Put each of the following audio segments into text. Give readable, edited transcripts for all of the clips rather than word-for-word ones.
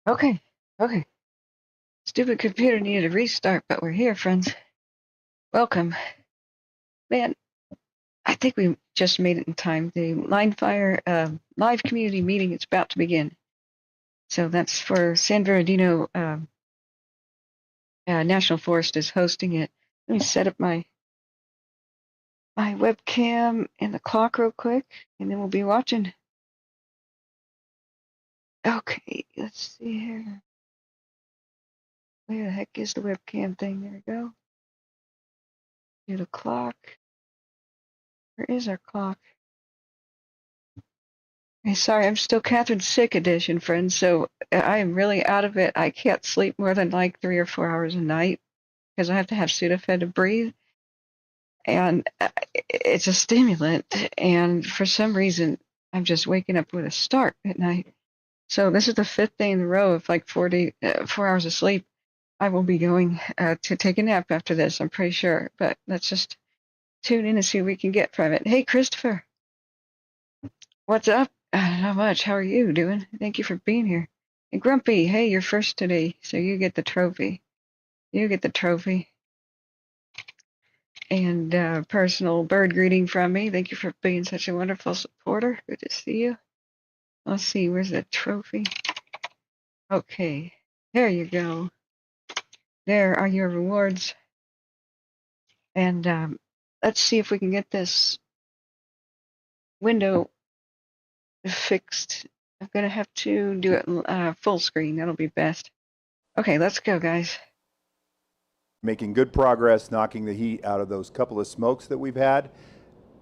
Okay, okay. Stupid computer needed a restart, but we're here, friends. Welcome. Man, I think we just made it in time. The Wildfire live community meeting is about to begin. So that's for San Bernardino National Forest is hosting it. Let me set up my webcam and the clock real quick, and then we'll be watching. Okay, let's see here. Where the heck is the webcam thing? There we go. Do the clock. Where is our clock? Hey, sorry, I'm still Catherine's sick edition, friends, so I am really out of it. I can't sleep more than like 3 or 4 hours a night because I have to have Sudafed to breathe, and it's a stimulant, and for some reason, I'm just waking up with a start at night. So this is the fifth day in a row of like 4 hours of sleep. I will be going to take a nap after this, I'm pretty sure, but let's just tune in and see what we can get from it. Hey, Christopher, what's up? Not much. How are you doing? Thank you for being here. And Grumpy, hey, you're first today, so you get the trophy. You get the trophy. And personal bird greeting from me. Thank you for being such a wonderful supporter. Good to see you. Let's see, where's the trophy? Okay, there you go. There are your rewards. And let's see if we can get this window fixed. I'm going to have to do it full screen. That'll be best. Okay, let's go, guys. Making good progress knocking the heat out of those couple of smokes that we've had.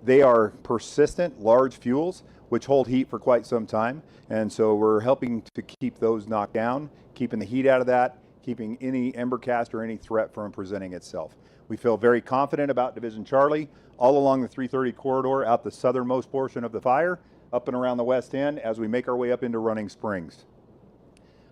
They are persistent, large fuels, which hold heat for quite some time. And so we're helping to keep those knocked down, keeping the heat out of that, keeping any ember cast or any threat from presenting itself. We feel very confident about Division Charlie, all along the 330 corridor, out the southernmost portion of the fire, up and around the west end as we make our way up into Running Springs.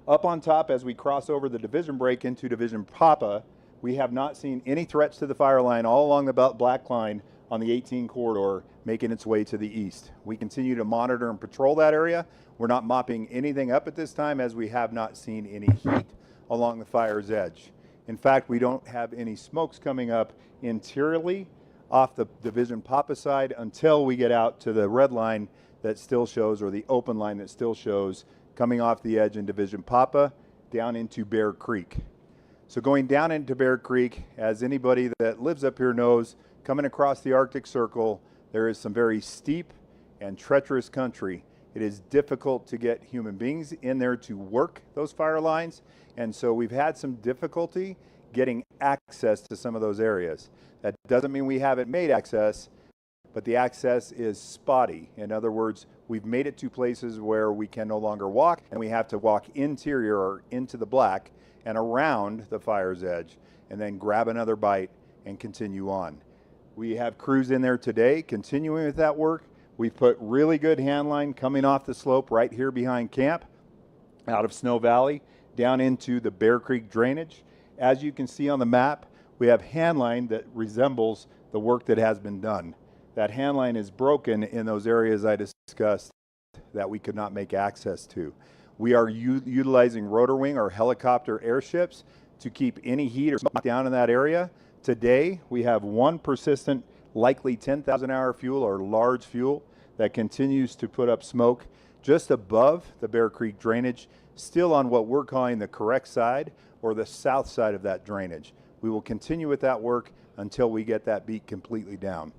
Up on top, as we cross over the division break into Division Papa, we have not seen any threats to the fire line all along the black line on the 18 corridor making its way to the east. We continue to monitor and patrol that area. We're not mopping anything up at this time as we have not seen any heat along the fire's edge. In fact, we don't have any smokes coming up interiorly off the Division Papa side until we get out to the red line that still shows, or the open line that still shows, coming off the edge in Division Papa down into Bear Creek. So going down into Bear Creek, as anybody that lives up here knows, coming across the Arctic Circle, there is some very steep and treacherous country. It is difficult to get human beings in there to work those fire lines, and so we've had some difficulty getting access to some of those areas. That doesn't mean we haven't made access, but the access is spotty. In other words, we've made it to places where we can no longer walk, and we have to walk interior or into the black and around the fire's edge, and then grab another bite and continue on. We have crews in there today continuing with that work. We've put really good handline coming off the slope right here behind camp, out of Snow Valley, down into the Bear Creek drainage. As you can see on the map, we have handline that resembles the work that has been done. That handline is broken in those areas I discussed that we could not make access to. We are utilizing rotor wing or helicopter airships to keep any heat or smoke down in that area. Today, we have one persistent, likely 10,000 hour fuel or large fuel that continues to put up smoke just above the Bear Creek drainage, still on what we're calling the correct side or the south side of that drainage. We will continue with that work until we get that beat completely down.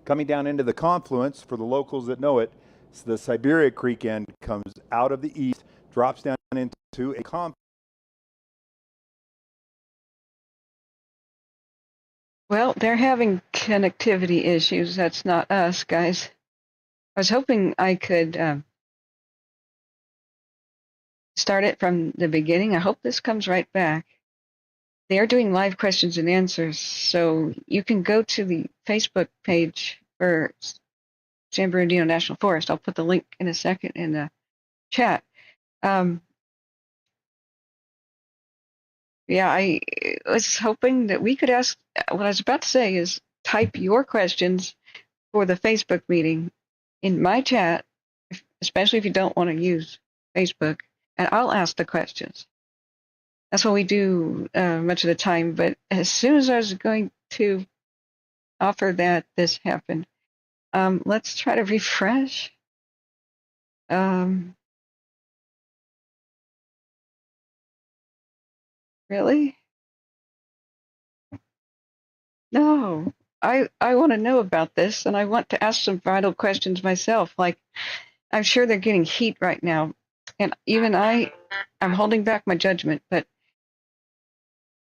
Coming down into the confluence, for the locals that know it, the Siberia Creek end comes out of the east, drops down into a confluence. Well, they're having connectivity issues. That's not us, guys. I was hoping I could start it from the beginning. I hope this comes right back. They are doing live questions and answers, so you can go to the Facebook page for San Bernardino National Forest. I'll put the link in a second in the chat. Yeah, I was hoping that we could ask, what I was about to say is type your questions for the Facebook meeting in my chat, especially if you don't want to use Facebook, and I'll ask the questions. That's what we do much of the time. But as soon as I was going to offer that this happened, let's try to refresh. Really? No. I want to know about this, and I want to ask some vital questions myself. Like, I'm sure they're getting heat right now, and even I'm holding back my judgment, but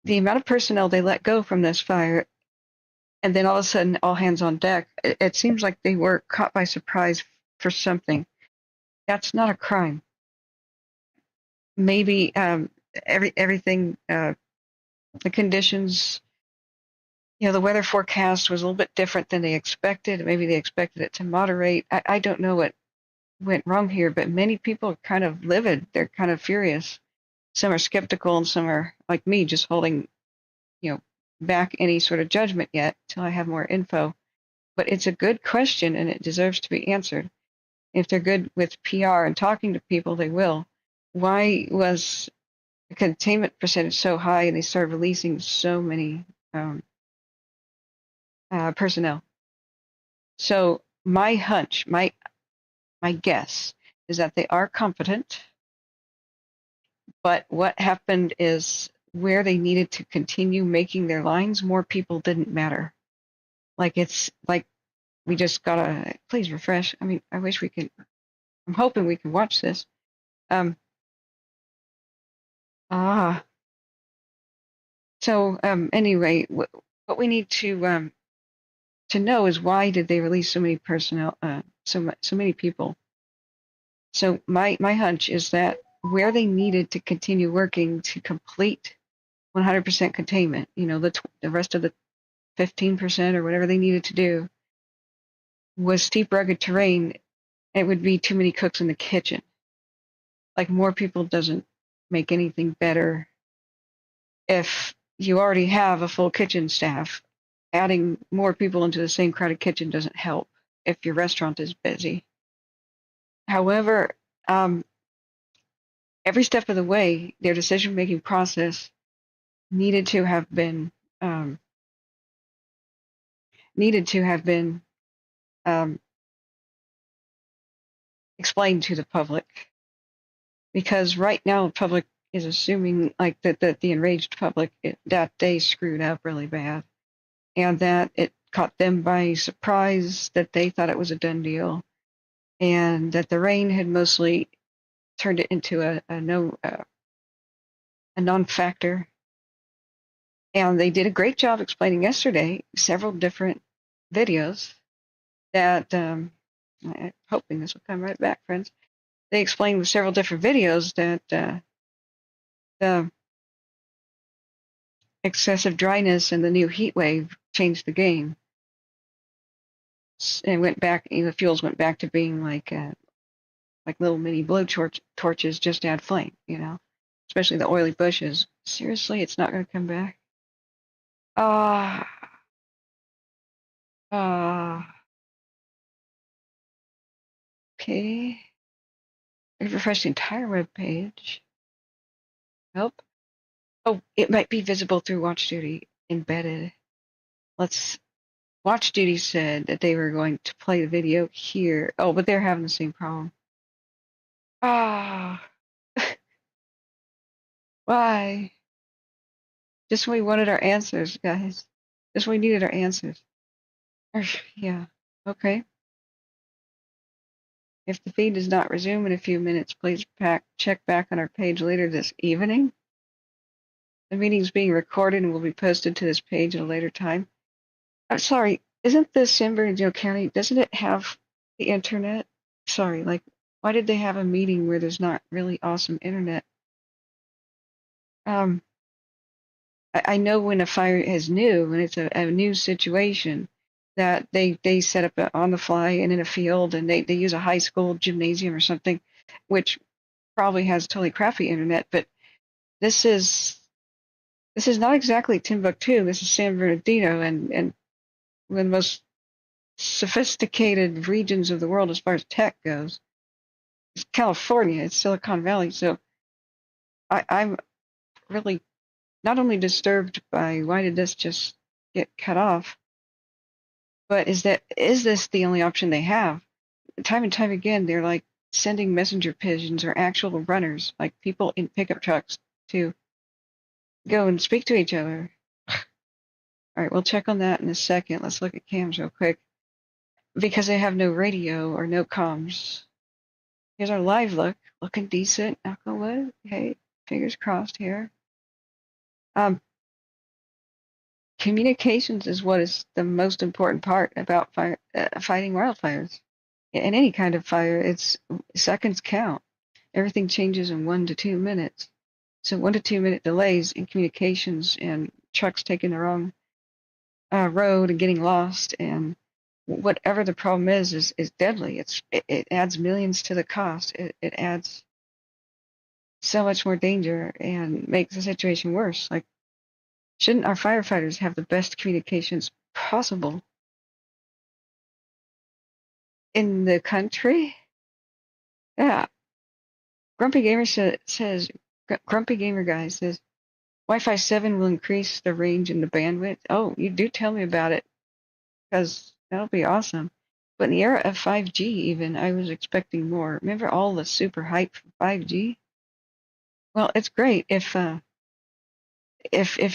the amount of personnel they let go from this fire, and then all of a sudden, all hands on deck, it seems like they were caught by surprise for something. That's not a crime. Maybe everything, the conditions, the weather forecast was a little bit different than they expected. Maybe they expected it to moderate. I don't know what went wrong here, but many people are kind of livid. They're kind of furious. Some are skeptical, and some are like me, just holding, back any sort of judgment yet till I have more info. But it's a good question, and it deserves to be answered. If they're good with PR and talking to people, they will. Why was the containment percentage so high, and they started releasing so many personnel? So my hunch, my guess is that they are competent, but what happened is where they needed to continue making their lines, more people didn't matter. Like it's like we just gotta please refresh. I mean, I wish we could. I'm hoping we can watch this. Um. Ah. So anyway, what we need to know is why did they release so many personnel, so many people. So my hunch is that where they needed to continue working to complete 100% containment, the rest of the 15% or whatever they needed to do was steep, rugged terrain. It would be too many cooks in the kitchen. Like more people doesn't make anything better. If you already have a full kitchen staff, adding more people into the same crowded kitchen doesn't help if your restaurant is busy. However, um, every step of the way, their decision-making process needed to have been um, needed to have been um, explained to the public, because right now the public is assuming like that the enraged public that they screwed up really bad, and that it caught them by surprise, that they thought it was a done deal, and that the rain had mostly turned it into a non-factor. And they did a great job explaining yesterday several different videos that I'm hoping this will come right back, friends. They explained with several different videos that the excessive dryness and the new heat wave changed the game, and went back. The fuels went back to being like little mini blow torches, just to add flame. Especially the oily bushes. Seriously, it's not going to come back. Ah, okay. I've refreshed the entire web page. Nope. Oh, it might be visible through Watch Duty embedded. Watch Duty said that they were going to play the video here. Oh, but they're having the same problem. Ah, why? Just when we wanted our answers, guys. Just when we needed our answers. Yeah. Okay. If the feed does not resume in a few minutes, please check back on our page later this evening. The meeting is being recorded and will be posted to this page at a later time. I'm sorry, isn't this San Bernardino County, doesn't it have the internet? Sorry, like, why did they have a meeting where there's not really awesome internet? Um, I know when a fire is new, when it's a new situation, that they set up on the fly and in a field, and they use a high school gymnasium or something, which probably has totally crappy internet. But this is not exactly Timbuktu. This is San Bernardino, and one of the most sophisticated regions of the world as far as tech goes. It's California, it's Silicon Valley, so I'm really not only disturbed by why did this just get cut off, but is this the only option they have? Time and time again, they're like sending messenger pigeons or actual runners, like people in pickup trucks, to go and speak to each other. All right, we'll check on that in a second. Let's look at cams real quick because they have no radio or no comms. Here's our live look, looking decent. Knock on wood. Okay, fingers crossed here. Communications is what is the most important part about fighting wildfires. In any kind of fire, it's seconds count. Everything changes in 1 to 2 minutes. So 1 to 2 minute delays in communications and trucks taking the wrong road and getting lost and whatever the problem is deadly. It adds millions to the cost. It adds so much more danger and makes the situation worse. Like, shouldn't our firefighters have the best communications possible in the country? Yeah. Grumpy Gamer says, Grumpy Gamer Guy says, Wi-Fi 7 will increase the range and the bandwidth. Oh, you do tell me about it, because that'll be awesome. But in the era of 5G even, I was expecting more. Remember all the super hype for 5G? Well, it's great if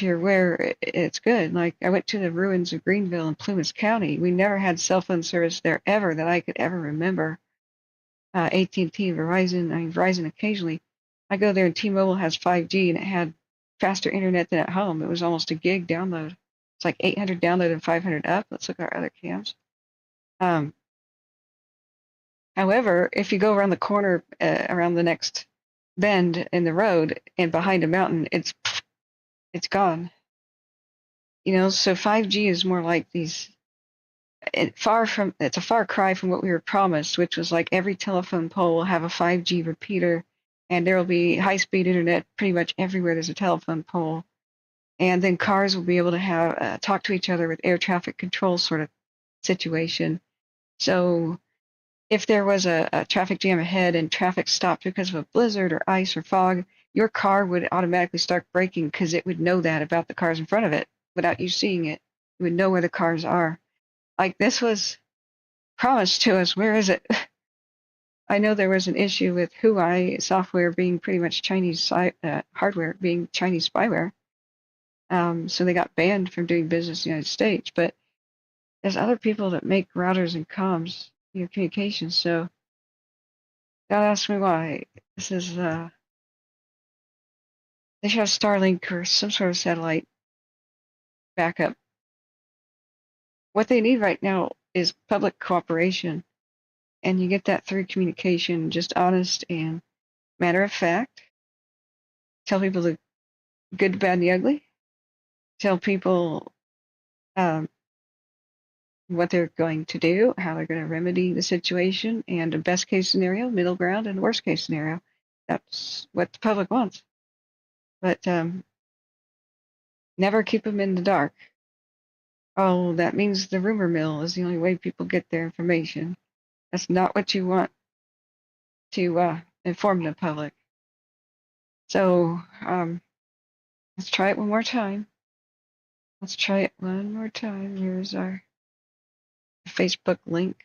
you're aware it's good. Like, I went to the ruins of Greenville in Plumas County. We never had cell phone service there ever that I could ever remember. AT&T, Verizon occasionally. I go there and T-Mobile has 5G and it had faster internet than at home. It was almost a gig download. It's like 800 download and 500 up. Let's look at our other cams. However, if you go around the corner, around the next bend in the road and behind a mountain, it's gone. So 5G is more like these. It's a far cry from what we were promised, which was like every telephone pole will have a 5G repeater, and there will be high-speed internet pretty much everywhere there's a telephone pole. And then cars will be able to have talk to each other with air traffic control sort of situation. So if there was a traffic jam ahead and traffic stopped because of a blizzard or ice or fog, your car would automatically start braking because it would know that about the cars in front of it without you seeing it. It would know where the cars are. Like, this was promised to us. Where is it? I know there was an issue with Huawei software being pretty much Chinese hardware being Chinese spyware. So they got banned from doing business in the United States. But there's other people that make routers and comms, communications. So don't ask me why. This is they should have Starlink or some sort of satellite backup. What they need right now is public cooperation, and you get that through communication, just honest and matter of fact. Tell people the good, the bad, and the ugly. Tell people what they're going to do, how they're going to remedy the situation, and a best case scenario, middle ground, and a worst case scenario. That's what the public wants. But never keep them in the dark. Oh, that means the rumor mill is the only way people get their information. That's not what you want to inform the public. So let's try it one more time. Here's our Facebook link.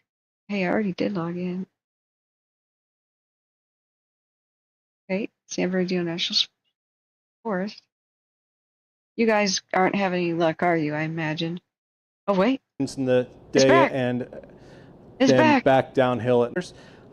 Hey, I already did log in. Okay, San Bernardino National Forest. You guys aren't having any luck, are you? I imagine. Oh wait, in the it's day back. and It's then back. back downhill.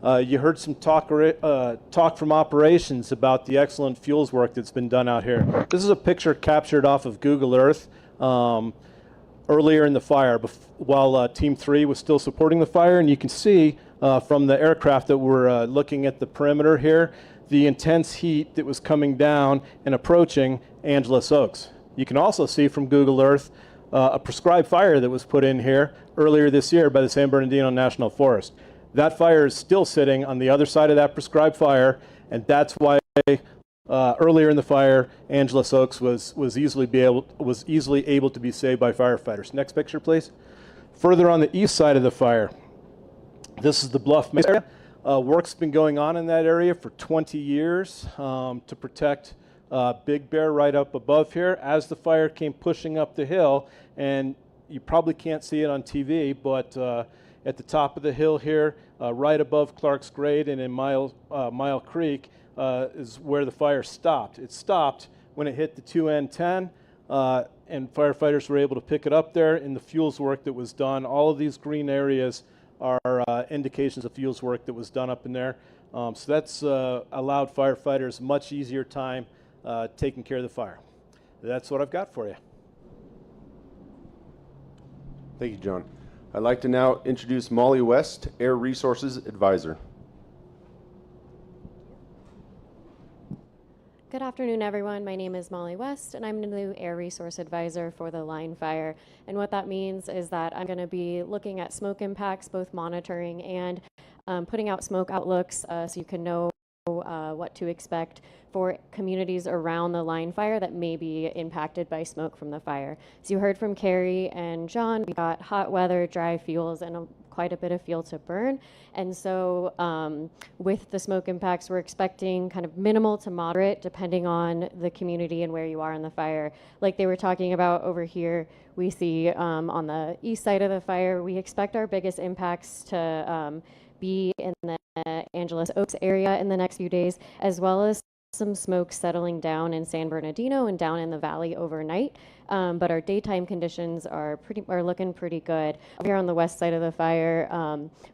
You heard some talk from operations about the excellent fuels work that's been done out here. This is a picture captured off of Google Earth earlier in the fire, while Team 3 was still supporting the fire, and you can see from the aircraft that were looking at the perimeter here, the intense heat that was coming down and approaching Angeles Oaks. You can also see from Google Earth a prescribed fire that was put in here earlier this year by the San Bernardino National Forest. That fire is still sitting on the other side of that prescribed fire, and that's why earlier in the fire, Angeles Oaks was easily able to be saved by firefighters. Next picture, please. Further on the east side of the fire, this is the Bluff Mesa area. Work's been going on in that area for 20 years to protect Big Bear right up above here as the fire came pushing up the hill, and you probably can't see it on TV, but at the top of the hill here, right above Clark's Grade and in Mile Creek, is where the fire stopped. It stopped when it hit the 2N10, and firefighters were able to pick it up there in the fuels work that was done. All of these green areas are indications of fuels work that was done up in there. So that's allowed firefighters much easier time taking care of the fire. That's what I've got for you. Thank you, John. I'd like to now introduce Molly West, Air Resources Advisor. Good afternoon, everyone. My name is Molly West, and I'm the new Air Resource Advisor for the line fire. And what that means is that I'm going to be looking at smoke impacts, both monitoring and putting out smoke outlooks so you can know what to expect for communities around the line fire that may be impacted by smoke from the fire. So you heard from Carrie and John, we got hot weather, dry fuels, and quite a bit of fuel to burn. And so with the smoke impacts, we're expecting kind of minimal to moderate depending on the community and where you are in the fire. Like they were talking about over here, we see on the east side of the fire, we expect our biggest impacts to be in the Angeles Oaks area in the next few days, as well as some smoke settling down in San Bernardino and down in the valley overnight. But our daytime conditions are looking pretty good. Here on the west side of the fire,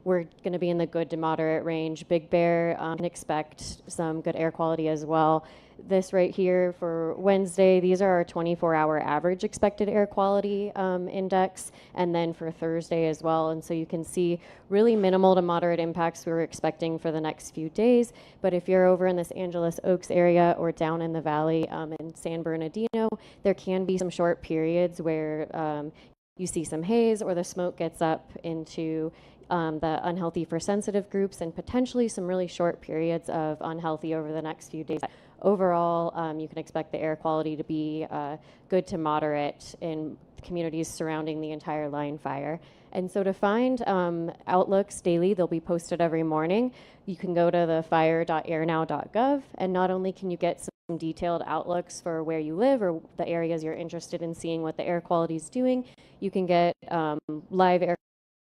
we're going to be in the good to moderate range. Big Bear can expect some good air quality as well. This right here for Wednesday, these are our 24-hour average expected air quality index, and then for Thursday as well. And so you can see really minimal to moderate impacts we were expecting for the next few days. But if you're over in this Angeles Oaks area or down in the valley in San Bernardino, there can be some short periods where you see some haze or the smoke gets up into the unhealthy for sensitive groups, and potentially some really short periods of unhealthy over the next few days. Overall, you can expect the air quality to be good to moderate in communities surrounding the entire line fire. And so to find outlooks daily, they'll be posted every morning. You can go to the fire.airnow.gov, and not only can you get some detailed outlooks for where you live or the areas you're interested in seeing what the air quality is doing, you can get live air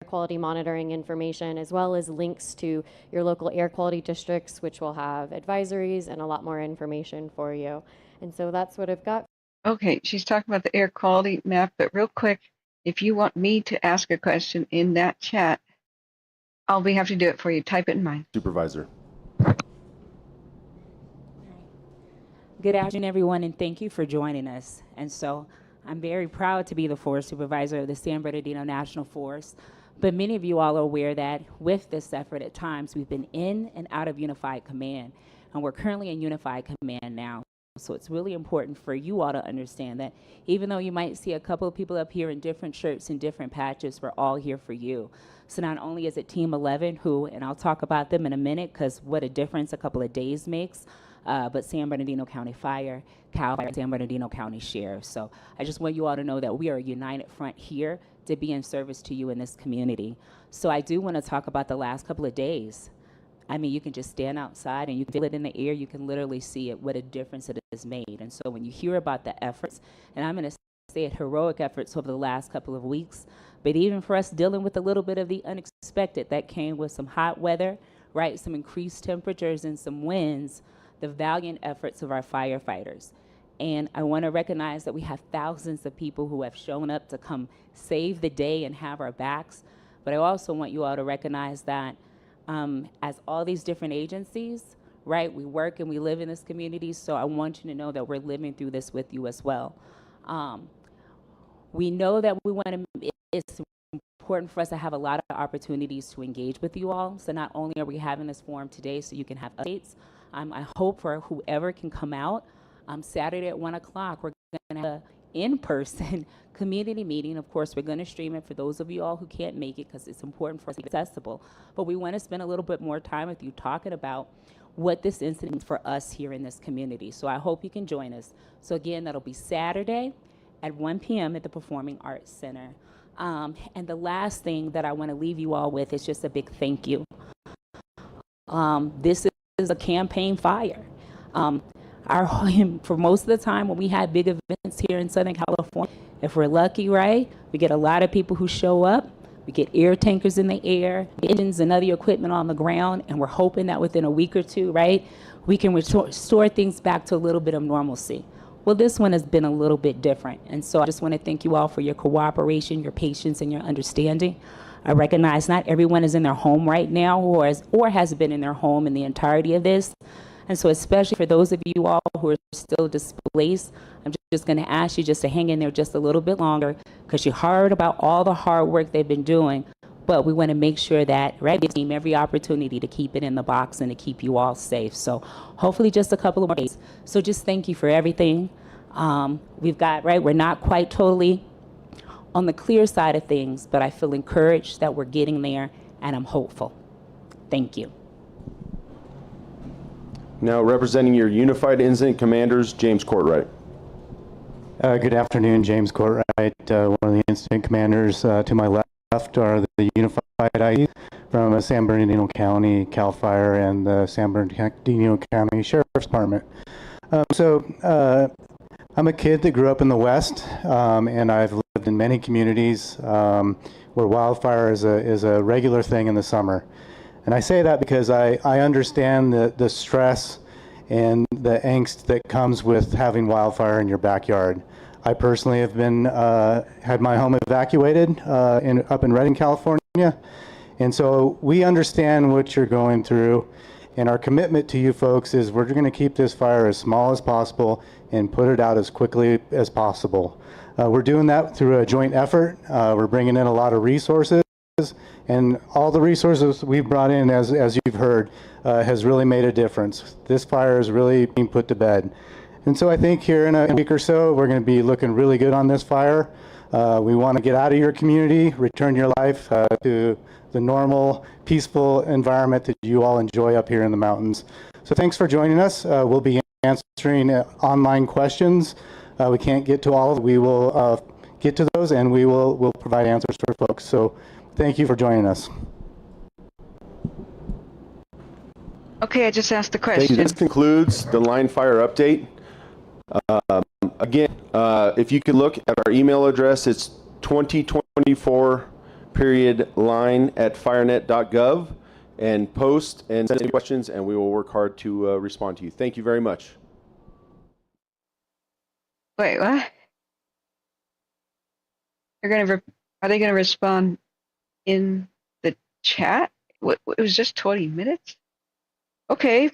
quality monitoring information, as well as links to your local air quality districts, which will have advisories and a lot more information for you. And so that's what I've got. Okay, she's talking about the air quality map, but real quick, if you want me to ask a question in that chat, I'll have to do it for you. Type it in mine. Supervisor. Good afternoon, everyone, and thank you for joining us. And so I'm very proud to be the Forest Supervisor of the San Bernardino National Forest. But many of you all are aware that with this effort at times, we've been in and out of Unified Command, and we're currently in Unified Command now. So it's really important for you all to understand that even though you might see a couple of people up here in different shirts and different patches, we're all here for you. So not only is it Team 11 who, and I'll talk about them in a minute because what a difference a couple of days makes, but San Bernardino County Fire, Calfire, San Bernardino County Sheriff. So I just want you all to know that we are a united front here to be in service to you in this community. So I do want to talk about the last couple of days. I mean, you can just stand outside and you can feel it in the air. You can literally see it, what a difference it has made. And so when you hear about the efforts, and I'm going to say it, heroic efforts over the last couple of weeks, but even for us dealing with a little bit of the unexpected that came with some hot weather, right, some increased temperatures and some winds, the valiant efforts of our firefighters. And I want to recognize that we have thousands of people who have shown up to come save the day and have our backs. But I also want you all to recognize that as all these different agencies, right, we work and we live in this community. So I want you to know that we're living through this with you as well. We know that it's important for us to have a lot of opportunities to engage with you all. So not only are we having this forum today so you can have updates, I hope for whoever can come out. Saturday at 1 o'clock, we're going to have an in-person community meeting. Of course, we're going to stream it for those of you all who can't make it because it's important for us to be accessible. But we want to spend a little bit more time with you talking about what this incident means for us here in this community. So I hope you can join us. So again, that'll be Saturday at 1 p.m. at the Performing Arts Center. And the last thing that I want to leave you all with is just a big thank you. This is a campaign fire. For most of the time when we have big events here in Southern California, if we're lucky, right, we get a lot of people who show up. We get air tankers in the air, engines and other equipment on the ground, and we're hoping that within a week or two, right, we can restore things back to a little bit of normalcy. Well, this one has been a little bit different, and so I just want to thank you all for your cooperation, your patience, and your understanding. I recognize not everyone is in their home right now or has been in their home in the entirety of this. And so especially for those of you all who are still displaced, I'm just going to ask you just to hang in there just a little bit longer, because you heard about all the hard work they've been doing, but we want to make sure that, right, we give every opportunity to keep it in the box and to keep you all safe. So hopefully just a couple of more days. So just thank you for everything. We've got, right, we're not quite totally on the clear side of things, but I feel encouraged that we're getting there, and I'm hopeful. Thank you. Now representing your Unified Incident Commanders, James Courtwright. Good afternoon, James Courtwright, one of the incident commanders. To my left are the Unified IE from San Bernardino County, Calfire, and the San Bernardino County Sheriff's Department. I'm a kid that grew up in the West, and I've lived in many communities where wildfire is a regular thing in the summer. And I say that because I understand the stress and the angst that comes with having wildfire in your backyard. I personally have been had my home evacuated up in Redding, California, and so we understand what you're going through. And our commitment to you folks is we're going to keep this fire as small as possible and put it out as quickly as possible. We're doing that through a joint effort. We're bringing in a lot of resources. And all the resources we've brought in, as you've heard, has really made a difference. This fire is really being put to bed. And so I think here in a week or so, we're going to be looking really good on this fire. We want to get out of your community, return your life to the normal, peaceful environment that you all enjoy up here in the mountains. So thanks for joining us. We'll be answering online questions. We can't get to all of them. We will get to those, and we'll provide answers for folks. So thank you for joining us. Okay, I just asked the Thank you. question. This concludes the line fire update. Again, if you could look at our email address, it's 2024.line@firenet.gov, and post and send any questions, and we will work hard to respond to you. Thank you very much. Wait, what? Are they gonna respond in the chat? It was just 20 minutes? Okay.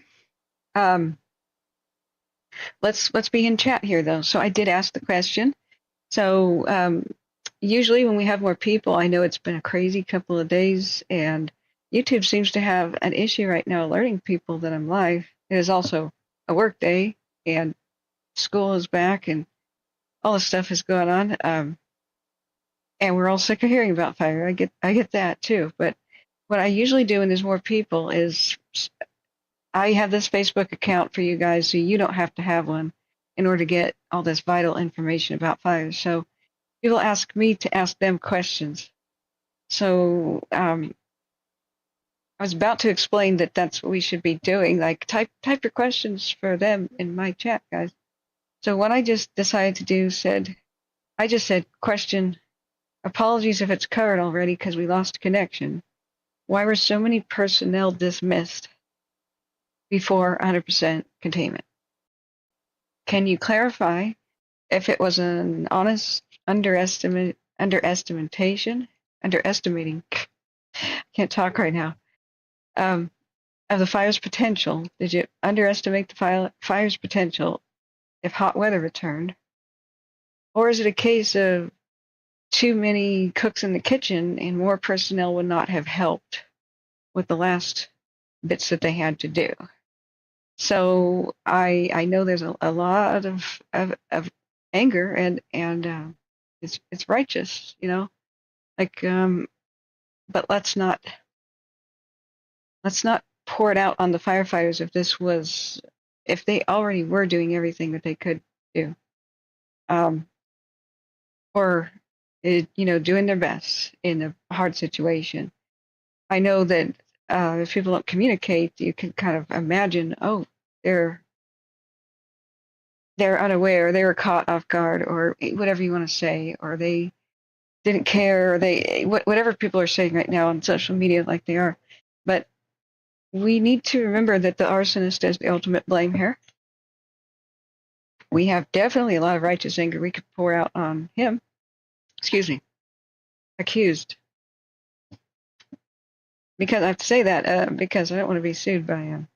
Let's be in chat here though. So I did ask the question. So usually when we have more people, I know it's been a crazy couple of days, and YouTube seems to have an issue right now alerting people that I'm live. It is also a work day, and school is back, and all this stuff is going on. And we're all sick of hearing about fire. I get that too. But what I usually do when there's more people is I have this Facebook account for you guys, so you don't have to have one in order to get all this vital information about fires. So people ask me to ask them questions. So I was about to explain that that's what we should be doing. Like type your questions for them in my chat, guys. So what I just decided to do I just said question. Apologies if it's covered already because we lost connection. Why were so many personnel dismissed before 100% containment? Can you clarify if it was an honest underestimating, can't talk right now, of the fire's potential? Did you underestimate the fire's potential if hot weather returned? Or is it a case of too many cooks in the kitchen and more personnel would not have helped with the last bits that they had to do? So I know there's a lot of anger, and it's righteous, you know, like but let's not pour it out on the firefighters if they already were doing everything that they could do, or doing their best in a hard situation. I know that if people don't communicate, you can kind of imagine, oh, they're they're unaware, they were caught off guard, or whatever you want to say, or they didn't care, or whatever people are saying right now on social media, like they are. But we need to remember that the arsonist is the ultimate blame here. We have definitely a lot of righteous anger we could pour out on him. Excuse me, accused. Because I have to say that because I don't want to be sued by him.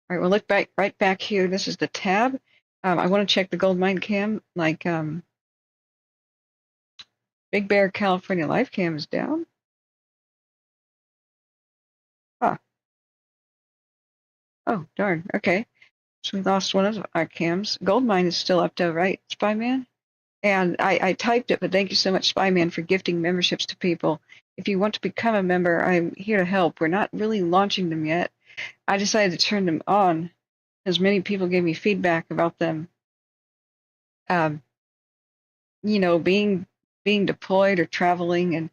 All right, we'll look right back here. This is the tab. I want to check the gold mine cam. Like Big Bear California live cam is down. Huh. Oh, darn. Okay. So we lost one of our cams. Gold mine is still up though, right, Spyman? And I typed it, but thank you so much, Spyman, for gifting memberships to people. If you want to become a member, I'm here to help. We're not really launching them yet. I decided to turn them on as many people gave me feedback about them, you know, being deployed or traveling, and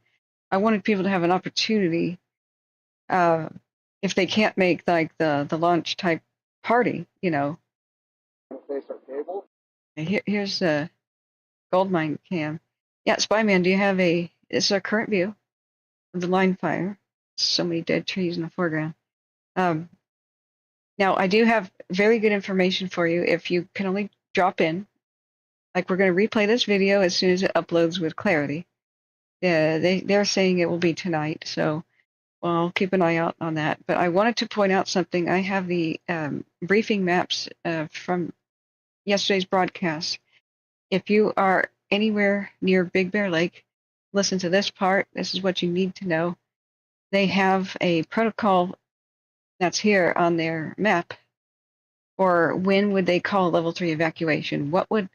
I wanted people to have an opportunity if they can't make like the launch type party, you know. Here's the gold mine cam. Yeah, Spyman, do you have this is our current view of the line fire. So many dead trees in the foreground. Now I do have very good information for you if you can only drop in. Like we're going to replay this video as soon as it uploads with clarity. Yeah, they're saying it will be tonight, so well, I'll keep an eye out on that. But I wanted to point out something. I have the briefing maps from yesterday's broadcast. If you are anywhere near Big Bear Lake, listen to this part. This is what you need to know. They have a protocol that's here on their map. Or when would they call level 3 evacuation? What would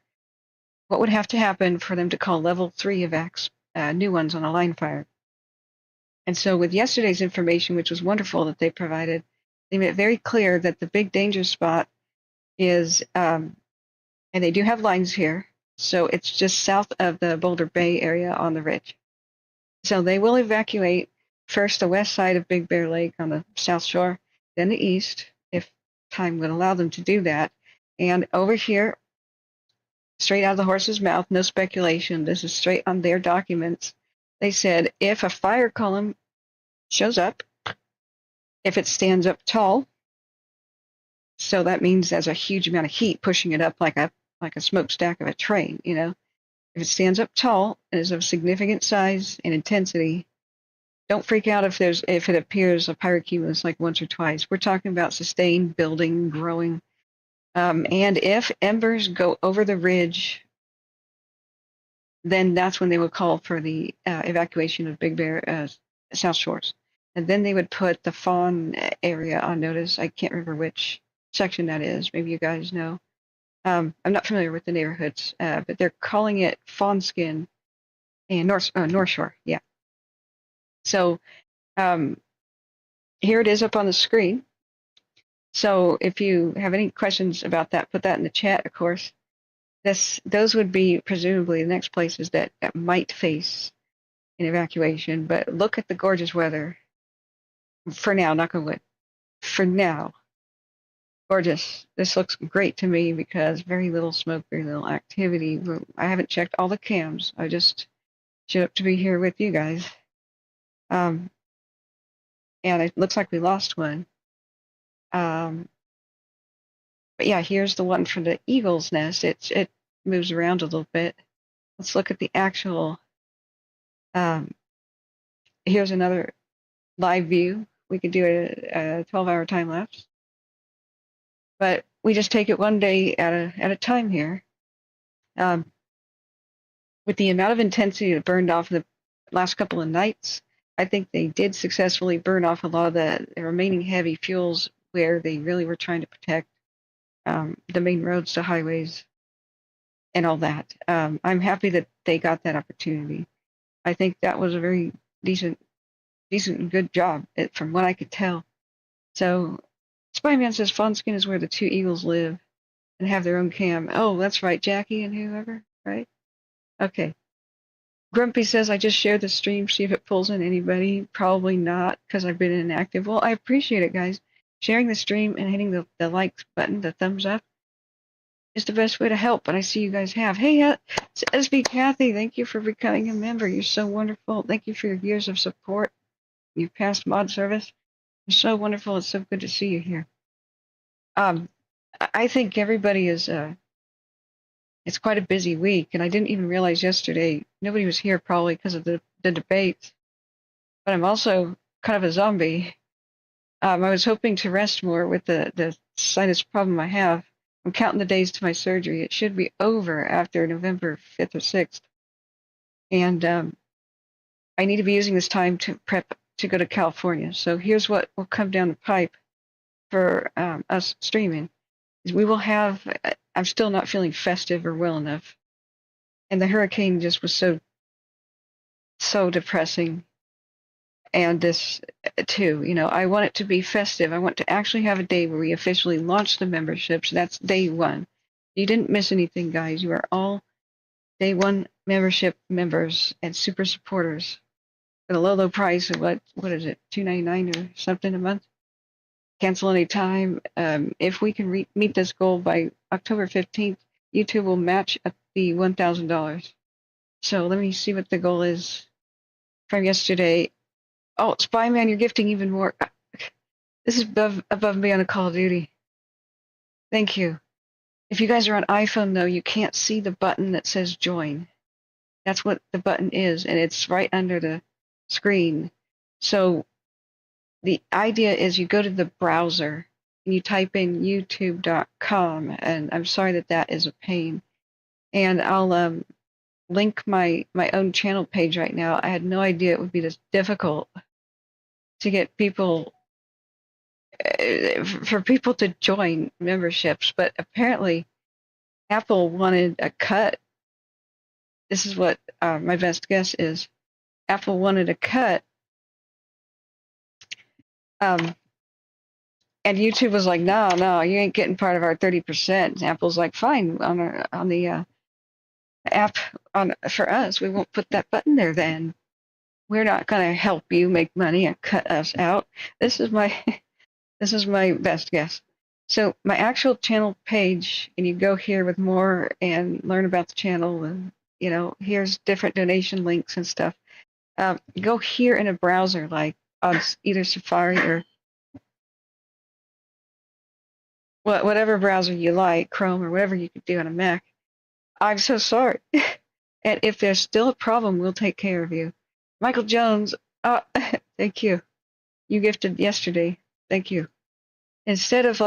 have to happen for them to call level 3 evacs, new ones on a line fire? And so with yesterday's information, which was wonderful that they provided, they made it very clear that the big danger spot is, and they do have lines here, so it's just south of the Boulder Bay area on the ridge. So they will evacuate first the west side of Big Bear Lake on the south shore, then the east, if time would allow them to do that. And over here, straight out of the horse's mouth, no speculation, this is straight on their documents. They said if a fire column shows up, if it stands up tall, so that means there's a huge amount of heat pushing it up like a smokestack of a train, you know. If it stands up tall and is of significant size and intensity, don't freak out if it appears a pyrocumulus like once or twice. We're talking about sustained building, growing, and if embers go over the ridge, then that's when they would call for the evacuation of Big Bear South Shores. And then they would put the fawn area on notice. I can't remember which section that is. Maybe you guys know. I'm not familiar with the neighborhoods, but they're calling it Fawn Skin and North Shore. Yeah. So here it is up on the screen. So if you have any questions about that, put that in the chat, of course. Those would be presumably the next places that might face an evacuation. But look at the gorgeous weather. For now, knock on wood. For now, gorgeous. This looks great to me because very little smoke, very little activity. I haven't checked all the cams. I just showed up to be here with you guys. And it looks like we lost one. But yeah, here's the one from the eagle's nest. It moves around a little bit. Let's look at the actual. Here's another live view. We could do a 12-hour time lapse, but we just take it one day at a time here. With the amount of intensity that burned off the last couple of nights, I think they did successfully burn off a lot of the remaining heavy fuels where they really were trying to protect the main roads to highways and all that. I'm happy that they got that opportunity. I think that was a very decent and good job from what I could tell. So Spyman says Fawnskin is where the two eagles live and have their own cam. Oh, that's right, Jackie and whoever, right? Okay. Grumpy says, I just shared the stream, see if it pulls in anybody. Probably not, because I've been inactive. Well, I appreciate it, guys. Sharing the stream and hitting the like button, the thumbs up. is the best way to help, and I see you guys have. Hey, it's SB Kathy, thank you for becoming a member. You're so wonderful. Thank you for your years of support, your past mod service. You're so wonderful. It's so good to see you here. I think everybody is, it's quite a busy week, and I didn't even realize yesterday nobody was here probably because of the debates, but I'm also kind of a zombie. I was hoping to rest more with the sinus problem I have. I'm counting the days to my surgery. It should be over after November 5th or 6th. And I need to be using this time to prep to go to California. So here's what will come down the pipe for us streaming. Is we will have, I'm still not feeling festive or well enough. And the hurricane just was so depressing. And this too, I want it to be festive. I want to actually have a day where we officially launch the memberships. That's day one. You didn't miss anything, guys. You are all day one membership members and super supporters at a low price of what is it, $2.99 or something a month? Cancel any time. If we can meet this goal by October 15th, YouTube will match up the $1,000. So let me see what the goal is from yesterday. Oh, Spyman, you're gifting even more. This is above and beyond a Call of Duty. Thank you. If you guys are on iPhone, though, you can't see the button that says join. That's what the button is, and it's right under the screen. So the idea is you go to the browser and you type in youtube.com, and I'm sorry that is a pain. And I'll link my own channel page right now. I had no idea it would be this difficult to get people, for people to join memberships, but apparently Apple wanted a cut. This is what my best guess is. Apple wanted a cut, and YouTube was like, no, you ain't getting part of our 30%. Apple's like, fine, on the app for us, we won't put that button there then. We're not going to help you make money and cut us out. This is my best guess. So my actual channel page, and you go here with more and learn about the channel, and here's different donation links and stuff. Go here in a browser like on either Safari or whatever browser you like, Chrome or whatever you could do on a Mac. I'm so sorry. And if there's still a problem, we'll take care of you. Michael Jones, thank you. You gifted yesterday. Thank you. Instead of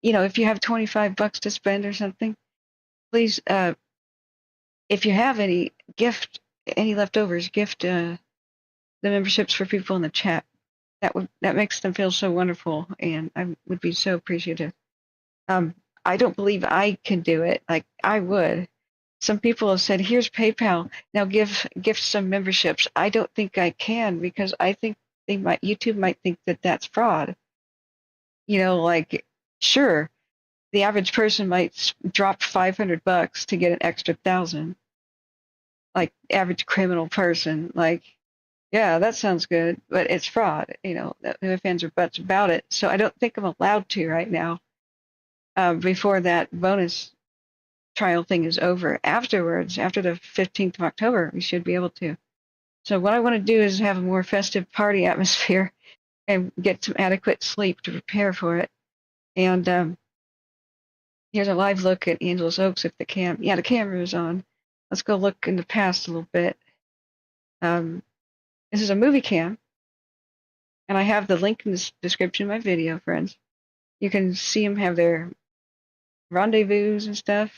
if you have $25 to spend or something, please, if you have any leftovers, gift the memberships for people in the chat. That makes them feel so wonderful, and I would be so appreciative. I don't believe I can do it. Like I would. Some people have said, "Here's PayPal. Now gift some memberships." I don't think I can because I think YouTube might think that that's fraud. Sure, the average person might drop $500 to get an extra 1,000. Like average criminal person, yeah, that sounds good, but it's fraud. No ifs, ands, or buts about it. So I don't think I'm allowed to right now. Before that bonus trial thing is over. Afterwards, after the 15th of October, we should be able to. So what I want to do is have a more festive party atmosphere and get some adequate sleep to prepare for it. And here's a live look at Angeles Oaks if the camera is on. Let's go look in the past a little bit. This is a movie cam, and I have the link in the description of my video, friends. You can see them have their rendezvous and stuff.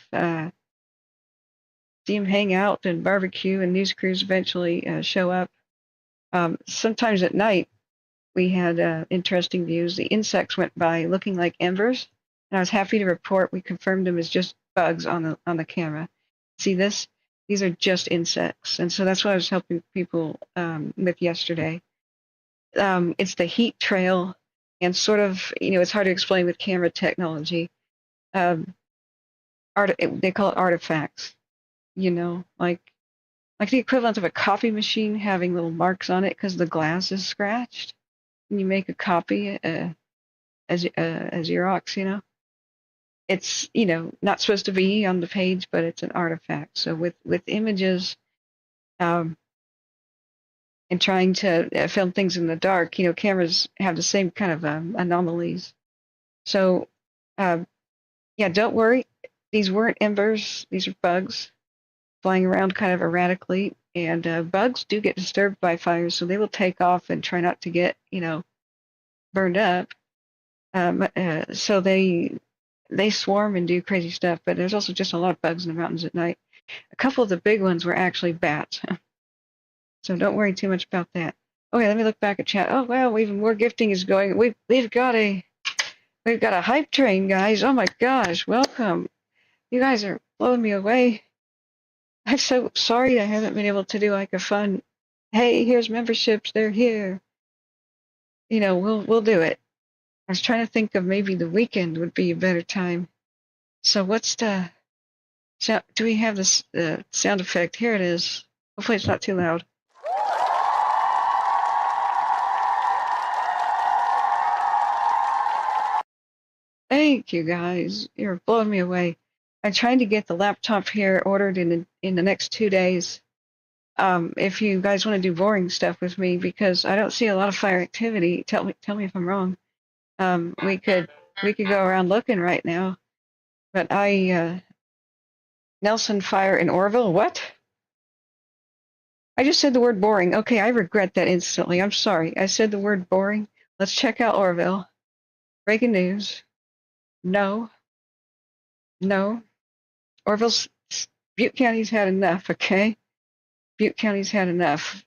See them hang out and barbecue, and news crews eventually show up. Sometimes at night, we had interesting views. The insects went by looking like embers, and I was happy to report we confirmed them as just bugs on the camera. See this? These are just insects, and so that's what I was helping people with yesterday. It's the heat trail, and sort of, it's hard to explain with camera technology. They call it artifacts, like the equivalent of a copy machine having little marks on it because the glass is scratched. And you make a copy as Xerox, it's, not supposed to be on the page, but it's an artifact. So with images, and trying to film things in the dark, cameras have the same kind of anomalies. So, yeah, don't worry. These weren't embers. These are bugs flying around kind of erratically. And bugs do get disturbed by fires, so they will take off and try not to get, burned up. So they swarm and do crazy stuff, but there's also just a lot of bugs in the mountains at night. A couple of the big ones were actually bats. So don't worry too much about that. Okay, let me look back at chat. Oh wow, even more gifting is going. We've got a hype train, guys. Oh my gosh, welcome. You guys are blowing me away. I'm so sorry I haven't been able to do like a fun, hey, here's memberships, they're here. We'll do it. I was trying to think of maybe the weekend would be a better time. So what's the sound? Do we have this sound effect? Here it is. Hopefully it's not too loud. Thank you guys. You're blowing me away. I'm trying to get the laptop here ordered in the next 2 days. If you guys want to do boring stuff with me, because I don't see a lot of fire activity. Tell me if I'm wrong. We could go around looking right now, but Nelson Fire in Orville. What? I just said the word boring. Okay, I regret that instantly. I'm sorry. I said the word boring. Let's check out Orville. Breaking news. No. Orville's Butte County's had enough. Okay, Butte County's had enough.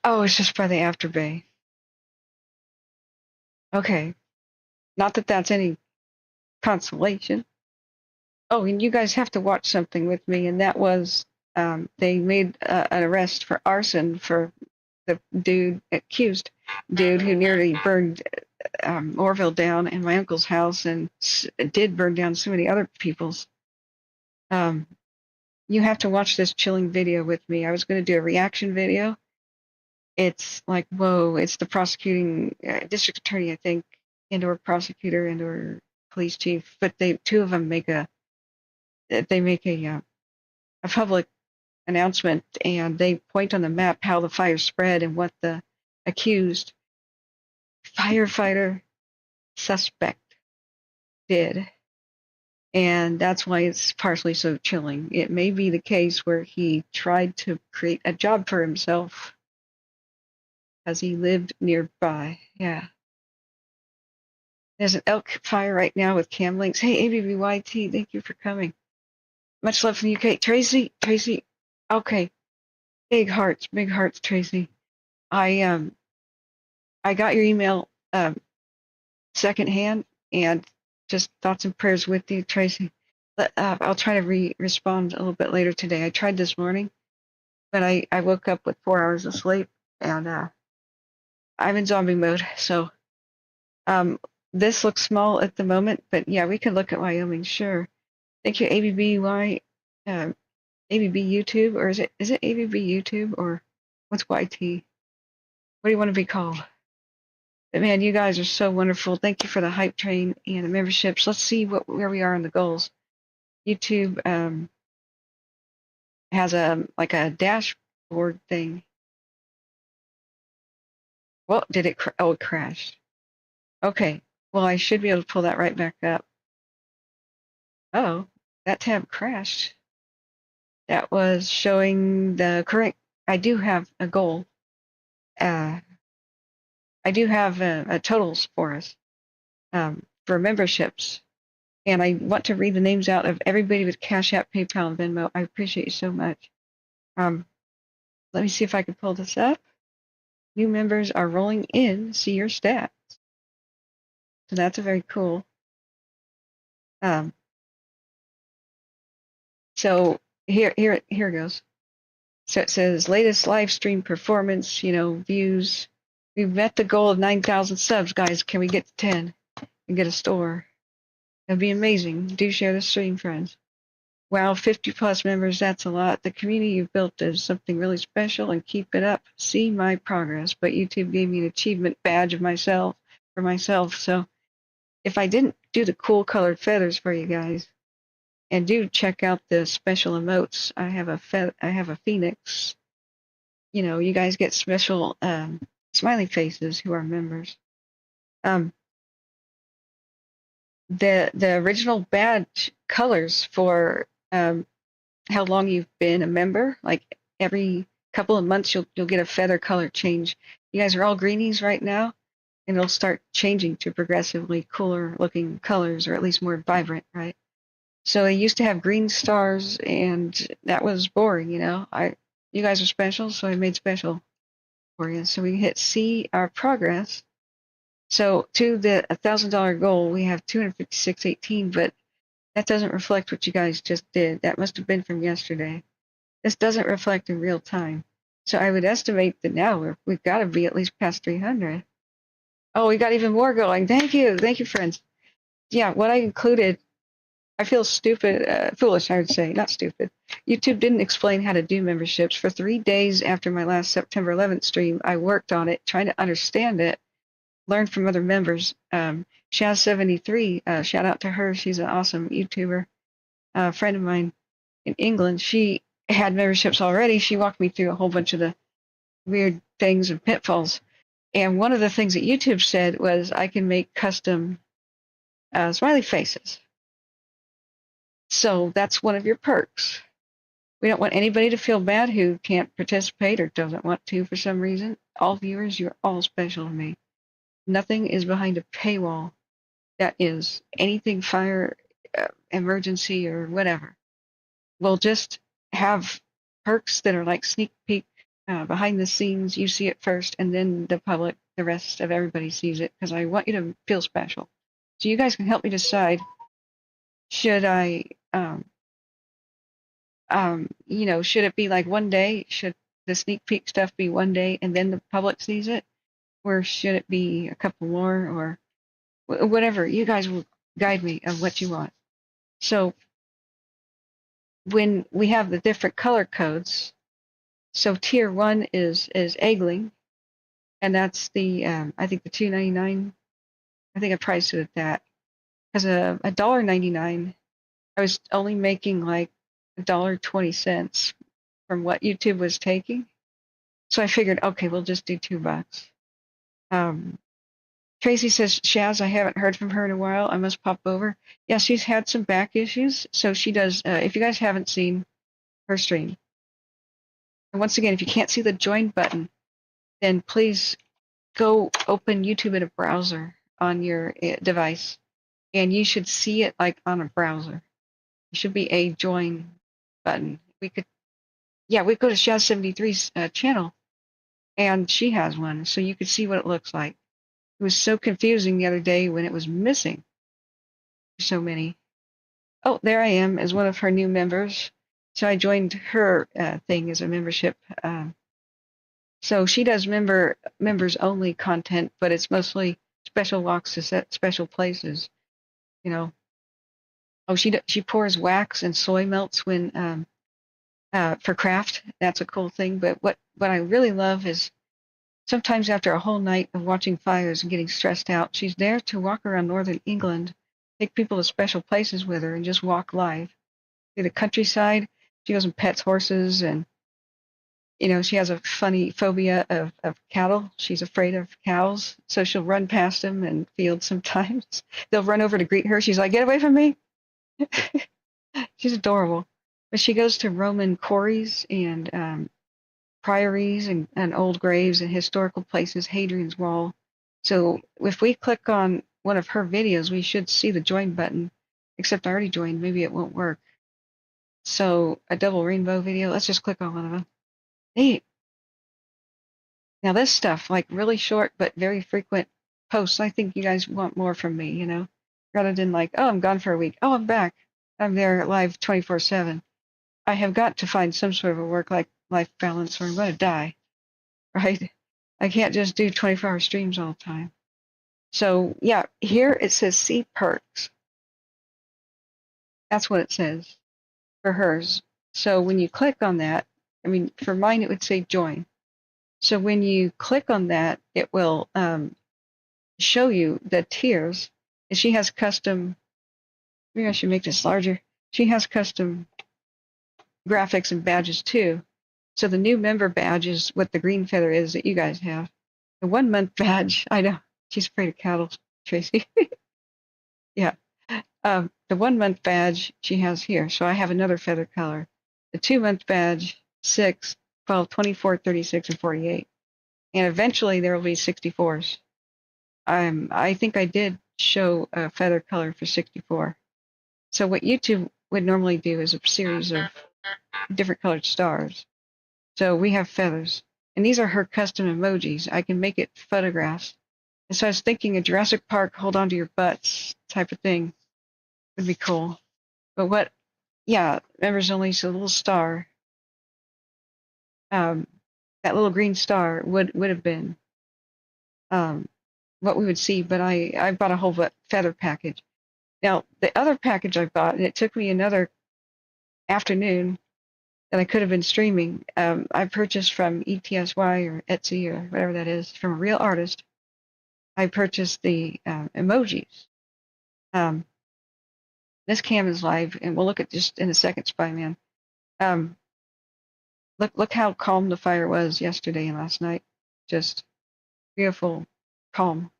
Oh, it's just by the After Bay. Okay, not that that's any consolation. Oh, and you guys have to watch something with me, and that was they made an arrest for arson for the accused dude who nearly burned Orville down and my uncle's house, and did burn down so many other people's. You have to watch this chilling video with me. I was going to do a reaction video. It's like, whoa, it's the prosecuting district attorney, I think, and/or prosecutor and/or police chief, but two of them make a public announcement, and they point on the map how the fire spread and what the accused firefighter suspect did. And that's why it's partially so chilling. It may be the case where he tried to create a job for himself as he lived nearby. Yeah. There's an elk fire right now with cam links. Hey, ABBYT, thank you for coming. Much love from the UK. Tracy, okay. Big hearts, Tracy. I got your email secondhand, and just thoughts and prayers with you, Tracy. I'll try to respond a little bit later today. I tried this morning, but I woke up with 4 hours of sleep, and I'm in zombie mode. So this looks small at the moment, but yeah, we can look at Wyoming, sure. Thank you, ABBY, ABB YouTube, or is it ABB YouTube, or what's YT? What do you want to be called? But man, you guys are so wonderful. Thank you for the hype train and the memberships. Let's see where we are on the goals. YouTube has a dashboard thing. Well, did it? It crashed. Okay. Well, I should be able to pull that right back up. Oh, that tab crashed. That was showing the current. I do have a goal. I do have a totals for us for memberships, and I want to read the names out of everybody with Cash App, PayPal, and Venmo. I appreciate you so much. Let me see if I can pull this up. New members are rolling in. See your stats. So that's a very cool. So here goes. So it says latest live stream performance, views. We've met the goal of 9,000 subs, guys. Can we get to 10 and get a store? That'd be amazing. Do share the stream, friends. Wow, 50 plus members, that's a lot. The community you've built is something really special, and keep it up. See my progress. But YouTube gave me an achievement badge for myself. So if I didn't do the cool colored feathers for you guys, and do check out the special emotes, I have a phoenix. You know, you guys get special smiley faces who are members. Um, the original badge colors for how long you've been a member, like every couple of months you'll get a feather color change. You guys are all greenies right now, and it'll start changing to progressively cooler looking colors, or at least more vibrant, right? So they used to have green stars, and that was boring, you know. You guys are special, so I made special for you. So we hit see our progress. So to the $1,000 goal, we have 256.18, but that doesn't reflect what you guys just did. That must have been from yesterday. This doesn't reflect in real time. So I would estimate that now we've got to be at least past 300. Oh, we got even more going. Thank you, friends. Yeah, what I included, I feel stupid, foolish, I would say, not stupid. YouTube didn't explain how to do memberships. For 3 days after my last September 11th stream, I worked on it, trying to understand it, learn from other members. Shaz73, shout out to her. She's an awesome YouTuber, friend of mine in England. She had memberships already. She walked me through a whole bunch of the weird things and pitfalls. And one of the things that YouTube said was I can make custom smiley faces. So that's one of your perks. We don't want anybody to feel bad who can't participate or doesn't want to for some reason. All viewers, you're all special to me. Nothing is behind a paywall that is anything fire, emergency, or whatever. We'll just have perks that are like sneak peek behind the scenes. You see it first, and then the public, the rest of everybody sees it, because I want you to feel special. So you guys can help me decide, should I, should it be like one day? Should the sneak peek stuff be one day and then the public sees it? Or should it be a couple more, or whatever? You guys will guide me of what you want. So when we have the different color codes, so tier 1 is eggling, and that's the I think the $2.99. I think I priced it at that, because $1.99, I was only making like $1.20 from what YouTube was taking. So I figured, okay, we'll just do $2. Tracy says, Shaz, I haven't heard from her in a while. I must pop over. Yeah, she's had some back issues, so she does. If you guys haven't seen her stream, and once again, if you can't see the join button, then please go open YouTube in a browser on your device, and you should see it like on a browser. There should be a join button. We go to Shaz73's channel, and she has one, so you could see what it looks like. It was so confusing the other day when it was missing so many. Oh, there I am as one of her new members. So I joined her thing as a membership. So she does members only content, but it's mostly special walks to set special places. You know. Oh, she pours wax and soy melts when for craft. That's a cool thing. But what I really love is, sometimes after a whole night of watching fires and getting stressed out, she's there to walk around northern England, take people to special places with her, and just walk live through the countryside. She goes and pets horses, and she has a funny phobia of cattle. She's afraid of cows, so she'll run past them in fields sometimes. They'll run over to greet her. She's like, "Get away from me!" She's adorable. But she goes to Roman quarries and priories and old graves and historical places, Hadrian's Wall. So if we click on one of her videos, we should see the join button, except I already joined. Maybe it won't work. So a double rainbow video, let's just click on one of them. Neat. Now this stuff, like really short but very frequent posts, I think you guys want more from me, rather than like, oh, I'm gone for a week. Oh, I'm back. I'm there live 24/7. I have got to find some sort of a work-life balance or I'm going to die, right? I can't just do 24-hour streams all the time. So yeah, here it says see perks. That's what it says for hers. So when you click on that, for mine it would say join. So when you click on that, it will show you the tiers. And she has custom, maybe I should make this larger. She has custom graphics and badges too. So the new member badge is what the green feather is that you guys have. The 1 month badge, I know, she's afraid of cattle, Tracy. Yeah. The 1 month badge she has here. So I have another feather color. The 2 month badge, 6, 12, 24, 36, and 48. And eventually there will be 64s. I think I did show a feather color for 64. So what YouTube would normally do is a series of different colored stars. So we have feathers. And these are her custom emojis. I can make it photographs. And so I was thinking a Jurassic Park hold on to your butts type of thing would be cool. But yeah, members only, so a little star. That little green star would have been what we would see, but I bought a whole feather package. Now, the other package I bought, and it took me another afternoon that I could have been streaming, I purchased from ETSY or Etsy or whatever that is, from a real artist. I purchased the emojis. This cam is live, and we'll look at just in a second, Spyman. Look how calm the fire was yesterday and last night. Just beautiful, calm.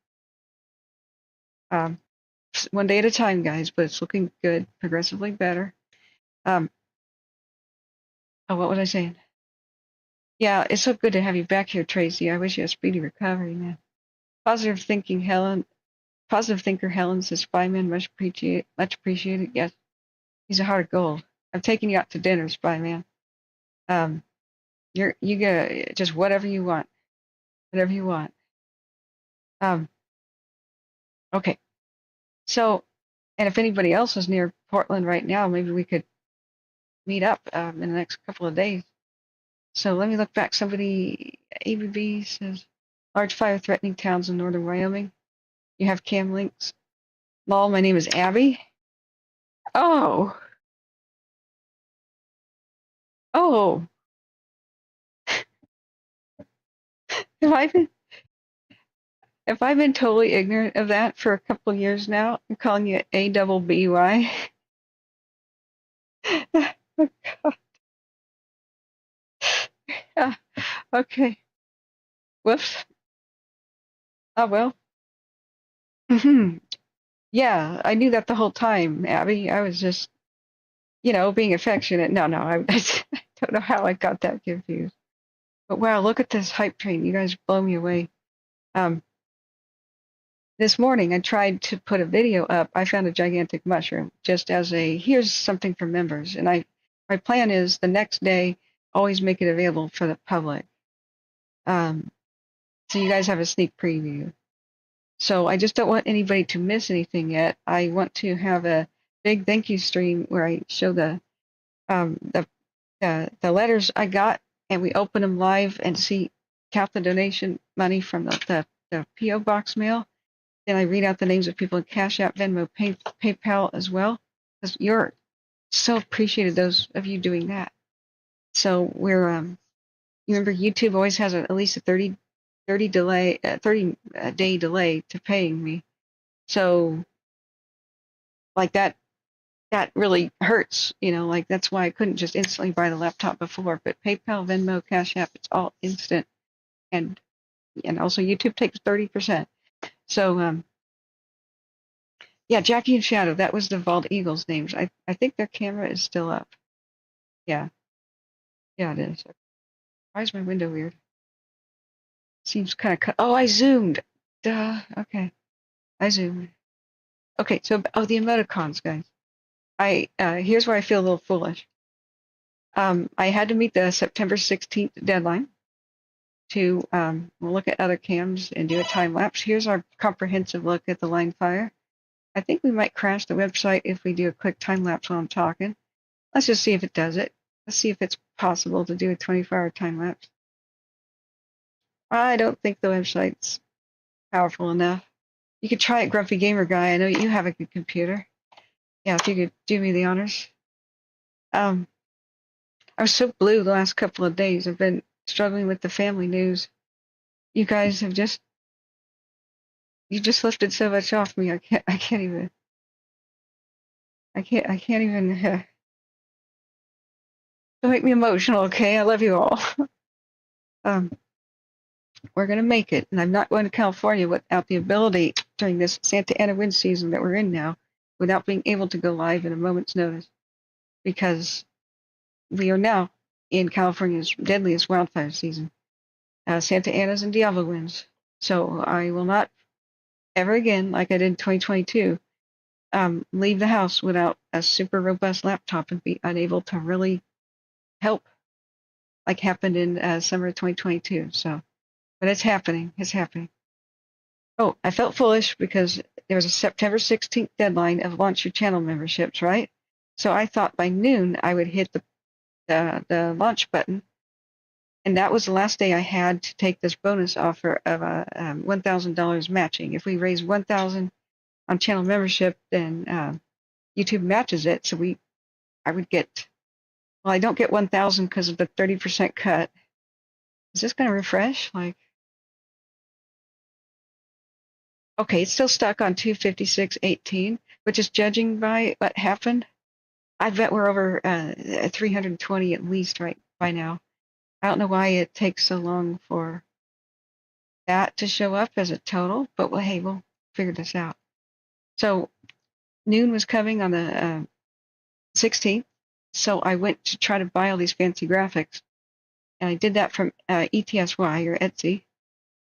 One day at a time, guys, but it's looking good, progressively better. Oh, what was I saying? Yeah, it's so good to have you back here, Tracy. I wish you a speedy recovery, man. Positive thinking, Helen. Positive thinker Helen says, Spyman, much appreciated. Yes, he's a heart of gold. I'm taking you out to dinner, Spyman. You get just whatever you want, whatever you want. Okay. So, and if anybody else is near Portland right now, maybe we could meet up in the next couple of days. So let me look back. Somebody, ABB says, large fire threatening towns in northern Wyoming. You have cam links. Lol, my name is Abby. Oh. Oh. Have I been totally ignorant of that for a couple of years now? I'm calling you ABBY. Oh, God. Okay. Whoops. Oh, well. Yeah, I knew that the whole time, Abby. I was just, being affectionate. No, I don't know how I got that confused. But wow, look at this hype train. You guys blow me away. This morning I tried to put a video up. I found a gigantic mushroom just as here's something for members. And my plan is the next day, always make it available for the public. So you guys have a sneak preview. So I just don't want anybody to miss anything yet. I want to have a big thank you stream where I show the letters I got, and we open them live and count the donation money from the PO box mail. Then I read out the names of people in Cash App, Venmo, PayPal as well, because you're so appreciated, those of you doing that. So we're you remember YouTube always has at least a 30 day delay to paying me. So like that really hurts, like that's why I couldn't just instantly buy the laptop before. But PayPal, Venmo, Cash App, it's all instant, and also YouTube takes 30%. So yeah, Jackie and Shadow, that was the Bald Eagles names. I think their camera is still up. Yeah, it is. Why is my window weird? Seems kind of cut. Oh, I zoomed. Duh. Okay, I zoomed. Okay, so the emoticons, guys. Here's where I feel a little foolish. I had to meet the September 16th deadline to look at other cams and do a time lapse. Here's our comprehensive look at the line fire. I think we might crash the website if we do a quick time lapse while I'm talking. Let's just see if it does it. Let's see if it's possible to do a 24-hour time lapse. I don't think the website's powerful enough. You could try it, Grumpy Gamer Guy. I know you have a good computer. Yeah, if you could do me the honors. I was so blue the last couple of days. I've been struggling with the family news. You guys have just You just lifted so much off me. I can't even. Don't make me emotional, okay? I love you all. um, we're gonna make it, and I'm not going to California without the ability during this Santa Ana wind season that we're in now, without being able to go live at a moment's notice, because we are now in California's deadliest wildfire season. Santa Ana's and Diablo winds. So I will not ever again, like I did in 2022, leave the house without a super robust laptop and be unable to really help, like happened in summer of 2022. So, but it's happening. It's happening. Oh, I felt foolish because there was a September 16th deadline of launch your channel memberships, right? So I thought by noon I would hit the launch button, and that was the last day I had to take this bonus offer of $1,000 matching. If we raise 1,000 on channel membership, then YouTube matches it. So I would get, well, I don't get 1,000 because of the 30% cut. Is this going to refresh? Like, okay, it's still stuck on 256.18, which is judging by what happened. I bet we're over 320 at least right by now. I don't know why it takes so long for that to show up as a total, but well, hey, we'll figure this out. So noon was coming on the 16th, so I went to try to buy all these fancy graphics, and I did that from ETSY or Etsy,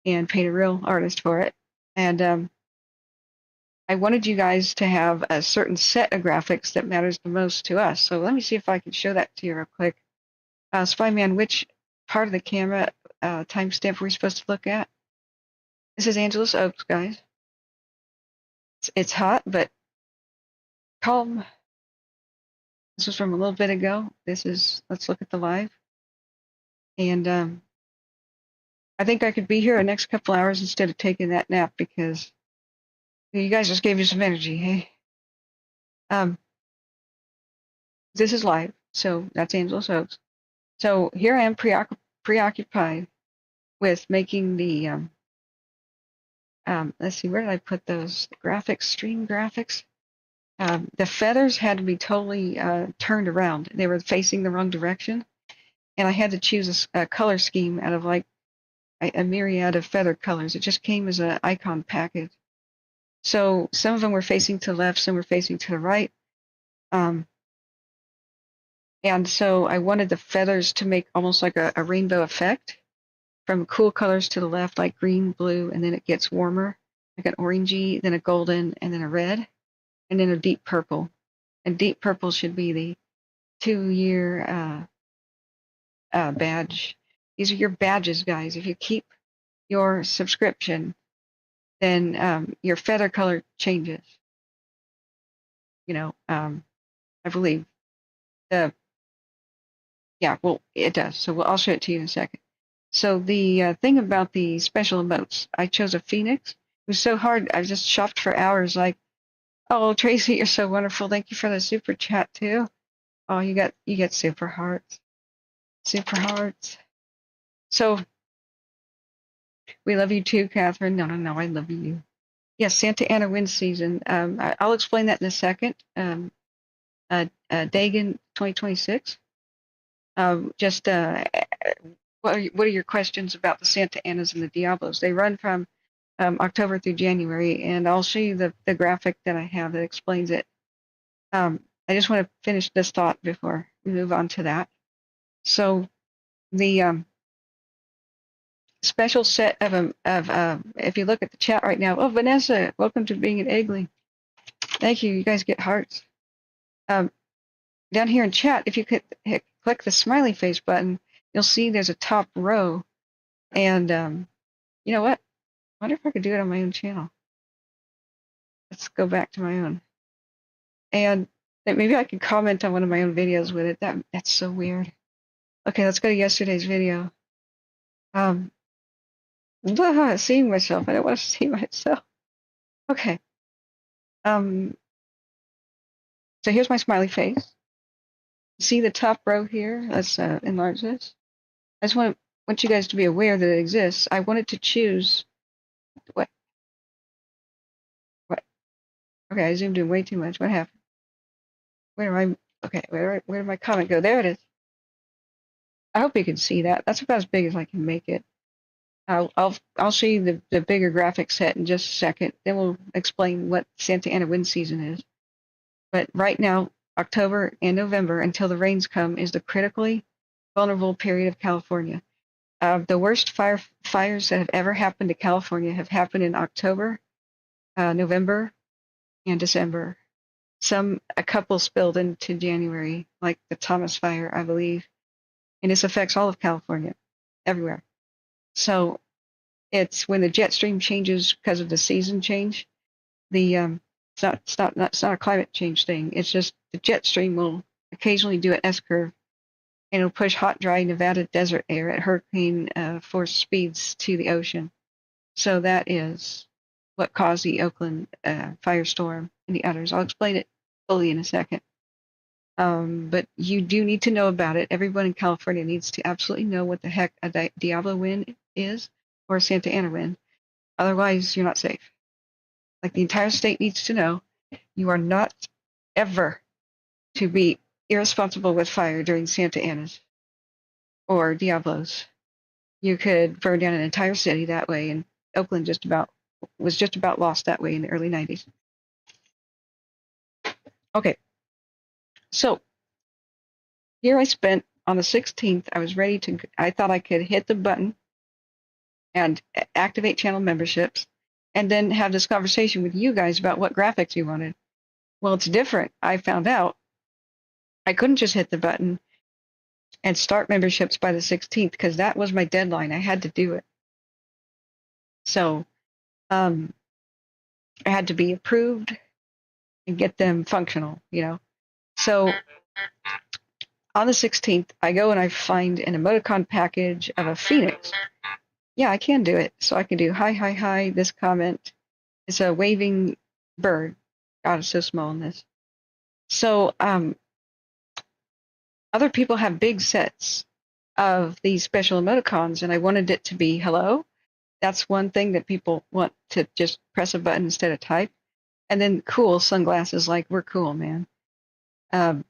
and paid a real artist for it. And I wanted you guys to have a certain set of graphics that matters the most to us. So let me see if I can show that to you real quick. Spyman, which part of the camera timestamp were we supposed to look at? This is Angeles Oaks, guys. It's hot, but calm. This was from a little bit ago. Let's look at the live. And I think I could be here the next couple hours instead of taking that nap because you guys just gave me some energy, hey? This is live, so that's Angeles Oaks. So here I am preoccupied with making the, let's see, where did I put those graphics, stream graphics? The feathers had to be totally turned around. They were facing the wrong direction. And I had to choose a color scheme out of like a myriad of feather colors. It just came as an icon package. So some of them were facing to the left, some were facing to the right. And so I wanted the feathers to make almost like a rainbow effect from cool colors to the left, like green, blue, and then it gets warmer, like an orangey, then a golden, and then a red, and then a deep purple. And deep purple should be the 2-year badge. These are your badges, guys. If you keep your subscription, then your feather color changes. You know, I believe yeah, well, it does. So I'll show it to you in a second. So the thing about the special emotes, I chose a phoenix. It was so hard. I just shopped for hours. Like, oh, Tracy, you're so wonderful. Thank you for the super chat too. Oh, you get super hearts, super hearts. So we love you too, Catherine. No, I love you. Yes, Santa Ana wind season. I'll explain that in a second. Dagan 2026. Just what are your questions about the Santa Anas and the Diablos? They run from October through January, and I'll show you the graphic that I have that explains it. I just want to finish this thought before we move on to that. So the special set of if you look at the chat right now, oh, Vanessa, welcome to being an eggling. Thank you. You guys get hearts. Down here in chat, if you could click the smiley face button, you'll see there's a top row. And you know what? I wonder if I could do it on my own channel. Let's go back to my own. And maybe I could comment on one of my own videos with it. That's so weird. Okay, let's go to yesterday's video. Seeing myself. I don't want to see myself. Okay. So here's my smiley face. See the top row here? Let's enlarge this. I just want you guys to be aware that it exists. I wanted to choose what Okay, I zoomed in way too much. What happened? Where am I? Okay, where did my comment go? There it is. I hope you can see that. That's about as big as I can make it. I'll show you the bigger graphic set in just a second. Then we'll explain what Santa Ana wind season is. But right now, October and November, until the rains come, is the critically vulnerable period of California. The worst fires that have ever happened to California have happened in October, November, and December. A couple spilled into January, like the Thomas Fire, I believe. And this affects all of California, everywhere. So it's when the jet stream changes because of the season change. It's not a climate change thing. It's just the jet stream will occasionally do an S curve, and it'll push hot, dry Nevada desert air at hurricane force speeds to the ocean. So that is what caused the Oakland firestorm and the others. I'll explain it fully in a second. But you do need to know about it. Everyone in California needs to absolutely know what the heck a Diablo wind is or a Santa Ana wind. Otherwise, you're not safe. Like the entire state needs to know, you are not ever to be irresponsible with fire during Santa Anas or Diablos. You could burn down an entire city that way, and Oakland was just about lost that way in the early 90s. Okay, so here I spent on the 16th. I thought I could hit the button and activate channel memberships, and then have this conversation with you guys about what graphics you wanted. Well, it's different. I found out I couldn't just hit the button and start memberships by the 16th because that was my deadline. I had to do it. So I had to be approved and get them functional, So on the 16th, I go and I find an emoticon package of a phoenix. Yeah, I can do it. So I can do hi, this comment. It's a waving bird. God, it's so small in this. So other people have big sets of these special emoticons, and I wanted it to be hello. That's one thing that people want to just press a button instead of type. And then cool sunglasses, like we're cool, man. Then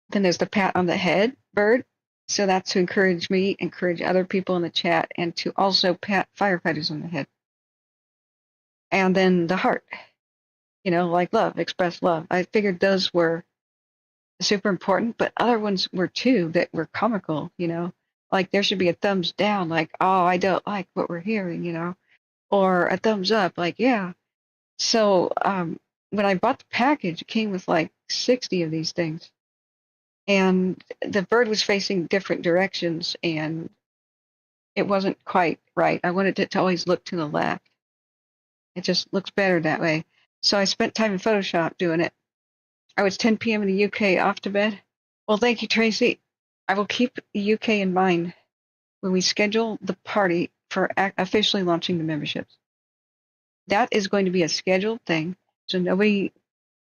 there's the pat on the head bird. So that's to encourage other people in the chat, and to also pat firefighters on the head. And then the heart, like love, express love. I figured those were super important, but other ones were too that were comical, like there should be a thumbs down, like, oh, I don't like what we're hearing, or a thumbs up, like, yeah. So when I bought the package, it came with like 60 of these things, and the bird was facing different directions, and it wasn't quite right. I wanted it to always look to the left. It just looks better that way. So I spent time in Photoshop doing it. Oh, it's 10 p.m. in the UK, off to bed. Well, thank you, Tracy. I will keep the UK in mind when we schedule the party for officially launching the memberships. That is going to be a scheduled thing, so nobody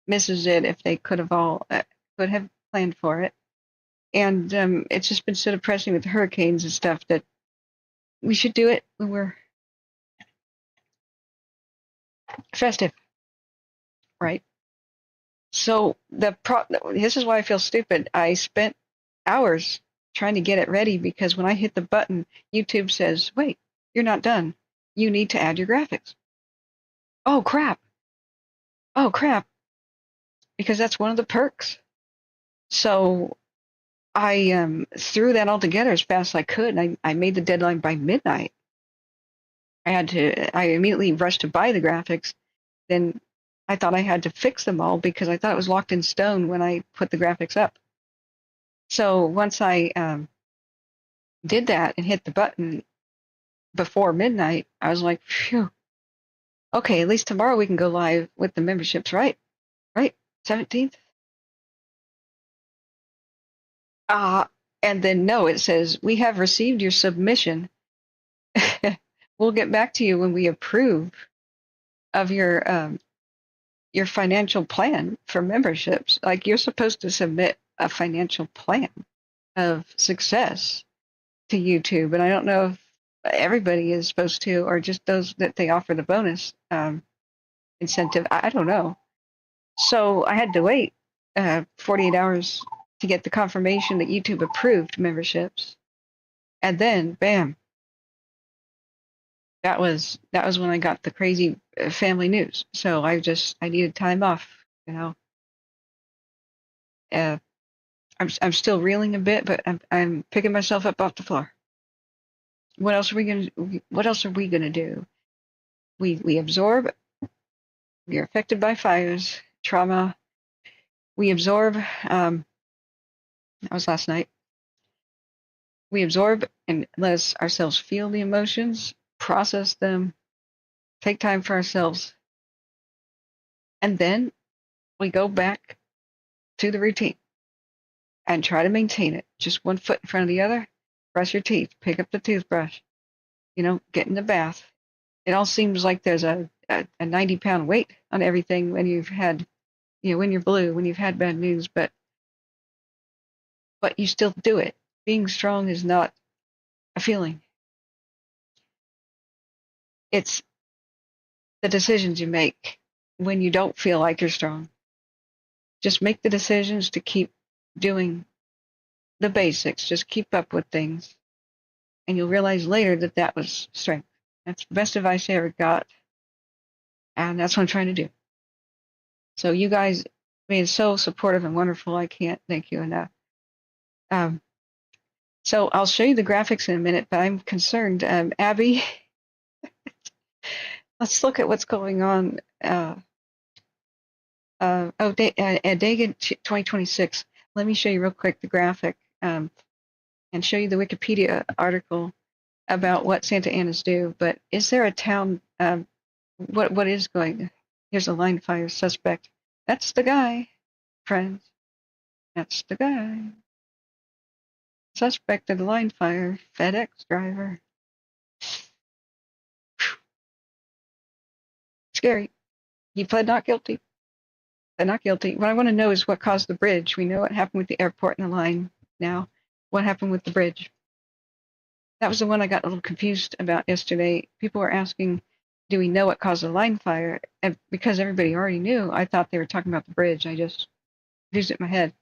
misses it if they could have planned for it. And it's just been so depressing with the hurricanes and stuff that we should do it when we're festive, right? So this is why I feel stupid. I spent hours trying to get it ready because when I hit the button, YouTube says, wait, you're not done. You need to add your graphics. Oh, crap. Because that's one of the perks. So I threw that all together as fast as I could, and I made the deadline by midnight. I immediately rushed to buy the graphics. Then I thought I had to fix them all because I thought it was locked in stone when I put the graphics up. So once I did that and hit the button before midnight, I was like, phew. Okay, at least tomorrow we can go live with the memberships, right? Right? 17th? And then no, it says, we have received your submission. We'll get back to you when we approve of your financial plan for memberships. Like, you're supposed to submit a financial plan of success to YouTube, and I don't know if everybody is supposed to, or just those that they offer the bonus incentive. I don't know. So I had to wait 48 hours to get the confirmation that YouTube approved memberships. And then, bam, that was when I got the crazy family news. So I needed time off, you know. I'm still reeling a bit, but I'm picking myself up off the floor. What else are we gonna do? We absorb. We are affected by fires, trauma. We absorb. That was last night. We absorb and let ourselves feel the emotions, process them, take time for ourselves, and then we go back to the routine and try to maintain it. Just one foot in front of the other. Brush your teeth. Pick up the toothbrush. You know, get in the bath. It all seems like there's a 90-pound weight on everything when you've had, you know, when you're blue, when you've had bad news, but you still do it. Being strong is not a feeling. It's the decisions you make when you don't feel like you're strong. Just make the decisions to keep doing the basics. Just keep up with things. And you'll realize later that that was strength. That's the best advice I ever got. And that's what I'm trying to do. So you guys being so supportive and wonderful, I can't thank you enough. So I'll show you the graphics in a minute, but I'm concerned. Abby, let's look at what's going on. Dagan 2026. Let me show you real quick the graphic and show you the Wikipedia article about what Santa Ana's do. But is there a town? What is going? Here's a line fire suspect. That's the guy, friends. That's the guy. Suspect of the line fire, FedEx driver. Scary. He pled not guilty. Pled not guilty. What I want to know is what caused the bridge. We know what happened with the airport and the line now. What happened with the bridge? That was the one I got a little confused about yesterday. People were asking, do we know what caused the line fire? And because everybody already knew, I thought they were talking about the bridge. I just confused it in my head.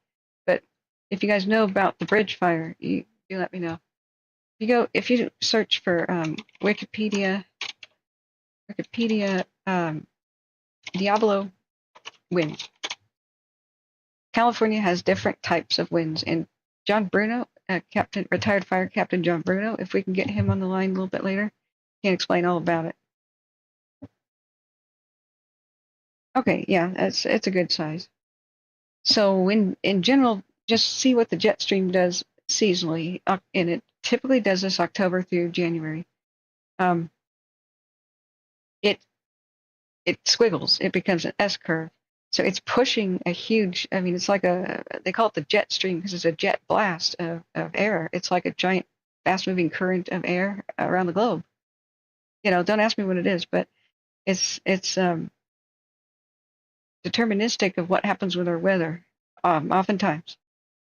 But if you guys know about the bridge fire, you let me know. If you search for Wikipedia Diablo winds. California has different types of winds, and John Bruno, retired fire captain John Bruno, if we can get him on the line a little bit later, he can explain all about it. Okay, yeah, it's a good size. So in general, just see what the jet stream does seasonally, and it typically does this October through January. It squiggles. It becomes an S curve. So it's pushing a huge, I mean, it's like they call it the jet stream because it's a jet blast of air. It's like a giant fast moving current of air around the globe. You know, don't ask me what it is, but it's deterministic of what happens with our weather. Oftentimes,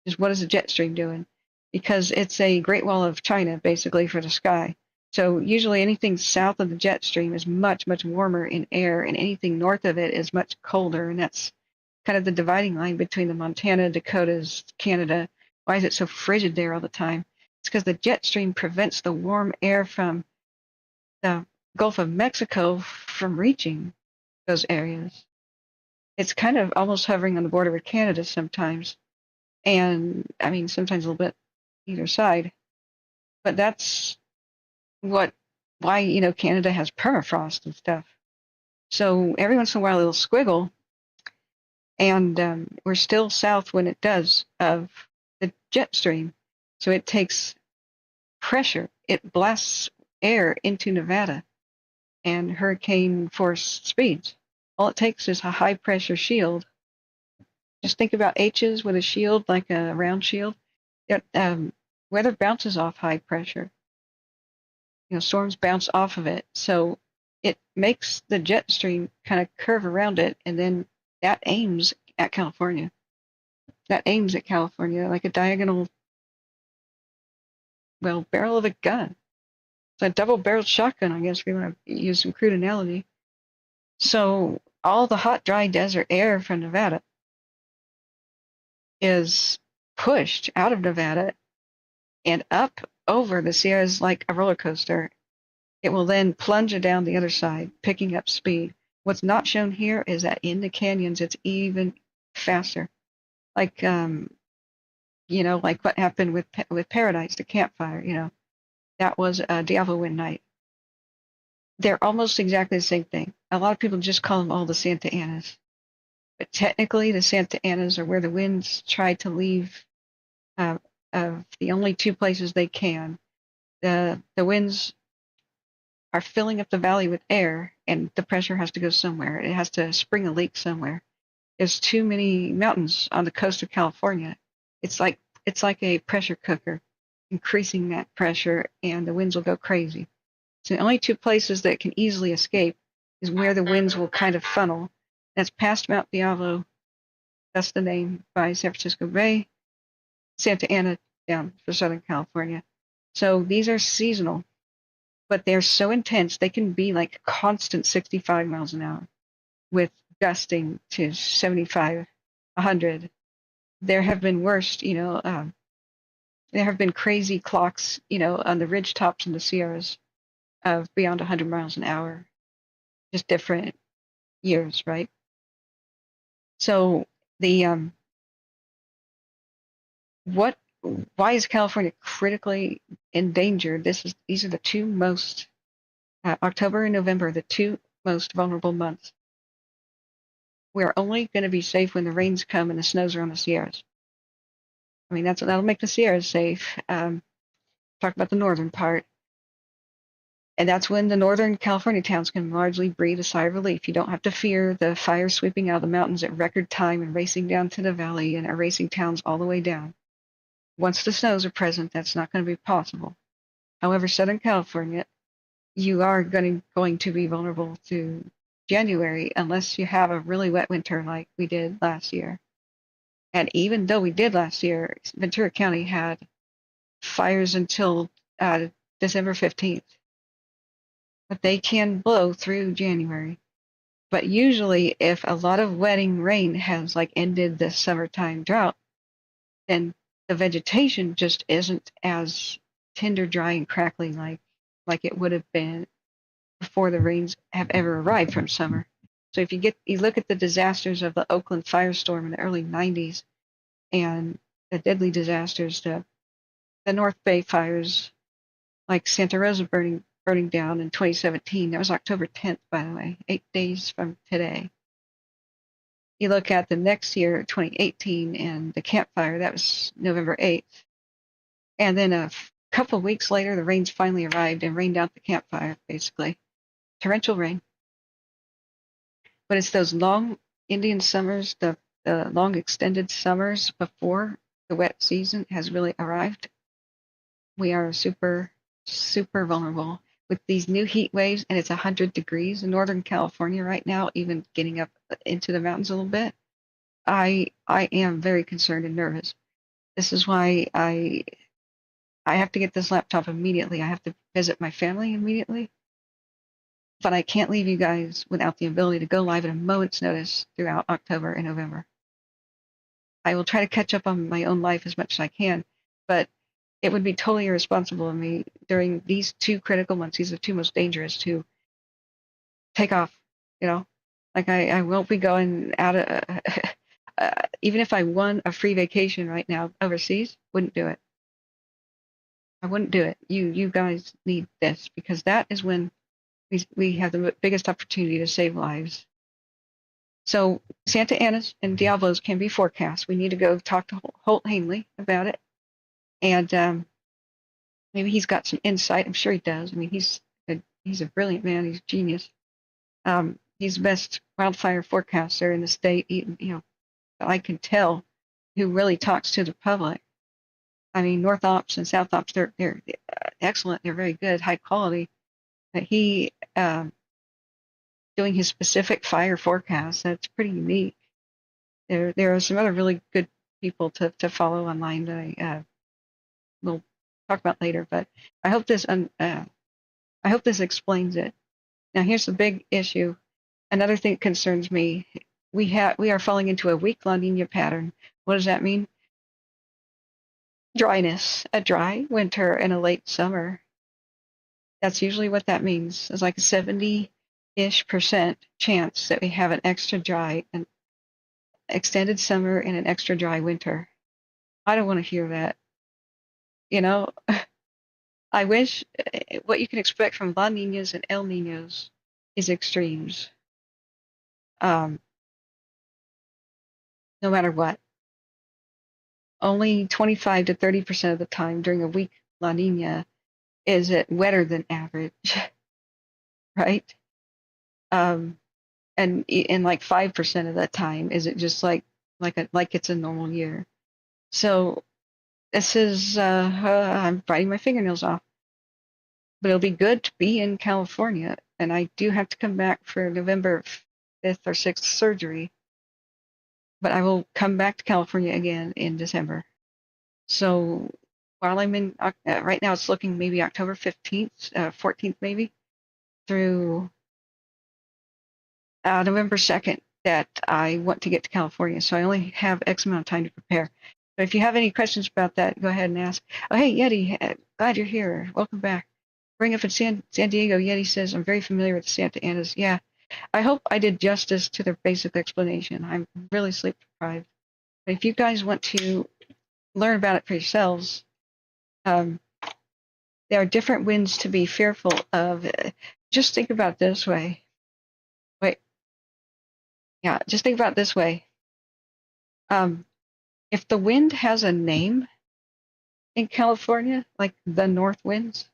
is what is the jet stream doing? Because it's a Great Wall of China basically for the sky. So usually anything south of the jet stream is much, much warmer in air, and anything north of it is much colder. And that's kind of the dividing line between the Montana, Dakotas, Canada. Why is it so frigid there all the time? It's because the jet stream prevents the warm air from the Gulf of Mexico from reaching those areas. It's kind of almost hovering on the border with Canada sometimes. And I mean, sometimes a little bit either side. But that's why, you know, Canada has permafrost and stuff. So every once in a while it'll squiggle, and we're still south when it does of the jet stream. So it takes pressure. It blasts air into Nevada and hurricane force speeds. All it takes is a high pressure shield. Just think about H's with a shield, like a round shield. Weather bounces off high pressure. You know, storms bounce off of it. So it makes the jet stream kind of curve around it, and then that aims at California. That aims at California like a diagonal, well, barrel of a gun. It's a double-barreled shotgun, I guess, if we want to use some crude analogy. So all the hot, dry desert air from Nevada is pushed out of Nevada and up over the Sierras like a roller coaster. It will then plunge down the other side, picking up speed. What's not shown here is that in the canyons, it's even faster. Like, like what happened with Paradise, the campfire, that was a Diablo Wind night. They're almost exactly the same thing. A lot of people just call them all the Santa Anas. But technically, the Santa Anas are where the winds try to leave of the only two places they can. The winds are filling up the valley with air, and the pressure has to go somewhere. It has to spring a leak somewhere. There's too many mountains on the coast of California. It's like a pressure cooker, increasing that pressure, and the winds will go crazy. So the only two places that can easily escape is where the winds will kind of funnel. That's past Mount Diablo, that's the name, by San Francisco Bay, Santa Ana down for Southern California. So these are seasonal, but they're so intense they can be like constant 65 miles an hour with gusting to 75, 100. There have been worse, there have been crazy clocks, on the ridge tops in the Sierras of beyond 100 miles an hour, just different years, right? So the why is California critically endangered? These are the two most October and November, the two most vulnerable months. We're only going to be safe when the rains come and the snows are on the Sierras. I mean, that'll make the Sierras safe. Talk about the northern part. And that's when the northern California towns can largely breathe a sigh of relief. You don't have to fear the fire sweeping out of the mountains at record time and racing down to the valley and erasing towns all the way down. Once the snows are present, that's not going to be possible. However, Southern California, you are going to be vulnerable to January unless you have a really wet winter like we did last year. And even though we did last year, Ventura County had fires until December 15th. But they can blow through January. But usually, if a lot of wetting rain has like ended the summertime drought, then the vegetation just isn't as tender, dry, and crackly like it would have been before the rains have ever arrived from summer. So if you look at the disasters of the Oakland firestorm in the early 90s and the deadly disasters, the North Bay fires, like Santa Rosa burning down in 2017. That was October 10th, by the way, 8 days from today. You look at the next year, 2018, and the Campfire, that was November 8th. And then a couple of weeks later, the rains finally arrived and rained out the Campfire, basically. Torrential rain. But it's those long Indian summers, the long extended summers before the wet season has really arrived. We are super, super vulnerable with these new heat waves, and it's 100 degrees in Northern California right now, even getting up into the mountains a little bit. I am very concerned and nervous. This is why I have to get this laptop immediately. I have to visit my family immediately. But I can't leave you guys without the ability to go live at a moment's notice throughout October and November. I will try to catch up on my own life as much as I can, but it would be totally irresponsible of me during these two critical months, these are the two most dangerous, to take off, Like I won't be going out of, even if I won a free vacation right now overseas, wouldn't do it. I wouldn't do it. You guys need this because that is when we have the biggest opportunity to save lives. So Santa Anas and Diablos can be forecast. We need to go talk to Holt Hanley about it. And maybe he's got some insight. I'm sure he does. I mean, he's a brilliant man. He's a genius. He's the best wildfire forecaster in the state. I can tell who really talks to the public. I mean, North Ops and South Ops, they're excellent. They're very good, high quality. But he doing his specific fire forecast, that's pretty unique. There are some other really good people to follow online that I will talk about later. But I hope this explains it. Now here's the big issue. Another thing that concerns me, we are falling into a weak La Nina pattern. What does that mean? Dryness, a dry winter and a late summer. That's usually what that means. It's like a 70-ish% chance that we have an extra dry, an extended summer and an extra dry winter. I don't want to hear that. You know, I wish what you can expect from La Ninas and El Ninos is extremes. No matter what. Only 25 to 30% of the time during a weak La Nina is it wetter than average, right? And like 5% of that time is it just like it's a normal year. So this is I'm biting my fingernails off, but it'll be good to be in California, and I do have to come back for November 5th or 6th surgery, but I will come back to California again in December. So while I'm in right now, it's looking maybe October 15th, 14th maybe, through November 2nd that I want to get to California. So I only have X amount of time to prepare. But if you have any questions about that, go ahead and ask. Oh, hey, Yeti, glad you're here. Welcome back. Bring up in San Diego, Yeti says, I'm very familiar with the Santa Anas. Yeah, I hope I did justice to their basic explanation. I'm really sleep deprived. But if you guys want to learn about it for yourselves, there are different winds to be fearful of. Just think about it this way. Wait. Yeah, just think about it this way. If the wind has a name in California, like the north winds,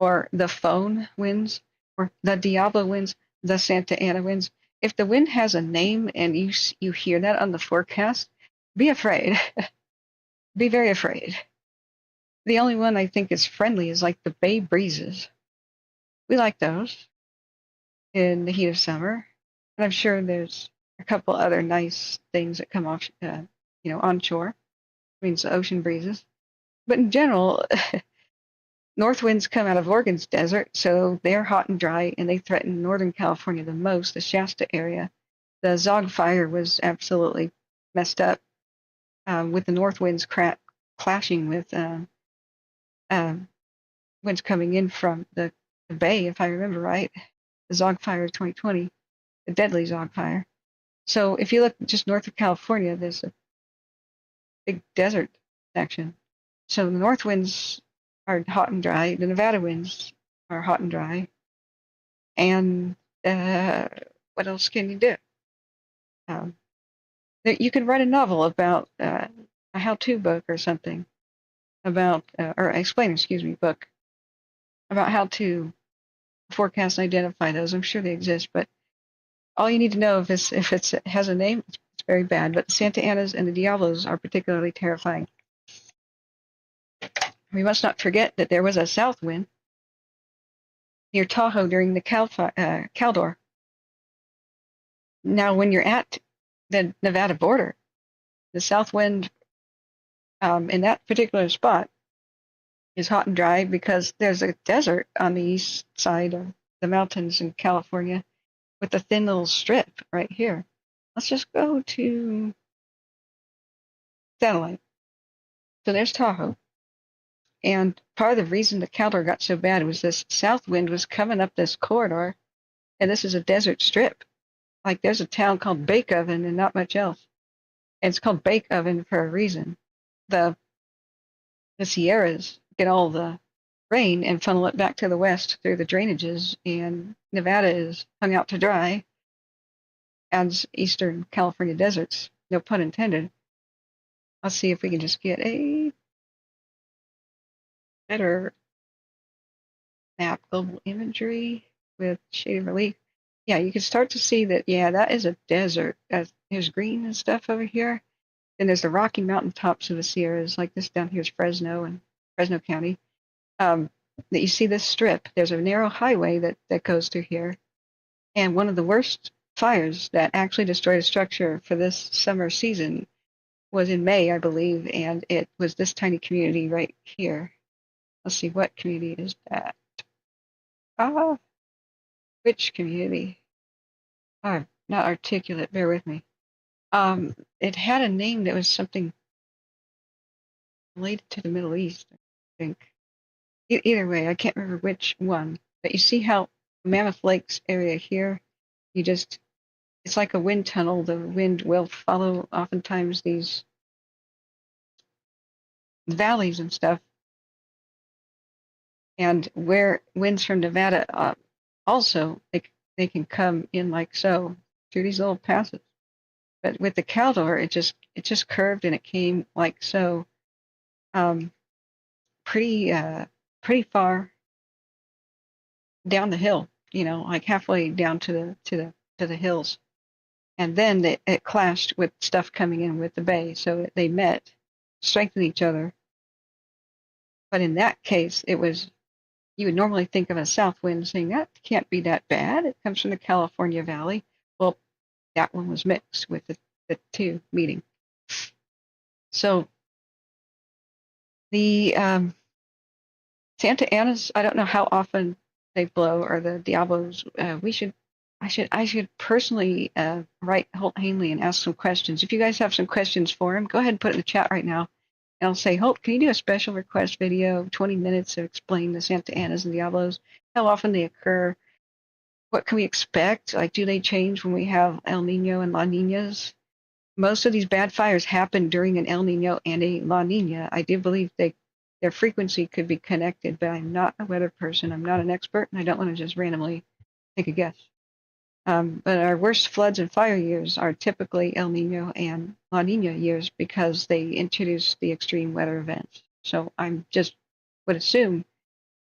or the phone winds, or the Diablo winds, the Santa Ana winds, if the wind has a name and you hear that on the forecast, be afraid. Be very afraid. The only one I think is friendly is like the bay breezes. We like those in the heat of summer, and I'm sure there's a couple other nice things that come off, onshore. Means the ocean breezes. But in general, north winds come out of Oregon's desert, so they're hot and dry, and they threaten Northern California the most, the Shasta area. The Zog fire was absolutely messed up with the north winds clashing with winds coming in from the bay, if I remember right. The Zog fire of 2020, the deadly Zog fire. So if you look just north of California, there's a big desert section. So the north winds are hot and dry. The Nevada winds are hot and dry. And what else can you do? You can write a novel about a how-to book or something about, or explain, book about how to forecast and identify those. I'm sure they exist, but all you need to know if it has a name, it's very bad. But the Santa Anas and the Diablos are particularly terrifying. We must not forget that there was a south wind near Tahoe during the Caldor. Now, when you're at the Nevada border, the south wind in that particular spot is hot and dry because there's a desert on the east side of the mountains in California with a thin little strip right here. Let's just go to satellite. So there's Tahoe. And part of the reason the Caldor got so bad was this south wind was coming up this corridor, and this is a desert strip. Like there's a town called Bake Oven and not much else. And it's called Bake Oven for a reason. The Sierras get all the rain and funnel it back to the west through the drainages, and Nevada is hung out to dry as eastern California deserts, no pun intended. Let's see if we can just get a better map, global imagery with shaded relief. Yeah, you can start to see that, yeah, that is a desert. There's green and stuff over here. Then there's the Rocky Mountain tops of the Sierras, like this down here is Fresno and Fresno County. That you see this strip. There's a narrow highway that goes through here. And one of the worst fires that actually destroyed a structure for this summer season was in May, I believe, and it was this tiny community right here. Let's see, what community is that? Which community? not articulate, bear with me. It had a name that was something related to the Middle East, I think. Either way, I can't remember which one. But you see how Mammoth Lakes area here, it's like a wind tunnel. The wind will follow oftentimes these valleys and stuff. And where winds from Nevada also, they can come in like so through these little passes. But with the Caldor, it just curved and it came like so, pretty far down the hill, like halfway down to the hills, and then it clashed with stuff coming in with the bay, so they met, strengthened each other. But in that case, you would normally think of a south wind saying that can't be that bad. It comes from the California Valley. Well, that one was mixed with the two meeting. So the Santa Anas, I don't know how often they blow, or the Diablos. I should personally write Holt Hanley and ask some questions. If you guys have some questions for him, go ahead and put it in the chat right now. And I'll say, Holt, can you do a special request video of 20 minutes to explain the Santa Anas and Diablos, how often they occur, what can we expect? Like, do they change when we have El Nino and La Ninas? Most of these bad fires happen during an El Nino and a La Nina. I do believe their frequency could be connected, but I'm not a weather person. I'm not an expert, and I don't want to just randomly take a guess. But our worst floods and fire years are typically El Nino and La Nina years because they introduce the extreme weather events. So I'm just would assume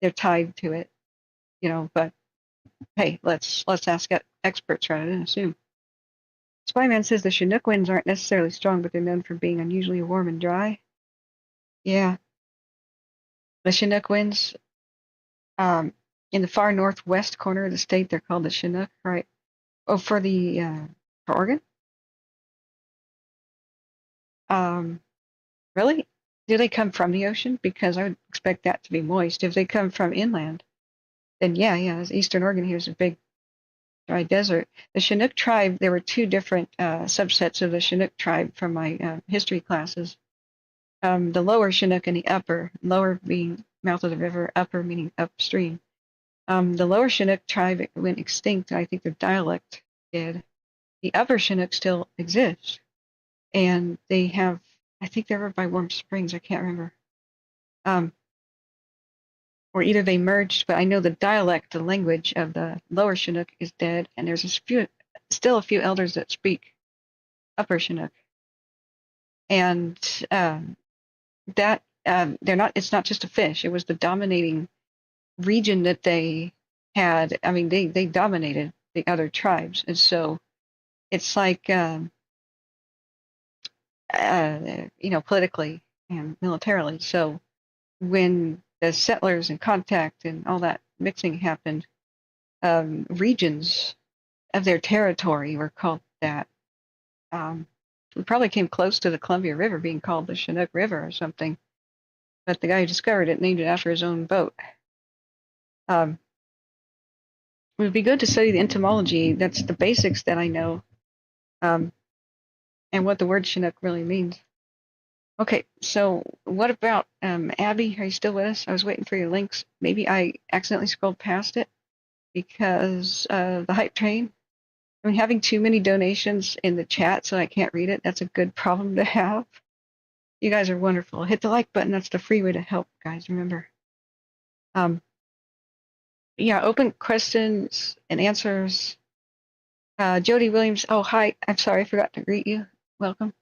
they're tied to it, but hey, let's ask experts rather than assume. Spyman says the Chinook winds aren't necessarily strong, but they're known for being unusually warm and dry. Yeah. The Chinook winds, in the far northwest corner of the state, they're called the Chinook, right? Oh, for Oregon? Really? Do they come from the ocean? Because I would expect that to be moist. If they come from inland, then yeah, Eastern Oregon here is a big dry desert. The Chinook tribe, there were two different subsets of the Chinook tribe from my history classes. The lower Chinook and the upper, lower being mouth of the river, upper meaning upstream. The lower Chinook tribe went extinct, and I think their dialect did. The upper Chinook still exists, and they have, I think they were by Warm Springs, I can't remember. Or either they merged, but I know the dialect, the language of the lower Chinook is dead, and there's still a few elders that speak upper Chinook. And it's not just a fish, it was the dominating region that they had. I mean, they dominated the other tribes, and so it's like politically and militarily. So when the settlers and contact and all that mixing happened, regions of their territory were called that. We probably came close to the Columbia River being called the Chinook River or something, but the guy who discovered it named it after his own boat. It would be good to study the entomology. That's the basics that I know, and what the word Chinook really means. Okay, so what about Abby? Are you still with us? I was waiting for your links. Maybe I accidentally scrolled past it because the hype train. I mean, having too many donations in the chat so I can't read it, that's a good problem to have. You guys are wonderful. Hit the like button. That's the free way to help, guys. Remember. Yeah, open questions and answers. Jody Williams. Oh, hi. I'm sorry, I forgot to greet you. Welcome.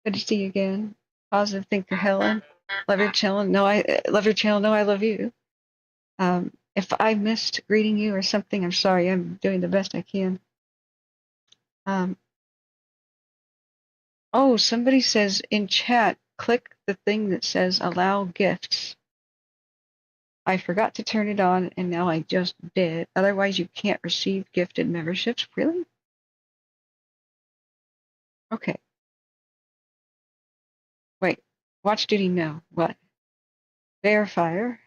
Good to see you again. Positive thinker Helen. Love your channel. No, I love your channel. No, I love you. If I missed greeting you or something, I'm sorry. I'm doing the best I can. Oh, somebody says in chat, click the thing that says allow gifts. I forgot to turn it on, and now I just did. Otherwise, you can't receive gifted memberships. Really? Okay. Wait. Watch duty? No. What? Fire.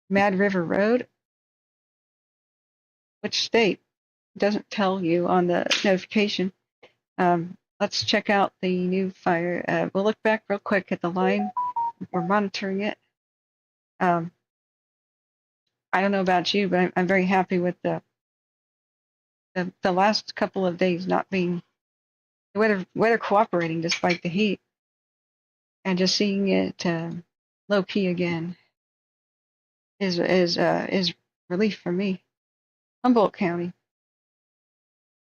Mad River Road. Which state? doesn't tell you on the notification. Let's check out the new fire. We'll look back real quick at the line. We're monitoring it. I don't know about you, but I'm very happy with the last couple of days not being the weather cooperating despite the heat, and just seeing it low key again is relief for me. Humboldt County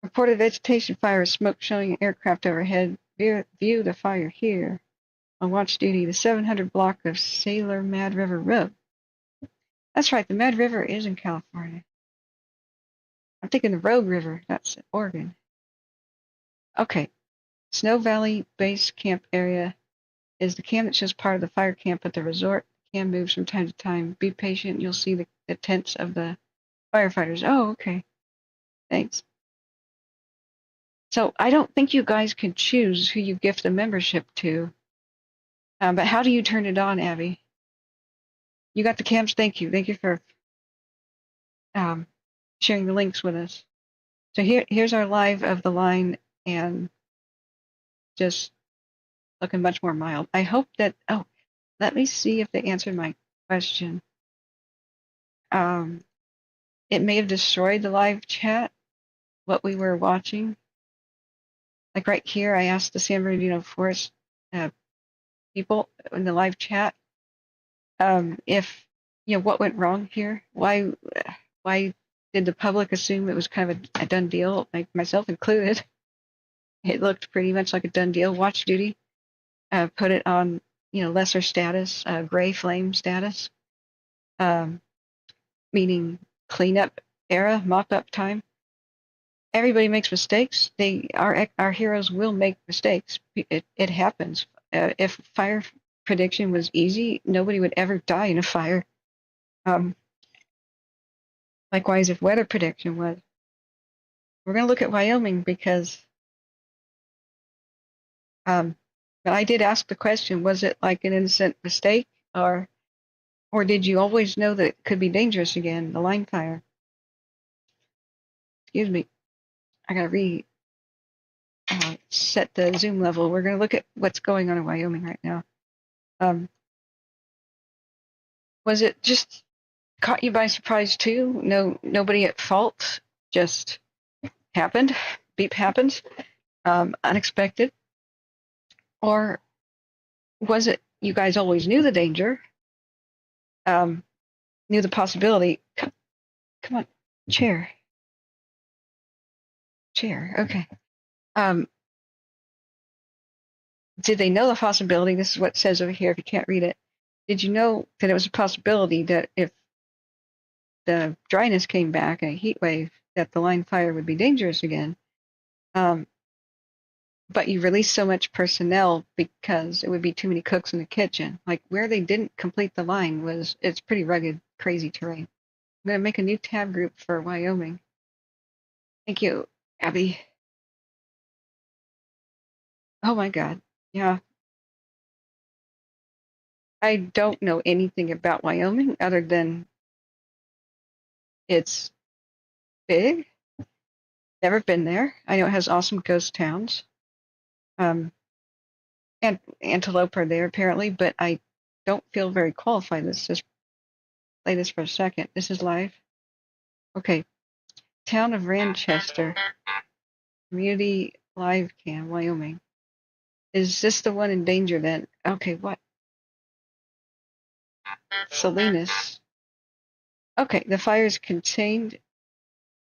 reported vegetation fire, smoke showing an aircraft overhead. View the fire here. On watch duty, the 700 block of Sailor Mad River Road. That's right, the Mad River is in California. I'm thinking the Rogue River, that's in Oregon. Okay, Snow Valley Base Camp area is the cam that shows part of the fire camp at the resort. The cam moves from time to time. Be patient, you'll see the tents of the firefighters. Oh, okay, thanks. So I don't think you guys can choose who you gift a membership to. But how do you turn it on, Abby? You got the cams. Thank you. Thank you for sharing the links with us. So here's our live of the line, and just looking much more mild. I hope that. Oh, let me see if they answered my question. It may have destroyed the live chat, what we were watching. Like right here, I asked the San Bernardino Forest people in the live chat if what went wrong here. Why did the public assume it was kind of a done deal, like myself included? It looked pretty much like a done deal. Watch duty put it on lesser status, gray flame status, meaning cleanup era, mop up time. Everybody makes mistakes. Our heroes will make mistakes. It happens. If fire prediction was easy, nobody would ever die in a fire. Likewise, if weather prediction was. We're going to look at Wyoming because but I did ask the question, was it like an innocent mistake, or did you always know that it could be dangerous again, the line fire? Excuse me. I got to set the zoom level. We're going to look at what's going on in Wyoming right now. Was it just caught you by surprise too? Nobody at fault. Just happened. Beep happens. Unexpected. Or was it you guys always knew the danger? Knew the possibility. Come on, chair. Okay. Did they know the possibility? This is what it says over here if you can't read it. Did you know that it was a possibility that if the dryness came back, a heat wave, that the line fire would be dangerous again? But you released so much personnel because it would be too many cooks in the kitchen. Like where they didn't complete the line it's pretty rugged, crazy terrain. I'm going to make a new tab group for Wyoming. Thank you, Abby. Oh my God. Yeah. I don't know anything about Wyoming other than it's big. Never been there. I know it has awesome ghost towns. And antelope are there apparently, but I don't feel very qualified. Let's just play this for a second. This is live. Okay. Town of Ranchester. Community live cam, Wyoming. Is this the one in danger then? Okay, what? Salinas. Okay, the fire is contained.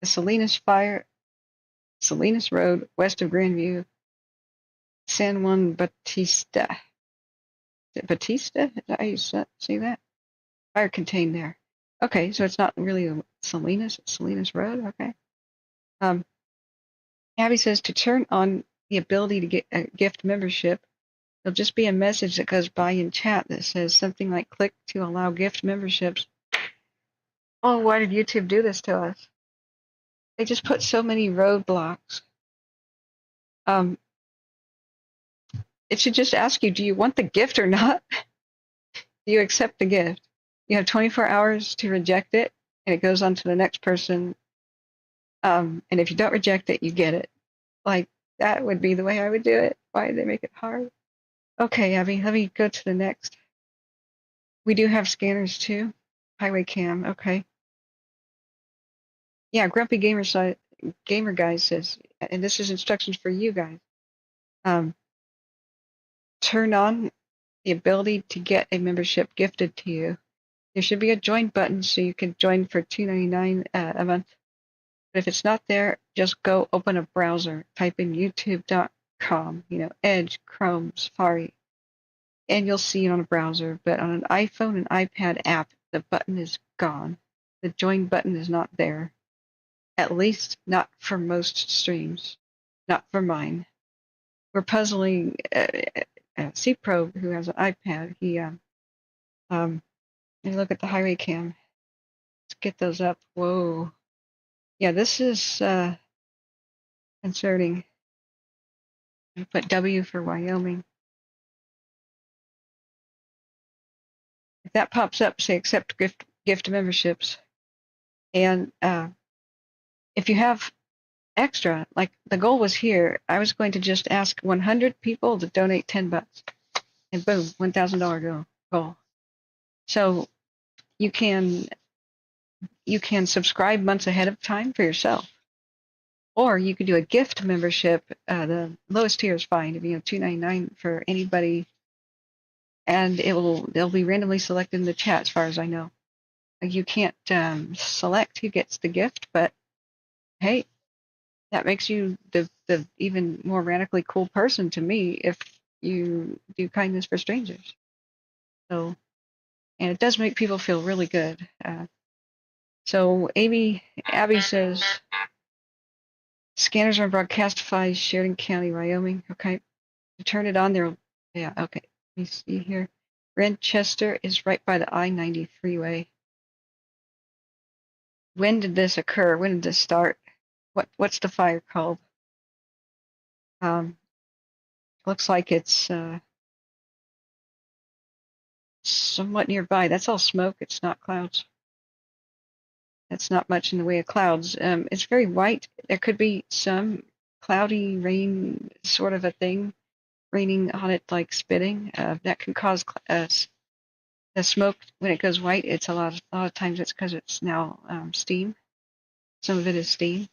The Salinas fire, Salinas Road, west of Grandview, San Juan Bautista. Is it Bautista? Is that how you say that? Fire contained there. Okay, so it's not really Salinas, it's Salinas Road. Okay. Abby says to turn on the ability to get a gift membership, there'll just be a message that goes by in chat that says something like click to allow gift memberships. Oh, why did YouTube do this to us? They just put so many roadblocks. It should just ask you, do you want the gift or not? Do you accept the gift? You have 24 hours to reject it, and it goes on to the next person. And if you don't reject it, you get it. Like, that would be the way I would do it. Why did they make it hard? Okay, Abby, let me go to the next. We do have scanners too. Highway cam, okay. Yeah, Grumpy Gamer Guy says, and this is instructions for you guys. Turn on the ability to get a membership gifted to you. There should be a join button so you can join for $2.99 a month. But if it's not there, just go open a browser, type in youtube.com, Edge, Chrome, Safari, and you'll see it on a browser. But on an iPhone and iPad app, the button is gone. The join button is not there. At least not for most streams, not for mine. We're puzzling C-Pro, who has an iPad. He you look at the highway cam. Let's get those up. Whoa. Yeah, this is concerning. I put W for Wyoming. If that pops up, say accept gift memberships. And if you have extra, like the goal was here, I was going to just ask 100 people to donate $10. And boom, $1,000 goal. So you can subscribe months ahead of time for yourself. Or you could do a gift membership. The lowest tier is fine, $2.99 for anybody, and they'll be randomly selected in the chat, as far as I know. You can't select who gets the gift, but hey, that makes you the even more radically cool person to me if you do kindness for strangers. So, and it does make people feel really good. So Abby says. Scanners are broadcastify Sheridan County, Wyoming. Okay. To turn it on there. Yeah, okay. Let me see here. Renchester is right by the I-90 freeway. When did this occur? When did this start? What's the fire called? Looks like it's somewhat nearby. That's all smoke. It's not clouds. That's not much in the way of clouds. It's very white. There could be some cloudy rain sort of a thing raining on it like spitting. That can cause the smoke when it goes white. It's a lot of times it's because it's now steam. Some of it is steam.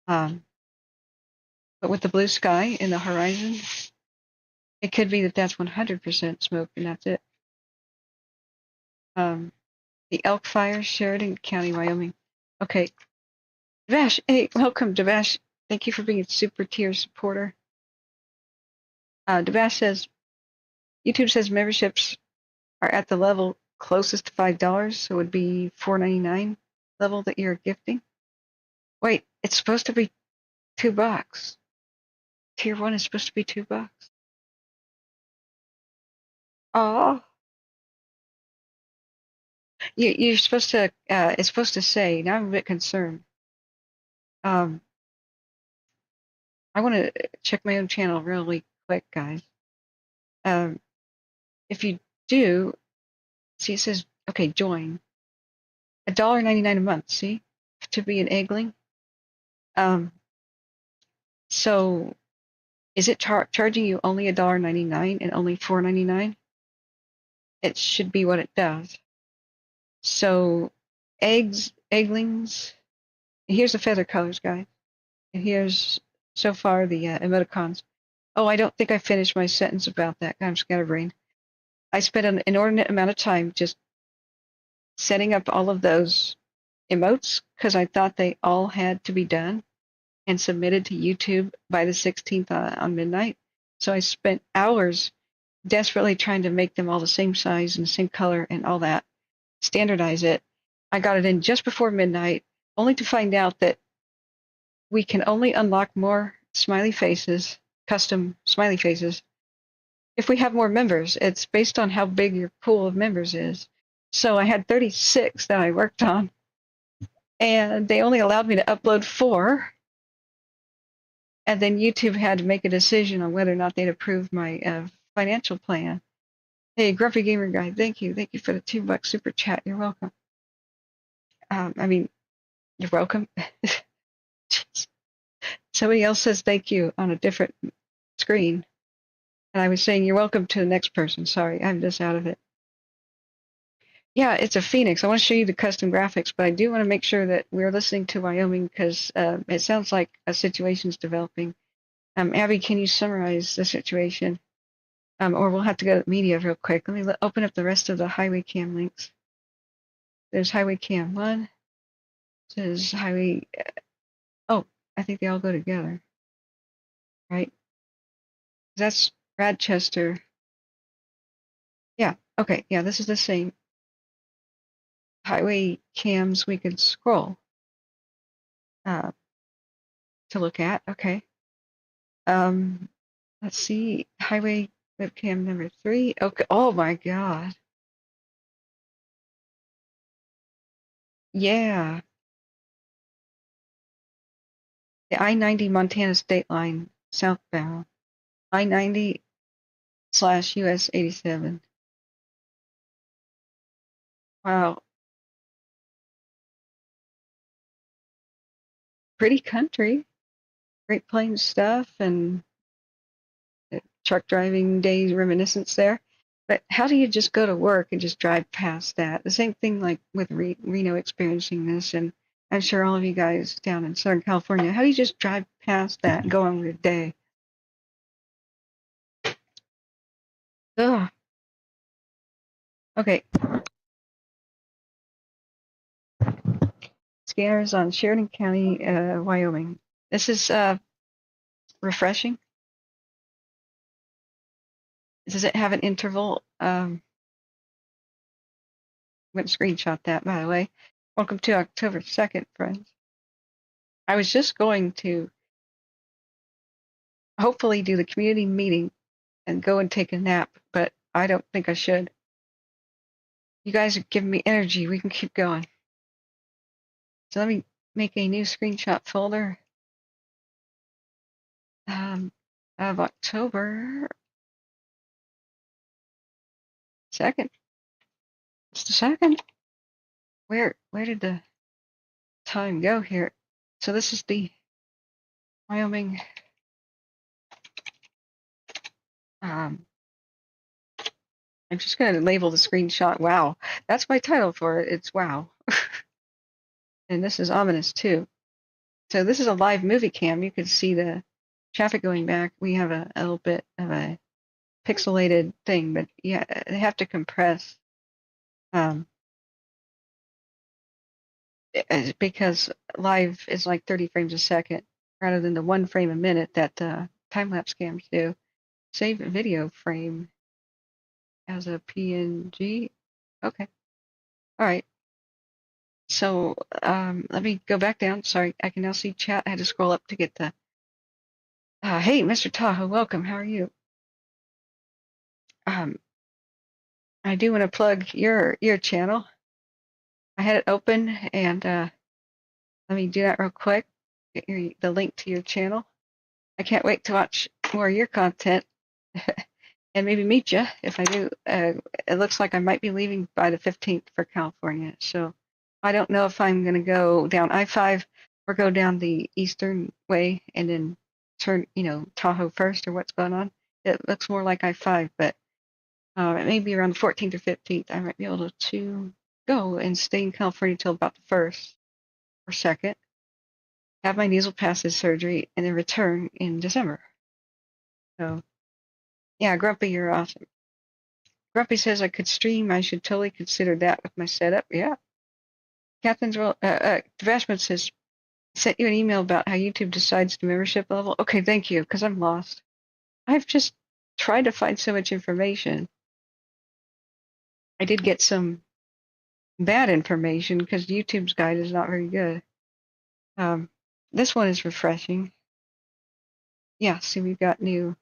But with the blue sky in the horizon, it could be that that's 100% smoke and that's it. The Elk Fire, Sheridan County, Wyoming. Okay. Devash, hey, welcome, Devash. Thank you for being a super tier supporter. Devash says, YouTube says memberships are at the level closest to $5, so it would be $4.99 level that you're gifting. Wait, it's supposed to be $2. Tier 1 is supposed to be $2. Oh, you're supposed to. It's supposed to say. Now I'm a bit concerned. I want to check my own channel really quick, guys. If you do, see, it says okay, join. $1.99 a month. See, to be an eggling. So is it charging you only $1.99 and only $4.99? It should be what it does. So egglings. Here's the feather colors, guys. And here's so far the emoticons. Oh, I don't think I finished my sentence about that. I'm scatterbrained. I spent an inordinate amount of time just setting up all of those emotes because I thought they all had to be done and submitted to YouTube by the 16th on midnight. So I spent hours desperately trying to make them all the same size and the same color and all that, standardize it. I got it in just before midnight, only to find out that we can only unlock more smiley faces, custom smiley faces, if we have more members. It's based on how big your pool of members is. So I had 36 that I worked on, and they only allowed me to upload 4. And then YouTube had to make a decision on whether or not they'd approve my financial plan. Hey, Grumpy Gamer Guy, thank you. Thank you for the $2 super chat. You're welcome. I mean, You're welcome. Somebody else says thank you on a different screen. And I was saying you're welcome to the next person. Sorry, I'm just out of it. Yeah, it's a Phoenix. I want to show you the custom graphics, but I do want to make sure that we're listening to Wyoming because it sounds like a situation's developing. Abby, can you summarize the situation? Or we'll have to go to media real quick. Let me open up the rest of the highway cam links. There's highway cam 1. There's highway. Oh, I think they all go together, right? That's Radchester. Yeah. Okay. Yeah, this is the same. Highway cams we could scroll to look at. Okay. Let's see. Highway webcam number 3. Okay. Oh my God. Yeah. The I-90 Montana state line southbound. I-90/US 87. Wow. Pretty country. Great Plains stuff and truck driving days reminiscence there. But how do you just go to work and just drive past that? The same thing like with Reno experiencing this, and I'm sure all of you guys down in Southern California. How do you just drive past that and go on with your day? Ugh. Okay. Scanners on Sheridan County, Wyoming. This is refreshing. Does it have an interval? Went screenshot that, by the way. Welcome to October 2nd, friends. I was just going to hopefully do the community meeting and go and take a nap, but I don't think I should. You guys are giving me energy. We can keep going. So let me make a new screenshot folder of October 2nd. It's the 2nd. Where did the time go here? So this is the Wyoming I'm just going to label the screenshot wow. That's my title for it. It's wow. And this is ominous too. So this is a live movie cam. You can see the traffic going back. We have a little bit of a pixelated thing, but yeah, they have to compress because live is like 30 frames a second rather than the 1 frame a minute that time-lapse cams do. Save video frame as a PNG. Okay. All right. So let me go back down. Sorry, I can now see chat. I had to scroll up to get the. Hey, Mr. Tahoe, welcome. How are you? I do want to plug your channel. I had it open, and let me do that real quick. Get the link to your channel. I can't wait to watch more of your content and maybe meet you if I do. It looks like I might be leaving by the 15th for California, so I don't know if I'm going to go down I-5 or go down the eastern way and then turn, Tahoe first or what's going on. It looks more like I-5, but it may be around the 14th or 15th. I might be able to go and stay in California till about the 1st or 2nd, have my nasal passes surgery, and then return in December. So, yeah, Grumpy, you're awesome. Grumpy says I could stream. I should totally consider that with my setup. Yeah. Catherine's Vashman says, sent you an email about how YouTube decides the membership level. Okay, thank you, because I'm lost. I've just tried to find so much information. I did get some bad information because YouTube's guide is not very good. This one is refreshing. Yeah, see, we've got new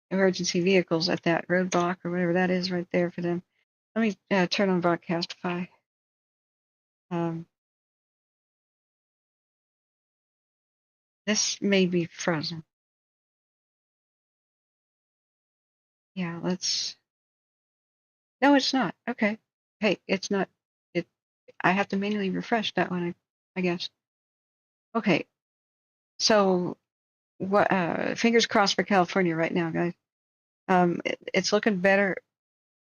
emergency vehicles at that roadblock or whatever that is right there for them. Let me turn on Broadcastify. This may be frozen. Yeah, let's. No, it's not. Okay. Hey, it's not. I have to manually refresh that one, I guess. Okay, so what? Fingers crossed for California right now, guys. It's looking better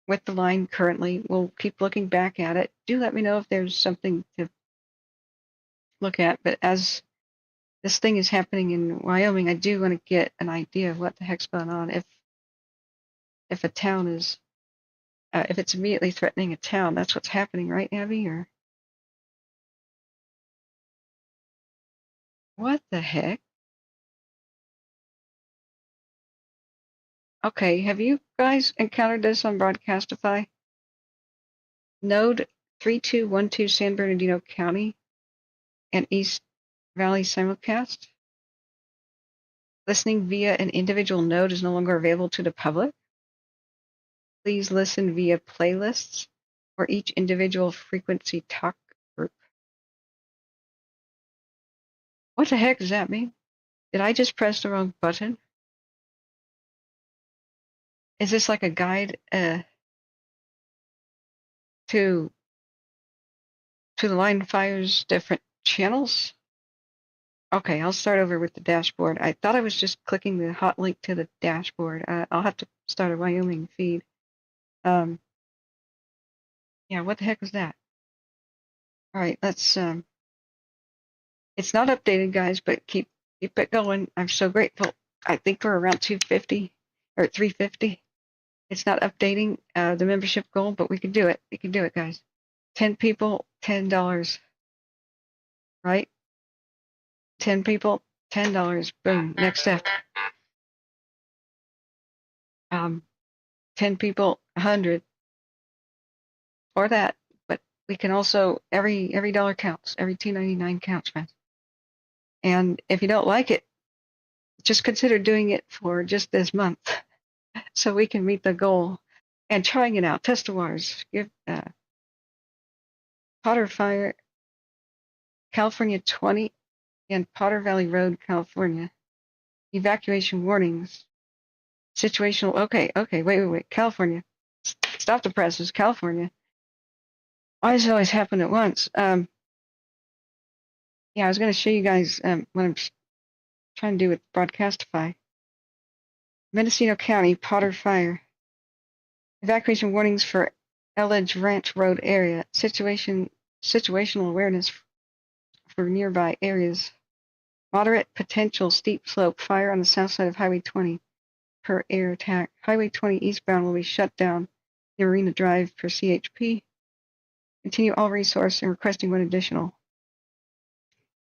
with the line currently. We'll keep looking back at it. Do let me know if there's something to look at. But as this thing is happening in Wyoming, I do want to get an idea of what the heck's going on. If a town is, if it's immediately threatening a town, that's what's happening, right, Abby? Or what the heck? Okay, have you guys encountered this on Broadcastify? Node 3212 San Bernardino County and East Valley simulcast. Listening via an individual node is no longer available to the public. Please listen via playlists or each individual frequency talk group. What the heck does that mean? Did I just press the wrong button? Is this like a guide to the Linefire's different channels? Okay, I'll start over with the dashboard. I thought I was just clicking the hot link to the dashboard. I'll have to start a Wyoming feed. Yeah, what the heck was that? All right, let's. It's not updated, guys, but keep it going. I'm so grateful. I think we're around 250 or 350. It's not updating the membership goal, but we can do it. We can do it, guys. 10 people, $10. Right? 10 people, $10. Boom. Next step. 10 people, 100. Or that. But we can also every dollar counts. Every $2.99 counts, friends. And if you don't like it, just consider doing it for just this month, so we can meet the goal. And trying it out. Test the waters. Give Potter Fire, California 20, and Potter Valley Road, California. Evacuation warnings. Situational. Okay. Wait. California. Stop the presses. California. Why does it always happen at once? Yeah, I was going to show you guys what I'm trying to do with Broadcastify. Mendocino County, Potter Fire. Evacuation warnings for Elledge Ranch Road area. Situational awareness for nearby areas. Moderate potential steep slope. Fire on the south side of Highway 20 per air attack. Highway 20 eastbound will be shut down near Marina Drive per CHP. Continue all resource and requesting one additional.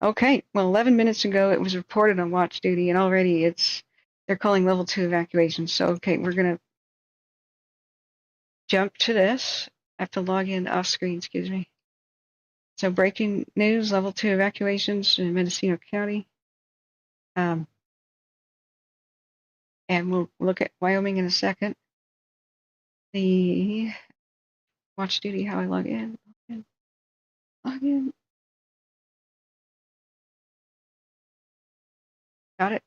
Okay, well, 11 minutes ago it was reported on watch duty, and already they're calling level 2 evacuation. So, okay, we're gonna jump to this. I have to log in off screen, excuse me. So, breaking news: level 2 evacuations in Mendocino County. And we'll look at Wyoming in a second. The watch duty, how I log in. Got it.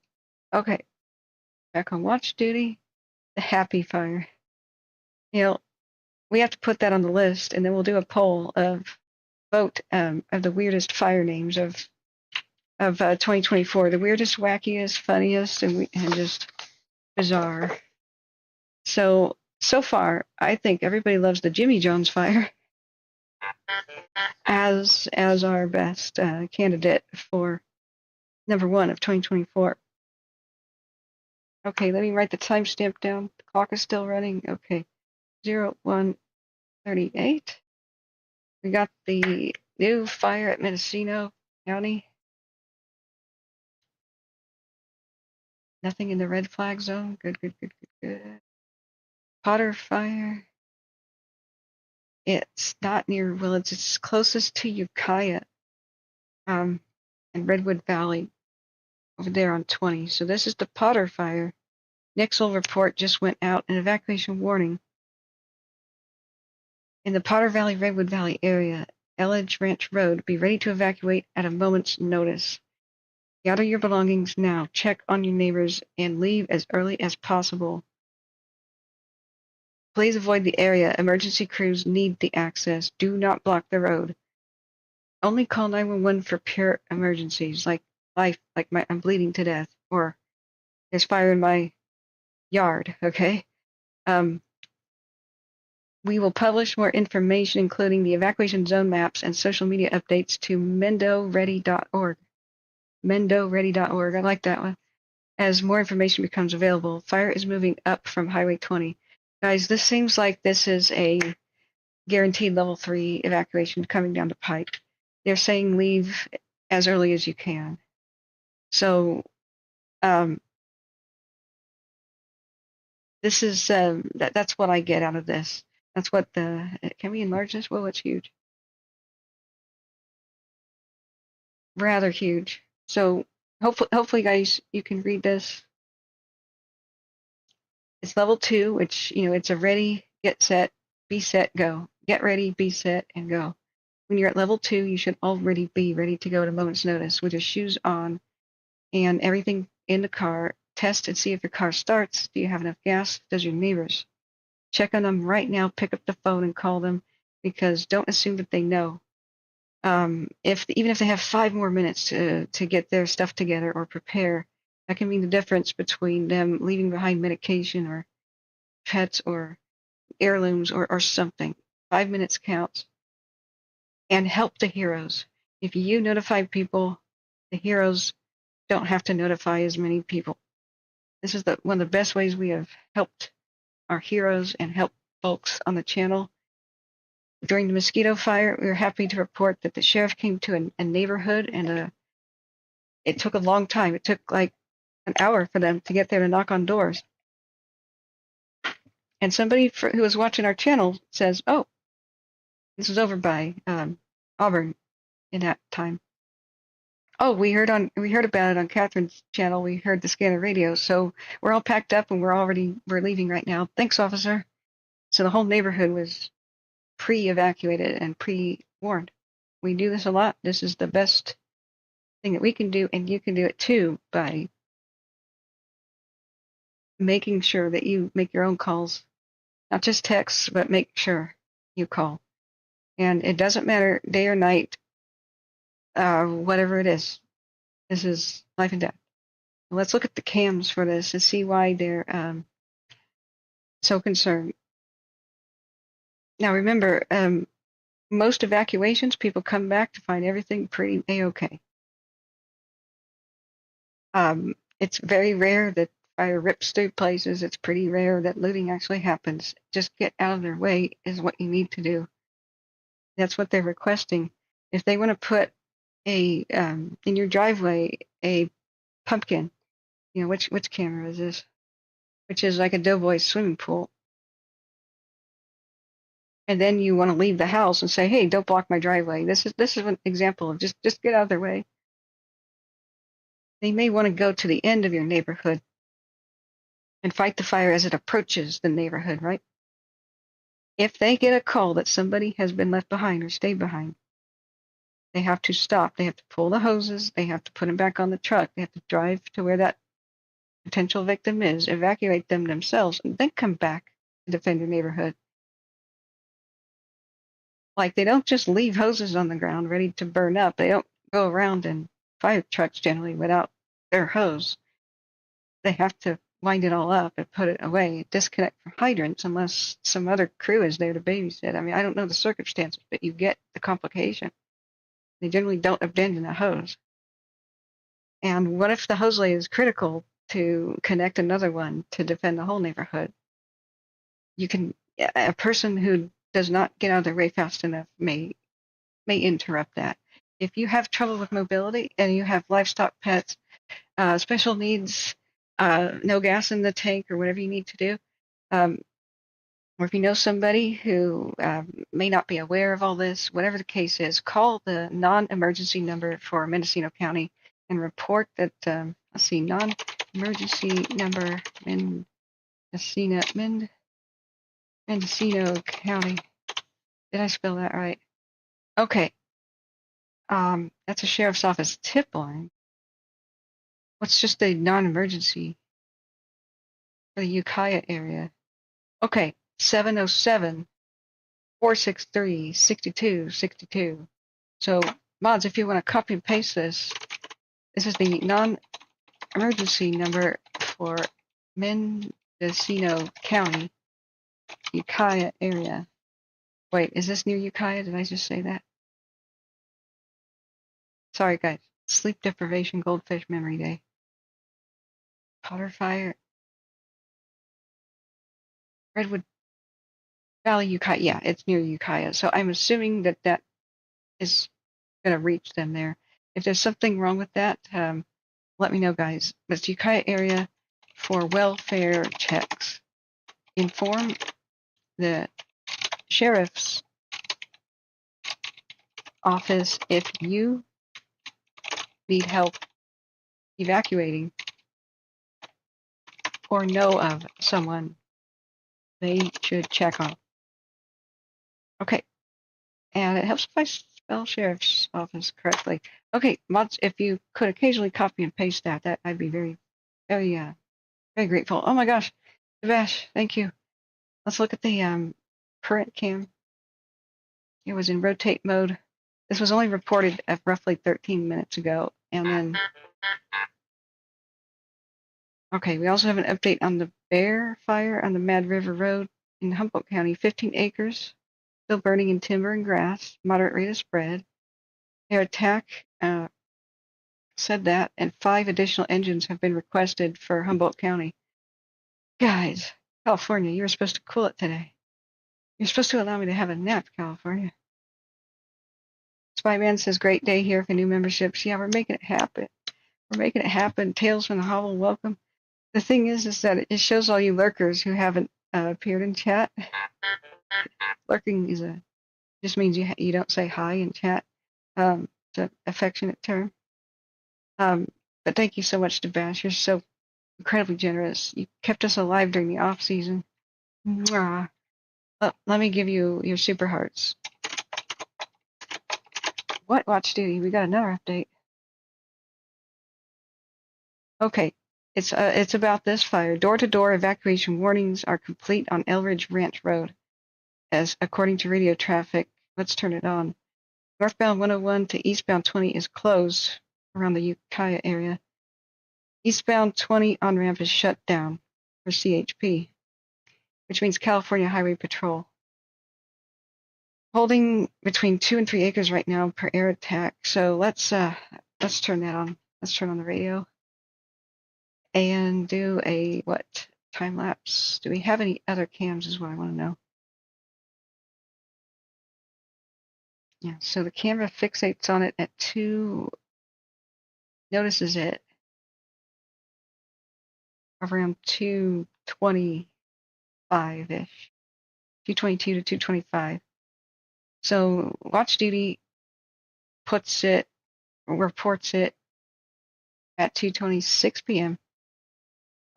Okay. Back on watch duty. The happy fire. We have to put that on the list, and then we'll do a poll of vote of the weirdest fire names of 2024. The weirdest, wackiest, funniest, and just bizarre. So far, I think everybody loves the Jimmy Jones fire as our best candidate for number 1 of 2024. Okay, let me write the timestamp down. The clock is still running. Okay, 01:38. We got the new fire at Mendocino County. Nothing in the red flag zone. Good. Potter Fire. It's not near, well, it's closest to Ukiah and Redwood Valley over there on 20. So this is the Potter Fire. Nixle report just went out, an evacuation warning. In the Potter Valley, Redwood Valley area, Elledge Ranch Road, be ready to evacuate at a moment's notice. Gather your belongings now, check on your neighbors, and leave as early as possible. Please avoid the area. Emergency crews need the access. Do not block the road. only call 911 for pure emergencies, like life, like I'm bleeding to death, or there's fire in my yard. Okay. We will publish more information, including the evacuation zone maps and social media updates, to mendoready.org. Mendoready.org. I like that one. As more information becomes available, fire is moving up from Highway 20. Guys, this seems like this is a guaranteed level 3 evacuation coming down the pike. They're saying leave as early as you can. So this is that's what I get out of this. That's what the can we enlarge this? Whoa, it's huge. Rather huge. So hopefully guys, you can read this. It's level 2, which it's a ready, get set, be set, go. Get ready, be set, and go. When you're at level 2, you should already be ready to go at a moment's notice with your shoes on and everything in the car. Test and see if your car starts. Do you have enough gas? Does your neighbors? Check on them right now. Pick up the phone and call them, because don't assume that they know. Even if they have 5 more minutes to get their stuff together or prepare, that can mean the difference between them leaving behind medication or pets or heirlooms or something. 5 minutes counts. And help the heroes. If you notify people, the heroes don't have to notify as many people. This is one of the best ways we have helped our heroes and helped folks on the channel. During the mosquito fire, we were happy to report that the sheriff came to a neighborhood, and it took a long time. It took like an hour for them to get there to knock on doors. And somebody who was watching our channel says, "Oh, this was over by Auburn in that time." Oh, we heard about it on Catherine's channel. We heard the scanner radio. So we're all packed up and we're leaving right now. Thanks, officer. So the whole neighborhood was pre-evacuated and pre-warned. We do this a lot. This is the best thing that we can do, and you can do it too by making sure that you make your own calls, not just texts, but make sure you call. And it doesn't matter day or night, whatever it is. This is life and death. Let's look at the cams for this and see why they're so concerned. Now remember, most evacuations, people come back to find everything pretty A-okay. It's very rare that fire rips through places. It's pretty rare that looting actually happens. Just get out of their way is what you need to do. That's what they're requesting. If they want to put in your driveway a pumpkin, which camera is this? Which is like a doughboy swimming pool. And then you want to leave the house and say, "Hey, don't block my driveway." This is an example of just get out of their way. They may want to go to the end of your neighborhood and fight the fire as it approaches the neighborhood, right? If they get a call that somebody has been left behind or stayed behind, they have to stop. They have to pull the hoses. They have to put them back on the truck. They have to drive to where that potential victim is, evacuate them themselves, and then come back to defend your neighborhood. Like, they don't just leave hoses on the ground ready to burn up. They don't go around in fire trucks generally without their hose. They have to wind it all up and put it away, disconnect from hydrants unless some other crew is there to babysit. I mean, I don't know the circumstances, but you get the complication. They generally don't abandon a hose. And what if the hose lay is critical to connect another one to defend the whole neighborhood? A person who does not get out of their way fast enough may interrupt that. If you have trouble with mobility and you have livestock pets, special needs, no gas in the tank or whatever you need to do, or if you know somebody who may not be aware of all this, whatever the case is, call the non-emergency number for Mendocino County and report that, non-emergency number, Mendocino County. Did I spell that right? Okay. That's a sheriff's office tip line. What's just a non-emergency for the Ukiah area? Okay, 707-463-6262. So mods, if you want to copy and paste this, this is the non-emergency number for Mendocino County, Ukiah area. Wait, is this near Ukiah? Did I just say that? Sorry, guys. Sleep deprivation, goldfish memory day. Fire, Redwood Valley, Ukiah. Yeah, it's near Ukiah. So I'm assuming that that is going to reach them there. If there's something wrong with that, let me know, guys. But it's Ukiah area for welfare checks. Inform the sheriff's office if you need help evacuating or know of someone they should check on. Okay, and it helps if I spell sheriff's office correctly. Okay, mods, if you could occasionally copy and paste that I'd be very, very, very grateful. Oh my gosh, Devash, thank you. Let's look at the current cam. It was in rotate mode. This was only reported at roughly 13 minutes ago, and then okay, we also have an update on the bear fire on the Mad River Road in Humboldt County. 15 acres, still burning in timber and grass, moderate rate of spread. Air attack said that, and 5 additional engines have been requested for Humboldt County. Guys, California, you were supposed to cool it today. You're supposed to allow me to have a nap, California. Spyman says, great day here for new memberships. Yeah, we're making it happen. We're making it happen. Tales from the Hollow, welcome. The thing is that it shows all you lurkers who haven't appeared in chat. Lurking is just means you don't say hi in chat. It's an affectionate term. But thank you so much to Bash. You're so incredibly generous. You kept us alive during the off season. Mwah. Let me give you your super hearts. What watch duty? We got another update. Okay, it's about this fire. Door-to-door evacuation warnings are complete on Elridge Ranch Road, as according to radio traffic. Let's turn it on. Northbound 101 to eastbound 20 is closed around the Ukiah area. Eastbound 20 on-ramp is shut down for CHP, which means California Highway Patrol. Holding between 2 and 3 acres right now per air attack. So let's turn that on. Let's turn on the radio and do a time lapse. Do we have any other cams? Is what I want to know. Yeah. So the camera fixates on it at 2. Notices it around 2:25-ish, 2:22 to 2:25. So watch duty reports it at 2:26 p.m.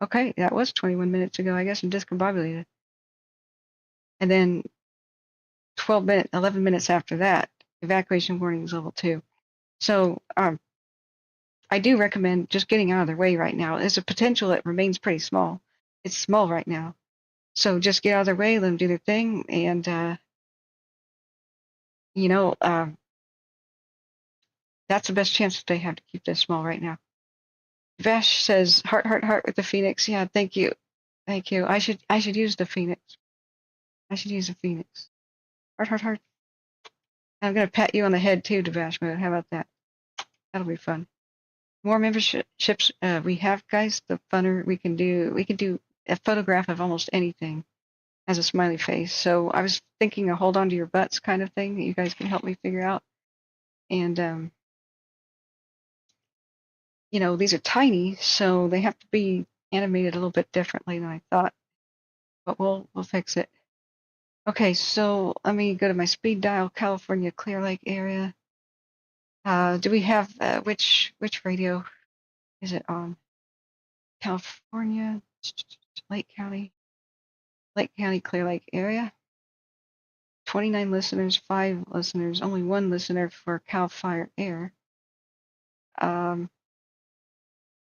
Okay, that was 21 minutes ago. I guess I'm discombobulated. And then 11 minutes after that, evacuation warning is level 2. So I do recommend just getting out of their way right now. There's a potential that remains pretty small. It's small right now. So just get out of their way, let them do their thing, and that's the best chance that they have to keep this small right now. Vash says, heart, heart, heart with the Phoenix. Yeah, thank you. Thank you. I should use the Phoenix. I should use the Phoenix. Heart, heart, heart. I'm going to pat you on the head too, Devash mode. How about that? That'll be fun. More memberships we have, guys, the funner we can do. We can do a photograph of almost anything as a smiley face. So I was thinking a hold on to your butts kind of thing that you guys can help me figure out. And these are tiny, so they have to be animated a little bit differently than I thought. But we'll fix it. Okay, so let me go to my speed dial, California Clear Lake area. Do we have which radio is it on? California, Lake County, Clear Lake area. 29 listeners, 5 listeners, only 1 listener for Calfire Air.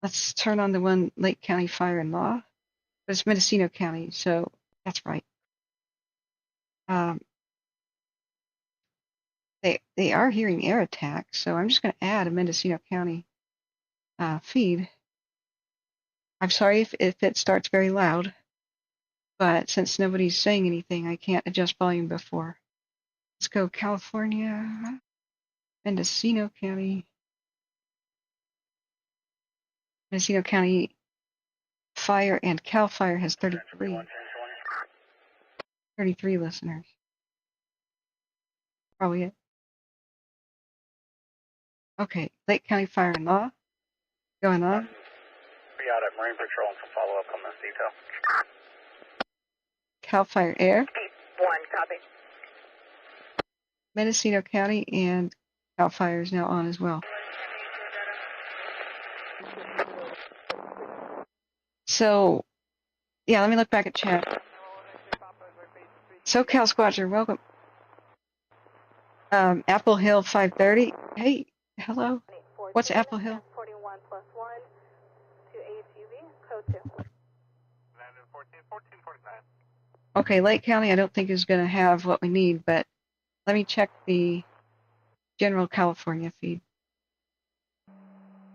Let's turn on the one Lake County Fire and Law. But it's Mendocino County, so that's right. they are hearing air attacks, so I'm just going to add a Mendocino County feed. I'm sorry if it starts very loud, but since nobody's saying anything, I can't adjust volume before. Let's go California, Mendocino County. Mendocino County Fire and Calfire has 33 listeners. Probably it. Okay, Lake County Fire and Law going on. Be out at Marine Patrol and follow up on this detail. Calfire Air. 1, copy. Mendocino County and Calfire is now on as well. So, yeah, let me look back at chat. SoCal Squadron, welcome. Apple Hill 530. Hey, hello. What's Apple Hill? 41 plus 1 to AHUV, code 2. 14, 49. Okay, Lake County I don't think is going to have what we need, but let me check the general California feed.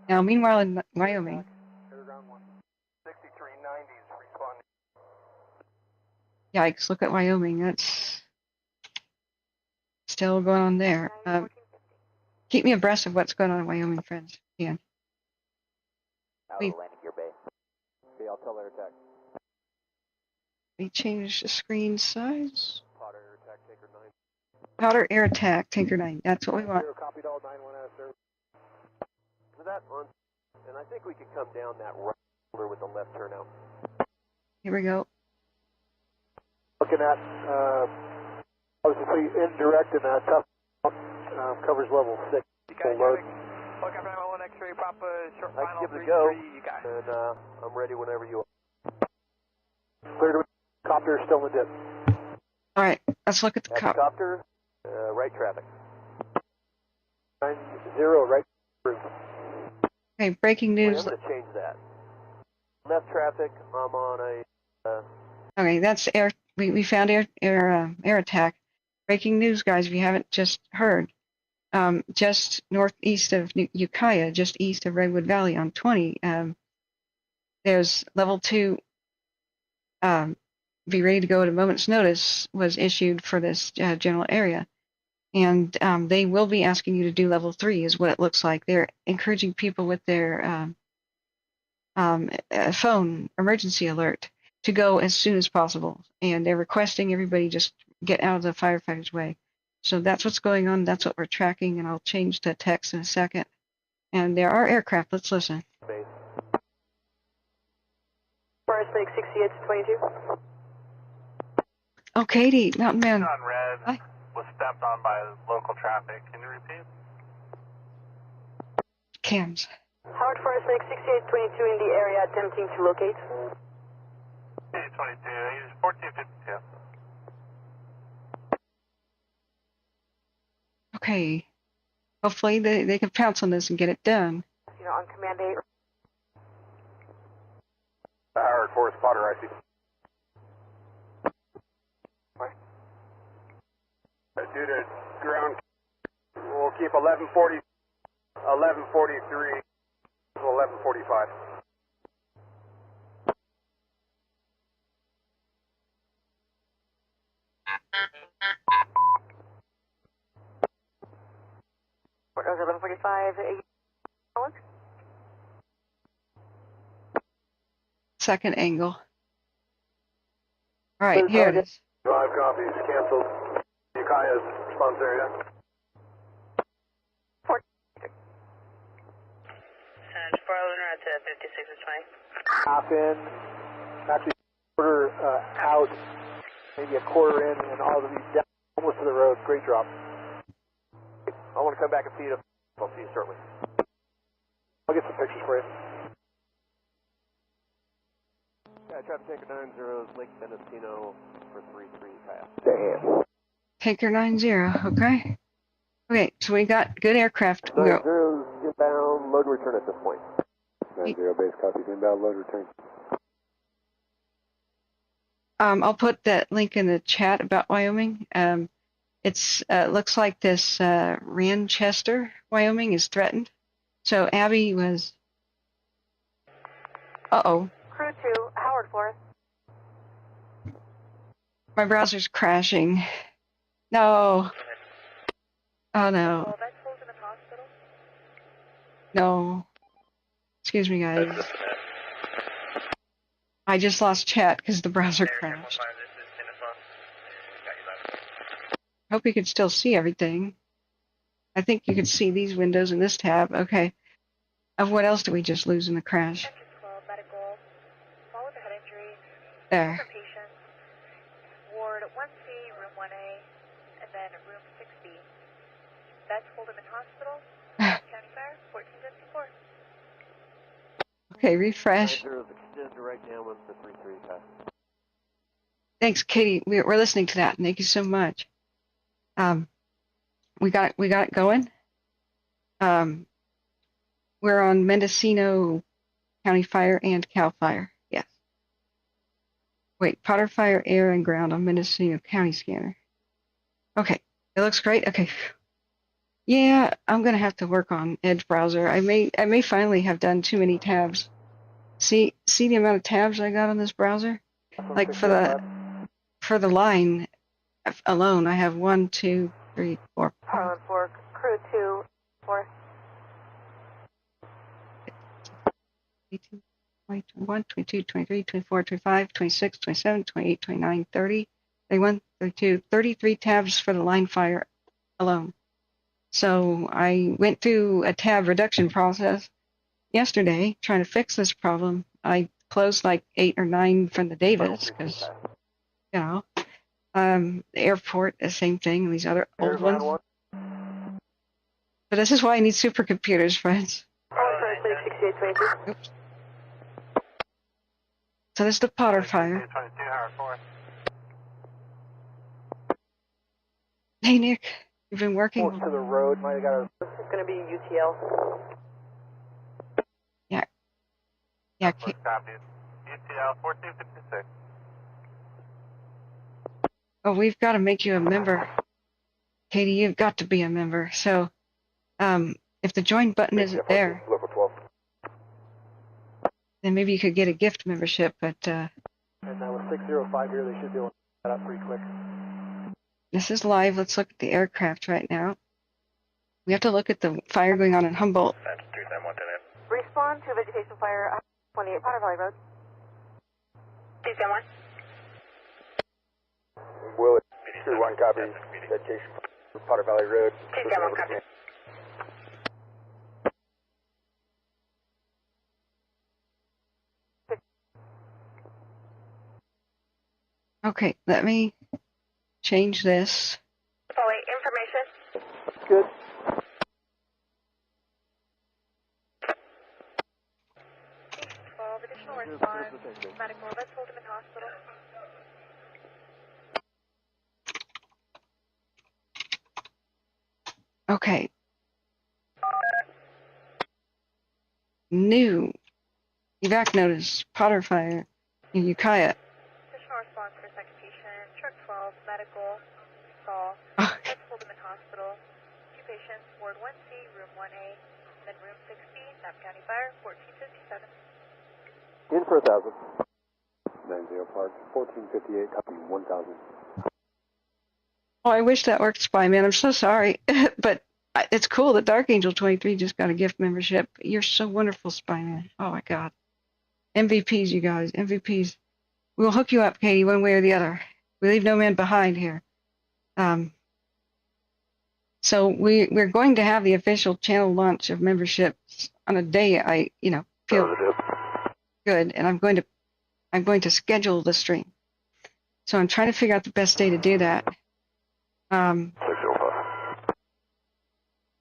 Now, meanwhile in Wyoming. 6390 is responding. Yikes, look at Wyoming. That's still going on there. Keep me abreast of what's going on in Wyoming, friends. Yeah. I'll tell their attack. We change the screen size. Powder attack, Tanker 9. Powder air attack, Tanker 9. That's what we want. Copied all 9-1 out of service. So that on, and I think we could come down that right shoulder with the left turnout. Here we go. Looking at obviously indirect and tough covers level 6. Full load. Look up 911 X-ray, Papa, short I final can give it a 3, go, 3, you got it. and I'm ready whenever you are. Clear to copter still in the dip. All right, let's look at the cop. Copter, right traffic. 90 right through. Okay, breaking Wait, news. I'm going to change that. Left traffic, I'm on a... Okay, that's air. We found air attack. Breaking news, guys, if you haven't just heard. Just northeast of Ukiah, just east of Redwood Valley on 20, there's level 2, be ready to go at a moment's notice was issued for this general area. And they will be asking you to do level 3 is what it looks like. They're encouraging people with their phone emergency alert to go as soon as possible. And they're requesting everybody just get out of the firefighters' way. So that's what's going on. That's what we're tracking, and I'll change the text in a second. And there are aircraft. Let's listen. Forest Lake 68 to 22. Oh, Katie, Mountain Man. On red, Hi. was stepped on by local traffic. Can you repeat? Cams. Howard Forest Lake 6822 in the area attempting to locate. 822, he's 1452. Okay. Hopefully they can pounce on this and get it done. You know, on command 8. Howard Forest spotter, I see. Due to ground, we'll keep 1143 to 1145. What was 1145? Second angle. All right, here it is. 5 copies, canceled. Ukiah's response area. Send 4 lunar to 56 to 20. Half in, actually quarter out, maybe a quarter in, and all of these down almost to the road. Great drop. I want to come back and see it. I'll see you shortly. I'll get some pictures for you. Yeah, traffic tanker 90, Lake Mendocino for 33 pass. Damn. Tanker 90, okay. Okay, so we got good aircraft. 90 inbound, load and return at this point. 90 base copies, inbound, load return. I'll put that link in the chat about Wyoming. It's looks like this Ranchester, Wyoming is threatened. So Abby was. Uh-oh. Crew 2, Howard Forest. My browser's crashing. No. Oh no. No. Excuse me, guys. I just lost chat because the browser crashed. Hope you can still see everything. I think you can see these windows in this tab. Okay. What else did we just lose in the crash? There. Ward 1C, room 1A, and then room 6B. That's Hold'em in hospital. County Fire, 1454. Okay, refresh. Thanks, Katie. We're listening to that. Thank you so much. We got it going. We're on Mendocino County Fire and Calfire. Yes. Wait, Potter Fire, air and ground on Mendocino County scanner. Okay, it looks great. Okay. Yeah, I'm gonna have to work on Edge browser. I may finally have done too many tabs. See the amount of tabs I got on this browser? Like for the line alone, I have 1, 2, 3, 4. Harlan Fork, Crew 2, 4. 18, 21, 22, 23, 24, 25, 26, 27, 28, 29, 30, 31, 32, 33 tabs for the line fire alone. So I went through a tab reduction process yesterday trying to fix this problem. I closed like 8 or 9 from the Davis because, you know, the airport, the same thing, and these other old ones. But this is why I need supercomputers, friends. Oops. So this is the Potter Fire. Hey, Nick, you've been working. Close to the road, might have got a... This is going to be UTL. Yeah. UTL 1456. Oh, we've got to make you a member. Katie, you've got to be a member. So, if the join button isn't there, Level 12. then maybe you could get a gift membership, but And that was 605 here, they should be able to set that up pretty quick. this is live. Let's look at the aircraft right now. We have to look at the fire going on in Humboldt. That's 271. Respond to vegetation fire, 28 Potter Valley Road. 271. Will it? 2-1 copy. Vegetation for Potter Valley Road. 271 copy. Okay, let me change this. Foley, information. Good. Additional response. Medical, let's hold him in hospital. Okay. New evac notice, Potter Fire in Ukiah. Additional response for second patient, truck 12, medical, stall. Okay. Let's hold him in hospital. 2 patients, Ward 1C, room 1A, then room 6B, Napa County Fire, 1457. In for 1,000. 90 Park, 1458, copy 1,000. Oh, I wish that worked, Spy Man. I'm so sorry, but it's cool that Dark Angel 23 just got a gift membership. You're so wonderful, Spy Man. Oh my God, MVPs, you guys, MVPs. We'll hook you up, Katie, one way or the other. We leave no man behind here. So we're going to have the official channel launch of memberships on a day I feel good, and I'm going to schedule the stream. So I'm trying to figure out the best day to do that. 605.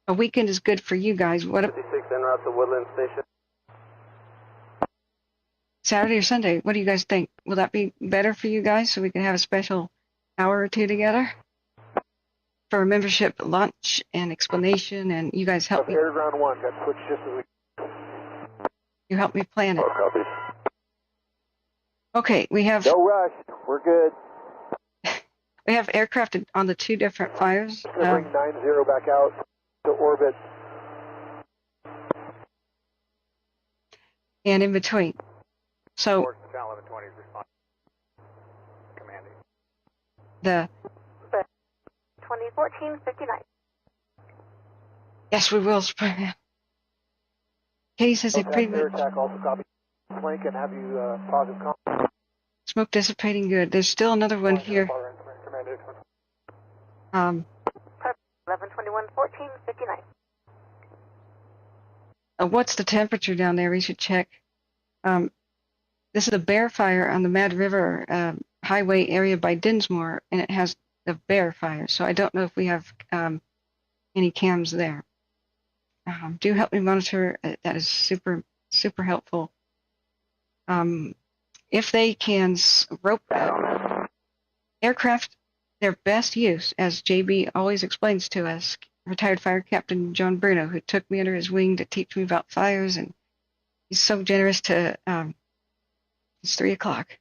A weekend is good for you guys. What 56 en route to Woodland Station. Saturday or Sunday? What do you guys think? Will that be better for you guys so we can have a special hour or two together for a membership lunch and explanation, and you guys help me. Air ground 1, got switched just as we... You help me plan it. Copy. Okay, we have. No rush. We're good. We have aircraft on the 2 different fires. Bring 90 back out to orbit. And in between. So Channel 1120 is responding. Commanding. the 2014-59. yes, we will, Spider-Man. Katie says they pretty Air much attack also copy. Flank and have you positive contact. smoke dissipating good. There's still another one here. 1121-14-59. What's the temperature down there? We should check. This is a bear fire on the Mad River highway area by Dinsmore, and it has the bear fire. So I don't know if we have any cams there. Do help me monitor. That is super, super helpful. If they can rope aircraft, their best use, as JB always explains to us, retired fire captain John Bruno, who took me under his wing to teach me about fires, and he's so generous to, it's 3 o'clock.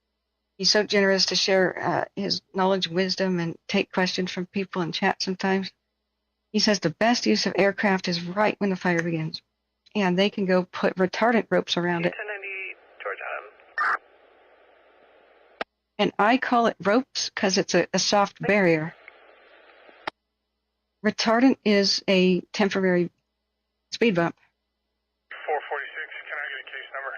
He's so generous to share his knowledge, wisdom, and take questions from people in chat sometimes. He says the best use of aircraft is right when the fire begins, and they can go put retardant ropes around it. 1090 George Adam. And I call it ropes because it's a soft barrier. Retardant is a temporary speed bump. 446, can I get a case number?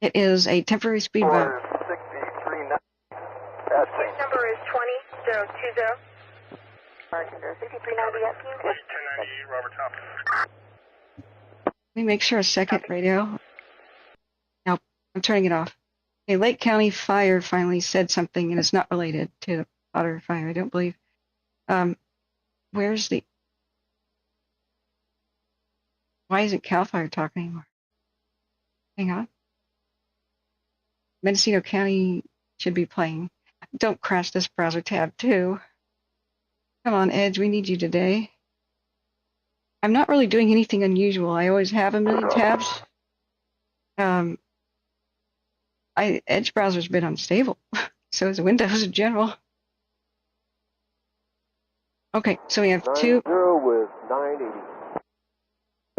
It is a temporary speed bump. 463. Case number is 20020. Bartender 6390 at King. 1090 Robert Thompson. Let me make sure a second radio. Nope, I'm turning it off. A Lake County fire finally said something, and it's not related to the Potter fire, I don't believe. Where's the... Why isn't Calfire talking anymore? Hang on. Mendocino County should be playing. Don't crash this browser tab, too. Come on, Edge, we need you today. I'm not really doing anything unusual. I always have a million tabs. Edge browser's been unstable. So is Windows in general. Okay, so we have 2. 90 with 980.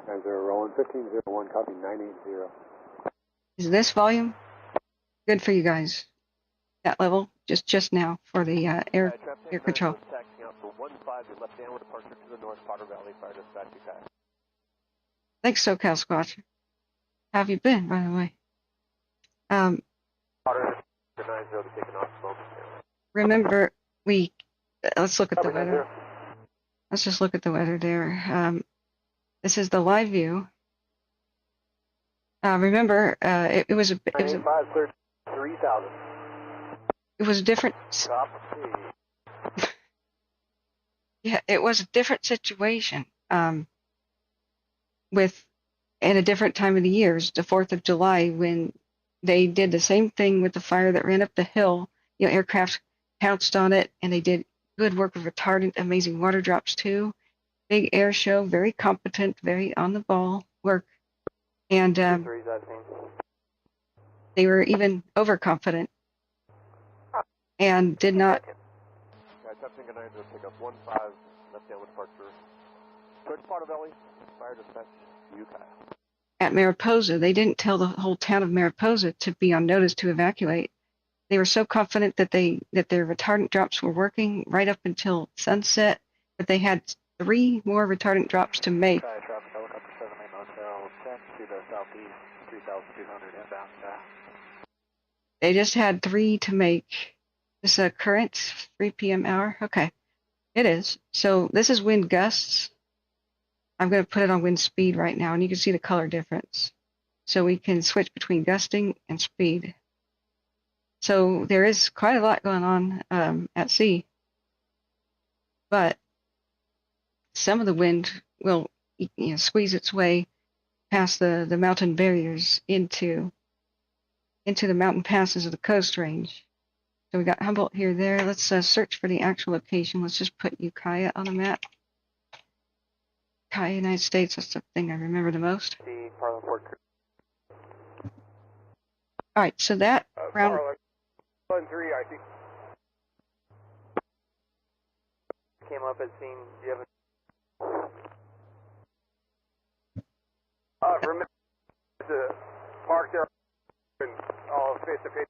90 rolling 1501, copy 980. Is this volume good for you guys? That level, just now for the air control. Taxing out for 15, left downward departure to the north, Potter Valley, fire dispatch, UK. Thanks, SoCal Squatch. How have you been, by the way? Potter 90 to taking off smoke. Remember, let's look at the weather. Let's just look at the weather there. This is the live view. Remember, it was a 95, clear 3000. It was a different. Yeah, it was a different situation. With in a different time of the year, it's the 4th of July, when they did the same thing with the fire that ran up the hill. You know, aircraft pounced on it, and they did good work with retardant, amazing water drops too. Big air show, very competent, very on the ball work, and they were even overconfident and did not. Touching a 90 to take off 15, left downward departure. Towards Potter Valley, fire dispatch, UK. At Mariposa, they didn't tell the whole town of Mariposa to be on notice to evacuate. They were so confident that their retardant drops were working right up until sunset, but they had 3 more retardant drops to make. Traffic helicopter 7 main motel 10 to the southeast, 3200 inbound. They just had 3 to make. This is a current 3 p.m. hour. Okay, it is. So this is wind gusts. I'm going to put it on wind speed right now, and you can see the color difference. So we can switch between gusting and speed. So there is quite a lot going on at sea, but some of the wind will squeeze its way past the mountain barriers into the mountain passes of the Coast Range. So we got Humboldt here, there. Let's search for the actual location. Let's just put Ukiah on the map. Ukiah, United States, that's the thing I remember the most. All right, so that round. 1-3, I think. Came up at scene. Do you have remember to park there and all face to face.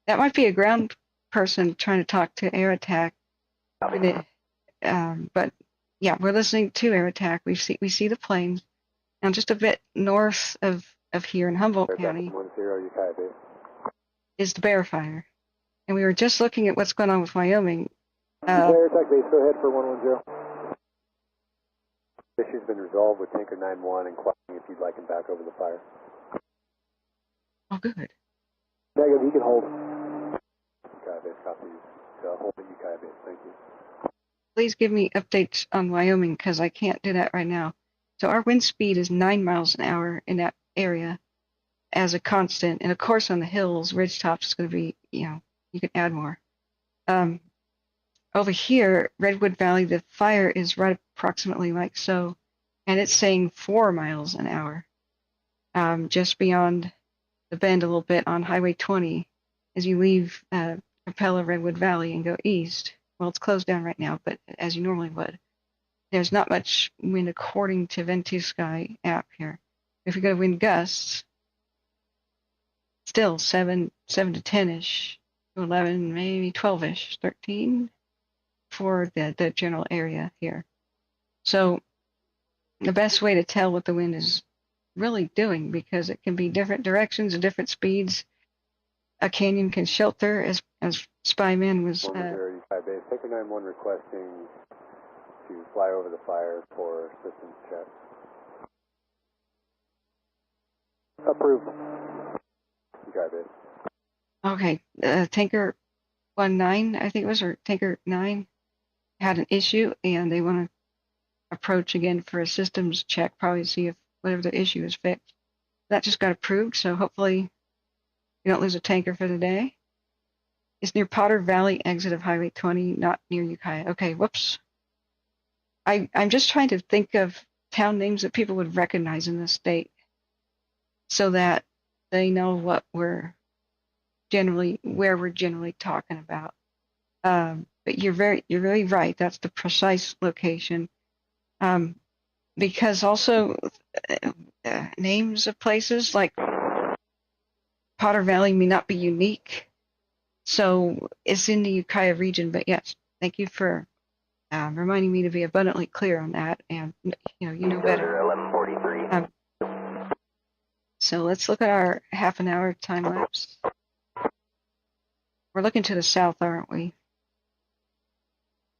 That might be a ground person trying to talk to air attack. But yeah, we're listening to air attack. We see the planes. Now just a bit north of here in Humboldt County is the Bear Fire. And we were just looking at what's going on with Wyoming. Air attack base, go ahead for 110. Issue's been resolved with Tanker 9-1 and inquiring if you'd like him back over the fire. Oh, good. Negative, he can hold. Ukiah base, copy. Hold at Ukiah base, thank you. Please give me updates on Wyoming because I can't do that right now. So our wind speed is 9 miles an hour in that area as a constant. And of course on the hills, ridgetops is going to be, you can add more. Over here, Redwood Valley, the fire is right approximately like so. And it's saying 4 miles an hour. Just beyond the bend a little bit on Highway 20 as you leave Capella, Redwood Valley and go east. Well, it's closed down right now, but as you normally would. There's not much wind according to Ventusky app here. If you go to wind gusts, still 7 to 10-ish, 11, maybe 12-ish, 13 for the general area here. So the best way to tell what the wind is really doing, because it can be different directions and different speeds. A canyon can shelter, as Spyman was. Taker 9-1 requesting to fly over the fire for systems check. Approved. Ukiah base. Okay, Tanker 19, I think it was, or Tanker 9, had an issue, and they want to approach again for a systems check, probably to see if whatever the issue is fixed. That just got approved, so hopefully you don't lose a tanker for the day. It's near Potter Valley exit of Highway 20, not near Ukiah. Okay, whoops. I'm just trying to think of town names that people would recognize in this state so that they know what where we're generally talking about. But you're very right. That's the precise location. Because also names of places like Potter Valley may not be unique. So it's in the Ukiah region, but yes, thank you for reminding me to be abundantly clear on that, and you know better. 1143. So let's look at our half an hour time lapse. We're looking to the south, aren't we?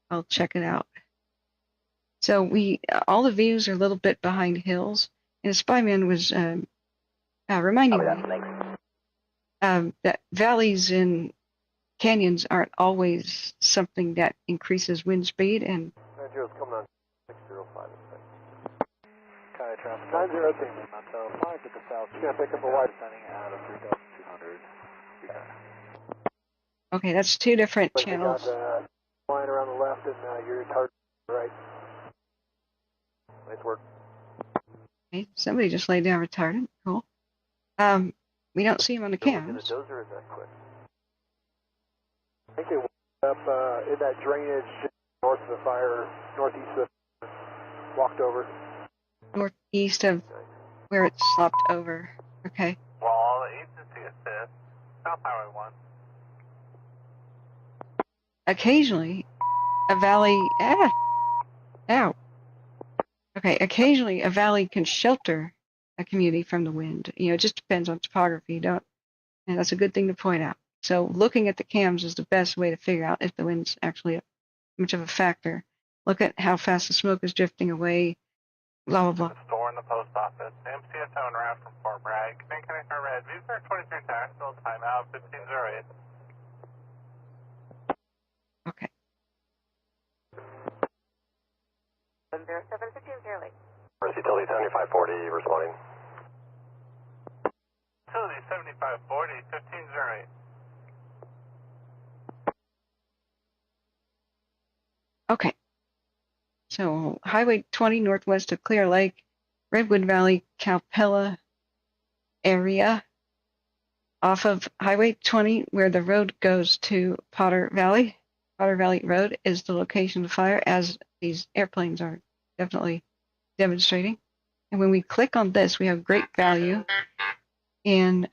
I'll check it out. So all the views are a little bit behind hills, and the Spyman was reminding me that valleys and canyons aren't always something that increases wind speed, and 90's coming on 605. Ukiah traffic 90 Montell 5 to the south. Gonna pick up a wide sending out of 3200. okay, that's two different But channels. you got the line around the left, and you're target right. Nice work. Okay, somebody just laid down retardant. Cool. We don't see him on the cams. The dozer is that quick? I think they went up in that drainage just north of the fire, northeast of the walked over. Northeast of where it slopped over. Okay. Well, all the agency assist. South Highway 1. Occasionally, a valley. Ow. Okay. Occasionally, a valley can shelter a community from the wind. It just depends on topography. And that's a good thing to point out. So looking at the cams is the best way to figure out if the wind's actually much of a factor. Look at how fast the smoke is drifting away. Blah, blah, blah. The store and the post office. MCSO and route from Fort Bragg. Connecting red. Views are 23 tactical. Timeout 1508. Okay. 0715 Fairlake. First utility 7540 responding. Utility 7540 1508. Okay. So Highway 20 northwest of Clear Lake Redwood Valley, Calpella area off of Highway 20 where the road goes to Potter Valley. Potter Valley Road is the location of the fire, as these airplanes are definitely demonstrating. And when we click on this, we have great value in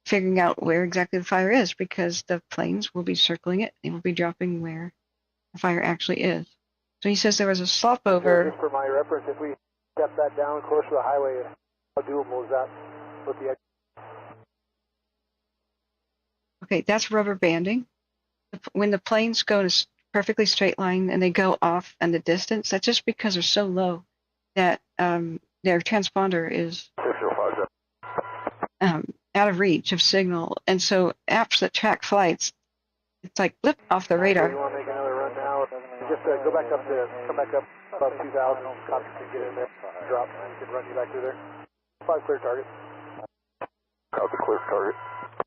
figuring out where exactly the fire is, because the planes will be circling it and will be dropping where the fire actually is. So he says there was a slop over. Just for my reference, if we step that down close to the highway, how doable is that with the? Okay, that's rubber banding. When the planes go in a perfectly straight line and they go off in the distance, that's just because they're so low that their transponder is out of reach of signal. And so apps that track flights, it's like blip off the radar. You want to make another run now? Just come back up above 2,000. Copy can get in there, drop, and we can run you back through there. 5 clear target. Copy, clear target.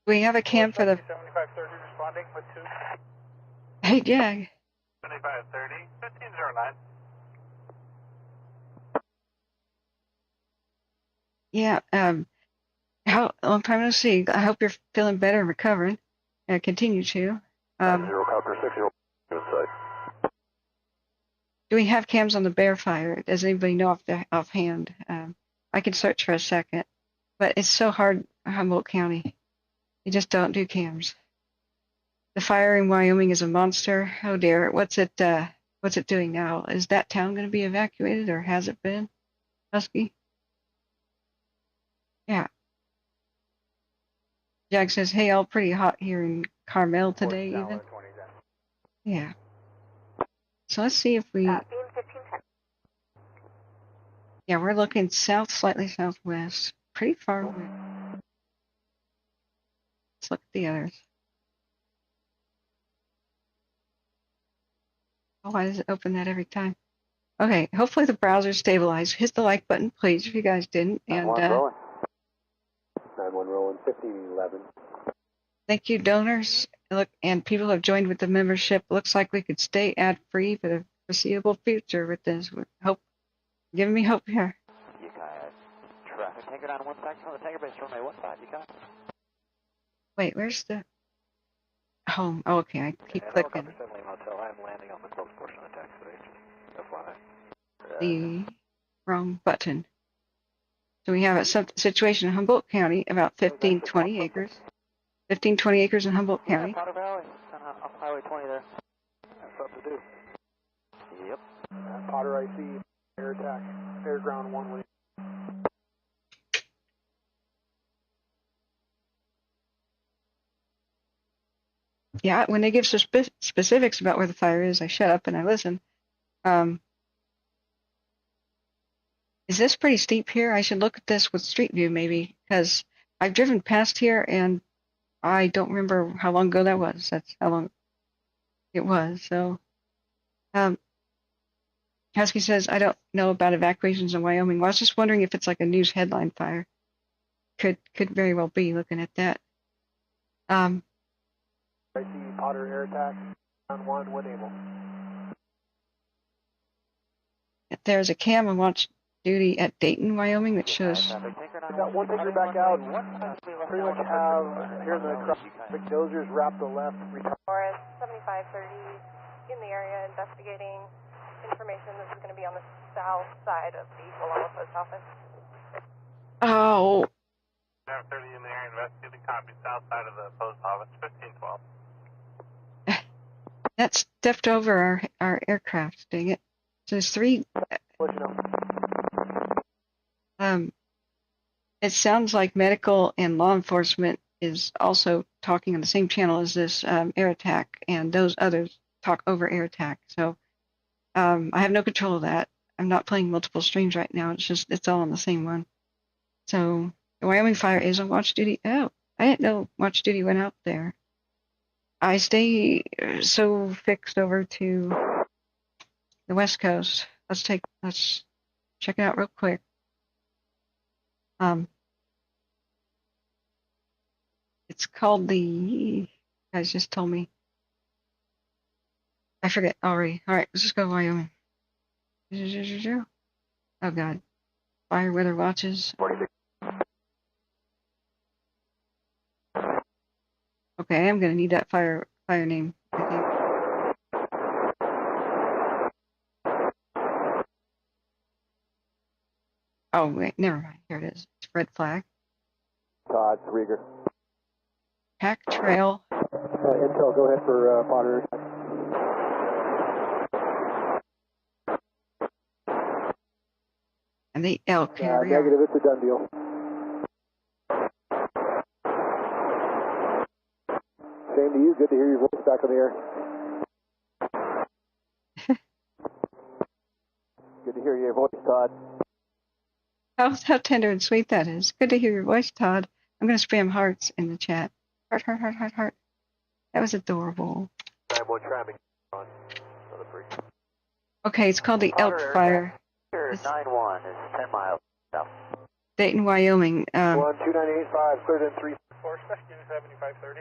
We have a cam for the. 7530 responding with 2. Hey, Jag. 7530, 1509. Yeah. How long time no see? I hope you're feeling better and recovering. Continue to. Zero copter 6 0 inside. Do we have cams on the Bear Fire? Does anybody know offhand? I can search for a second, but it's so hard in Humboldt County. You just don't do cams. The fire in Wyoming is a monster. Oh dear, what's it doing now? Is that town going to be evacuated, or has it been? Husky? Yeah. Jack says, hey, all pretty hot here in Carmel today, even. Yeah. So let's see if we. Yeah, we're looking south, slightly southwest, pretty far away. Let's look at the others. Oh, why does it open that every time? Okay, hopefully the browser's stabilized. Hit the like button, please, if you guys didn't. And 9-1 rolling, 5011. Thank you, donors. Look, and people who have joined with the membership. Looks like we could stay ad-free for the foreseeable future with this. Hope, giving me hope here. You got traffic tanker down one section on the tanker base runway 15. You got. Wait, where's the home? Oh, okay, I keep clicking. I'm landing on the close portion of the taxiway. FYI. The wrong button. So we have a situation in Humboldt County, about 15-20 acres. 15-20 acres in Humboldt County. Potter Valley, off Highway 20 there. That's what to do. Yep. Potter, I see air attack, air ground 1 way. Yeah, when they give specifics about where the fire is, I shut up and I listen. Is this pretty steep here? I should look at this with Street View maybe, because I've driven past here and I don't remember how long ago that was. That's how long it was. So, Husky says, I don't know about evacuations in Wyoming. Well, I was just wondering if it's like a news headline fire. Could very well be looking at that. I see Potter air attack on 1 when able. There's a cam on watch duty at Dayton, Wyoming that shows. We got one tanker back out. Pretty much have here in the traffic dozers wrap the left. Morris 7530 in the area investigating information. This is going to be on the south side of the Wallowa Post Office. Oh. 730 in the area investigating, copy, south side of the post office, 1512. That stepped over our aircraft, dang it. So there's 3. It sounds like medical and law enforcement is also talking on the same channel as this air attack, and those others talk over air attack. So I have no control of that. I'm not playing multiple streams right now. It's all on the same one. So the Wyoming fire is on watch duty. Oh, I didn't know watch duty went out there. I stay so fixed over to the West Coast. Let's check it out real quick. It's called the guys just told me. I forget already. All right, let's just go to Wyoming. Oh God. Fire weather watches. 46. Okay, I'm gonna need that fire name, I think. Oh wait, never mind. Here it is. It's red flag. Todd, Rieger. Pack trail. Intel, go ahead for Potter. And the L carrier. Negative, it's a done deal. Same to you. Good to hear your voice back on the air. Good to hear your voice, Todd. How tender and sweet that is. Good to hear your voice, Todd. I'm gonna spam hearts in the chat. Heart, heart, heart, heart, heart. That was adorable. 9-1 traffic on another break. Okay, it's called the Wildfire. 9-1 is 10 miles south. Dayton, Wyoming. 12985, cleared in 3. 4 7530.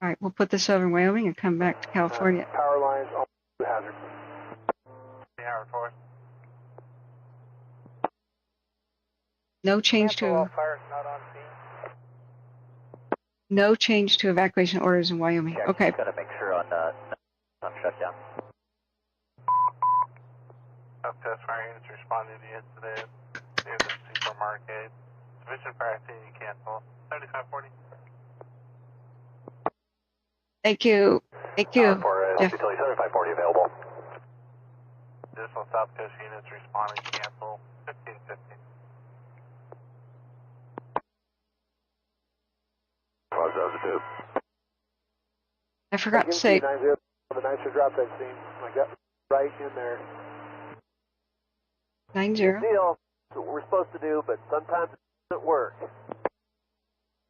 All right, we'll put this over in Wyoming and come back to California. Power lines on hazard. Yeah, report. No change to Wildfire's not on scene. no change to evacuation orders in Wyoming. Yeah, Okay. just gotta make sure on shutdown. Test fire units responding to the incident near the supermarket. Sufficient fire activity cancel. 7540. Thank you. Thank you. For Jeff. utility 7540 available. Additional South Coast units responding cancel. 1550. I forgot to say. 90, the nicer drop that scene. I got right in there. 90. Deal. That's what we're supposed to do, but sometimes it doesn't work.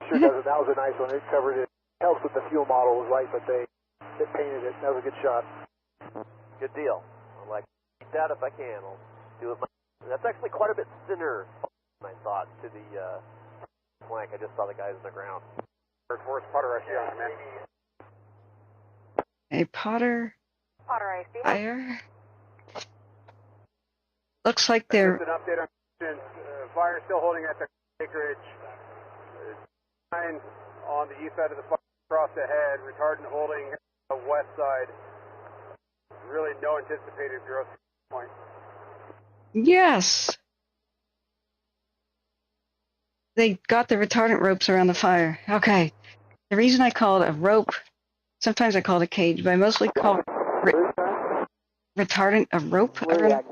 Sure doesn't. That was a nice one. It covered it. Helps with the fuel model was right, but they painted it. That was a good shot. Good deal. I like that if I can. I'll do it. That's actually quite a bit thinner than I thought to the flank. I just saw the guys on the ground. Force Potter, I see on man. A Potter fire. Looks like they're. Just an update on fire still holding at the acreage. Sign on the east side of the fire across the head. Retardant holding the west side. Really no anticipated growth point. Yes. They got the retardant ropes around the fire. Okay. The reason I call it a rope, sometimes I call it a cage, but I mostly call it retardant a rope around.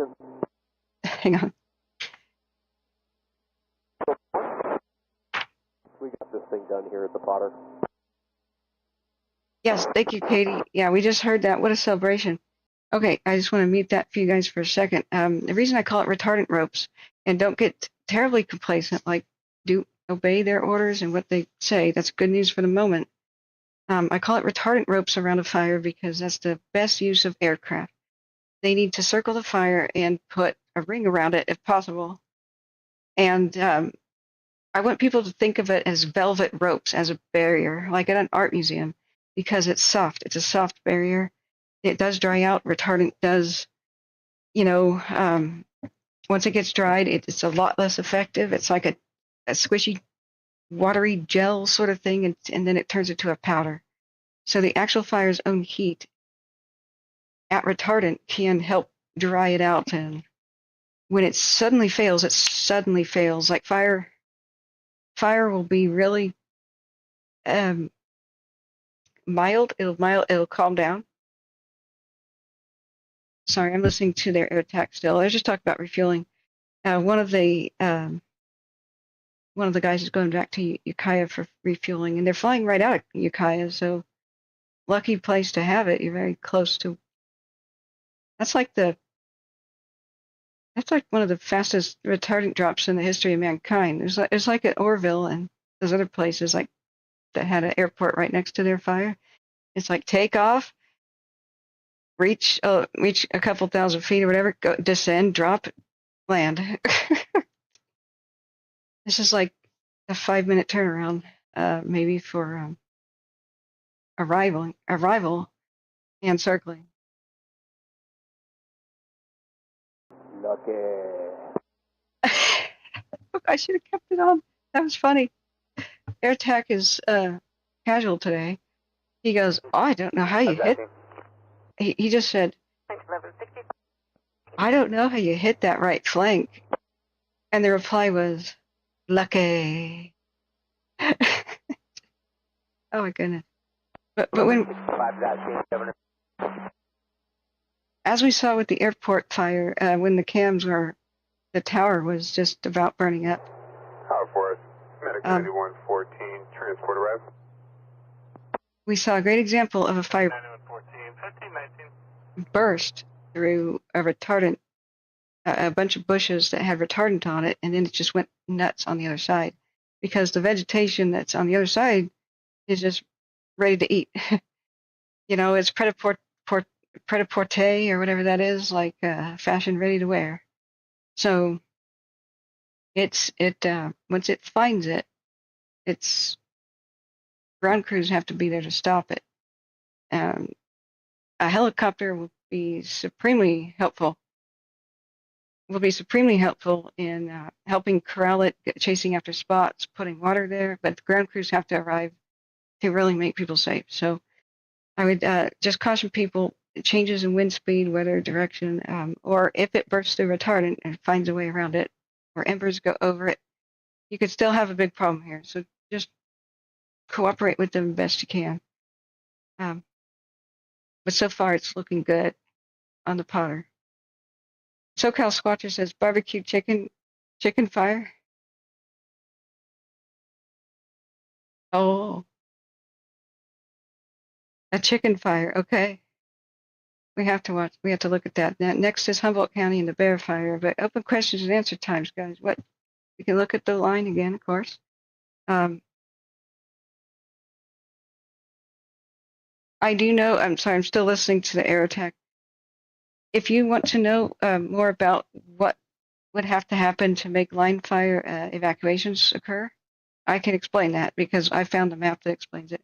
Hang on. We got this thing done here at the Potter. Yes, thank you, Katie. Yeah, we just heard that. What a celebration. Okay, I just want to mute that for you guys for a second. The reason I call it retardant ropes, and don't get terribly complacent, like do obey their orders and what they say. That's good news for the moment. I call it retardant ropes around a fire because that's the best use of aircraft. They need to circle the fire and put a ring around it if possible. And I want people to think of it as velvet ropes, as a barrier, like at an art museum, because it's soft. It's a soft barrier. It does dry out. Retardant does, once it gets dried, it's a lot less effective. It's like a squishy, watery gel sort of thing, and then it turns into a powder. So the actual fire's own heat at retardant can help dry it out. And when it suddenly fails, it suddenly fails. Like fire will be really mild. It'll calm down. Sorry, I'm listening to their air attack still. I just talked about refueling. One of the guys is going back to Ukiah for refueling, and they're flying right out of Ukiah, so lucky place to have it. You're very close to. That's like one of the fastest retardant drops in the history of mankind. It's like at Orville and those other places like that had an airport right next to their fire. It's like take off, reach a couple thousand feet or whatever, go descend, drop, land. This is like a 5-minute turnaround, maybe for arrival and circling. Lucky. I should have kept it on. That was funny. AirTac is casual today. He goes, oh, I don't know how you hit. He just said, I don't know how you hit that right flank. And the reply was, lucky. Oh my goodness. But when, as we saw with the airport fire, when the the tower was just about burning up. Tower Forest, Medic 9114, transport arrived. We saw a great example of a fire 9114, 1519. burst through a retardant, a bunch of bushes that had retardant on it, and then it just went nuts on the other side because the vegetation that's on the other side is just ready to eat. You know, it's pret-a-porter or whatever that is, like fashion ready to wear. So once it finds it, its ground crews have to be there to stop it. A helicopter will be supremely helpful. In helping corral it, chasing after spots, putting water there. But the ground crews have to arrive to really make people safe. So I would just caution people: changes in wind speed, weather, direction, or if it bursts through retardant and finds a way around it, or embers go over it, you could still have a big problem here. So just cooperate with them best you can. But so far, it's looking good on the Potter. SoCal Squatcher says barbecue chicken fire. Oh, a chicken fire. Okay. We have to look at that. Now, next is Humboldt County and the Bear Fire. But open questions and answer times, guys. You can look at the line again, of course. I do know. I'm sorry. I'm still listening to the air attack. If you want to know more about what would have to happen to make line fire evacuations occur, I can explain that because I found a map that explains it.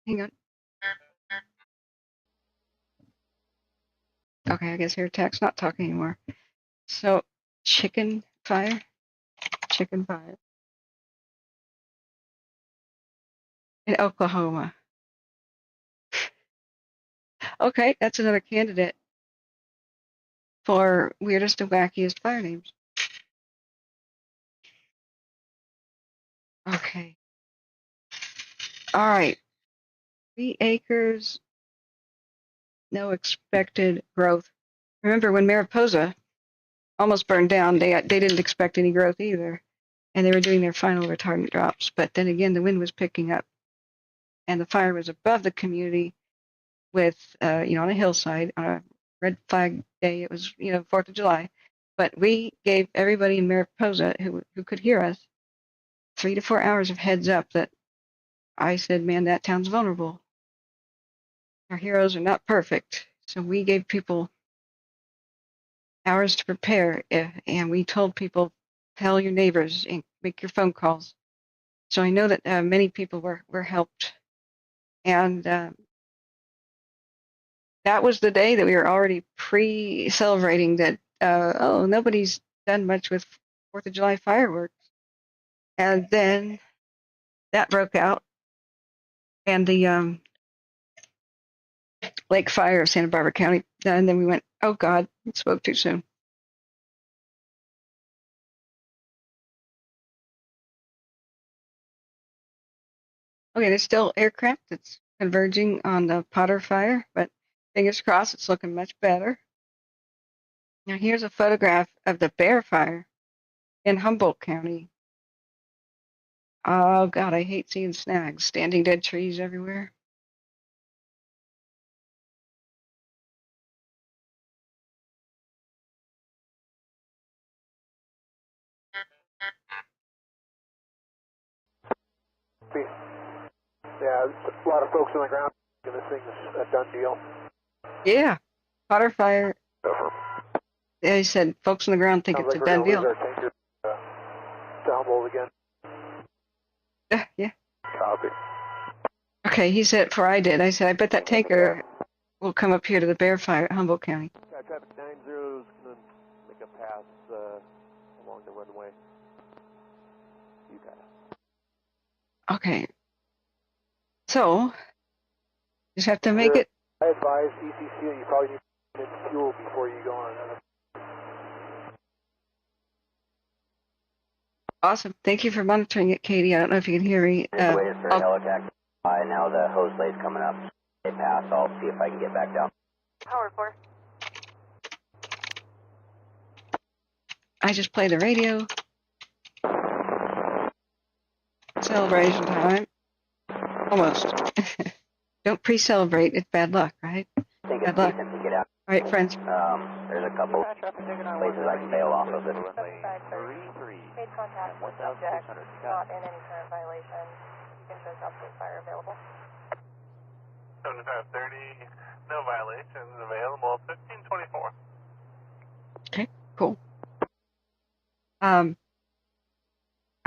Hang on. Okay, I guess air attack's not talking anymore. So, chicken fire. In Oklahoma. Okay, that's another candidate for weirdest and wackiest fire names. Okay. All right. 3 acres, no expected growth. Remember when Mariposa almost burned down, they didn't expect any growth either. And they were doing their final retardant drops. But then again, the wind was picking up. And the fire was above the community with, on a hillside on a red flag day. It was, 4th of July. But we gave everybody in Mariposa who could hear us 3 to 4 hours of heads up that I said, man, that town's vulnerable. Our heroes are not perfect. So we gave people hours to prepare. And we told people, tell your neighbors and make your phone calls. So I know that many people were helped. And that was the day that we were already pre-celebrating that, nobody's done much with 4th of July fireworks. And then that broke out. And the Lake Fire of Santa Barbara County. And then we went, oh, God, it spoke too soon. Okay, there's still aircraft that's converging on the Potter Fire, but fingers crossed, it's looking much better. Now, here's a photograph of the Bear Fire in Humboldt County. Oh, God, I hate seeing snags, standing dead trees everywhere. Yeah, a lot of folks on the ground thinking this thing's a done deal. Yeah, Potter Fire. They said folks on the ground think it's a done deal. Our tanker to Humboldt again. Yeah. Copy. Okay, he said before I did. I said, I bet that tanker will come up here to the Bear Fire at Humboldt County. Traffic 90, Make a pass along the runway. You got it. Okay. So, just have to make it. I advise ECC that you probably need to get fuel before you go on. Awesome. Thank you for monitoring it, Katie. I don't know if you can hear me. Waited for helitaxi. Now the hose lade's coming up. They pass. I'll see if I can get back down. Power 4. I just play the radio. Celebration time. Almost. Don't pre-celebrate. It's bad luck, right? I think it's Bad luck. decent to get out. All right, friends. There's a couple places I can bail off of it. Made contact with subject, not in any current violation. You can show Calfire fire available. 7530, no violations available. 1524. Okay, cool. I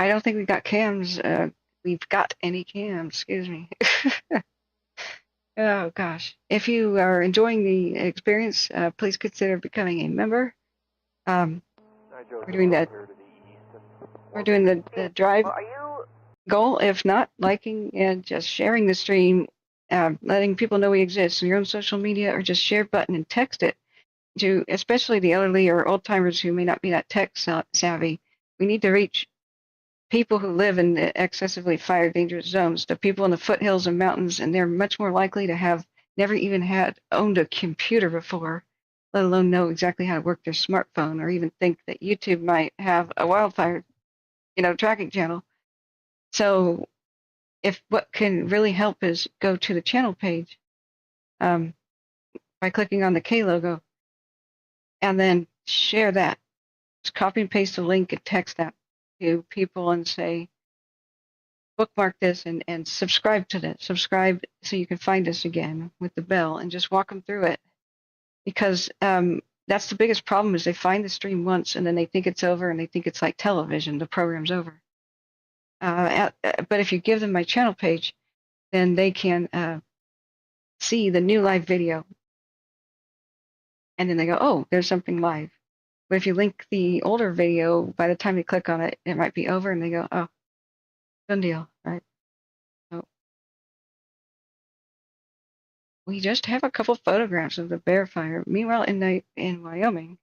don't think we've got cams. We've got any cams, excuse me. Oh, gosh. If you are enjoying the experience, please consider becoming a member. We're doing that. We're doing the drive goal. If not, liking and just sharing the stream, letting people know we exist on your own social media, or just share button and text it to especially the elderly or old timers who may not be that tech savvy. We need to reach people who live in the excessively fire dangerous zones, the people in the foothills and mountains, and they're much more likely to have never even owned a computer before, let alone know exactly how to work their smartphone, or even think that YouTube might have a wildfire, tracking channel. So if what can really help is go to the channel page by clicking on the K logo and then share that. Just copy and paste the link and text that to people and say, bookmark this and subscribe to this. Subscribe so you can find us again with the bell, and just walk them through it. Because that's the biggest problem, is they find the stream once and then they think it's over, and they think it's like television, the program's over. But if you give them my channel page, then they can see the new live video. And then they go, oh, there's something live. But if you link the older video, by the time they click on it, it might be over, and they go, oh, done deal, right? So we just have a couple photographs of the bear fire. Meanwhile, in Wyoming,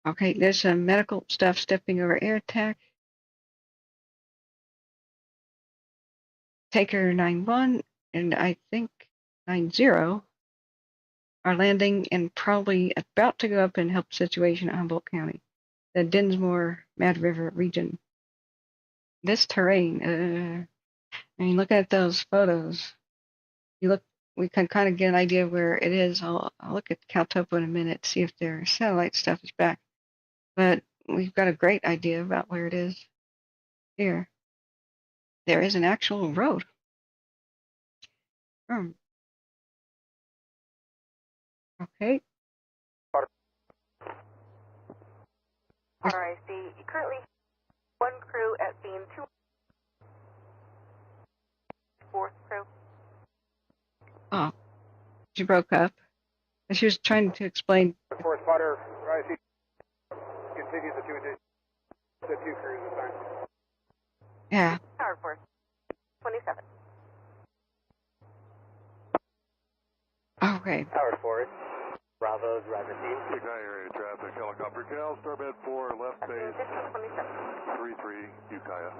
okay, there's some medical stuff stepping over air attack. Taker 9-1 and I think 9-0 are landing and probably about to go up and help the situation at Humboldt County, the Dinsmore Mad River region. This terrain, looking at those photos, we can kind of get an idea of where it is. I'll look at Caltopo in a minute to see if their satellite stuff is back. But we've got a great idea about where it is here. There is an actual road. Okay. RIC, currently one crew at scene, 2 fourth crew. Oh, she broke up. She was trying to explain. For spotter, RIC continues the two crews assigned. Yeah. Power force, 27. Okay. Power forward. Bravo's Roger team. Ignite area traffic, helicopter Cal, starbed 4, left base, 33, Ukiah.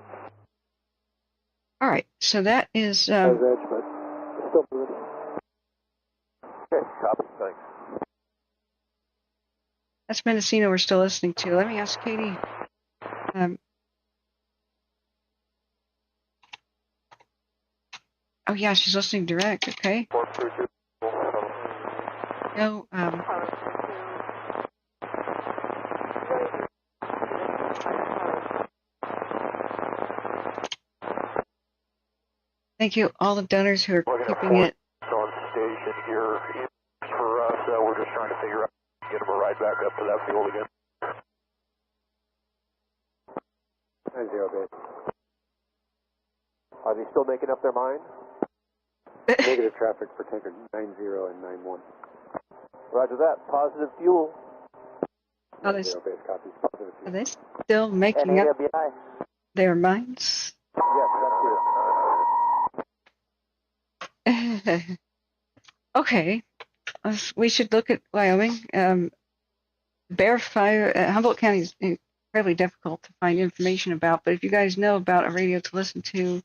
All right, so that is. Edge, but still moving. Okay, copy, thanks. That's Mendocino we're still listening to. Let me ask Katie. Oh yeah, she's listening direct. Okay. No. Thank you, all the donors who are keeping it. On station here for us, we're just trying to figure out get them a ride back up to that field again. 90 base. Are they still making up their mind? Negative traffic for tanker 90 and 91. Roger that. Positive fuel. Are they, Base copies. Positive are fuel. they still making up NAWI. their minds? Yes, that's it. Okay, we should look at Wyoming. Bear fire, Humboldt County is incredibly difficult to find information about, but if you guys know about a radio to listen to,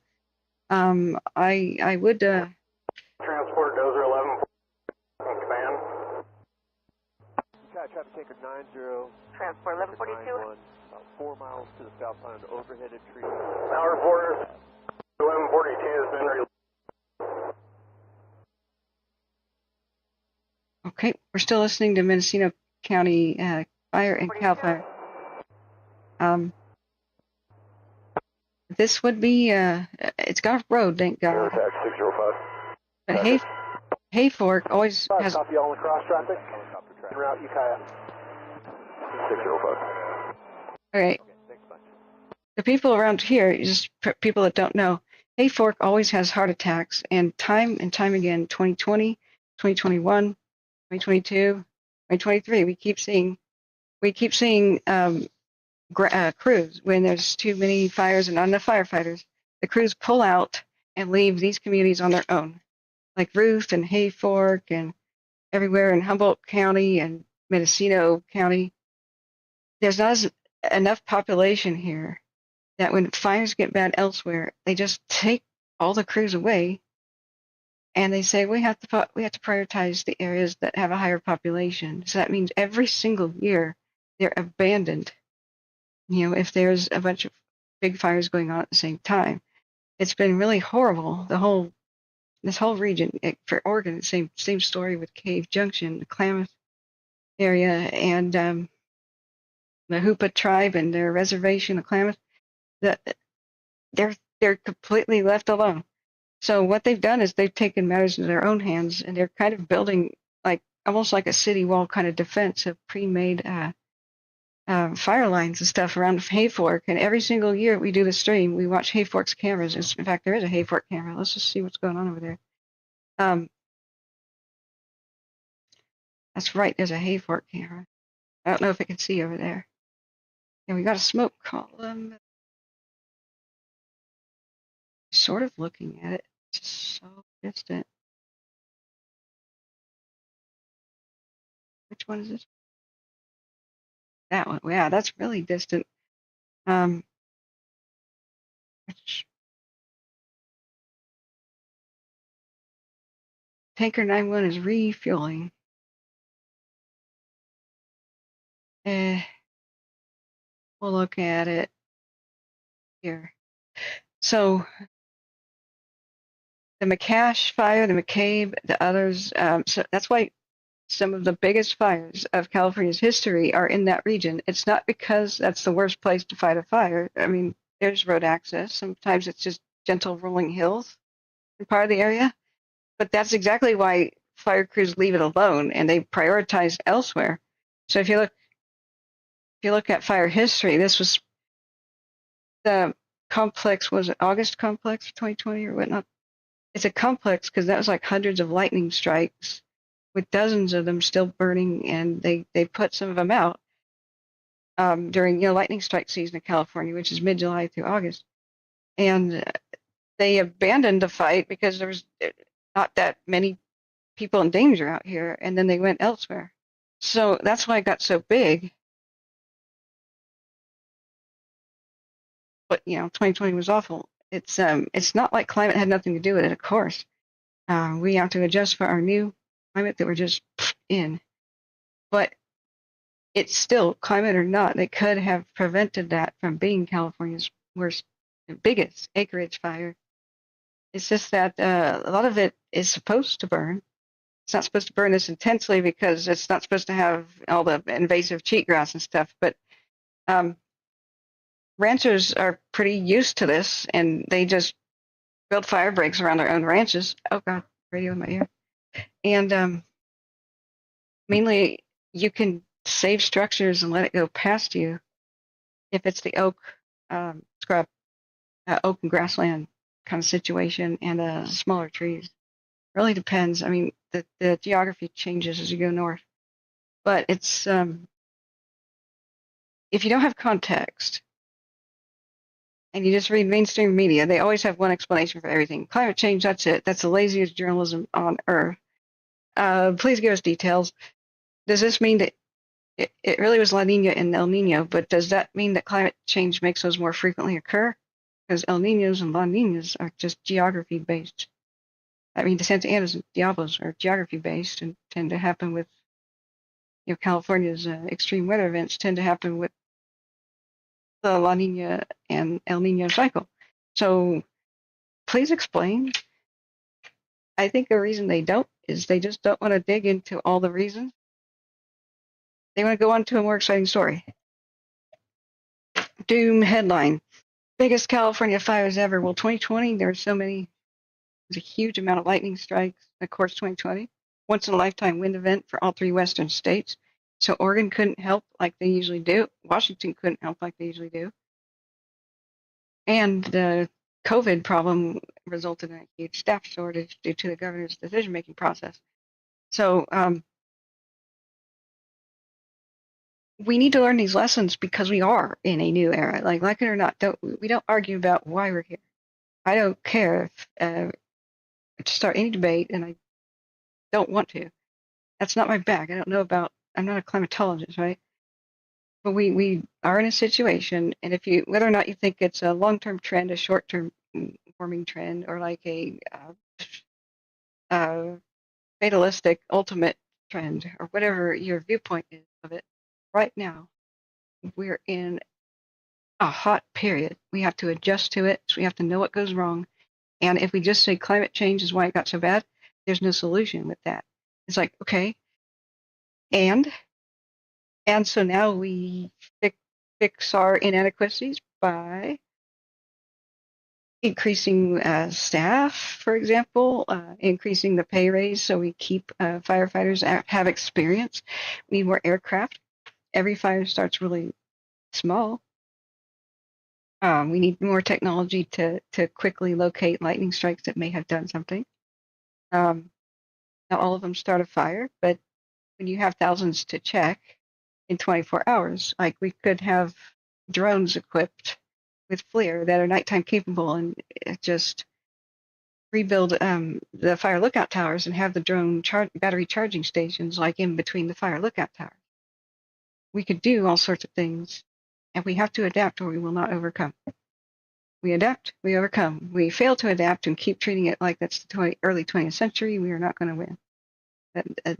I would. Transport Dozer 11 command. Traffic tanker 90. Transport 1142. About 4 miles to the south line of the overheaded tree. Now reporters, 1142 has been released. Okay, we're still listening to Mendocino County Fire and Calfire. This would be, it's got a road, thank God. Attack 605. But Hayfork always has. Copy all across traffic. Route Ukiah. 605. All right. The people around here, just people that don't know, Hayfork always has heart attacks, and time again, 2020, 2021, 2022, 2023, we keep seeing crews when there's too many fires and not enough firefighters. The crews pull out and leave these communities on their own, like Ruth and Hayfork and everywhere in Humboldt County and Mendocino County. There's not enough population here that when fires get bad elsewhere, they just take all the crews away, and they say we have to prioritize the areas that have a higher population. So that means every single year they're abandoned. You know, if there's a bunch of big fires going on at the same time, it's been really horrible. This whole region for Oregon, same story with Cave Junction, the Klamath area, and the Hoopa tribe and their reservation, the Klamath. They're completely left alone. So what they've done is they've taken matters into their own hands, and they're kind of building almost like a city wall kind of defense of pre-made fire lines and stuff around Hayfork. And every single year we do the stream, we watch Hayfork's cameras. In fact, there is a Hayfork camera. Let's just see what's going on over there. That's right, there's a Hayfork camera. I don't know if I can see over there. And we got a smoke column. Sort of looking at it. It's just so distant. Which one is this? That one. Yeah, that's really distant. Tanker 91 is refueling. We'll look at it here. So the McCash fire, the McCabe, the others. So that's why some of the biggest fires of California's history are in that region. It's not because that's the worst place to fight a fire. I mean, there's road access. Sometimes it's just gentle rolling hills in part of the area. But that's exactly why fire crews leave it alone and they prioritize elsewhere. So if you look at fire history, this was the complex, was it August complex 2020 or whatnot? It's a complex because that was like hundreds of lightning strikes with dozens of them still burning, and they put some of them out during lightning strike season in California, which is mid-July through August. And they abandoned the fight because there was not that many people in danger out here, and then they went elsewhere. So that's why it got so big. But 2020 was awful. It's not like climate had nothing to do with it, of course. We have to adjust for our new climate that we're just in. But it's still, climate or not, they could have prevented that from being California's worst, biggest acreage fire. It's just that a lot of it is supposed to burn. It's not supposed to burn this intensely because it's not supposed to have all the invasive cheatgrass and stuff. But ranchers are pretty used to this, and they just build fire breaks around their own ranches. Oh God, radio in my ear. And mainly, you can save structures and let it go past you if it's the oak scrub, oak and grassland kind of situation and smaller trees. Really depends. I mean, the geography changes as you go north, but it's if you don't have context and you just read mainstream media, they always have one explanation for everything. Climate change, that's it. That's the laziest journalism on earth. Please give us details. Does this mean that it really was La Nina and El Nino, but does that mean that climate change makes those more frequently occur? Because El Ninos and La Ninas are just geography based. I mean, the Santa Anas and Diablos are geography based and tend to happen with, California's extreme weather events tend to happen with the La Nina and El Nino cycle. So please explain. I think the reason they don't is they just don't want to dig into all the reasons. They want to go on to a more exciting story. Doom headline. Biggest California fires ever. Well, 2020, there were so many. There's a huge amount of lightning strikes. Of course, 2020. Once in a lifetime wind event for all 3 western states. So Oregon couldn't help like they usually do. Washington couldn't help like they usually do. And the COVID problem resulted in a huge staff shortage due to the governor's decision-making process. So we need to learn these lessons because we are in a new era. Like it or not, we don't argue about why we're here. I don't care if, to start any debate, and I don't want to. That's not my bag. I don't know about. I'm not a climatologist, right? But we are in a situation, and whether or not you think it's a long-term trend, a short-term warming trend, or like a fatalistic ultimate trend, or whatever your viewpoint is of it, right now we're in a hot period. We have to adjust to it. So we have to know what goes wrong. And if we just say climate change is why it got so bad, there's no solution with that. It's like, okay, and so now we fix our inadequacies by increasing staff, for example, increasing the pay raise so we keep firefighters have experience. We need more aircraft. Every fire starts really small. We need more technology to quickly locate lightning strikes that may have done something. Not all of them start a fire, but when you have thousands to check in 24 hours, like we could have drones equipped with FLIR that are nighttime capable and just rebuild the fire lookout towers and have the drone battery charging stations like in between the fire lookout towers. We could do all sorts of things, and we have to adapt or we will not overcome. We adapt, we overcome. We fail to adapt and keep treating it like that's the early 20th century, we are not going to win.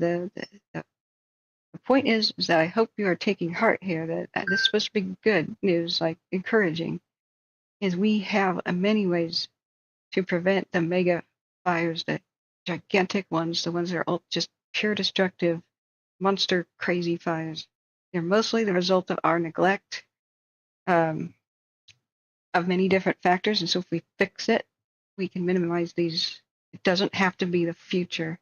The point is that I hope you are taking heart here that this is supposed to be good news, like encouraging, is we have many ways to prevent the mega fires, the gigantic ones, the ones that are just pure destructive, monster crazy fires. They're mostly the result of our neglect of many different factors, and so if we fix it, we can minimize these. It doesn't have to be the future.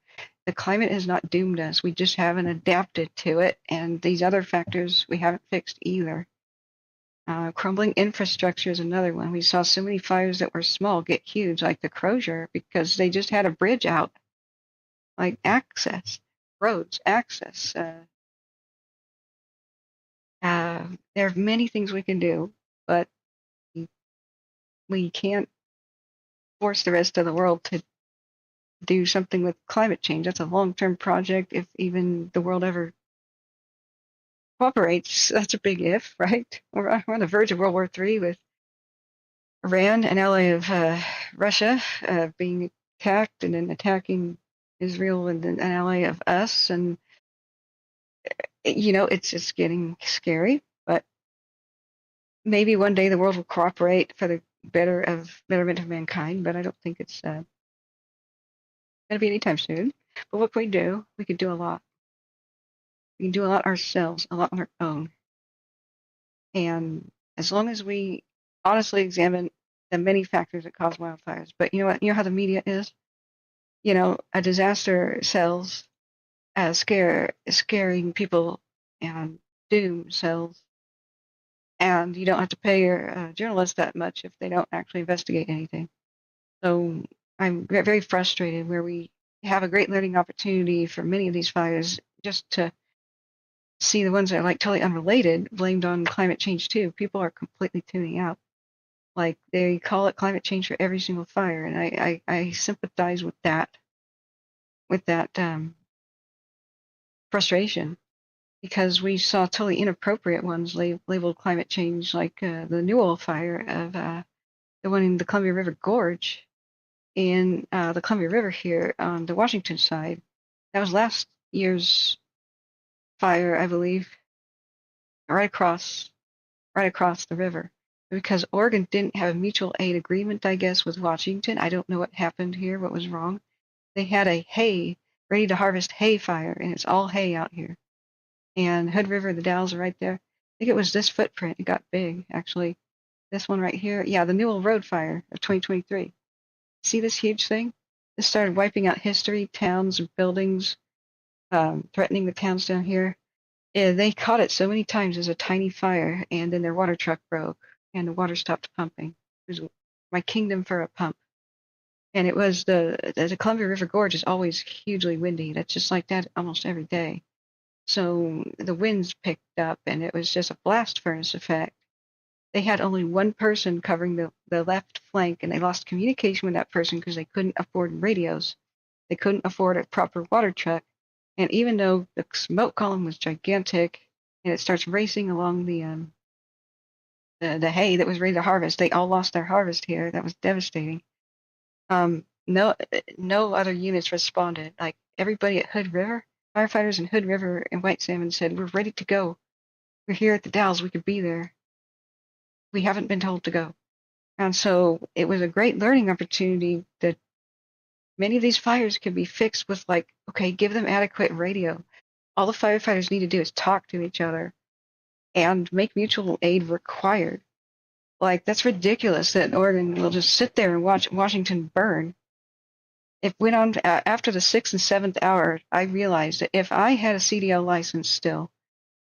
The climate has not doomed us. We just haven't adapted to it, and these other factors we haven't fixed either. Crumbling infrastructure is another one. We saw so many fires that were small get huge, like the Crozier, because they just had a bridge out, like access, roads, access. There are many things we can do, but we can't force the rest of the world to do something with climate change. That's a long-term project. If even the world ever cooperates, that's a big if, right? We're on the verge of World War III with Iran and ally of Russia being attacked and then attacking Israel and an ally of us. And, it's getting scary, but maybe one day the world will cooperate for the betterment of mankind, but I don't think it's going to be anytime soon. But what can we do? We could do a lot. We can do a lot ourselves, a lot on our own. And as long as we honestly examine the many factors that cause wildfires, but you know what? You know how the media is? A disaster sells, scaring people, and doom sells. And you don't have to pay your journalists that much if they don't actually investigate anything. So I'm very frustrated where we have a great learning opportunity for many of these fires just to see the ones that are like totally unrelated blamed on climate change too. People are completely tuning out. Like they call it climate change for every single fire, and I sympathize with that frustration because we saw totally inappropriate ones labeled climate change, like the Newell fire of the one in the Columbia River Gorge in the Columbia River here on the Washington side. That was last year's fire, I believe, right across the river. Because Oregon didn't have a mutual aid agreement, I guess, with Washington. I don't know what happened here, what was wrong. They had a ready to harvest hay fire, and it's all hay out here. And Hood River, the Dalles are right there. I think it was this footprint. It got big, actually. This one right here. Yeah, the Newell Road fire of 2023. See this huge thing? This started wiping out history, towns, buildings, threatening the towns down here. Yeah, they caught it so many times as a tiny fire, and then their water truck broke, and the water stopped pumping. It was my kingdom for a pump. And it was the Columbia River Gorge is always hugely windy. That's just like that almost every day. So the winds picked up, and it was just a blast furnace effect. They had only one person covering the left flank, and they lost communication with that person because they couldn't afford radios. They couldn't afford a proper water truck. And even though the smoke column was gigantic, and it starts racing along the hay that was ready to harvest, they all lost their harvest here. That was devastating. No other units responded. Like everybody at Hood River, firefighters in Hood River and White Salmon said, "We're ready to go. We're here at the Dalles. We could be there. We haven't been told to go." And so it was a great learning opportunity that many of these fires could be fixed with, like, okay, give them adequate radio. All the firefighters need to do is talk to each other and make mutual aid required. Like, that's ridiculous that Oregon will just sit there and watch Washington burn. It went on after the 6th and 7th hour. I realized that if I had a CDL license still,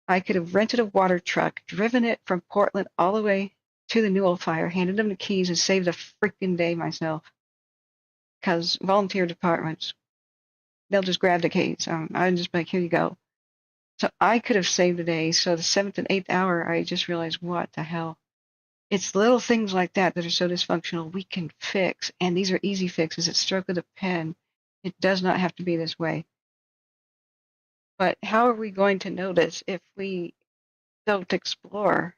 I could have rented a water truck, driven it from Portland all the way to the Newell fire, handed them the keys, and saved a freaking day myself. Because volunteer departments, they'll just grab the keys. I'd just be like, here you go. So I could have saved the day. So the 7th and 8th hour, I just realized, what the hell? It's little things like that that are so dysfunctional we can fix. And these are easy fixes. It's stroke of the pen. It does not have to be this way. But how are we going to know this if we don't explore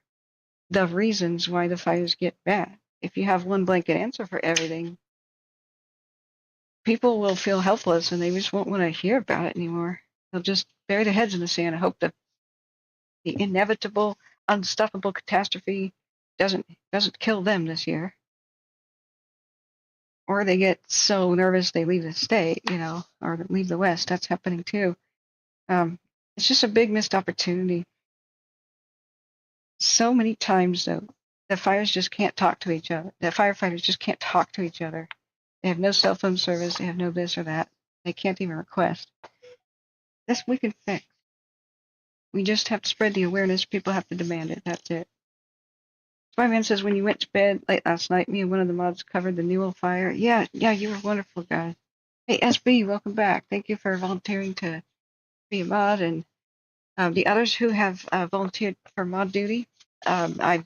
the reasons why the fires get bad? If you have one blanket answer for everything, people will feel helpless and they just won't want to hear about it anymore. They'll just bury their heads in the sand and hope that the inevitable, unstoppable catastrophe doesn't kill them this year. Or they get so nervous they leave the state, or leave the West. That's happening too. It's just a big missed opportunity. So many times, though, the fires just can't talk to each other. The firefighters just can't talk to each other. They have no cell phone service. They have no this or that. They can't even request. This we can fix. We just have to spread the awareness. People have to demand it. That's it. Spider-Man says, when you went to bed late last night, me and one of the mods covered the Newell fire. Yeah, you were wonderful, guys. Hey, SB, welcome back. Thank you for volunteering to be a mod. And the others who have volunteered for mod duty, because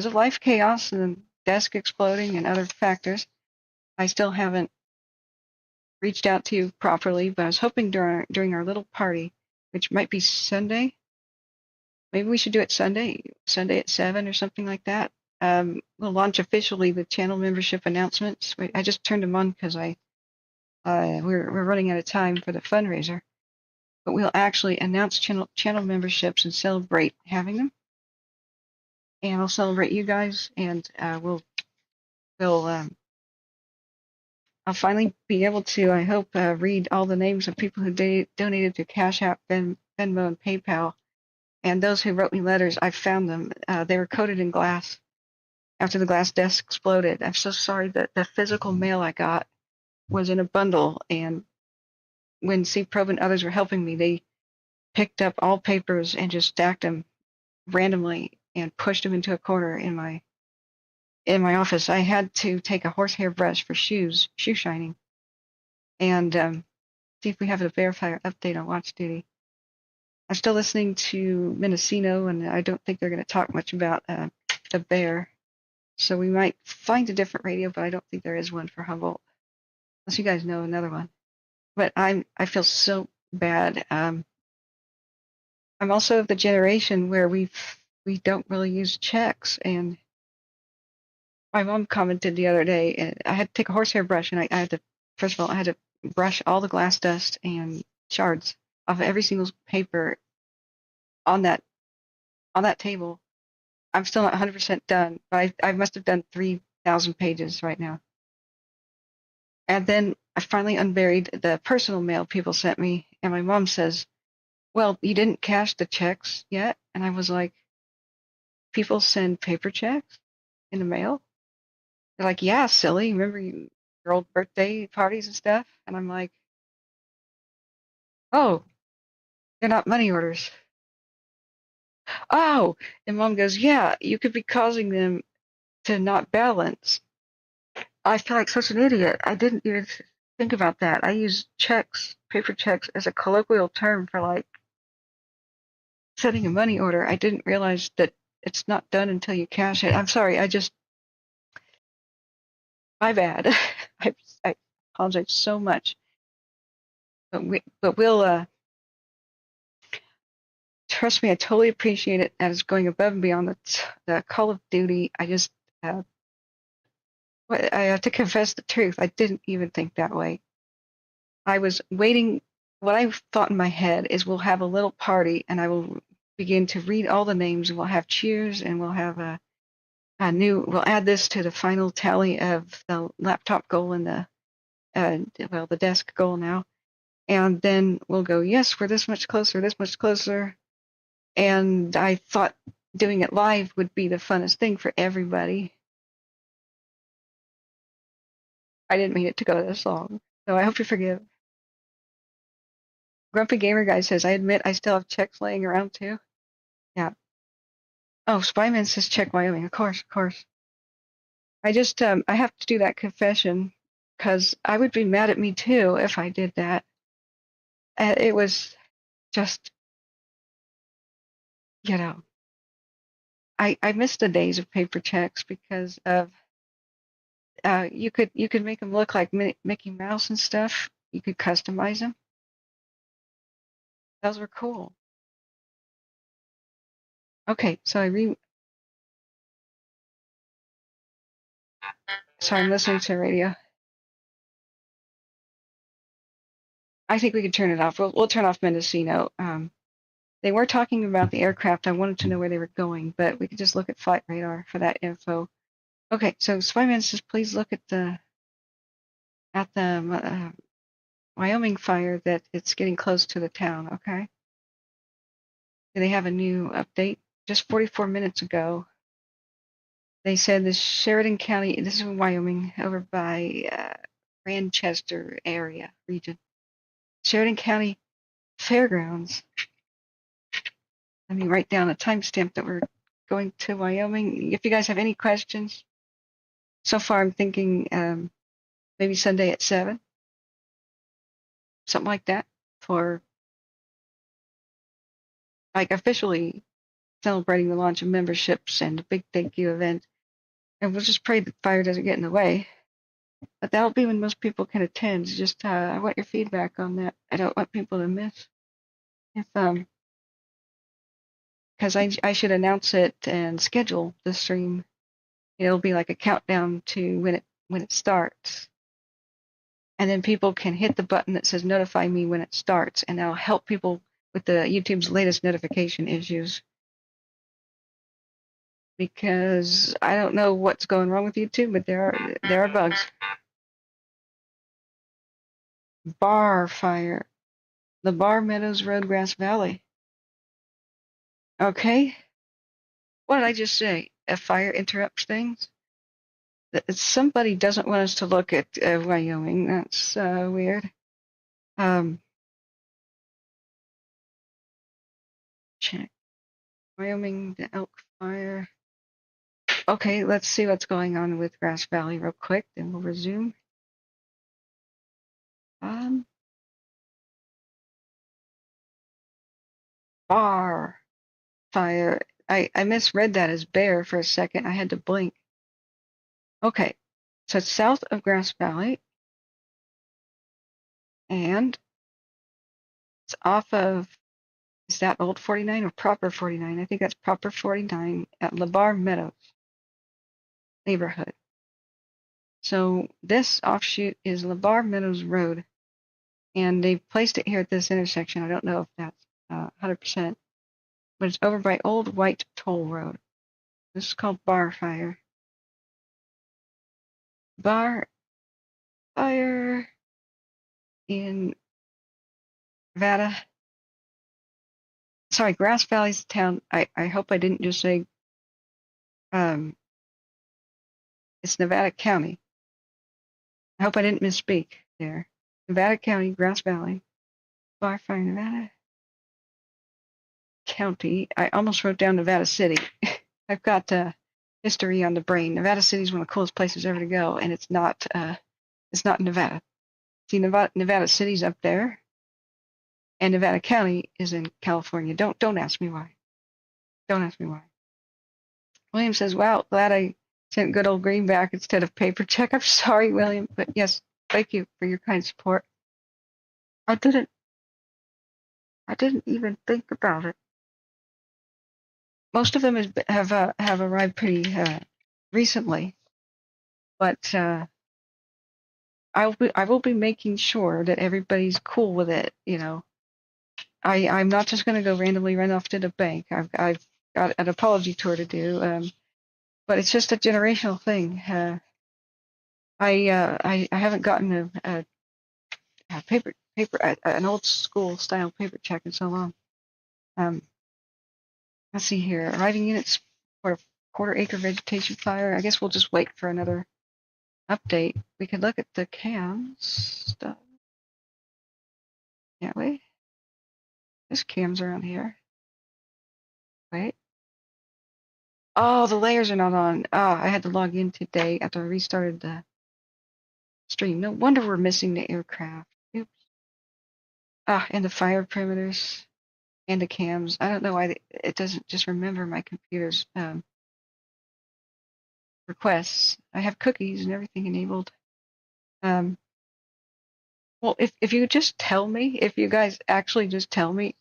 of life chaos and desk exploding and other factors, I still haven't reached out to you properly, but I was hoping during our little party, which might be Sunday. Maybe we should do it Sunday at 7 or something like that. We'll launch officially the channel membership announcements. I just turned them on because we're running out of time for the fundraiser. But we'll actually announce channel memberships and celebrate having them. And I'll celebrate you guys, and I'll finally be able to, I hope, read all the names of people who donated to Cash App, Venmo, and PayPal. And those who wrote me letters, I found them. They were coated in glass after the glass desk exploded. I'm so sorry that the physical mail I got was in a bundle. And when C. Probe and others were helping me, they picked up all papers and just stacked them randomly and pushed them into a corner in my in my office, I had to take a horsehair brush for shoe shining, and see if we have a verifier update on watch duty. I'm still listening to Mendocino, and I don't think they're going to talk much about the bear. So we might find a different radio, but I don't think there is one for Humboldt, unless you guys know another one. But I feel so bad. I'm also of the generation where we don't really use checks, and my mom commented the other day, and I had to take a horsehair brush, and I had to, first of all, I had to brush all the glass dust and shards off of every single paper on that table. I'm still not 100% done, but I must have done 3,000 pages right now. And then I finally unburied the personal mail people sent me, and my mom says, "Well, you didn't cash the checks yet?" And I was like, "People send paper checks in the mail?" They're like, "Yeah, silly. Remember your old birthday parties and stuff?" And I'm like, "Oh, they're not money orders." Oh, and mom goes, "Yeah, you could be causing them to not balance." I feel like such an idiot. I didn't even think about that. I use checks, paper checks, as a colloquial term for like setting a money order. I didn't realize that it's not done until you cash it. I'm sorry. My bad. I apologize so much. But we'll trust me. I totally appreciate it as going above and beyond the Call of Duty. I have to confess the truth. I didn't even think that way. I was waiting. What I thought in my head is we'll have a little party, and I will begin to read all the names, and we'll have cheers, and we'll have we'll add this to the final tally of the laptop goal and the desk goal now. And then we'll go, yes, we're this much closer, this much closer. And I thought doing it live would be the funnest thing for everybody. I didn't mean it to go this long, so I hope you forgive. Grumpy Gamer Guy says, I admit I still have checks laying around too. Yeah. Oh, Spyman says check Wyoming. Of course, of course. I have to do that confession because I would be mad at me too if I did that. It was just, I missed the days of paper checks because of you could make them look like Mickey Mouse and stuff. You could customize them. Those were cool. Okay, so I'm listening to radio. I think we could turn it off. We'll turn off Mendocino. They were talking about the aircraft. I wanted to know where they were going, but we could just look at flight radar for that info. Okay, so Spyman says please look at the Wyoming fire that it's getting close to the town. Okay. Do they have a new update? Just 44 minutes ago, they said the Sheridan County. This is in Wyoming, over by Manchester area region. Sheridan County Fairgrounds. Let me write down a timestamp that we're going to Wyoming. If you guys have any questions, so far I'm thinking maybe Sunday at 7, something like that, for like officially celebrating the launch of memberships and a big thank you event. And we'll just pray that fire doesn't get in the way. But that'll be when most people can attend. Just I want your feedback on that. I don't want people to miss. If because I should announce it and schedule the stream. It'll be like a countdown to when it starts. And then people can hit the button that says notify me when it starts, and that'll help people with the YouTube's latest notification issues. Because I don't know what's going wrong with YouTube, but there are bugs. Bar fire. The Bar Meadows Roadgrass Valley. Okay. What did I just say? A fire interrupts things? Somebody doesn't want us to look at Wyoming. That's weird. Check. Wyoming, the elk fire. Okay, let's see what's going on with Grass Valley real quick, then we'll resume. Bar fire. I misread that as bear for a second. I had to blink. Okay, so it's south of Grass Valley, and it's off of, is that Old 49 or Proper 49? I think that's Proper 49 at LeBar Meadows neighborhood. So this offshoot is LeBar Meadows Road, and they've placed it here at this intersection. I don't know if that's 100%, but it's over by Old White Toll Road. This is called Bar Fire. Bar Fire in Nevada. Sorry, Grass Valley's the town. I hope I didn't just say it's Nevada County. I hope I didn't misspeak there. Nevada County, Grass Valley, Bar Fire, Nevada County. I almost wrote down Nevada City. I've got history on the brain. Nevada City is one of the coolest places ever to go, and it's not Nevada. See, Nevada City's up there, and Nevada County is in California. Don't ask me why. Don't ask me why. William says, "Wow, glad I sent good old Green back instead of paper check." I'm sorry, William, but yes, thank you for your kind support. I didn't even think about it. Most of them have arrived pretty recently, but I will be making sure that everybody's cool with it. You know, I'm not just going to go randomly run off to the bank. I've got an apology tour to do, but it's just a generational thing. I haven't gotten a paper an old school style paper check in so long. Let's see here. Arriving units for a quarter-acre vegetation fire. I guess we'll just wait for another update. We could look at the cams stuff. Can't we? There's cams around here. Wait. Oh, the layers are not on. I had to log in today after I restarted the stream. No wonder we're missing the aircraft. Oops. And the fire perimeters and the cams. I don't know why it doesn't just remember my computer's requests. I have cookies and everything enabled. Well, if you just tell me, if you guys actually just tell me,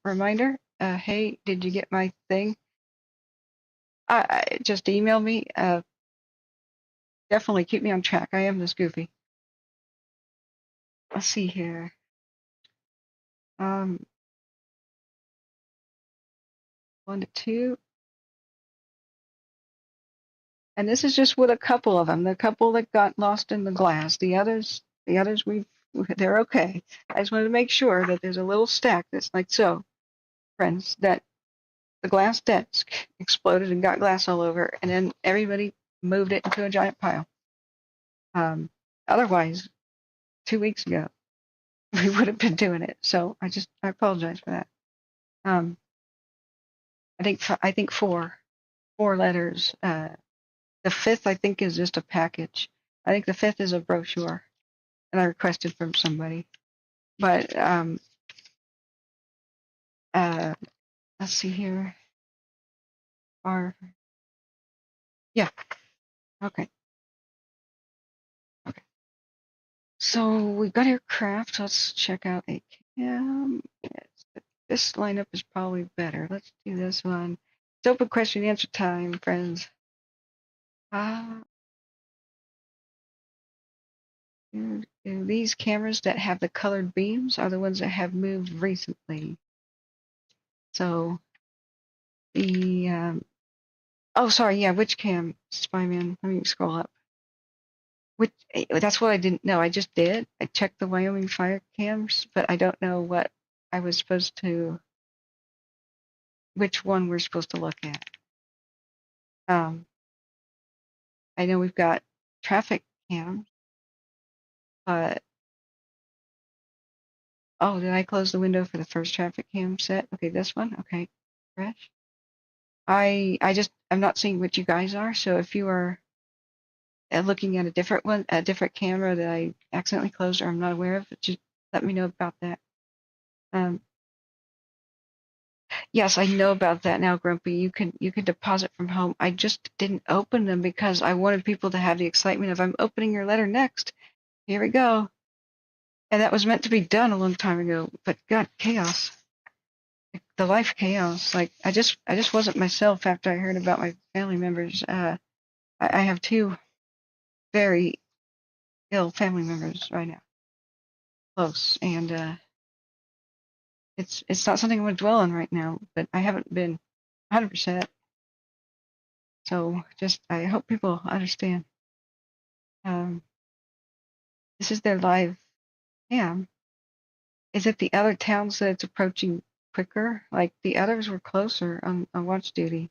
reminder, hey, did you get my thing? Just email me. Definitely keep me on track. I am this goofy. Let's see here. 1 to 2. And this is just with a couple of them. The couple that got lost in the glass. The others, they're okay. I just wanted to make sure that there's a little stack that's like so, friends, that the glass desk exploded and got glass all over, and then everybody moved it into a giant pile. Otherwise, 2 weeks ago, we would have been doing it. So I apologize for that. I think four letters. The fifth, I think, is just a package. I think the fifth is a brochure that I requested from somebody. But let's see here. Yeah. Okay. So we've got aircraft. Let's check out a cam. Yes, this lineup is probably better. Let's do this one. It's open question and answer time, friends. These cameras that have the colored beams are the ones that have moved recently. So the oh, sorry, yeah, which cam, Spyman? Let me scroll up. That's what I didn't know. I just did. I checked the Wyoming fire cams, but I don't know what I was supposed to, which one we're supposed to look at. I know we've got traffic cams, but oh, did I close the window for the first traffic cam set? Okay, this one. Okay, fresh. I'm not seeing what you guys are. So if you are looking at a different one, a different camera that I accidentally closed or I'm not aware of, just let me know about that. Yes, I know about that now, Grumpy. You can deposit from home. I just didn't open them because I wanted people to have the excitement of I'm opening your letter next. Here we go. And that was meant to be done a long time ago, but God, chaos. The life chaos. Like I just wasn't myself after I heard about my family members. I have two very ill family members right now, close, and it's not something I want to dwell on right now. But I haven't been 100%. So just I hope people understand. This is their live cam. Is it the other towns that it's approaching quicker? Like the others were closer on watch duty.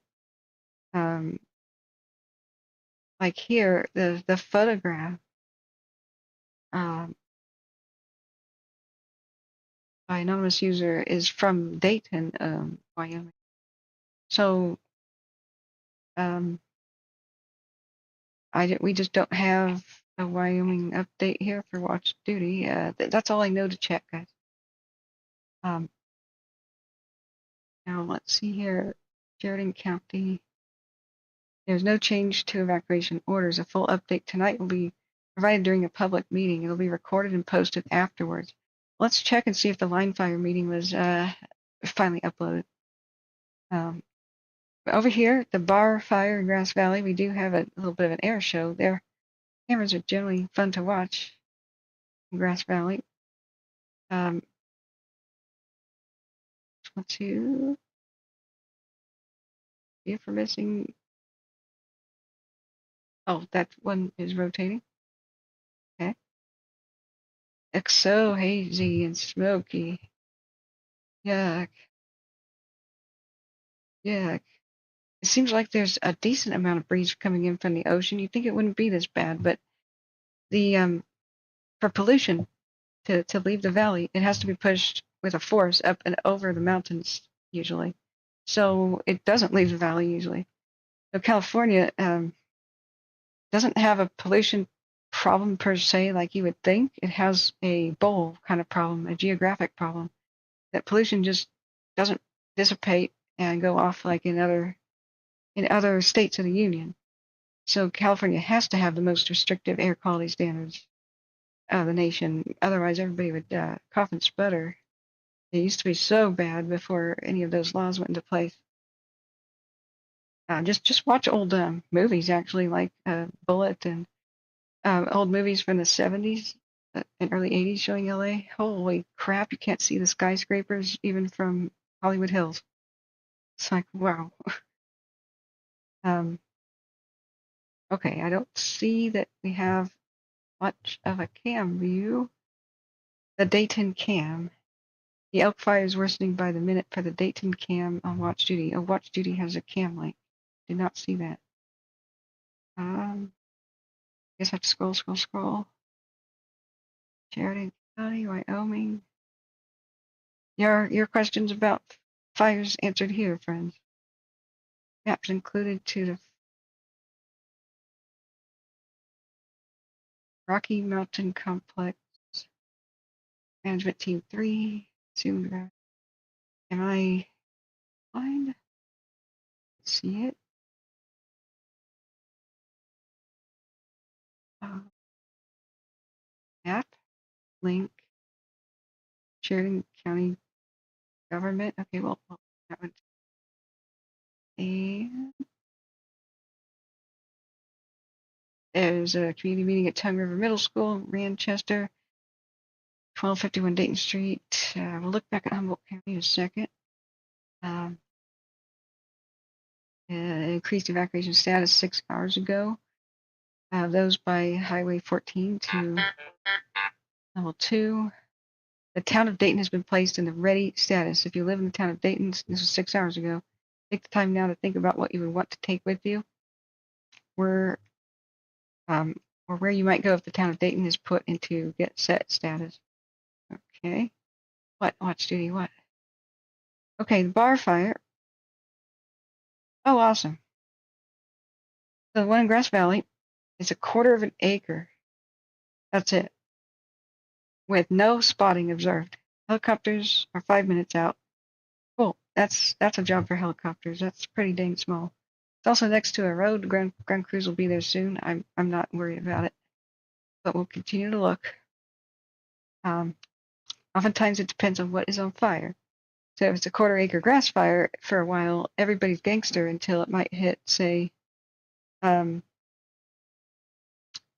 Like here, the photograph um, by anonymous user is from Dayton, Wyoming. So um, we just don't have a Wyoming update here for watch duty. That's all I know to check, guys. Now let's see here, Sheridan County. There's no change to evacuation orders. A full update tonight will be provided during a public meeting. It'll be recorded and posted afterwards. Let's check and see if the line fire meeting was finally uploaded. Over here, the bar fire in Grass Valley, we do have a little bit of an air show. Their cameras are generally fun to watch in Grass Valley. Let's see if we're missing. Oh, that one is rotating. Okay. It's so hazy and smoky. Yuck. Yuck. It seems like there's a decent amount of breeze coming in from the ocean. You'd think it wouldn't be this bad, but the for pollution to leave the valley, it has to be pushed with a force up and over the mountains usually. So it doesn't leave the valley usually. So California doesn't have a pollution problem per se like you would think. It has a bowl kind of problem, a geographic problem. That pollution just doesn't dissipate and go off like in other states of the union. So California has to have the most restrictive air quality standards of the nation. Otherwise, everybody would cough and sputter. It used to be so bad before any of those laws went into place. Just watch old movies, actually, like Bullet and old movies from the 70s and early 80s showing LA. Holy crap, you can't see the skyscrapers even from Hollywood Hills. It's like, wow. Okay, I don't see that we have much of a cam view. The Dayton cam. The elk fire is worsening by the minute for the Dayton cam on watch duty. Oh, watch duty has a cam link. Did not see that. Guess I have to scroll. Sheridan County, Wyoming. Your questions about fires answered here, friends. Maps included to the Rocky Mountain Complex. Management Team 3. Am I blind? See it? Map, link, Sheridan County government. Okay, well, that one. And there's a community meeting at Tongue River Middle School, Manchester, 1251 Dayton Street. We'll look back at Humboldt County in a second. Increased evacuation status 6 hours ago. Those by Highway 14 to level 2. The town of Dayton has been placed in the ready status. If you live in the town of Dayton, this was 6 hours ago, take the time now to think about what you would want to take with you. Or where you might go if the town of Dayton is put into get set status. Okay. What? Watch duty, what? Okay, the bar fire. Oh, awesome. So the one in Grass Valley is 1/4 of an acre. That's it. With no spotting observed. Helicopters are 5 minutes out. Cool. That's a job for helicopters. That's pretty dang small. It's also next to a road. Ground crews will be there soon. I'm not worried about it, but we'll continue to look. Oftentimes it depends on what is on fire. So if it's a 1/4 acre grass fire, for a while everybody's gangster until it might hit, say, an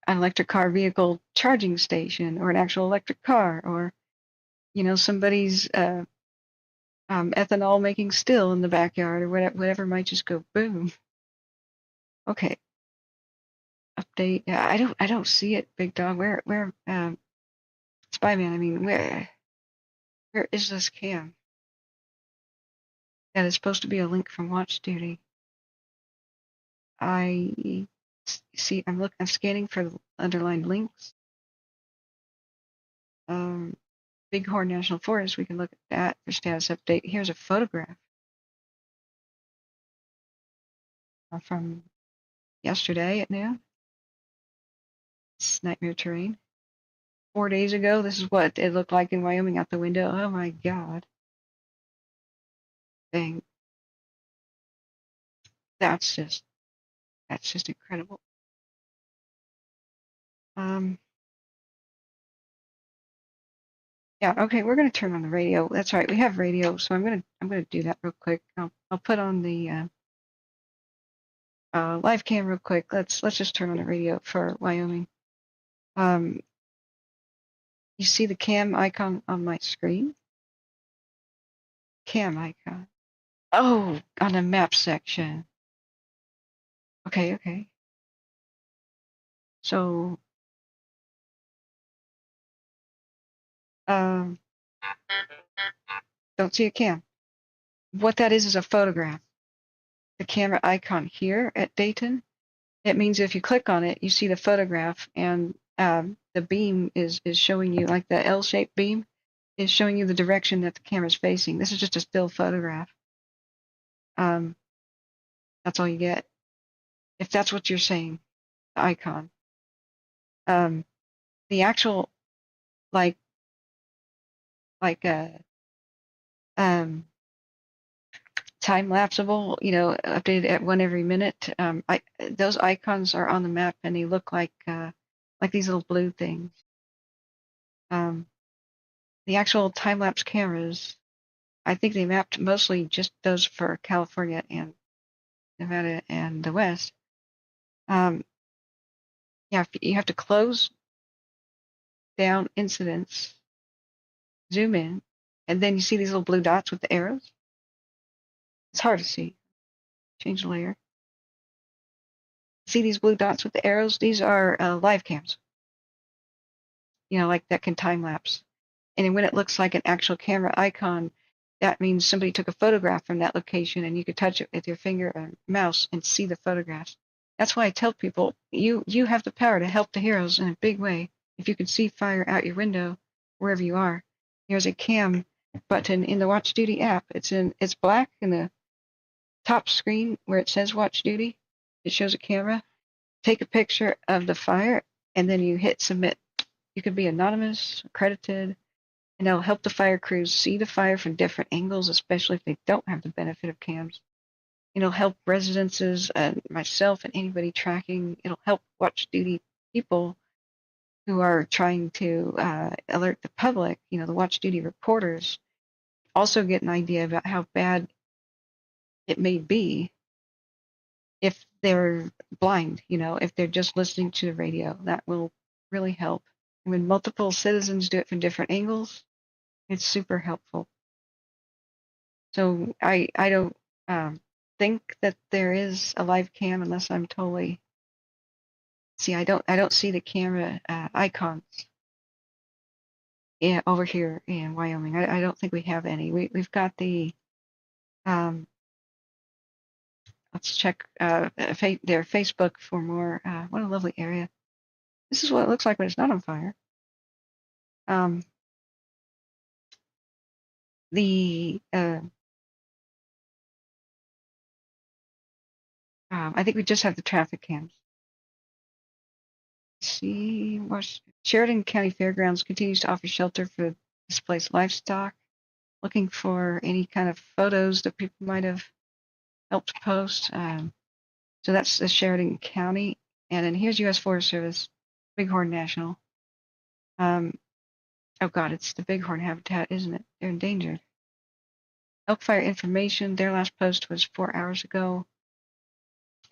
electric car vehicle charging station, or an actual electric car, or somebody's ethanol making still in the backyard, or whatever might just go boom. Okay. Update. Yeah, I don't see it, Big Dog. Where Spyman, I mean, where is this cam? That is supposed to be a link from Watch Duty. I see. I'm scanning for the underlined links. Bighorn National Forest. We can look at that for status update. Here's a photograph from yesterday at noon. It's nightmare terrain. 4 days ago, this is what it looked like in Wyoming out the window. Oh my God. Dang. That's just incredible. Yeah, okay, we're gonna turn on the radio. That's right, we have radio, so I'm gonna do that real quick. I'll put on the live cam real quick. Let's just turn on the radio for Wyoming. You see the cam icon on my screen? Cam icon. Oh, on the map section. Okay. So, don't see a cam. What that is a photograph. The camera icon here at Dayton, it means if you click on it, you see the photograph, and the beam is showing you, like the L-shaped beam is showing you the direction that the camera is facing. This is just a still photograph. That's all you get. If that's what you're saying, the icon. The actual like time lapseable, updated at 1 every minute. Those icons are on the map, and they look like these little blue things. The actual time-lapse cameras, I think they mapped mostly just those for California and Nevada and the West. Yeah, you have to close down incidents, zoom in, and then you see these little blue dots with the arrows. It's hard to see. Change the layer. See these blue dots with the arrows? These are live cams. Like that can time lapse. And when it looks like an actual camera icon, that means somebody took a photograph from that location, and you could touch it with your finger or mouse and see the photographs. That's why I tell people, you have the power to help the heroes in a big way. If you can see fire out your window, wherever you are, there's a cam button in the Watch Duty app. It's black in the top screen where it says Watch Duty. It shows a camera. Take a picture of the fire, and then you hit submit. You could be anonymous, accredited, and it'll help the fire crews see the fire from different angles, especially if they don't have the benefit of cams. It'll help residences and myself and anybody tracking. It'll help Watch Duty people who are trying to alert the public, the Watch Duty reporters, also get an idea about how bad it may be if they're blind, if they're just listening to the radio. That will really help. And when multiple citizens do it from different angles, it's super helpful. So I don't think that there is a live cam unless I'm totally. See, I don't see the camera icons. Yeah, over here in Wyoming, I don't think we have any. We've got the. Let's check their Facebook for more. What a lovely area. This is what it looks like when it's not on fire. The I think we just have the traffic cams. See, Sheridan County Fairgrounds continues to offer shelter for displaced livestock. Looking for any kind of photos that people might have helped post. So that's the Sheridan County. And then here's U.S. Forest Service, Bighorn National. Oh God, it's the bighorn habitat, isn't it? They're endangered. Elk Fire information, their last post was 4 hours ago.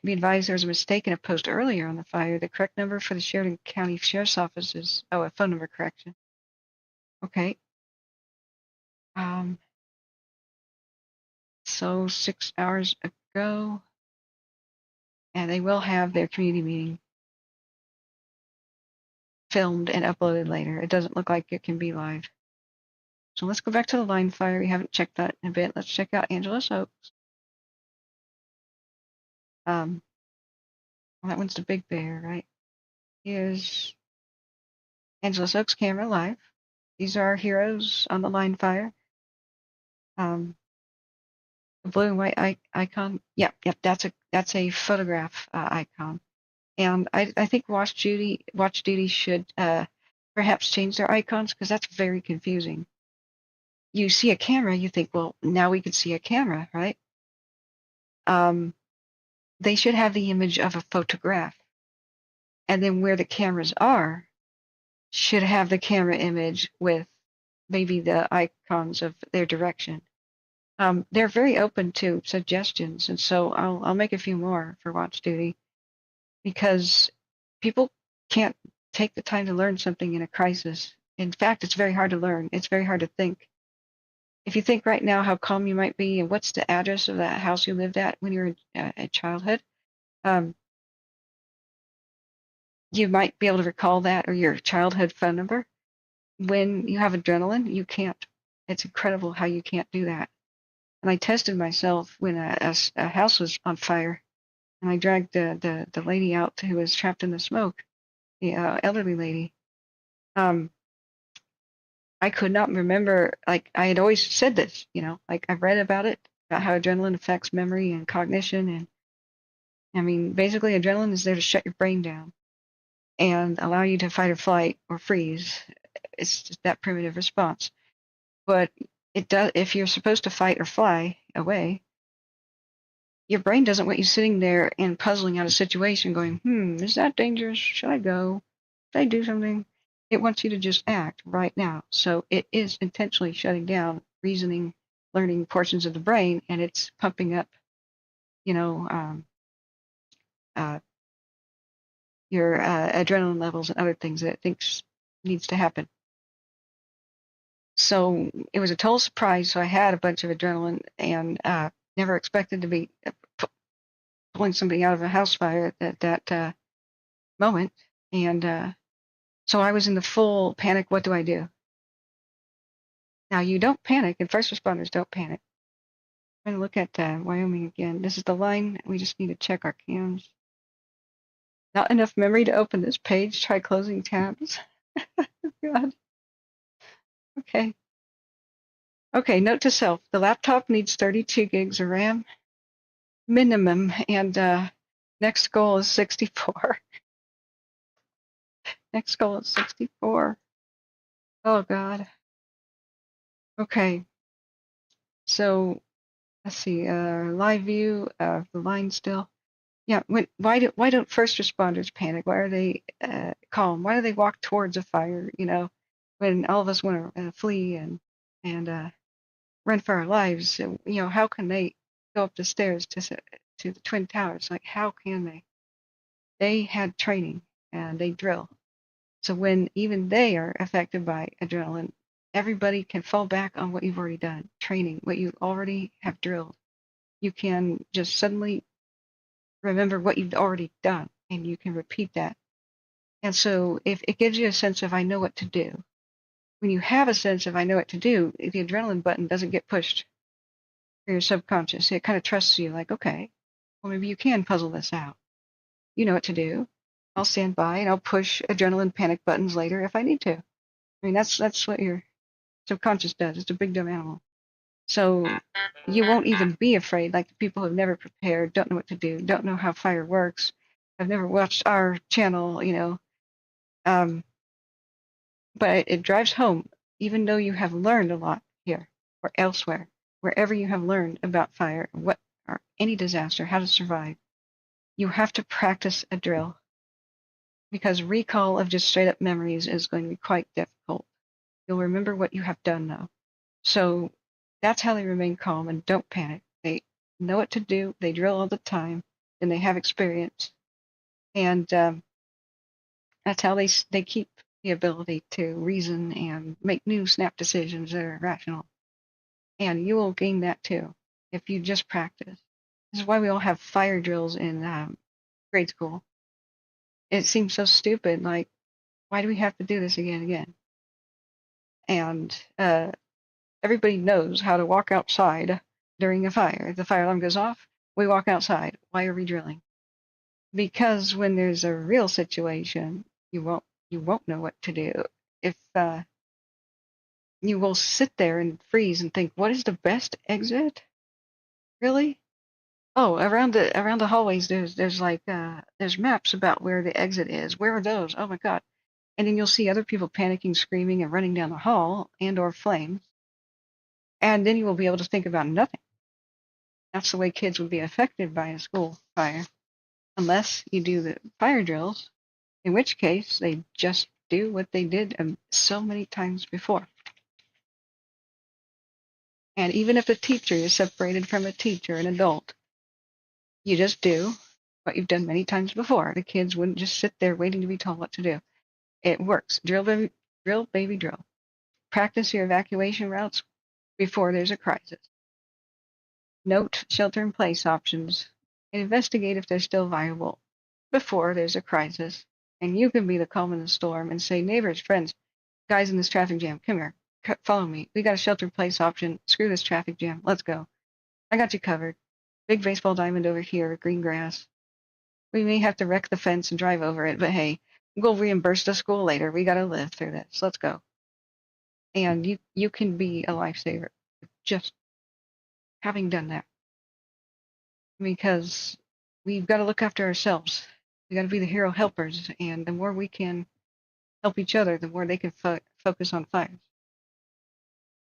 Be advised there was a mistake in a post earlier on the fire. The correct number for the Sheridan County Sheriff's Office is, a phone number correction. Okay. So 6 hours ago, and they will have their community meeting filmed and uploaded later. It doesn't look like it can be live. So let's go back to the line fire. We haven't checked that in a bit. Let's check out Angeles Oaks. Well, that one's the Big Bear, right? Here's Angeles Oaks camera live. These are our heroes on the line fire. The blue and white icon. Yep, that's a photograph icon. And I think Watch Duty should perhaps change their icons because that's very confusing. You see a camera, you think, well, now we can see a camera, right? They should have the image of a photograph. And then where the cameras are should have the camera image with maybe the icons of their direction. They're very open to suggestions, and so I'll make a few more for Watch Duty because people can't take the time to learn something in a crisis. In fact, it's very hard to learn. It's very hard to think. If you think right now how calm you might be and what's the address of that house you lived at when you were in childhood, you might be able to recall that or your childhood phone number. When you have adrenaline, you can't. It's incredible how you can't do that. And I tested myself when a house was on fire, and I dragged the lady out who was trapped in the smoke, the elderly lady. I could not remember, like I had always said this, like I've read about it, about how adrenaline affects memory and cognition. And I mean, basically adrenaline is there to shut your brain down and allow you to fight or flight or freeze. It's just that primitive response. But it does, if you're supposed to fight or fly away, your brain doesn't want you sitting there and puzzling out a situation going, is that dangerous? Should I go? Should I do something? It wants you to just act right now. So it is intentionally shutting down reasoning, learning portions of the brain, and it's pumping up, your adrenaline levels and other things that it thinks needs to happen. So it was a total surprise. So I had a bunch of adrenaline and never expected to be pulling somebody out of a house fire at that moment. And so I was in the full panic. What do I do? Now, you don't panic, and first responders don't panic. I'm going to look at Wyoming again. This is the line. We just need to check our cams. Not enough memory to open this page. Try closing tabs. God. Okay. Okay, note to self. The laptop needs 32 gigs of RAM minimum, and next goal is 64. Next goal is 64. Oh, God. Okay. So, let's see. Live view of the line still. Yeah. Why don't first responders panic? Why are they calm? Why do they walk towards a fire? When all of us want to flee and run for our lives. How can they go up the stairs to the Twin Towers? Like, how can they? They had training and they drill. So when even they are affected by adrenaline, everybody can fall back on what you've already done, training, what you already have drilled. You can just suddenly remember what you've already done, and you can repeat that. And so if it gives you a sense of, I know what to do. When you have a sense of, I know what to do, the adrenaline button doesn't get pushed for your subconscious. It kind of trusts you, like, okay, well, maybe you can puzzle this out. You know what to do. I'll stand by and I'll push adrenaline panic buttons later if I need to. I mean, that's what your subconscious does. It's a big dumb animal. So you won't even be afraid, like the people who've never prepared, don't know what to do, don't know how fire works, have never watched our channel, um, but it drives home, even though you have learned a lot here or elsewhere, wherever you have learned about fire, what or any disaster, how to survive, you have to practice a drill because recall of just straight up memories is going to be quite difficult. You'll remember what you have done though. So that's how they remain calm and don't panic. They know what to do. They drill all the time, and they have experience, and that's how they keep the ability to reason and make new snap decisions that are rational. And you will gain that too if you just practice. This is why we all have fire drills in grade school. It seems so stupid. Like, why do we have to do this again and again? And everybody knows how to walk outside during a fire. If the fire alarm goes off, we walk outside. Why are we drilling? Because when there's a real situation, you won't know what to do. If you will sit there and freeze and think, what is the best exit? Really? Oh, around the hallways, there's like there's maps about where the exit is. Where are those? Oh my God! And then you'll see other people panicking, screaming, and running down the hall and/or flames. And then you will be able to think about nothing. That's the way kids would be affected by a school fire, unless you do the fire drills, in which case they just do what they did so many times before. And even if a teacher is separated from a teacher, an adult, you just do what you've done many times before. The kids wouldn't just sit there waiting to be told what to do. It works. Drill, baby, drill, baby, drill. Practice your evacuation routes before there's a crisis. Note shelter-in-place options and investigate if they're still viable before there's a crisis. And you can be the calm in the storm and say, neighbors, friends, guys in this traffic jam, come here, follow me. We got a shelter-in-place option. Screw this traffic jam. Let's go. I got you covered. Big baseball diamond over here, green grass. We may have to wreck the fence and drive over it, but hey, we'll reimburse the school later. We got to live through this. Let's go. And you can be a lifesaver just having done that. Because we've got to look after ourselves. We got to be the hero helpers, and the more we can help each other, the more they can focus on fires.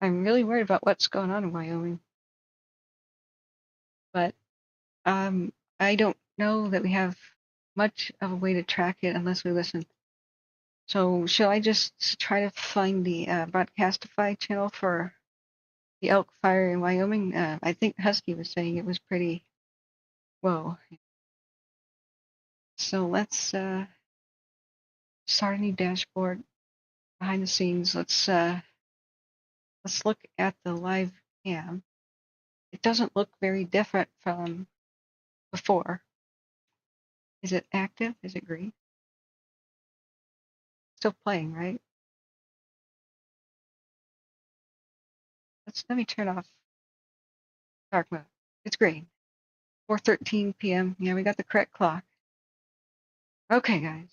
I'm really worried about what's going on in Wyoming, but I don't know that we have much of a way to track it unless we listen. So shall I just try to find the Broadcastify channel for the elk fire in Wyoming? I think Husky was saying it was pretty, whoa. So let's start a new dashboard behind the scenes. Let's look at the live cam. It doesn't look very different from before. Is it active? Is it green? Still playing, right? Let me turn off dark mode. It's green. 4:13 p.m. Yeah, we got the correct clock. Okay, guys.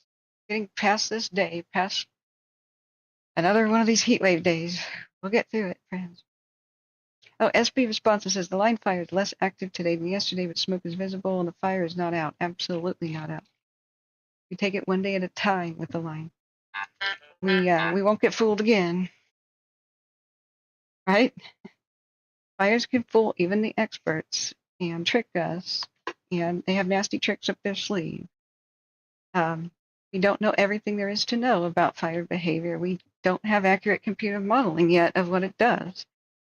Getting past this day, past another one of these heat wave days. We'll get through it, friends. Oh, SB response says the line fire is less active today than yesterday, but smoke is visible and the fire is not out. Absolutely not out. We take it one day at a time with the line. We won't get fooled again, right? Fires can fool even the experts and trick us, and they have nasty tricks up their sleeve. We don't know everything there is to know about fire behavior. We don't have accurate computer modeling yet of what it does.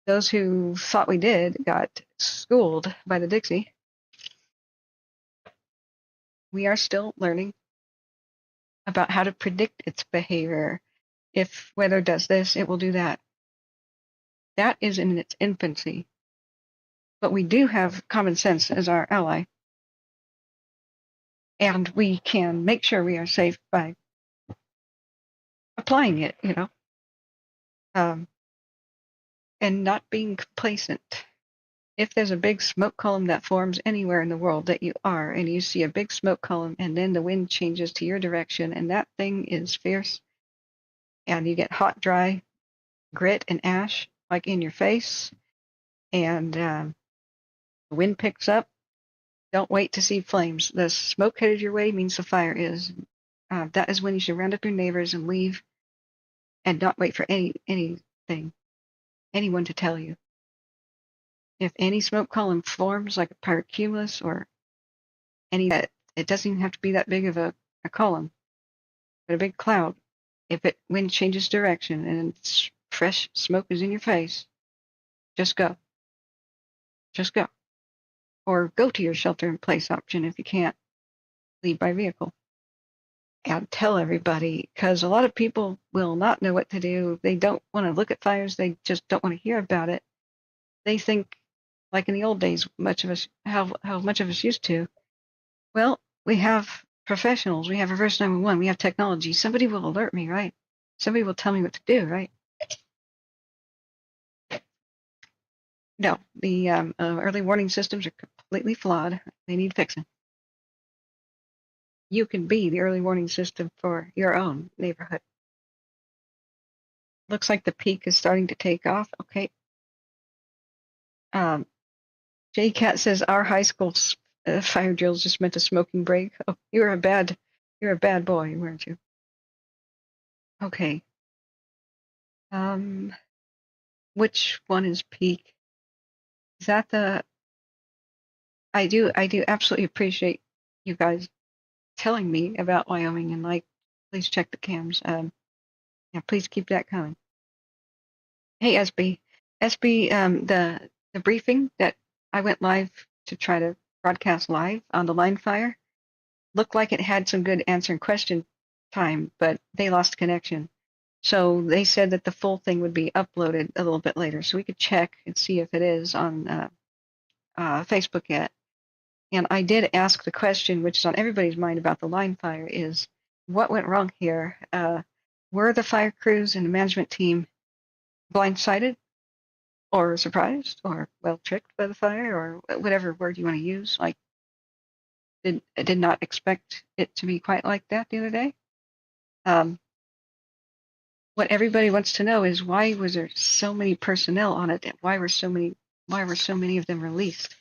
Those who thought we did got schooled by the Dixie. We are still learning about how to predict its behavior. If weather does this, it will do that. That is in its infancy. But we do have common sense as our ally. And we can make sure we are safe by applying it, and not being complacent. If there's a big smoke column that forms anywhere in the world that you are, and you see a big smoke column, and then the wind changes to your direction, and that thing is fierce, and you get hot, dry grit and ash like in your face, and the wind picks up, don't wait to see flames. The smoke headed your way means the fire is. That is when you should round up your neighbors and leave, and not wait for anyone to tell you. If any smoke column forms like a pyrocumulus or any that, it doesn't even have to be that big of a column, but a big cloud. If it wind changes direction and fresh smoke is in your face, just go. Just go. Or go to your shelter in place option if you can't leave by vehicle. And tell everybody, because a lot of people will not know what to do. They don't want to look at fires. They just don't want to hear about it. They think, like in the old days, how much of us used to. Well, we have professionals. We have reverse 911. We have technology. Somebody will alert me, right? Somebody will tell me what to do, right? No, the early warning systems are completely flawed. They need fixing. You can be the early warning system for your own neighborhood. Looks like the peak is starting to take off. Okay. JCat says our high school fire drills just meant a smoking break. Oh, you're a bad boy, weren't you? Okay. Which one is peak? Is that the? I do absolutely appreciate you guys telling me about Wyoming, and like, please check the cams. Yeah, please keep that coming. Hey, SB, the briefing that I went live to try to broadcast live on the line fire looked like it had some good answer and question time, but they lost connection. So they said that the full thing would be uploaded a little bit later, so we could check and see if it is on Facebook yet. And I did ask the question, which is on everybody's mind about the line fire, is what went wrong here? Were the fire crews and the management team blindsided or surprised or well tricked by the fire, or whatever word you want to use? Like, did not expect it to be quite like that the other day. What everybody wants to know is why was there so many personnel on it? Why were so many of them released?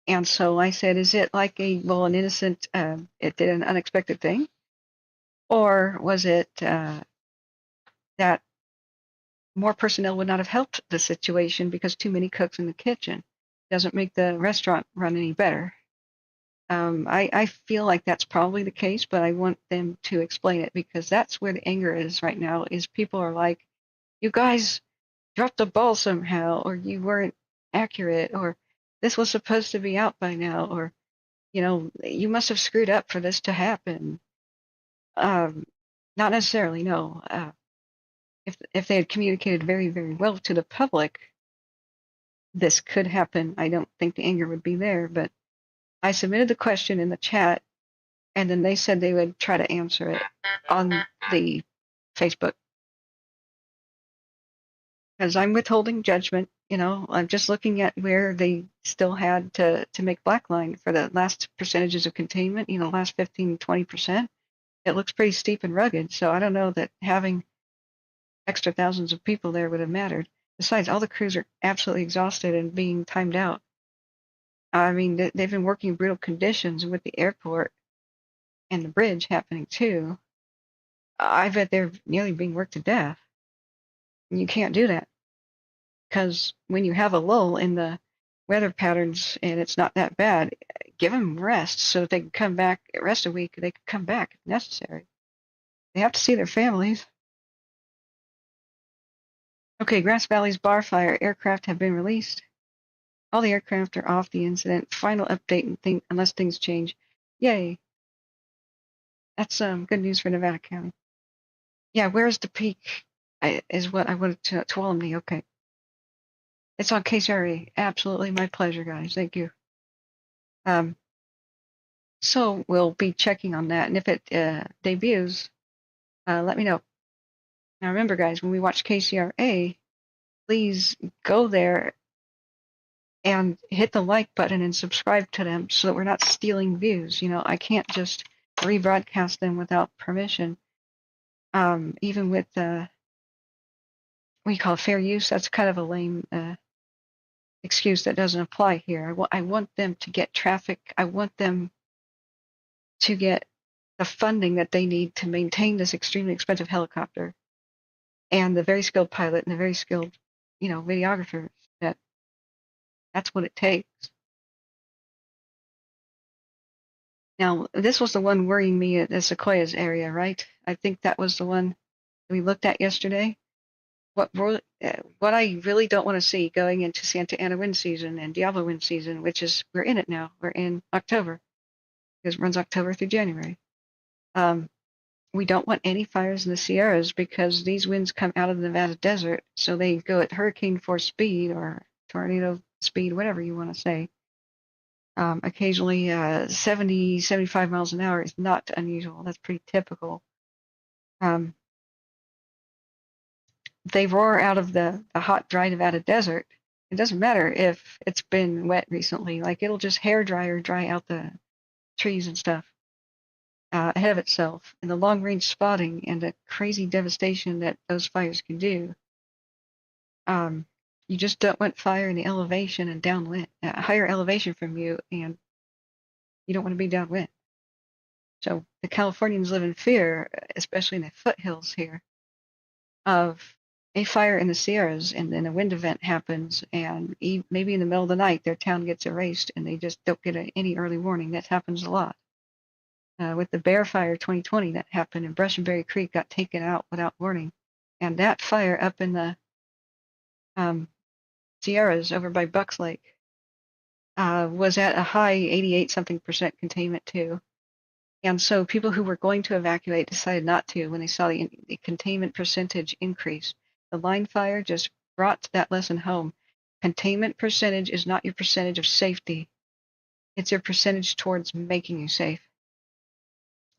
And so I said, is it like an innocent, it did an unexpected thing? Or was it that more personnel would not have helped the situation because too many cooks in the kitchen doesn't make the restaurant run any better? I feel like that's probably the case, but I want them to explain it, because that's where the anger is right now, is people are like, you guys dropped the ball somehow, or you weren't accurate, or this was supposed to be out by now, or, you must have screwed up for this to happen. Not necessarily, no. If they had communicated very, very well to the public, this could happen. I don't think the anger would be there, but I submitted the question in the chat, and then they said they would try to answer it on the Facebook. Because I'm withholding judgment, I'm just looking at where they still had to make blackline for the last percentages of containment, last 15, 20%. It looks pretty steep and rugged, so I don't know that having extra thousands of people there would have mattered. Besides, all the crews are absolutely exhausted and being timed out. I mean, they've been working in brutal conditions with the airport and the bridge happening too. I bet they're nearly being worked to death. And you can't do that, because when you have a lull in the weather patterns and it's not that bad, give them rest so that they can come back, rest a week, they can come back if necessary. They have to see their families. Okay, Grass Valley's bar fire aircraft have been released. All the aircraft are off the incident. Final update unless things change. Yay. That's good news for Nevada County. Yeah, where's the peak? Is what I wanted to Tuolumne. Okay. It's on KCRA. Absolutely my pleasure, guys. Thank you. So we'll be checking on that, and if it debuts, let me know. Now remember, guys, when we watch KCRA, please go there and hit the like button and subscribe to them so that we're not stealing views. I can't just rebroadcast them without permission. Even with what you call fair use, that's kind of a lame excuse that doesn't apply here. I want them to get traffic. I want them to get the funding that they need to maintain this extremely expensive helicopter and the very skilled pilot and the very skilled, videographers. That's what it takes. Now, this was the one worrying me at the Sequoias area, right? I think that was the one we looked at yesterday. What I really don't want to see going into Santa Ana wind season and Diablo wind season, which is, we're in it now. We're in October, because it runs October through January. We don't want any fires in the Sierras because these winds come out of the Nevada desert, so they go at hurricane force speed or tornado speed, whatever you want to say. Occasionally 70, 75 miles an hour is not unusual. That's pretty typical. They roar out of the hot, dry Nevada desert. It doesn't matter if it's been wet recently. Like, it'll just hair dry out the trees and stuff ahead of itself. And the long-range spotting and the crazy devastation that those fires can do. You just don't want fire in the elevation and downwind, higher elevation from you, and you don't want to be downwind. So the Californians live in fear, especially in the foothills here, of a fire in the Sierras, and then a wind event happens, and maybe in the middle of the night their town gets erased, and they just don't get any early warning. That happens a lot. With the Bear Fire 2020, that happened, and Brush and Berry Creek got taken out without warning. And that fire up in the Sierras over by Bucks Lake was at a high 88-something% containment too. And so people who were going to evacuate decided not to when they saw the containment percentage increase. The line fire just brought that lesson home. Containment percentage is not your percentage of safety. It's your percentage towards making you safe.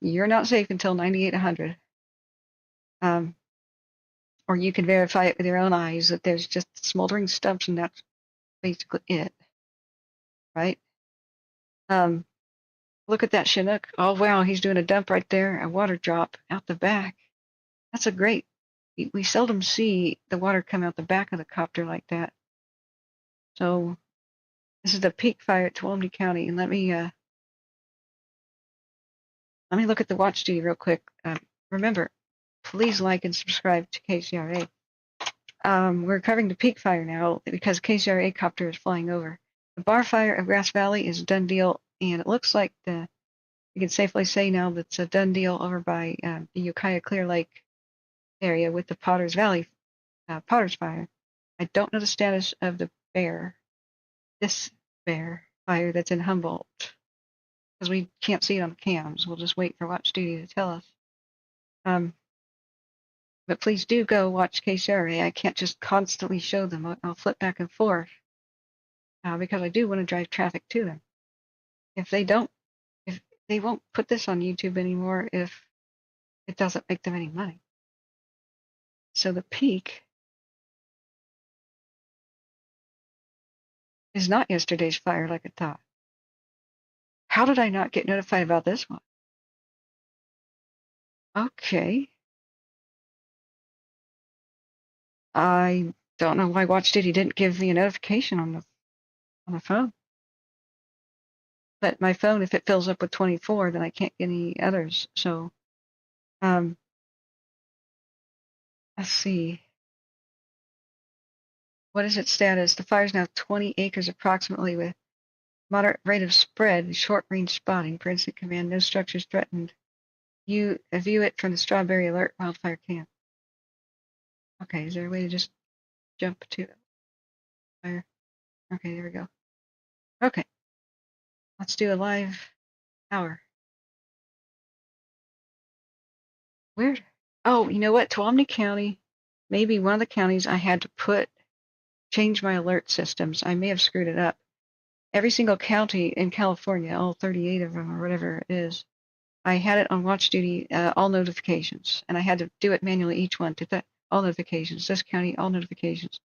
You're not safe until 98, 100. Or you can verify it with your own eyes that there's just smoldering stumps, and that's basically it. Right? Look at that Chinook. Oh, wow, he's doing a dump right there, a water drop out the back. That's a great. We seldom see the water come out the back of the copter like that. So this is the peak fire at Tuolumne County, and let me look at the watch duty real quick. Remember, please like and subscribe to KCRA. We're covering the peak fire now because KCRA copter is flying over. The bar fire of Grass Valley is a done deal, and it looks like you can safely say now that it's a done deal over by the Ukiah Clear Lake area with the Potters Valley Potters Fire. I don't know the status of this bear fire that's in Humboldt, because we can't see it on the cams. We'll just wait for watch duty to tell us. But please do go watch KCRA. I can't just constantly show them. I'll flip back and forth because I do want to drive traffic to them. If they won't put this on YouTube anymore if it doesn't make them any money. So the peak is not yesterday's fire like I thought. How did I not get notified about this one? Okay. I don't know why Watch Duty didn't give me a notification on the phone. But my phone, if it fills up with 24, then I can't get any others. So, let's see. What is its status? The fire's now 20 acres approximately with moderate rate of spread, short range spotting, per incident command, no structures threatened. You view it from the Strawberry Alert wildfire camp. Okay, is there a way to just jump to fire? Okay, there we go. Okay, let's do a live hour. Where? Oh, you know what? Tuolumne County, maybe one of the counties I had to change my alert systems. I may have screwed it up. Every single county in California, all 38 of them or whatever it is, I had it on watch duty, all notifications, and I had to do it manually each one to all notifications. This county, all notifications.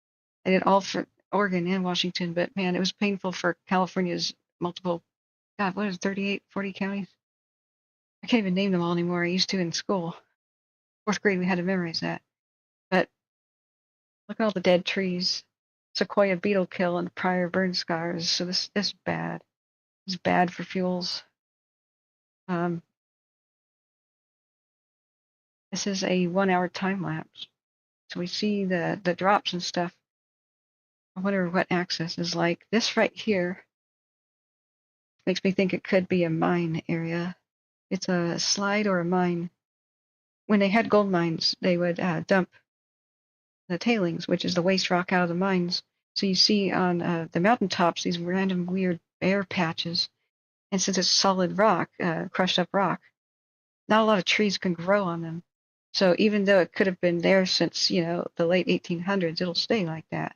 I did all for Oregon and Washington, but man, it was painful for California's multiple, God, what is it, 38, 40 counties? I can't even name them all anymore. I used to in school. 4th grade, we had to memorize that. But look at all the dead trees. sequoia beetle kill and prior burn scars. So this is bad. It's bad for fuels. This is a 1 hour time lapse. So we see the drops and stuff. I wonder what access is like. This right here makes me think it could be a mine area. It's a slide or a mine. When they had gold mines, they would dump the tailings, which is the waste rock out of the mines. So you see on the mountaintops these random weird bare patches. And since it's solid rock, crushed up rock, not a lot of trees can grow on them. So even though it could have been there since, the late 1800s, it'll stay like that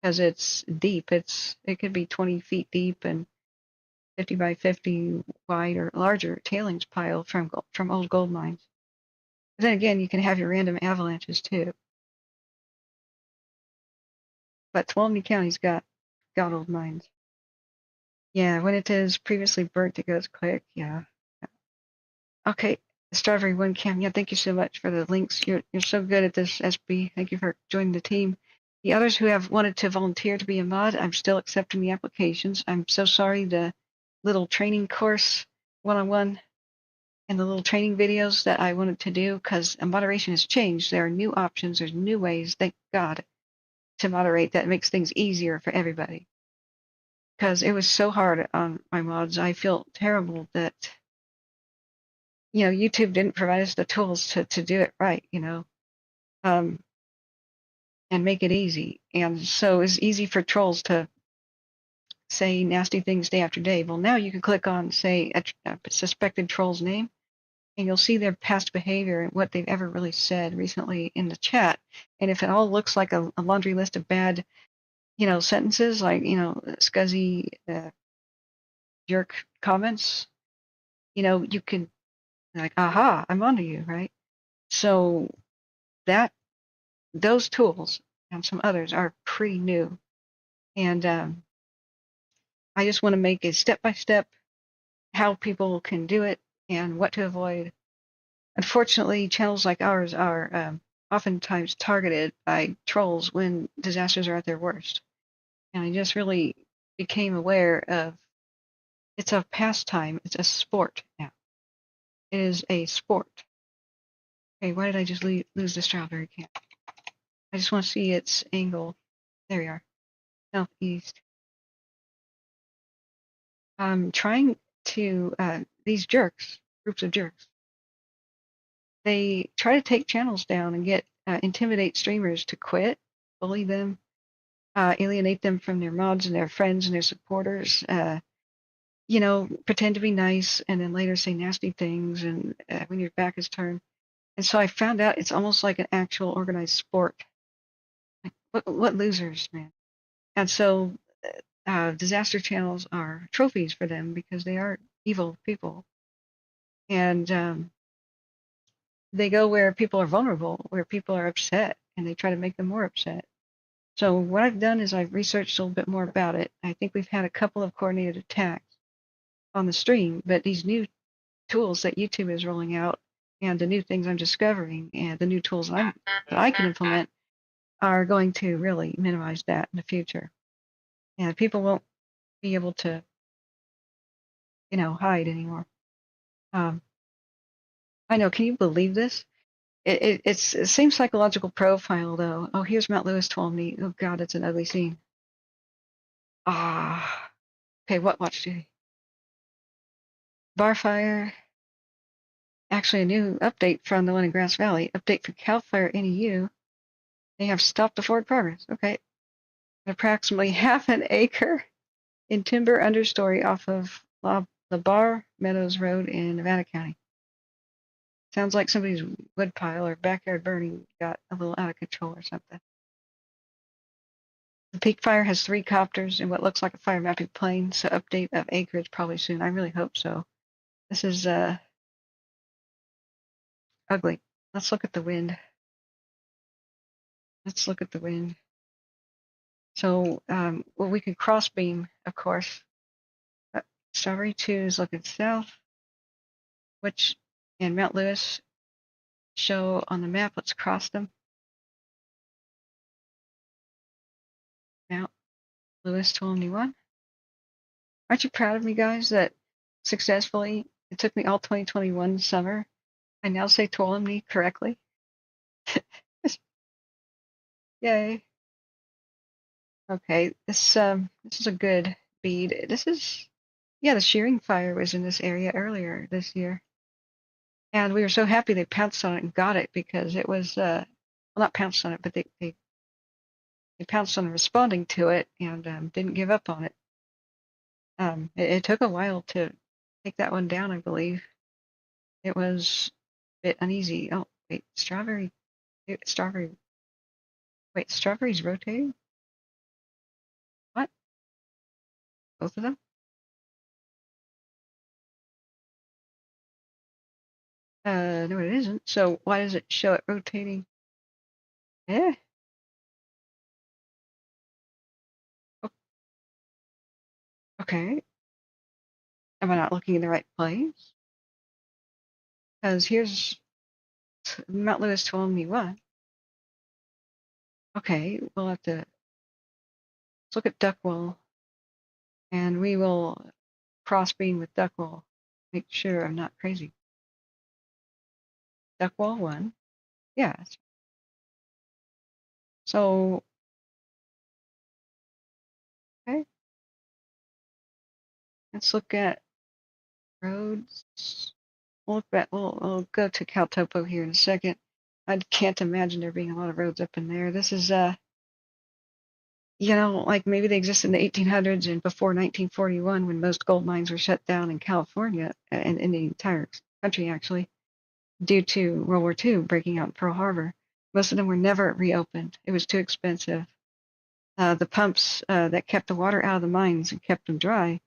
because it's deep. It could be 20 feet deep and 50 by 50 wide or larger tailings pile from old gold mines. But then again, you can have your random avalanches too. But Tuolumne County's got old mines. Yeah, when it is previously burnt, it goes quick. Yeah. Okay, Strawberry One Cam. Yeah, thank you so much for the links. You're so good at this, SB. Thank you for joining the team. The others who have wanted to volunteer to be a mod, I'm still accepting the applications. I'm so sorry the little training course one-on-one and the little training videos that I wanted to do because moderation has changed. There are new options. There's new ways, thank God, to moderate that makes things easier for everybody. Because it was so hard on my mods. I feel terrible that YouTube didn't provide us the tools to do it right, and make it easy. And so it's easy for trolls to say nasty things day after day. Well, now you can click on, say, a suspected troll's name, and you'll see their past behavior and what they've ever really said recently in the chat. And if it all looks like a laundry list of bad, sentences like, scuzzy jerk comments, you can like, aha, I'm onto you, right? So those tools and some others are pretty new. And I just want to make a step-by-step how people can do it and what to avoid. Unfortunately, channels like ours are oftentimes targeted by trolls when disasters are at their worst. And I just really became aware of it's a pastime. It's a sport now. It is a sport. Okay, why did I just lose the strawberry can? I just want to see its angle. There we are. Southeast. I'm trying to, these jerks, groups of jerks, they try to take channels down and intimidate streamers to quit, bully them, alienate them from their mods and their friends and their supporters, pretend to be nice and then later say nasty things and when your back is turned. And so I found out it's almost like an actual organized sport. Like, what losers, man. And so disaster channels are trophies for them because they are evil people. And they go where people are vulnerable, where people are upset, and they try to make them more upset. So what I've done is I've researched a little bit more about it. I think we've had a couple of coordinated attacks on the stream, but these new tools that YouTube is rolling out and the new things I'm discovering and the new tools that I can implement are going to really minimize that in the future. And people won't be able to, hide anymore. I know, can you believe this? It's the same psychological profile, though. Oh, here's Mount Lewis, Tuolumne. Oh, God, it's an ugly scene. Ah. Okay, what watch duty? Barfire. Actually, a new update from the one in Grass Valley. Update for Calfire NEU. They have stopped the forward progress. Okay. Approximately half an acre in timber understory off of the Bar Meadows Road in Nevada County. Sounds like somebody's woodpile or backyard burning got a little out of control or something. The peak fire has 3 copters and what looks like a fire mapping plane, so update of acreage probably soon. I really hope so. This is ugly. Let's look at the wind. Let's look at the wind. So, we can cross beam, of course. Strawberry 2 is looking south, which and Mount Lewis show on the map. Let's cross them. Lewis 1291. Aren't you proud of me, guys, that successfully, it took me all 2021 summer. I now say Tuolumne correctly. Yay. Okay, this is a good bead. This is, yeah, the shearing fire was in this area earlier this year. And we were so happy they pounced on it and got it because it was, well, not pounced on it, but they pounced on responding to it and didn't give up on it. It took a while to take that one down, I believe. It was a bit uneasy. Oh, wait, strawberry, wait, strawberry's rotating? What? Both of them? No, it isn't. So why does it show it rotating? Yeah. Okay. Am I not looking in the right place? Because here's Mount Lewis told me what. Okay, we'll have to, let's look at Duckwall, and we will crossbeam with Duckwall. Make sure I'm not crazy. Duckwall 1. Yeah. So, okay. Let's look at roads. We'll go to Caltopo here in a second. I can't imagine there being a lot of roads up in there. This is like maybe they existed in the 1800s and before 1941 when most gold mines were shut down in California and in the entire country actually due to World War II breaking out in Pearl Harbor. Most of them were never reopened. It was too expensive. The pumps that kept the water out of the mines and kept them dry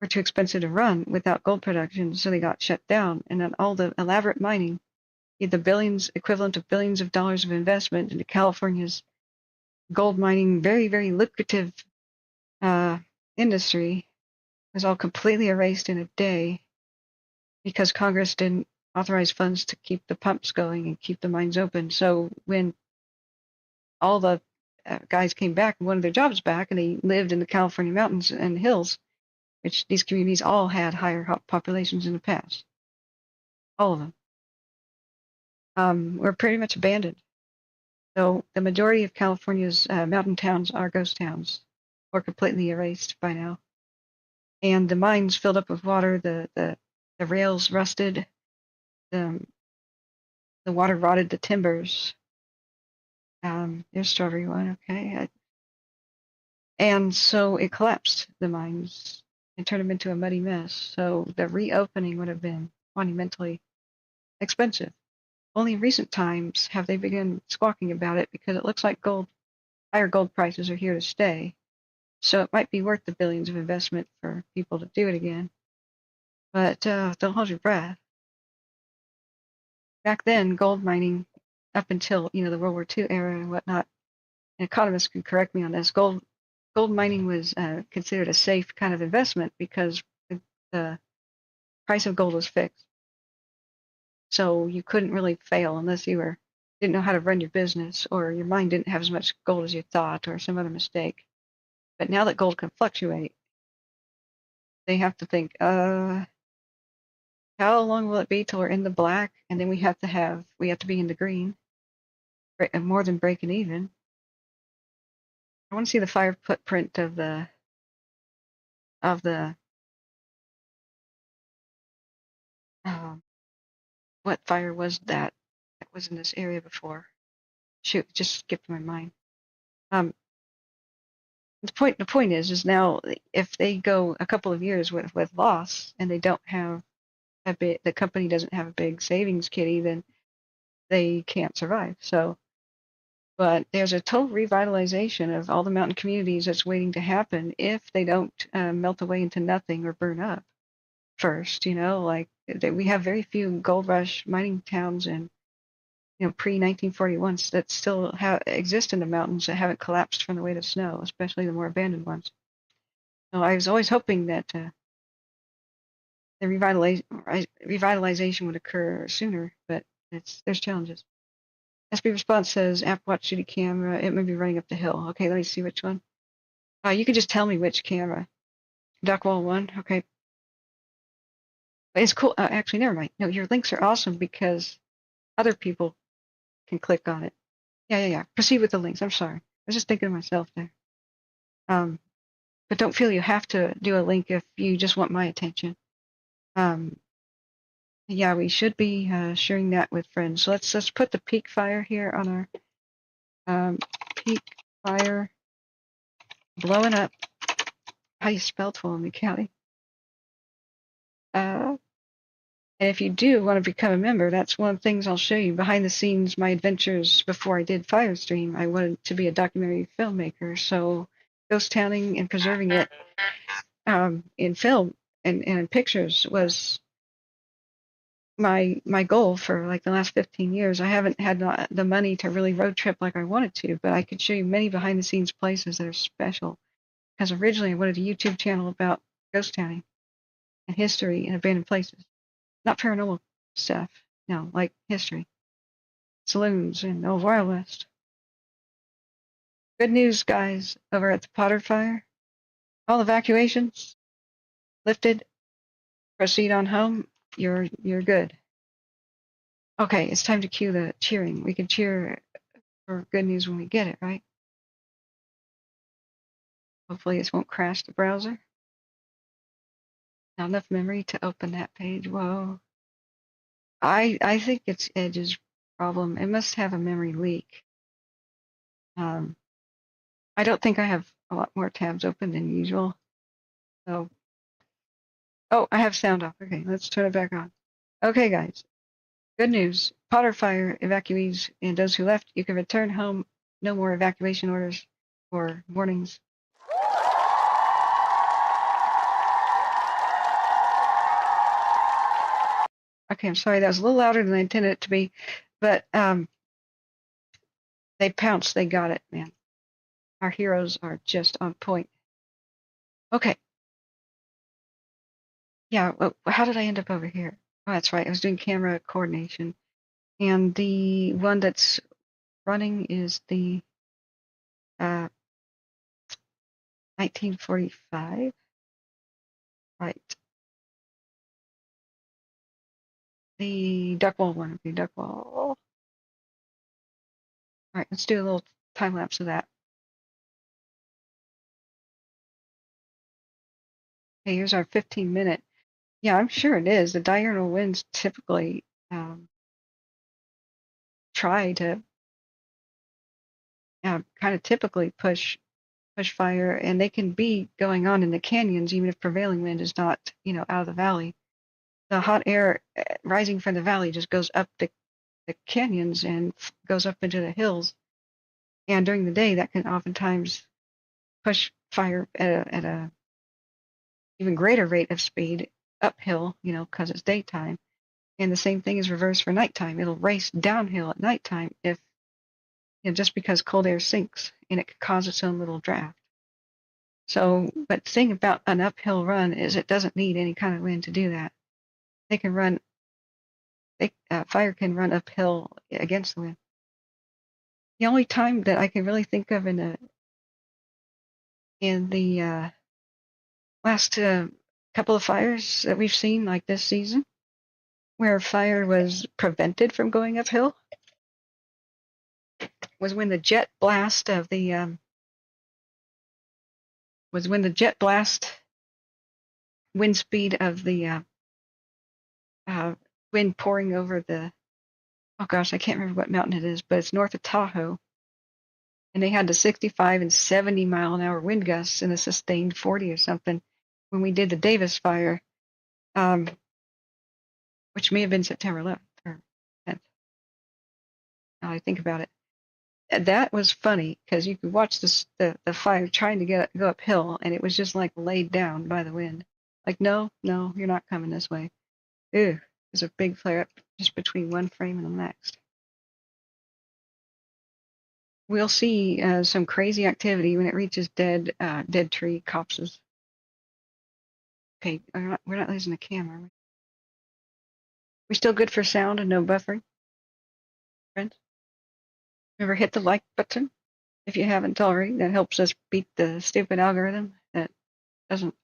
were too expensive to run without gold production, so they got shut down. And then all the elaborate mining, the equivalent of billions of dollars of investment into California's gold mining, very, very lucrative industry, was all completely erased in a day because Congress didn't authorize funds to keep the pumps going and keep the mines open. So when all the guys came back and wanted their jobs back, and they lived in the California mountains and hills, which these communities all had higher populations in the past, all of them, were pretty much abandoned. So the majority of California's mountain towns are ghost towns, or completely erased by now. And the mines filled up with water, the rails rusted, the water rotted the timbers. There's Strawberry One, okay. And so it collapsed the mines and turned them into a muddy mess. So the reopening would have been monumentally expensive. Only in recent times have they begun squawking about it because it looks like higher gold prices are here to stay. So it might be worth the billions of investment for people to do it again. But don't hold your breath. Back then, gold mining, up until the World War II era and whatnot, and economists can correct me on this, gold mining was considered a safe kind of investment because the price of gold was fixed. So you couldn't really fail unless you didn't know how to run your business, or your mine didn't have as much gold as you thought, or some other mistake. But now that gold can fluctuate, they have to think, how long will it be till we're in the black, and then we have to be in the green, more than breaking even. I want to see the fire footprint of the what fire was that was in this area before? Shoot, just skipped my mind. The point is now if they go a couple of years with loss and they don't have the company doesn't have a big savings kitty, then they can't survive. So, but there's a total revitalization of all the mountain communities that's waiting to happen if they don't melt away into nothing or burn up first. Like we have very few gold rush mining towns and pre-1941s that still exist in the mountains that haven't collapsed from the weight of snow, especially the more abandoned ones. So I was always hoping that the revitalization would occur sooner, but there's challenges. SB Response says, App Watch City Camera, it may be running up the hill. Okay, let me see which one. You can just tell me which camera. Duckwall 1, okay. It's cool. Actually, never mind. No, your links are awesome because other people can click on it. Yeah. Proceed with the links. I'm sorry. I was just thinking of myself there. But don't feel you have to do a link if you just want my attention. Yeah, we should be sharing that with friends. So let's put the peak fire here on our peak fire blowing up. How do you spell Tuolumne County? And if you do want to become a member, that's one of the things I'll show you behind the scenes, my adventures before I did Firestream. I wanted to be a documentary filmmaker, so ghost towning and preserving it in film and in pictures was my goal for like the last 15 years. I haven't had the money to really road trip like I wanted to, but I could show you many behind the scenes places that are special. Because originally I wanted a YouTube channel about ghost towning and history and abandoned places, not paranormal stuff. No, like history, saloons, and Old Wild West. Good news, guys, over at the Potter Fire. All evacuations lifted. Proceed on home. You're good. Okay, it's time to cue the cheering. We can cheer for good news when we get it, right? Hopefully this won't crash the browser. Not enough memory to open that page. Whoa. I think it's Edge's problem. It must have a memory leak. I don't think I have a lot more tabs open than usual. So, oh, I have sound off. Okay, let's turn it back on. Okay, guys. Good news. Potter Fire evacuees and those who left, you can return home. No more evacuation orders or warnings. Okay, I'm sorry. That was a little louder than I intended it to be, but they pounced. They got it, man. Our heroes are just on point. Okay. Yeah, well, how did I end up over here? Oh, that's right. I was doing camera coordination. And the one that's running is the 1945. Right. The Duckwall one. Okay, Duckwall. All right, let's do a little time lapse of that. Okay, here's our 15-minute. Yeah, I'm sure it is. The diurnal winds typically try to kind of typically push fire, and they can be going on in the canyons even if prevailing wind is not, out of the valley. The hot air rising from the valley just goes up the canyons and goes up into the hills. And during the day, that can oftentimes push fire at a even greater rate of speed uphill, because it's daytime. And the same thing is reversed for nighttime. It'll race downhill at nighttime if, just because cold air sinks, and it can cause its own little draft. So, but the thing about an uphill run is it doesn't need any kind of wind to do that. They can run, fire can run uphill against the wind. The only time that I can really think of in the last couple of fires that we've seen, like this season, where fire was prevented from going uphill, was when the jet blast of the wind speed of the wind pouring over the, oh gosh, I can't remember what mountain it is, but it's north of Tahoe. And they had the 65 and 70 mile an hour wind gusts and a sustained 40 or something when we did the Davis fire, which may have been September 11th or 10th. Now I think about it. That was funny because you could watch the fire trying to go uphill, and it was just like laid down by the wind. Like, no, you're not coming this way. Ew, there's a big flare up just between one frame and the next. We'll see some crazy activity when it reaches dead tree copses. Okay, we're not losing the camera. We still good for sound and no buffering, friends? Remember, hit the like button. if you haven't already. That helps us beat the stupid algorithm that doesn't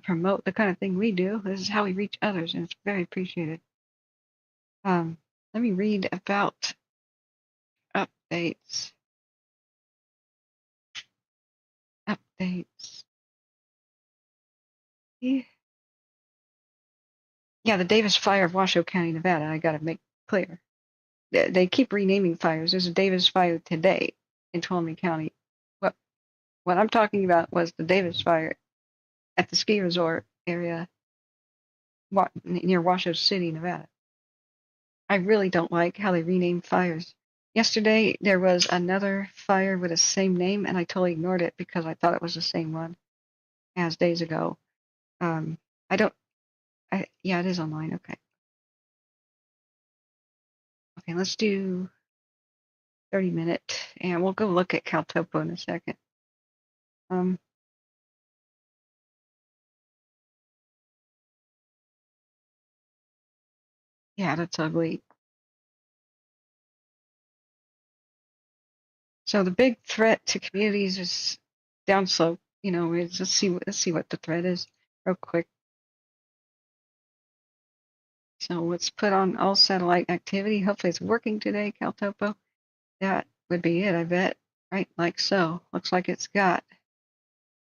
promote the kind of thing we do. This is how we reach others, and it's very appreciated. Let me read about updates. Yeah, the Davis Fire of Washoe County, Nevada. I got to make clear. They keep renaming fires. There's a Davis Fire today in Tuolumne County. What I'm talking about was the Davis Fire at the ski resort area near Washoe City, Nevada. I really don't like how they rename fires. Yesterday, there was another fire with the same name, and I totally ignored it because I thought it was the same one as days ago. Yeah, it is online. Okay, let's do 30-minute, and we'll go look at Caltopo in a second. Yeah, that's ugly. So the big threat to communities is downslope. Let's see what the threat is real quick. So let's put on all satellite activity. Hopefully it's working today, Caltopo. That would be it, I bet. Right, like so. Looks like it's got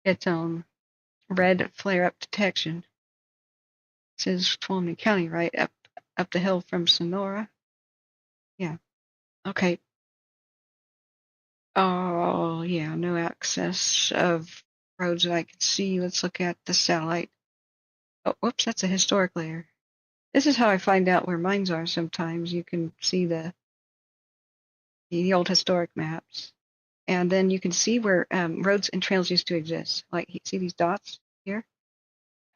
its own red flare-up detection. It says Tuolumne County, right up the hill from Sonora. Yeah. Okay. Oh, yeah, no access of roads that I can see. Let's look at the satellite. Oh, whoops, that's a historic layer. This is how I find out where mines are sometimes. You can see the old historic maps. And then you can see where roads and trails used to exist. Like, see these dots here?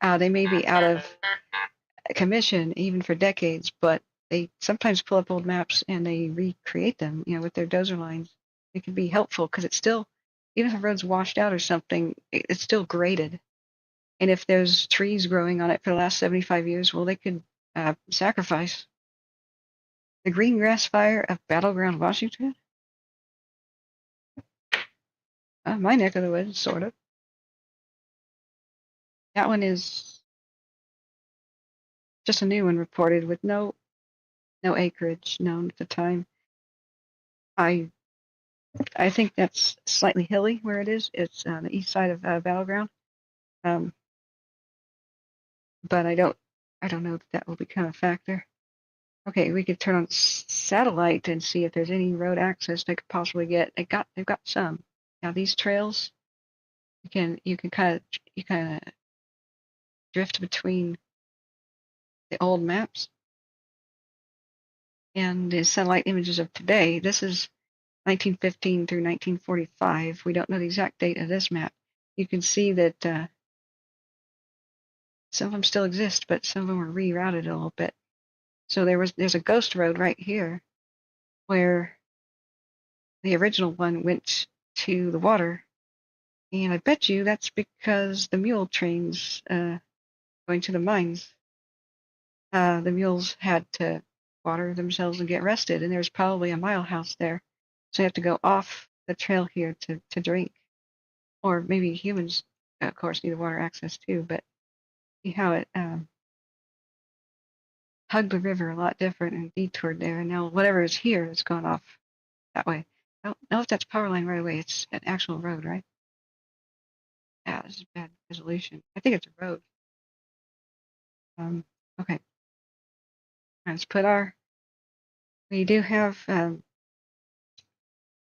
They may be out of commission even for decades, but they sometimes pull up old maps and they recreate them, with their dozer lines. It can be helpful because it's still, even if a road's washed out or something, it's still graded. And if there's trees growing on it for the last 75 years, well, they could sacrifice. The green grass fire of Battleground, Washington? My neck of the woods, sort of. That one is just a new one reported with no acreage known at the time. I think that's slightly hilly where it is. It's on the east side of Battleground. But I don't know that will become a factor. Okay, we could turn on satellite and see if there's any road access they could possibly get. They've got some. Now these trails, you can kind of drift between the old maps and the satellite images of today. This is 1915 through 1945. We don't know the exact date of this map. You can see that some of them still exist, but some of them were rerouted a little bit. So there's a ghost road right here where the original one went to the water, and I bet you that's because the mule trains going to the mines. The mules had to water themselves and get rested, and there's probably a mile house there, so you have to go off the trail here to drink. Or maybe humans, of course, need water access too, but see how it hugged the river a lot different and detoured there, and now whatever is here has gone off that way. I don't know if that's power line right away. It's an actual road, right? Yeah, this is bad resolution. I think it's a road. Okay. Let's put we do have,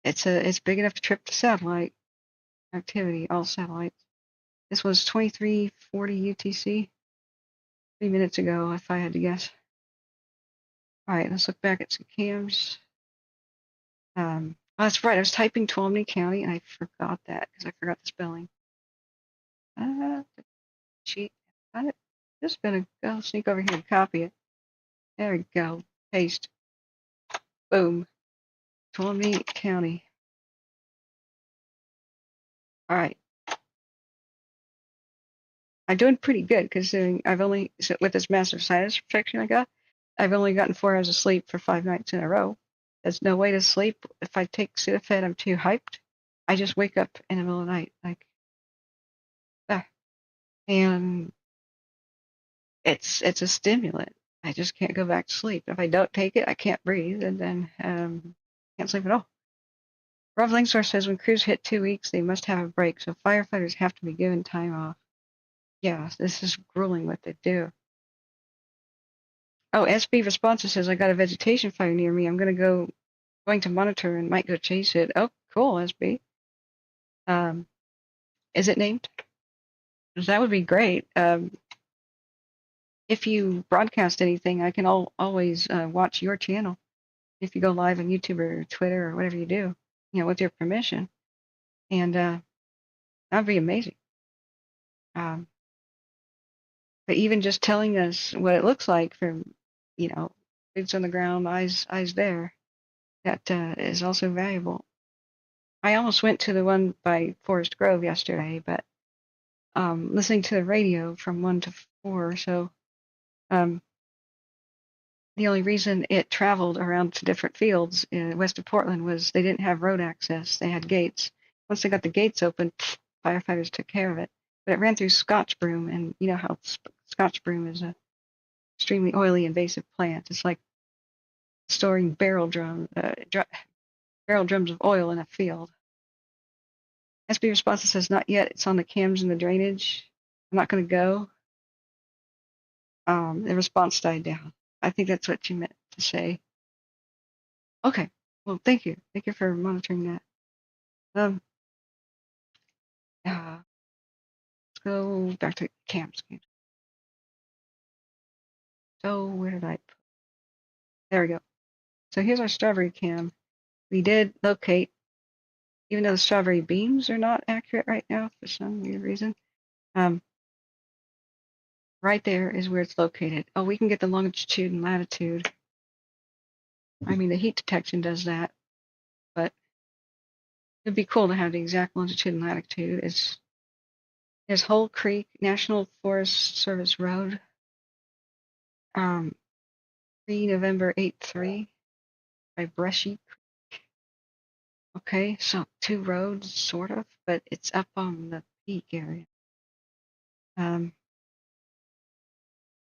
it's big enough to trip the satellite activity, all satellites. This was 2340 UTC 3 minutes ago, if I had to guess. All right, let's look back at some cams. Oh, that's right, I was typing Tuolumne County and I forgot that because I forgot the spelling. Cheat. Got it. Just gonna go sneak over here and copy it. There we go. Paste. Boom. Tuolumne County. All right. I'm doing pretty good considering with this massive sinus infection I got, I've only gotten 4 hours of sleep for 5 nights in a row. There's no way to sleep. If I take Sudafed, I'm too hyped. I just wake up in the middle of the night, like, and it's a stimulant. I just can't go back to sleep. If I don't take it, I can't breathe, and then can't sleep at all. Rob Lingsor says when crews hit 2 weeks, they must have a break, so firefighters have to be given time off. Yeah, this is grueling what they do. Oh, SB Responses says I got a vegetation fire near me. I'm going to monitor and might go chase it. Oh, cool, SB. Is it named? That would be great. If you broadcast anything, I can always watch your channel. If you go live on YouTube or Twitter or whatever you do, with your permission. And that'd be amazing. But even just telling us what it looks like from, boots on the ground, eyes there, that is also valuable. I almost went to the one by Forest Grove yesterday, but listening to the radio from 1 to 4, so the only reason it traveled around to different fields west of Portland was they didn't have road access. They had gates. Once they got the gates open, firefighters took care of it. But it ran through Scotch broom, and you know how Scotch broom is a extremely oily, invasive plant. It's like storing barrel drums of oil in a field. SB Response says, not yet. It's on the cams and the drainage. I'm not going to go. The response died down. I think that's what you meant to say. Okay. Well, thank you. Thank you for monitoring that. Let's go back to cams. So where did I put? There we go. So here's our strawberry cam. We did locate, even though the strawberry beams are not accurate right now for some weird reason. Right there is where it's located. Oh, we can get the longitude and latitude. I mean, the heat detection does that, but it'd be cool to have the exact longitude and latitude. There's Hole Creek National Forest Service Road, 3 November 8-3 by Bresci Creek. Okay, so 2 roads, sort of, but it's up on the peak area.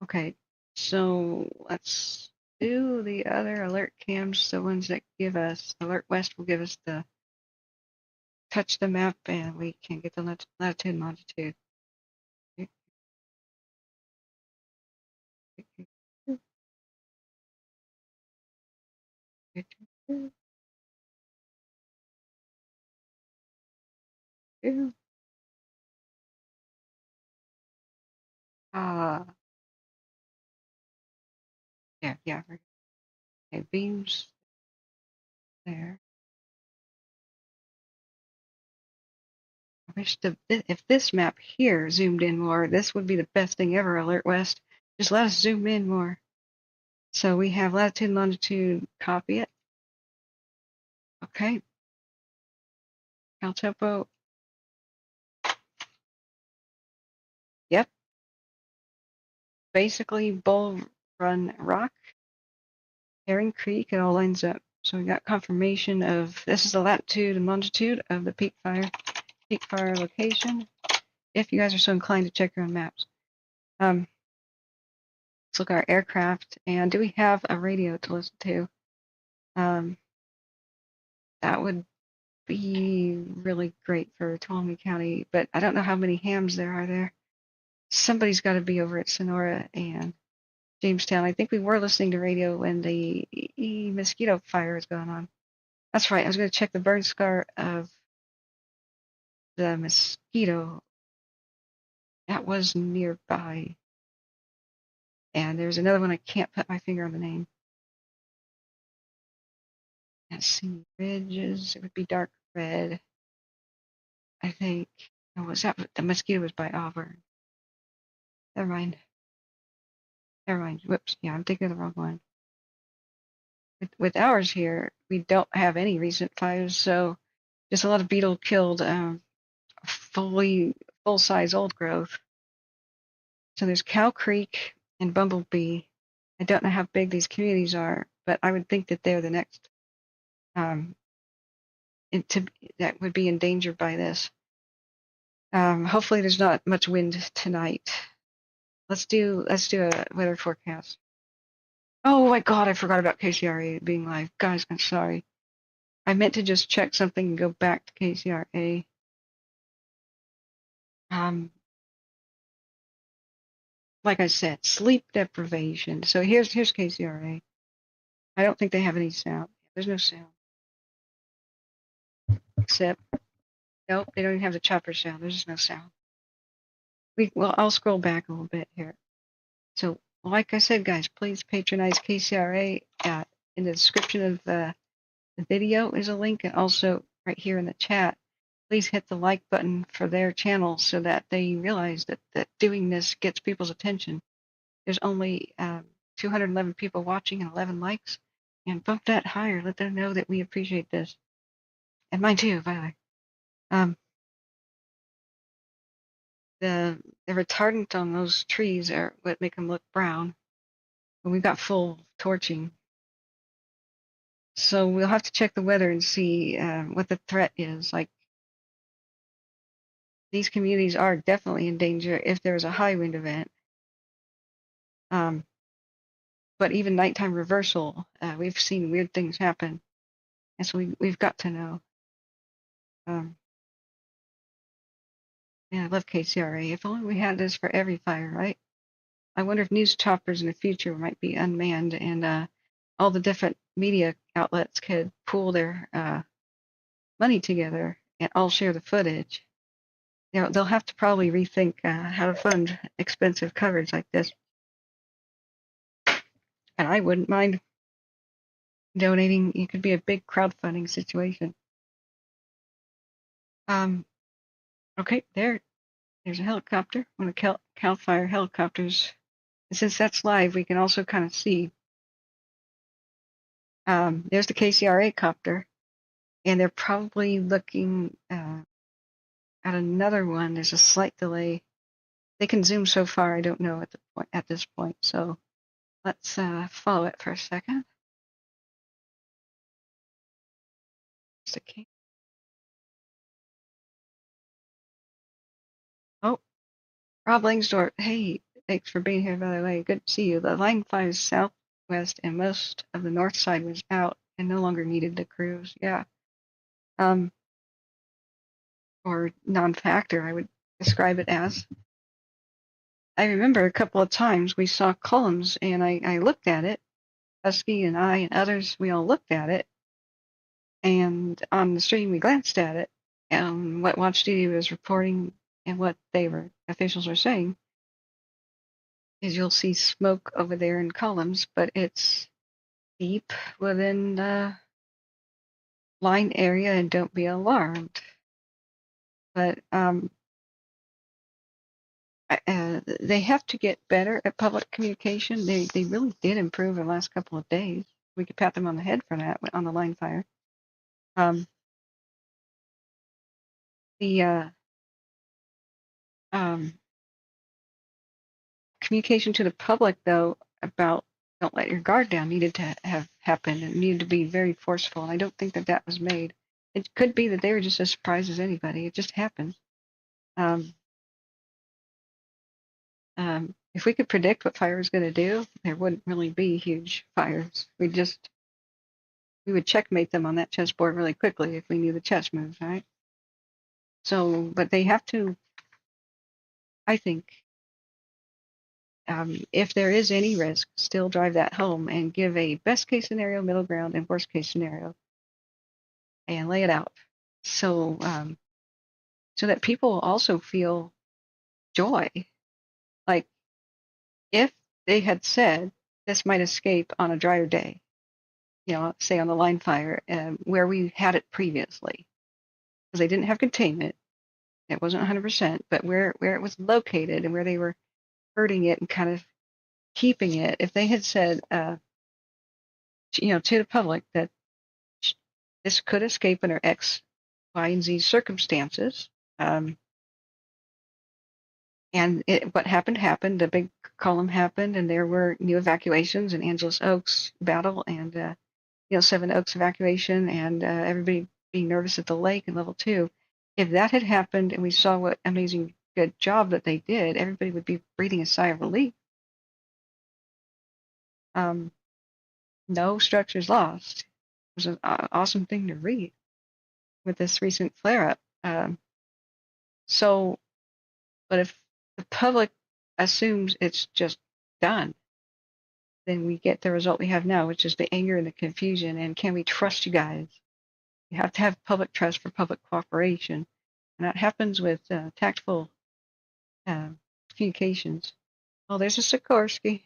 Okay, so let's do the other alert cams, the ones that give us, Alert West will give us the touch the map and we can get the latitude and longitude. Yeah. Okay, beams there. I wish if this map here zoomed in more, this would be the best thing ever, Alert West. Just let us zoom in more. So we have latitude and longitude, copy it. Okay. Cal topo. Yep. Basically Bull Run Rock, Herring Creek, it all lines up. So we got confirmation of this is the latitude and longitude of the peak fire location. If you guys are so inclined to check your own maps. Let's look at our aircraft, and do we have a radio to listen to? That would be really great for Tuolumne County, but I don't know how many hams there are there. Somebody's got to be over at Sonora and Jamestown. I think we were listening to radio when the mosquito fire was going on. That's right. I was going to check the burn scar of the mosquito that was nearby. And there's another one I can't put my finger on the name. Let's see, ridges. It would be dark red. I think. Oh, was that the mosquito was by Auburn? Never mind. Whoops. Yeah, I'm thinking of the wrong one. With ours here, we don't have any recent fires, so just a lot of beetle killed full size old growth. So there's Cow Creek and Bumblebee. I don't know how big these communities are, but I would think that they're the next um, that would be endangered by this. Hopefully there's not much wind tonight. Let's do a weather forecast. Oh my God, I forgot about KCRA being live. Guys, I'm sorry. I meant to just check something and go back to KCRA. Like I said, sleep deprivation. So here's KCRA. I don't think they have any sound. There's no sound. Except, nope, they don't even have the chopper sound. There's just no sound. I'll scroll back a little bit here. So, like I said, guys, please patronize KCRA. In the description of the video is a link, and also right here in the chat. Please hit the like button for their channel so that they realize that doing this gets people's attention. There's only 211 people watching and 11 likes, and bump that higher. Let them know that we appreciate this, and mine too, by the way. The retardant on those trees are what make them look brown. And we've got full torching, so we'll have to check the weather and see what the threat is. Like, these communities are definitely in danger if there's a high wind event. But even nighttime reversal, we've seen weird things happen, and so we've got to know. Yeah, I love KCRA. If only we had this for every fire, right? I wonder if news choppers in the future might be unmanned, and all the different media outlets could pool their money together and all share the footage. You know, they'll have to probably rethink how to fund expensive coverage like this. And I wouldn't mind donating. It could be a big crowdfunding situation. Okay, there's a helicopter, one of the Calfire helicopters. And since that's live, we can also kind of see. There's the KCRA copter, and they're probably looking at another one. There's a slight delay. They can zoom so far. I don't know at this point. So let's follow it for a second. Oh, Rob Langsdorff. Hey, thanks for being here, by the way. Good to see you. The line 5 southwest and most of the north side was out and no longer needed the crews. Yeah. Or non-factor, I would describe it as. I remember a couple of times we saw columns, and I looked at it. Husky and I and others, we all looked at it. And on the stream, we glanced at it. And what Watch Duty was reporting and what officials were saying is you'll see smoke over there in columns, but it's deep within the line area, and don't be alarmed. But they have to get better at public communication. They really did improve in the last couple of days. We could pat them on the head for that on the line fire. The communication to the public, though, about don't let your guard down needed to have happened and needed to be very forceful. And I don't think that was made. It could be that they were just as surprised as anybody. It just happened. If we could predict what fire was going to do, there wouldn't really be huge fires. We would checkmate them on that chessboard really quickly if we knew the chess moves, right? So, but they have to, I think, if there is any risk, still drive that home and give a best case scenario, middle ground, and worst case scenario, and lay it out. So, so that people also feel joy. Like, if they had said this might escape on a drier day, say on the line fire, where we had it previously, because they didn't have containment, it wasn't 100%, but where it was located and where they were hurting it and kind of keeping it, if they had said, to the public that this could escape under X, Y, and Z circumstances, and what happened, the big column happened, and there were new evacuations in Angeles Oaks battle, and Seven Oaks evacuation and everybody being nervous at the lake and level 2. If that had happened and we saw what amazing good job that they did, everybody would be breathing a sigh of relief. No structures lost. It was an awesome thing to read with this recent flare-up. But if the public assumes it's just done, then we get the result we have now, which is the anger and the confusion. And can we trust you guys? You have to have public trust for public cooperation. And that happens with tactful communications. Oh, there's a Sikorsky.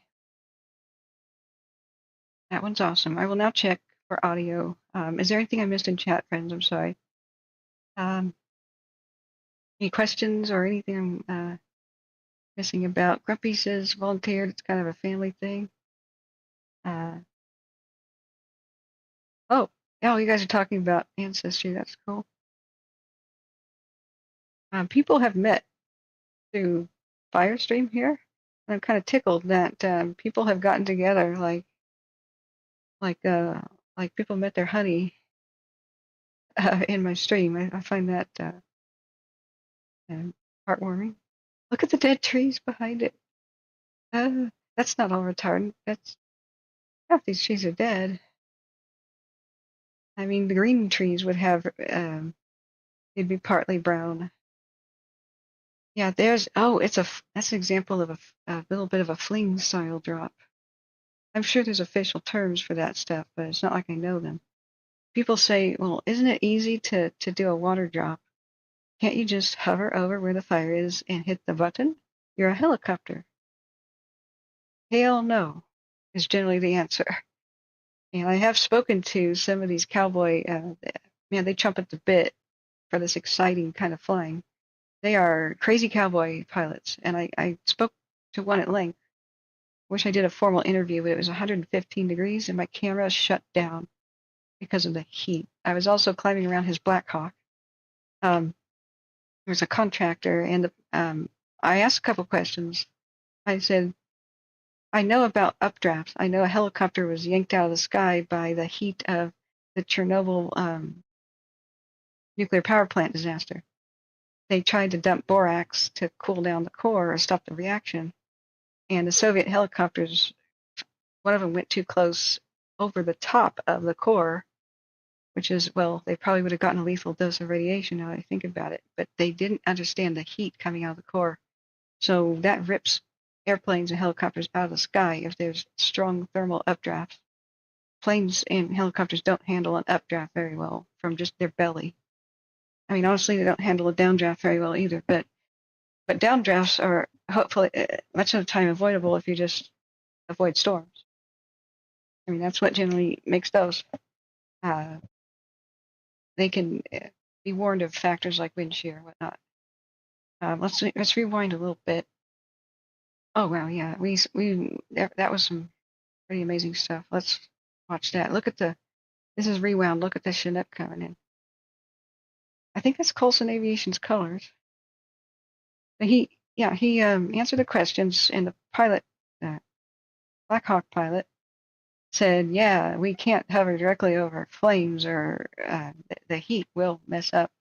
That one's awesome. I will now check for audio. Is there anything I missed in chat, friends? I'm sorry. Any questions or anything I'm missing about? Grumpy says volunteered. It's kind of a family thing. Oh, you guys are talking about ancestry. That's cool. People have met through Firestream here. And I'm kind of tickled that people have gotten together like people met their honey in my stream. I find that heartwarming. Look at the dead trees behind it. That's not all retardant. That's half these trees are dead. I mean, the green trees would have it'd be partly brown. Yeah, that's an example of a little bit of a fling style drop. I'm sure there's official terms for that stuff, but it's not like I know them. People say, well, isn't it easy to do a water drop? Can't you just hover over where the fire is and hit the button? You're a helicopter. Hell no, is generally the answer. And I have spoken to some of these cowboy, man, they jump at the bit for this exciting kind of flying. They are crazy cowboy pilots, and I spoke to one at length. Wish I did a formal interview, but it was 115 degrees, and my camera shut down because of the heat. I was also climbing around his Black Hawk. There was a contractor, and I asked a couple questions. I said, I know about updrafts. I know a helicopter was yanked out of the sky by the heat of the Chernobyl nuclear power plant disaster. They tried to dump borax to cool down the core or stop the reaction. And the Soviet helicopters, one of them went too close over the top of the core, which is, well, they probably would have gotten a lethal dose of radiation now that I think about it. But they didn't understand the heat coming out of the core. So that rips airplanes and helicopters out of the sky if there's strong thermal updrafts. Planes and helicopters don't handle an updraft very well from just their belly. I mean, honestly, they don't handle a downdraft very well either, but downdrafts are hopefully much of the time avoidable if you just avoid storms. I mean, that's what generally makes those. They can be warned of factors like wind shear and whatnot. Let's rewind a little bit. Oh wow, yeah, that was some pretty amazing stuff. Let's watch that. This is rewound. Look at the Chinook coming in. I think that's Colson Aviation's colors. But he answered the questions, and the pilot, Black Hawk pilot, said, yeah, we can't hover directly over flames or the heat will mess up,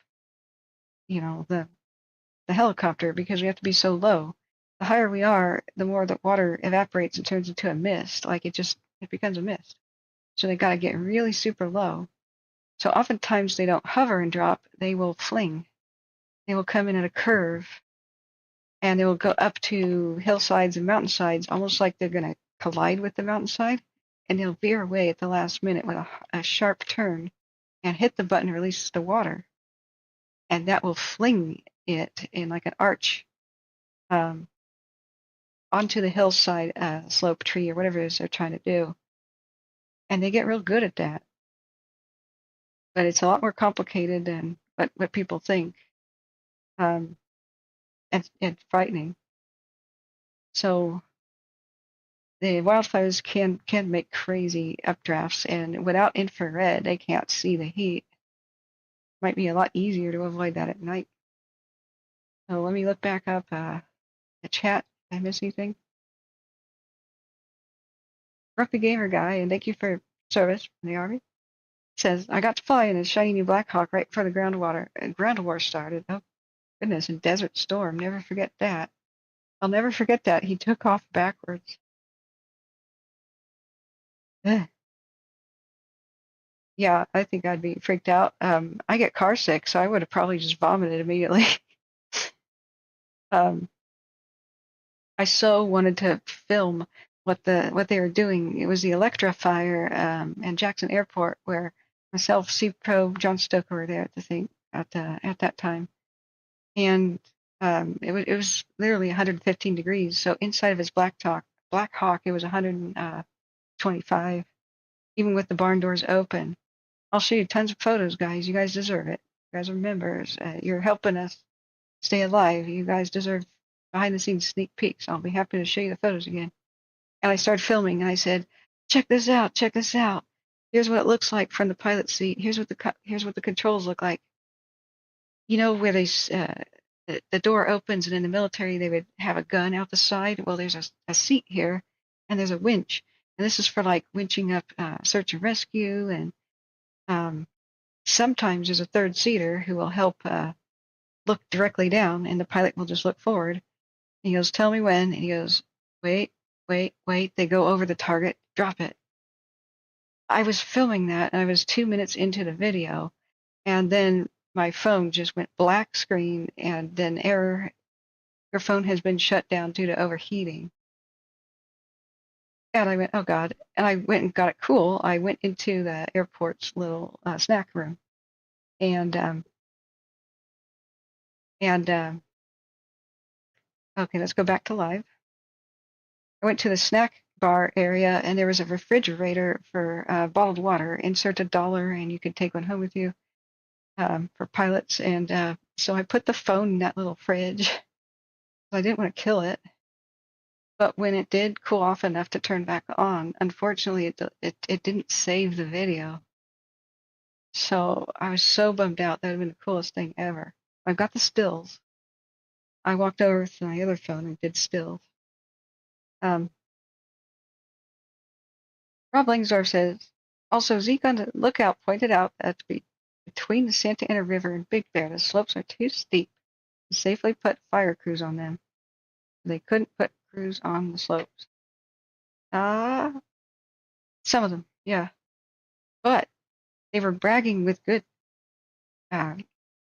the helicopter because we have to be so low. The higher we are, the more the water evaporates and turns into a mist. Like it becomes a mist. So they got to get really super low. So oftentimes they don't hover and drop, they will fling. They will come in at a curve and they will go up to hillsides and mountainsides, almost like they're going to collide with the mountainside, and they'll veer away at the last minute with a sharp turn and hit the button, releases the water, and that will fling it in like an arch onto the hillside slope tree or whatever it is they're trying to do. And they get real good at that. But it's a lot more complicated than what people think, and frightening. So the wildfires can make crazy updrafts, and without infrared, they can't see the heat. Might be a lot easier to avoid that at night. So let me look back up the chat. Did I miss anything? Grumpy Gamer Guy, and thank you for your service in the Army. Says, I got to fly in a shiny new Black Hawk right before the ground war started. Oh, goodness, a desert storm. Never forget that. I'll never forget that. He took off backwards. Ugh. Yeah, I think I'd be freaked out. I get car sick, so I would have probably just vomited immediately. um, I so wanted to film what they were doing. It was the Electra fire in Jackson Airport, where myself, Steve Pro, John Stoker were there at that time, and it was literally 115 degrees. So inside of his Black Hawk, it was 125, even with the barn doors open. I'll show you tons of photos, guys. You guys deserve it. You guys are members. You're helping us stay alive. You guys deserve behind the scenes sneak peeks. I'll be happy to show you the photos again. And I started filming, and I said, check this out. Check this out. Here's what it looks like from the pilot seat. Here's what the controls look like. You know where the door opens, and in the military they would have a gun out the side. Well, there's a seat here, and there's a winch, and this is for like winching up search and rescue, and sometimes there's a third seater who will help look directly down, and the pilot will just look forward. He goes, tell me when, and he goes, wait, wait, wait. They go over the target, drop it. I was filming that, and I was 2 minutes into the video, and then my phone just went black screen, and then error, your phone has been shut down due to overheating. And I went, oh God. And I went and got it cool. I went into the airport's little snack room, and okay, let's go back to live. I went to the snack bar area, and there was a refrigerator for bottled water. Insert $1, and you could take one home with you for pilots. And so I put the phone in that little fridge. I didn't want to kill it. But when it did cool off enough to turn back on, unfortunately, it didn't save the video. So I was so bummed out. That would have been the coolest thing ever. I've got the stills. I walked over to my other phone and did stills. Rob Langsdorff says, also, Zeke on the lookout pointed out that between the Santa Ana River and Big Bear, the slopes are too steep to safely put fire crews on them. They couldn't put crews on the slopes. Some of them, yeah. But they were bragging with good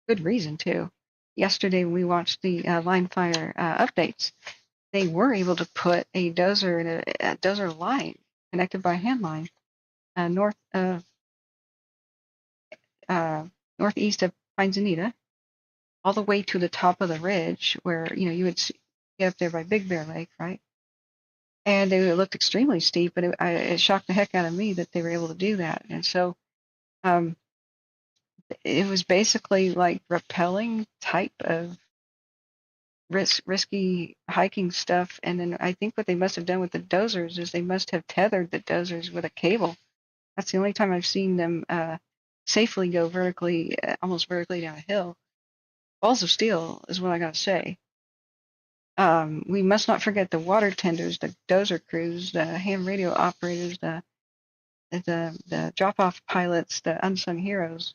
reason, too. Yesterday, when we watched the line fire updates, they were able to put a dozer in a dozer line connected by a hand line northeast of Pines Anita, all the way to the top of the ridge where you would get up there by Big Bear Lake, right? And it looked extremely steep, and it shocked the heck out of me that they were able to do that. And so it was basically like rappelling type of risky hiking stuff. And then I think what they must have done with the dozers is they must have tethered the dozers with a cable. That's the only time I've seen them safely go vertically, almost vertically down a hill. Balls of steel is what I gotta say. We must not forget the water tenders, the dozer crews, the ham radio operators, the drop-off pilots, the unsung heroes,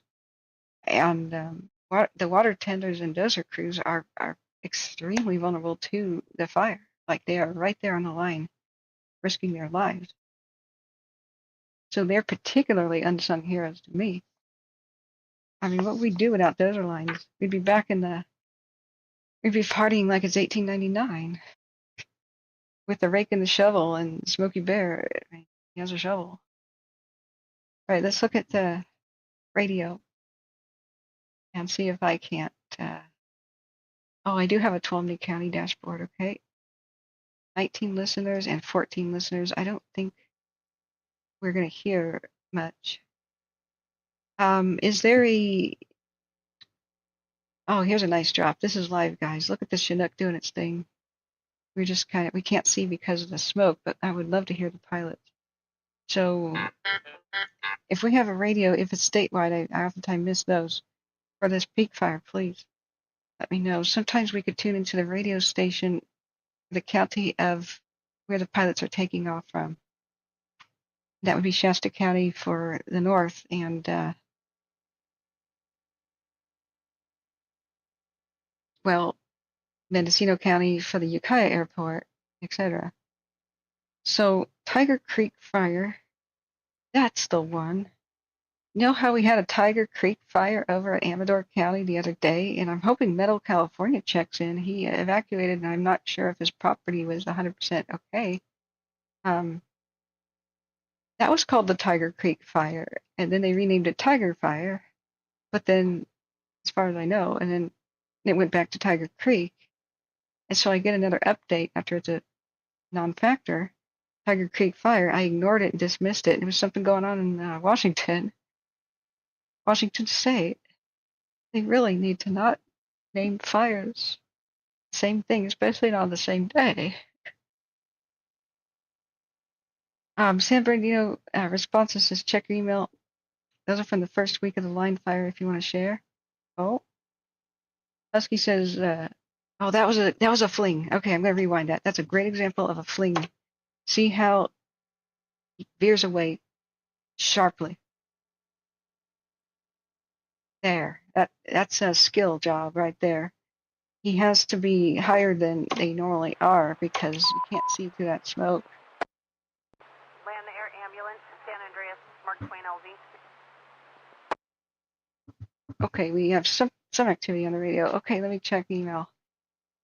and the water tenders and dozer crews are extremely vulnerable to the fire. Like they are right there on the line, risking their lives. So they're particularly unsung heroes to me. I mean, what would we do without dozer lines? We'd be partying like it's 1899 with the rake and the shovel, and Smokey Bear, I mean, he has a shovel. All right, let's look at the radio and see if I can't. Oh, I do have a 12 County dashboard, okay. 19 listeners and 14 listeners. I don't think we're going to hear much. Is there a... Oh, here's a nice drop. This is live, guys. Look at this Chinook doing its thing. We can't see because of the smoke, but I would love to hear the pilots. So if we have a radio, if it's statewide, I oftentimes miss those. For this peak fire, please let me know. Sometimes we could tune into the radio station, the county of where the pilots are taking off from. That would be Shasta County for the north, and well, Mendocino County for the Ukiah Airport, etc. So Tiger Creek Fire, that's the one. You know how we had a Tiger Creek fire over at Amador County the other day, and I'm hoping Metal California checks in. He evacuated, and I'm not sure if his property was 100% okay. That was called the Tiger Creek Fire, and then they renamed it Tiger Fire. But then, as far as I know, and then it went back to Tiger Creek. And so I get another update after it's a non-factor, Tiger Creek Fire. I ignored it and dismissed it. There was something going on in Washington State. They really need to not name fires same thing, especially not on the same day. San Bernardino responses says check your email. Those are from the first week of the line fire if you want to share. Oh, Husky says, oh, that was a fling. Okay, I'm gonna rewind that. That's a great example of a fling. See how he veers away sharply. There, that's a skill job right there. He has to be higher than they normally are because you can't see through that smoke. Land the air ambulance, San Andreas, Mark Twain LZ. Okay, we have some activity on the radio. Okay, let me check email.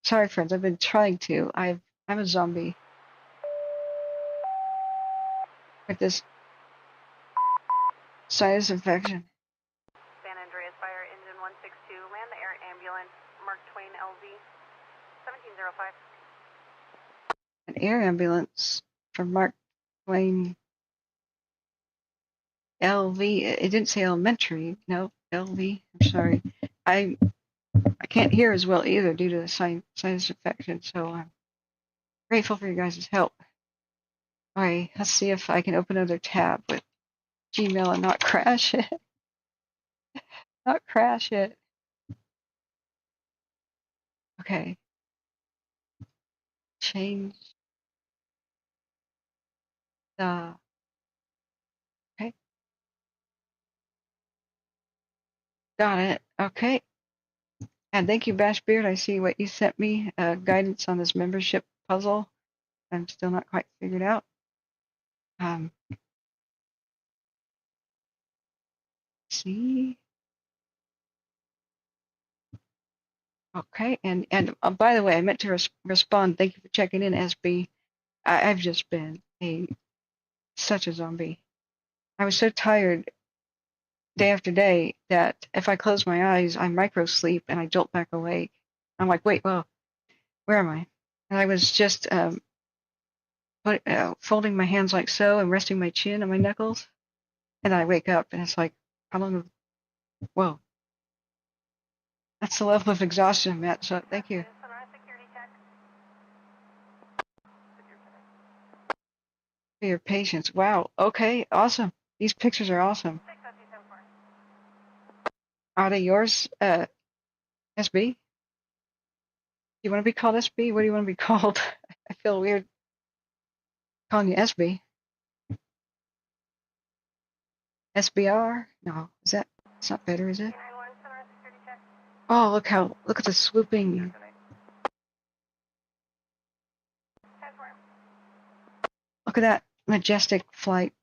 Sorry, friends, I've been trying to. I'm a zombie with this sinus infection. San Andreas Fire Engine 162, land the air ambulance, Mark Twain LZ, 1705. An air ambulance for Mark Twain LV. It didn't say elementary. No, LV. I'm sorry. I can't hear as well either due to the sinus infection, so I'm grateful for you guys' help. All right, let's see if I can open another tab with Gmail and not crash it. Not crash it. Okay. Change the. Okay. Got it. Okay. And thank you, Bashbeard. I see what you sent me. Guidance on this membership puzzle. I'm still not quite figured out. See. Okay. And by the way, I meant to respond. Thank you for checking in, SB. I've just been such a zombie. I was so tired day after day that if I close my eyes, I micro sleep and I jolt back awake. I'm like, wait, well, where am I? And I was just folding my hands like so and resting my chin on my knuckles. And I wake up and it's like, how long? Whoa. That's the level of exhaustion I'm at. So thank you for your patience. Wow. Okay. Awesome. These pictures are awesome. Are they yours, SB? Do you want to be called SB? What do you want to be called? I feel weird calling you SB. SBR? No, is that? It's not better, is it? Oh, look at the swooping. Look at that majestic flight.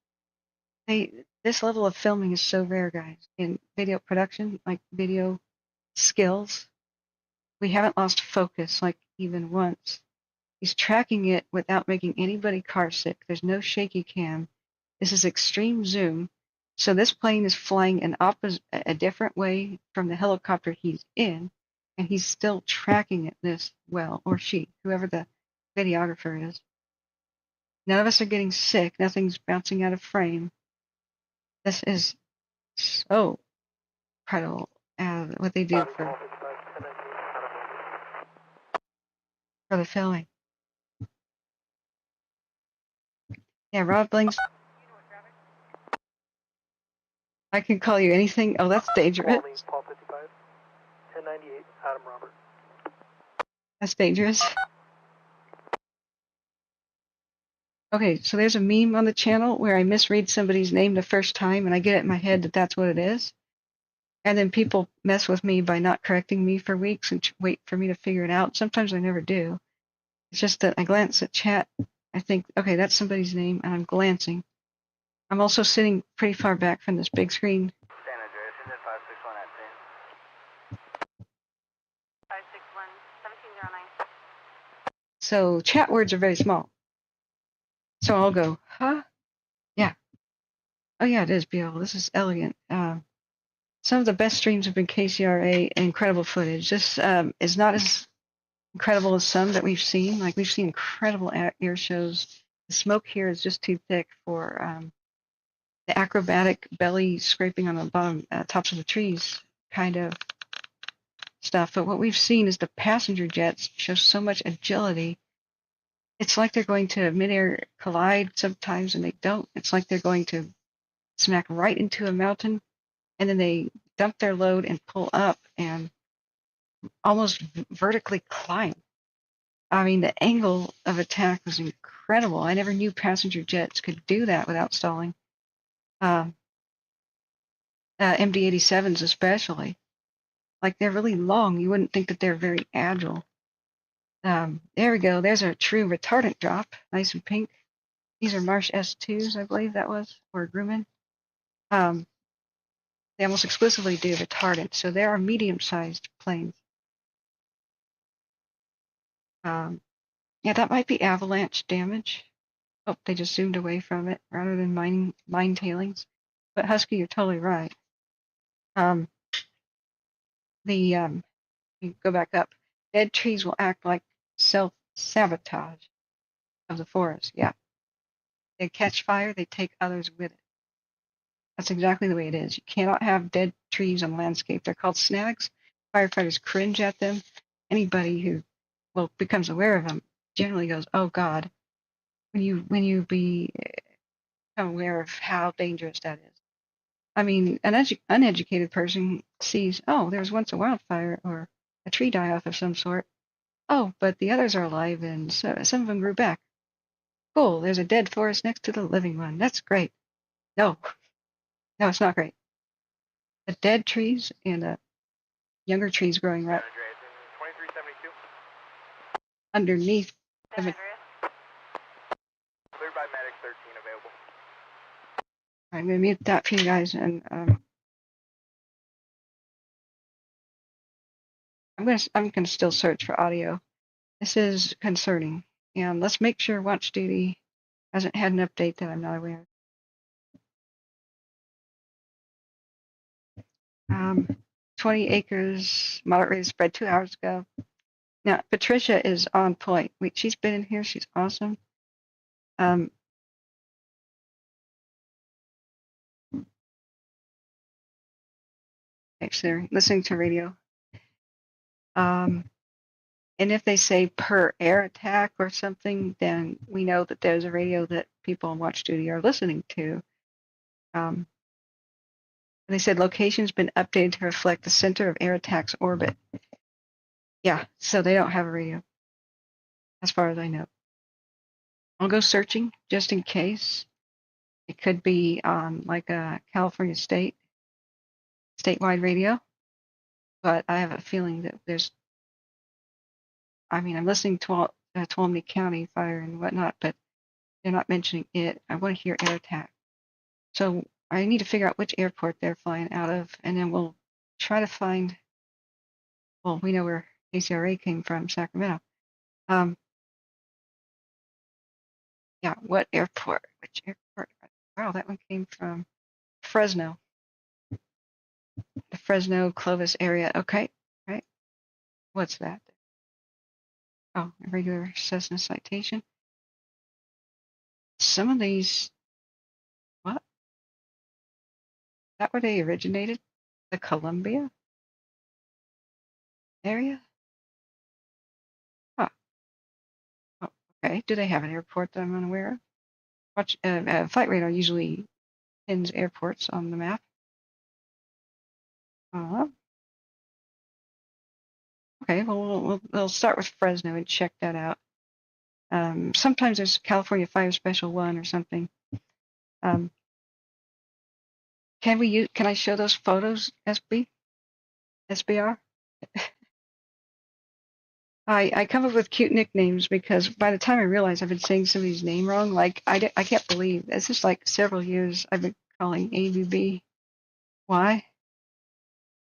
This level of filming is so rare, guys. In video production, like video skills, we haven't lost focus like even once. He's tracking it without making anybody car sick. There's no shaky cam. This is extreme zoom. So this plane is flying a different way from the helicopter he's in, and he's still tracking it this well, or she, whoever the videographer is. None of us are getting sick. Nothing's bouncing out of frame. This is so incredible what they do for the filming. Yeah, Rob Blinks. I can call you anything. Oh, that's dangerous. Paul 55, 1098, Adam Robert. That's dangerous. Okay, so there's a meme on the channel where I misread somebody's name the first time and I get it in my head that that's what it is. And then people mess with me by not correcting me for weeks and wait for me to figure it out. Sometimes I never do. It's just that I glance at chat. I think, okay, that's somebody's name, and I'm glancing. I'm also sitting pretty far back from this big screen. San Andreas, is it 561 at 561, 1709. So chat words are very small. So I'll go, huh? Yeah. Oh, yeah, it is beautiful. This is elegant. Some of the best streams have been KCRA and incredible footage. This is not as incredible as some that we've seen. Like, we've seen incredible air shows. The smoke here is just too thick for the acrobatic belly scraping on the bottom tops of the trees kind of stuff. But what we've seen is the passenger jets show so much agility. It's like they're going to midair collide sometimes, and they don't. It's like they're going to smack right into a mountain, and then they dump their load and pull up and almost vertically climb. I mean, the angle of attack was incredible. I never knew passenger jets could do that without stalling. MD-87s especially. Like, they're really long. You wouldn't think that they're very agile. There we go. There's a true retardant drop. Nice and pink. These are Marsh S2s, I believe that was, or Grumman. They almost exclusively do retardant, so they are medium-sized planes. Yeah, that might be avalanche damage. Oh, they just zoomed away from it rather than mine tailings. But Husky, you're totally right. You go back up. Dead trees will act like self-sabotage of the forest. Yeah. They catch fire, they take others with it. That's exactly the way it is. You cannot have dead trees on the landscape. They're called snags. Firefighters cringe at them. Anybody who becomes aware of them generally goes, "Oh God," when you become aware of how dangerous that is. I mean, an uneducated person sees, "Oh, there was once a wildfire or a tree die-off of some sort. Oh, but the others are alive and so, some of them grew back. Cool, there's a dead forest next to the living one. That's great." No, no, it's not great. The dead trees and the younger trees growing right 2372. underneath San them. Andreas. Cleared by medic 13 available. I'm gonna mute that for you guys, and I'm gonna still search for audio. This is concerning, and let's make sure Watch Duty hasn't had an update that I'm not aware of. 20 acres, moderate rate of spread 2 hours ago. Now, Patricia is on point. She's been in here. She's awesome. Okay, so they're listening to radio. And if they say per air attack or something, then we know that there's a radio that people on Watch Duty are listening to. They said location's been updated to reflect the center of air attack's orbit. Yeah, so they don't have a radio, as far as I know. I'll go searching just in case. It could be on like a California statewide radio, but I have a feeling that I'm listening to Tuolumne County Fire and whatnot, but they're not mentioning it. I want to hear air attack. So I need to figure out which airport they're flying out of, and then we'll try to find, well, we know where KCRA came from, Sacramento. Yeah, what airport? Which airport? Wow, that one came from Fresno. The Fresno Clovis area. Okay, right. What's that? Oh, a regular Cessna citation. Some of these, what? Is that where they originated? The Columbia area? Huh. Oh, okay. Do they have an airport that I'm unaware of? Watch, Flight Radar usually pins airports on the map. Okay, well, we'll start with Fresno and check that out. Sometimes there's California Fire Special 1 or something. Can I show those photos, SBR? I come up with cute nicknames because by the time I realize I've been saying somebody's name wrong, like I can't believe this is like several years I've been calling ABB. Why?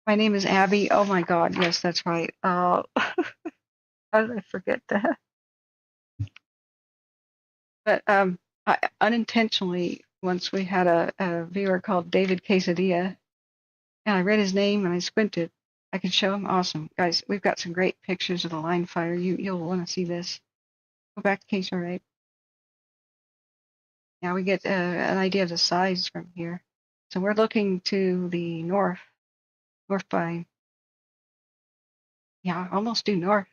My name is Abby. Oh my God, yes, that's right. How did I forget that? But I unintentionally once we had a viewer called David Quesadilla, and I read his name and I squinted. I can show him. Awesome, guys. We've got some great pictures of the line fire. You'll want to see this. Go back to KCRA. Now we get an idea of the size from here. So we're looking to the north by, yeah, almost due north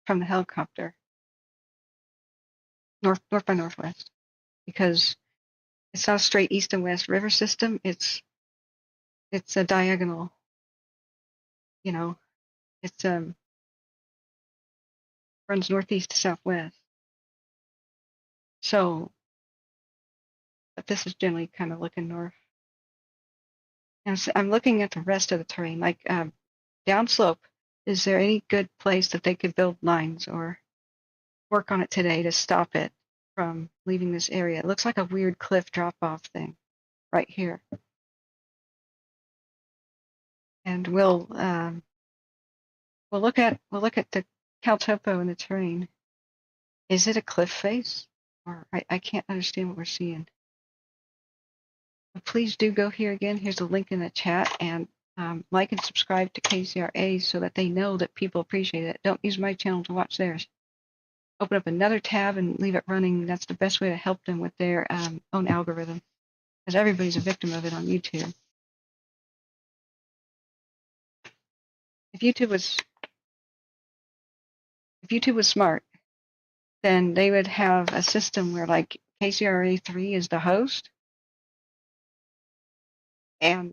from the helicopter. North by northwest, because it's not straight east and west river system. It's a diagonal. You know, it's runs northeast to southwest. So, but this is generally kind of looking north. And so I'm looking at the rest of the terrain, like downslope. Is there any good place that they could build lines or work on it today to stop it from leaving this area? It looks like a weird cliff drop-off thing right here. And we'll look at the caltopo and the terrain. Is it a cliff face? Or I can't understand what we're seeing. But please do go here again. Here's a link in the chat, and like and subscribe to KCRA so that they know that people appreciate it. Don't use my channel to watch theirs. Open up another tab and leave it running. That's the best way to help them with their own algorithm, because everybody's a victim of it on YouTube. If YouTube was smart, then they would have a system where like KCRA3 is the host, and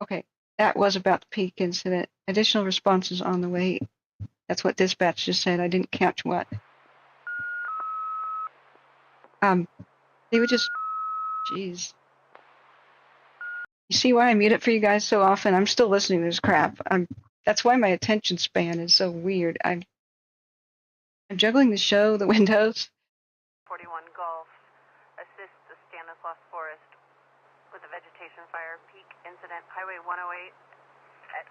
okay, that was about the peak incident. Additional responses on the way. That's what dispatch just said. I didn't catch what. They would just, jeez. You see why I mute it for you guys so often? I'm still listening to this crap. That's why my attention span is so weird. I'm juggling the show, the windows. 41 Gulf, assist the Stanislaus Forest with a vegetation fire, peak incident, Highway 108 at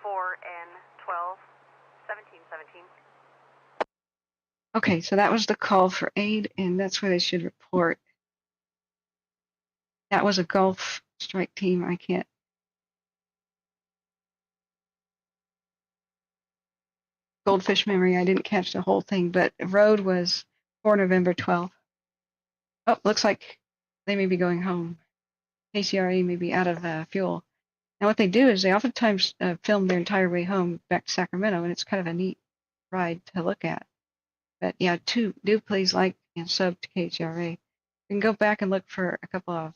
4N12, 1717. Okay, so that was the call for aid, and that's where they should report. That was a Gulf strike team. I can't. Goldfish memory, I didn't catch the whole thing, but road was 4 November 12th. Oh, looks like they may be going home. KCRA may be out of fuel. Now what they do is they oftentimes film their entire way home back to Sacramento, and it's kind of a neat ride to look at. But yeah, do please like and sub to KCRA. You can go back and look for a couple of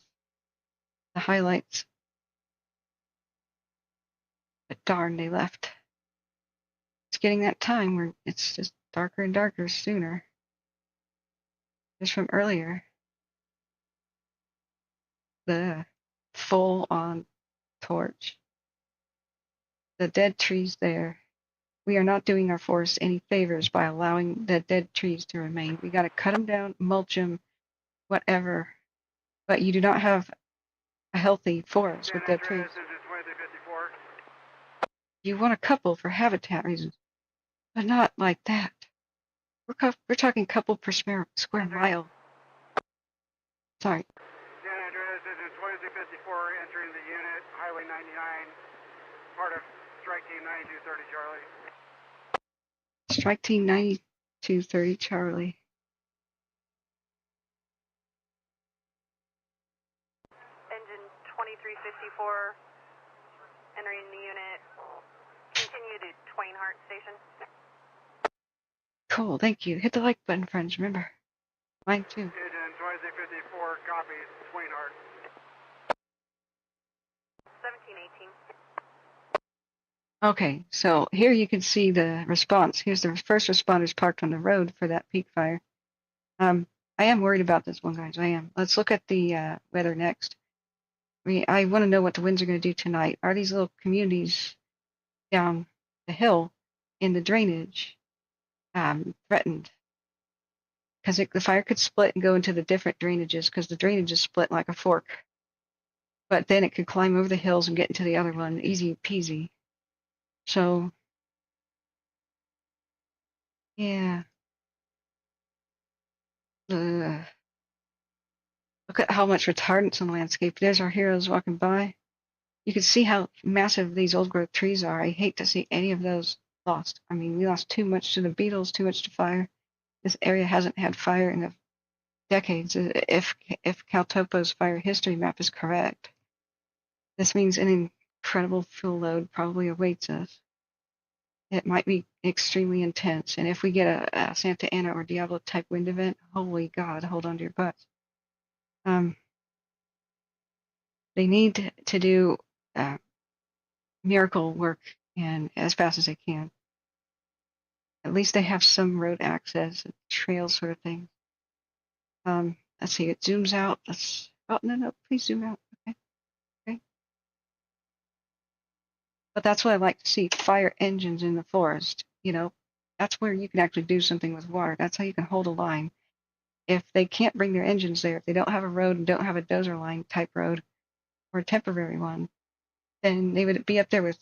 the highlights. But darn, they left. It's getting that time where it's just darker and darker sooner. Just from earlier. The full-on torch. The dead trees there. We are not doing our forest any favors by allowing the dead trees to remain. We got to cut them down, mulch them, whatever. But you do not have a healthy forest with dead trees. You want a couple for habitat reasons, but not like that. We're talking couple per square mile. Sorry. San Andreas, this is 2354 entering the unit, Highway 99, part of Strike Team 9230 Charlie. Strike Team 9230 Charlie. Engine 2354 entering the unit. Continue to Twain Hart Station. Cool, thank you. Hit the like button, friends, remember. Mine too. Engine 2354 copies Twain Hart. 1718. Okay, so here you can see the response. Here's the first responders parked on the road for that peak fire. I am worried about this one, guys. I am. Let's look at the weather next. I want to know what the winds are going to do tonight. Are these little communities down the hill in the drainage threatened? Because the fire could split and go into the different drainages because the drainage is split like a fork. But then it could climb over the hills and get into the other one, easy peasy. So, yeah. Look at how much retardant's in the landscape. There's our heroes walking by. You can see how massive these old growth trees are. I hate to see any of those lost. I mean, we lost too much to the beetles, too much to fire. This area hasn't had fire in decades. If Caltopo's fire history map is correct, this means an incredible fuel load probably awaits us. It might be extremely intense, and if we get a Santa Ana or Diablo type wind event, holy God, hold on to your butts. They need to do miracle work and as fast as they can. At least they have some road access, trail sort of thing. Let's see, it zooms out. Oh, no, please zoom out. Okay. But that's what I like to see, fire engines in the forest. You know, that's where you can actually do something with water. That's how you can hold a line. If they can't bring their engines there, if they don't have a road and don't have a dozer line type road or a temporary one, then they would be up there with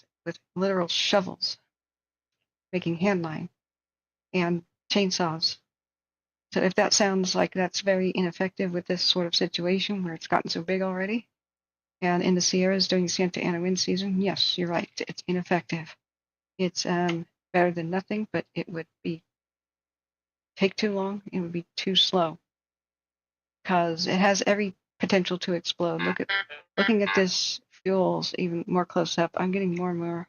literal shovels making hand line and chainsaws. So if that sounds like that's very ineffective with this sort of situation where it's gotten so big already, and in the Sierras during Santa Ana wind season, yes, you're right, it's ineffective. It's better than nothing, but it would take too long. It would be too slow because it has every potential to explode. Looking at this fuels even more close up. I'm getting more and more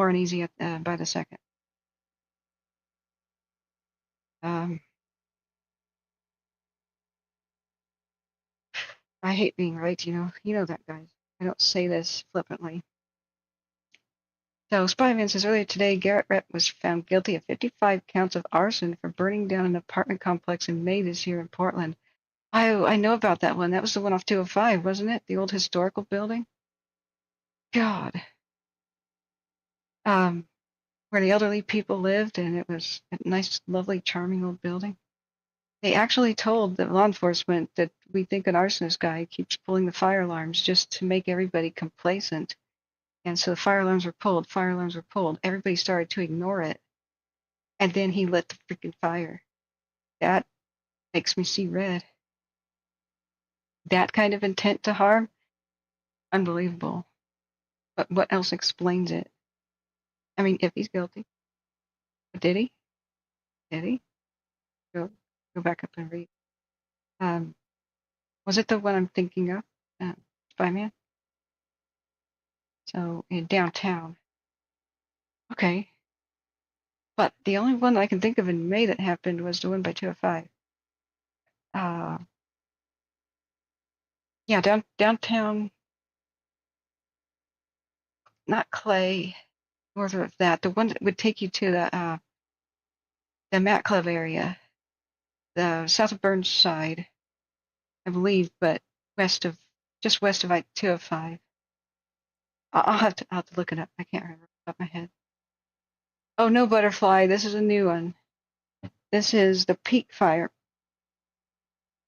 uneasy by the second. I hate being right, you know that, guys. I don't say this flippantly. So, Spyman says earlier today, Garrett Rep was found guilty of 55 counts of arson for burning down an apartment complex in May this year in Portland. I know about that one. That was the one off 205, wasn't it? The old historical building. God. Where the elderly people lived, and it was a nice, lovely, charming old building. They actually told the law enforcement that we think an arsonist guy keeps pulling the fire alarms just to make everybody complacent. And so the fire alarms were pulled. Everybody started to ignore it. And then he lit the freaking fire. That makes me see red. That kind of intent to harm? Unbelievable. But what else explains it? I mean, if he's guilty. Did he? Did he? Go back up and read. Was it the one I'm thinking of? Spyman? So, in downtown. Okay. But the only one I can think of in May that happened was the one by 205. Yeah, downtown, not Clay, north of that. The one that would take you to the Mat Club area, the south of Burnside, I believe, but just west of I-205. I'll have to look it up. I can't remember off the top of my head. Oh, no, Butterfly. This is a new one. This is the Peak Fire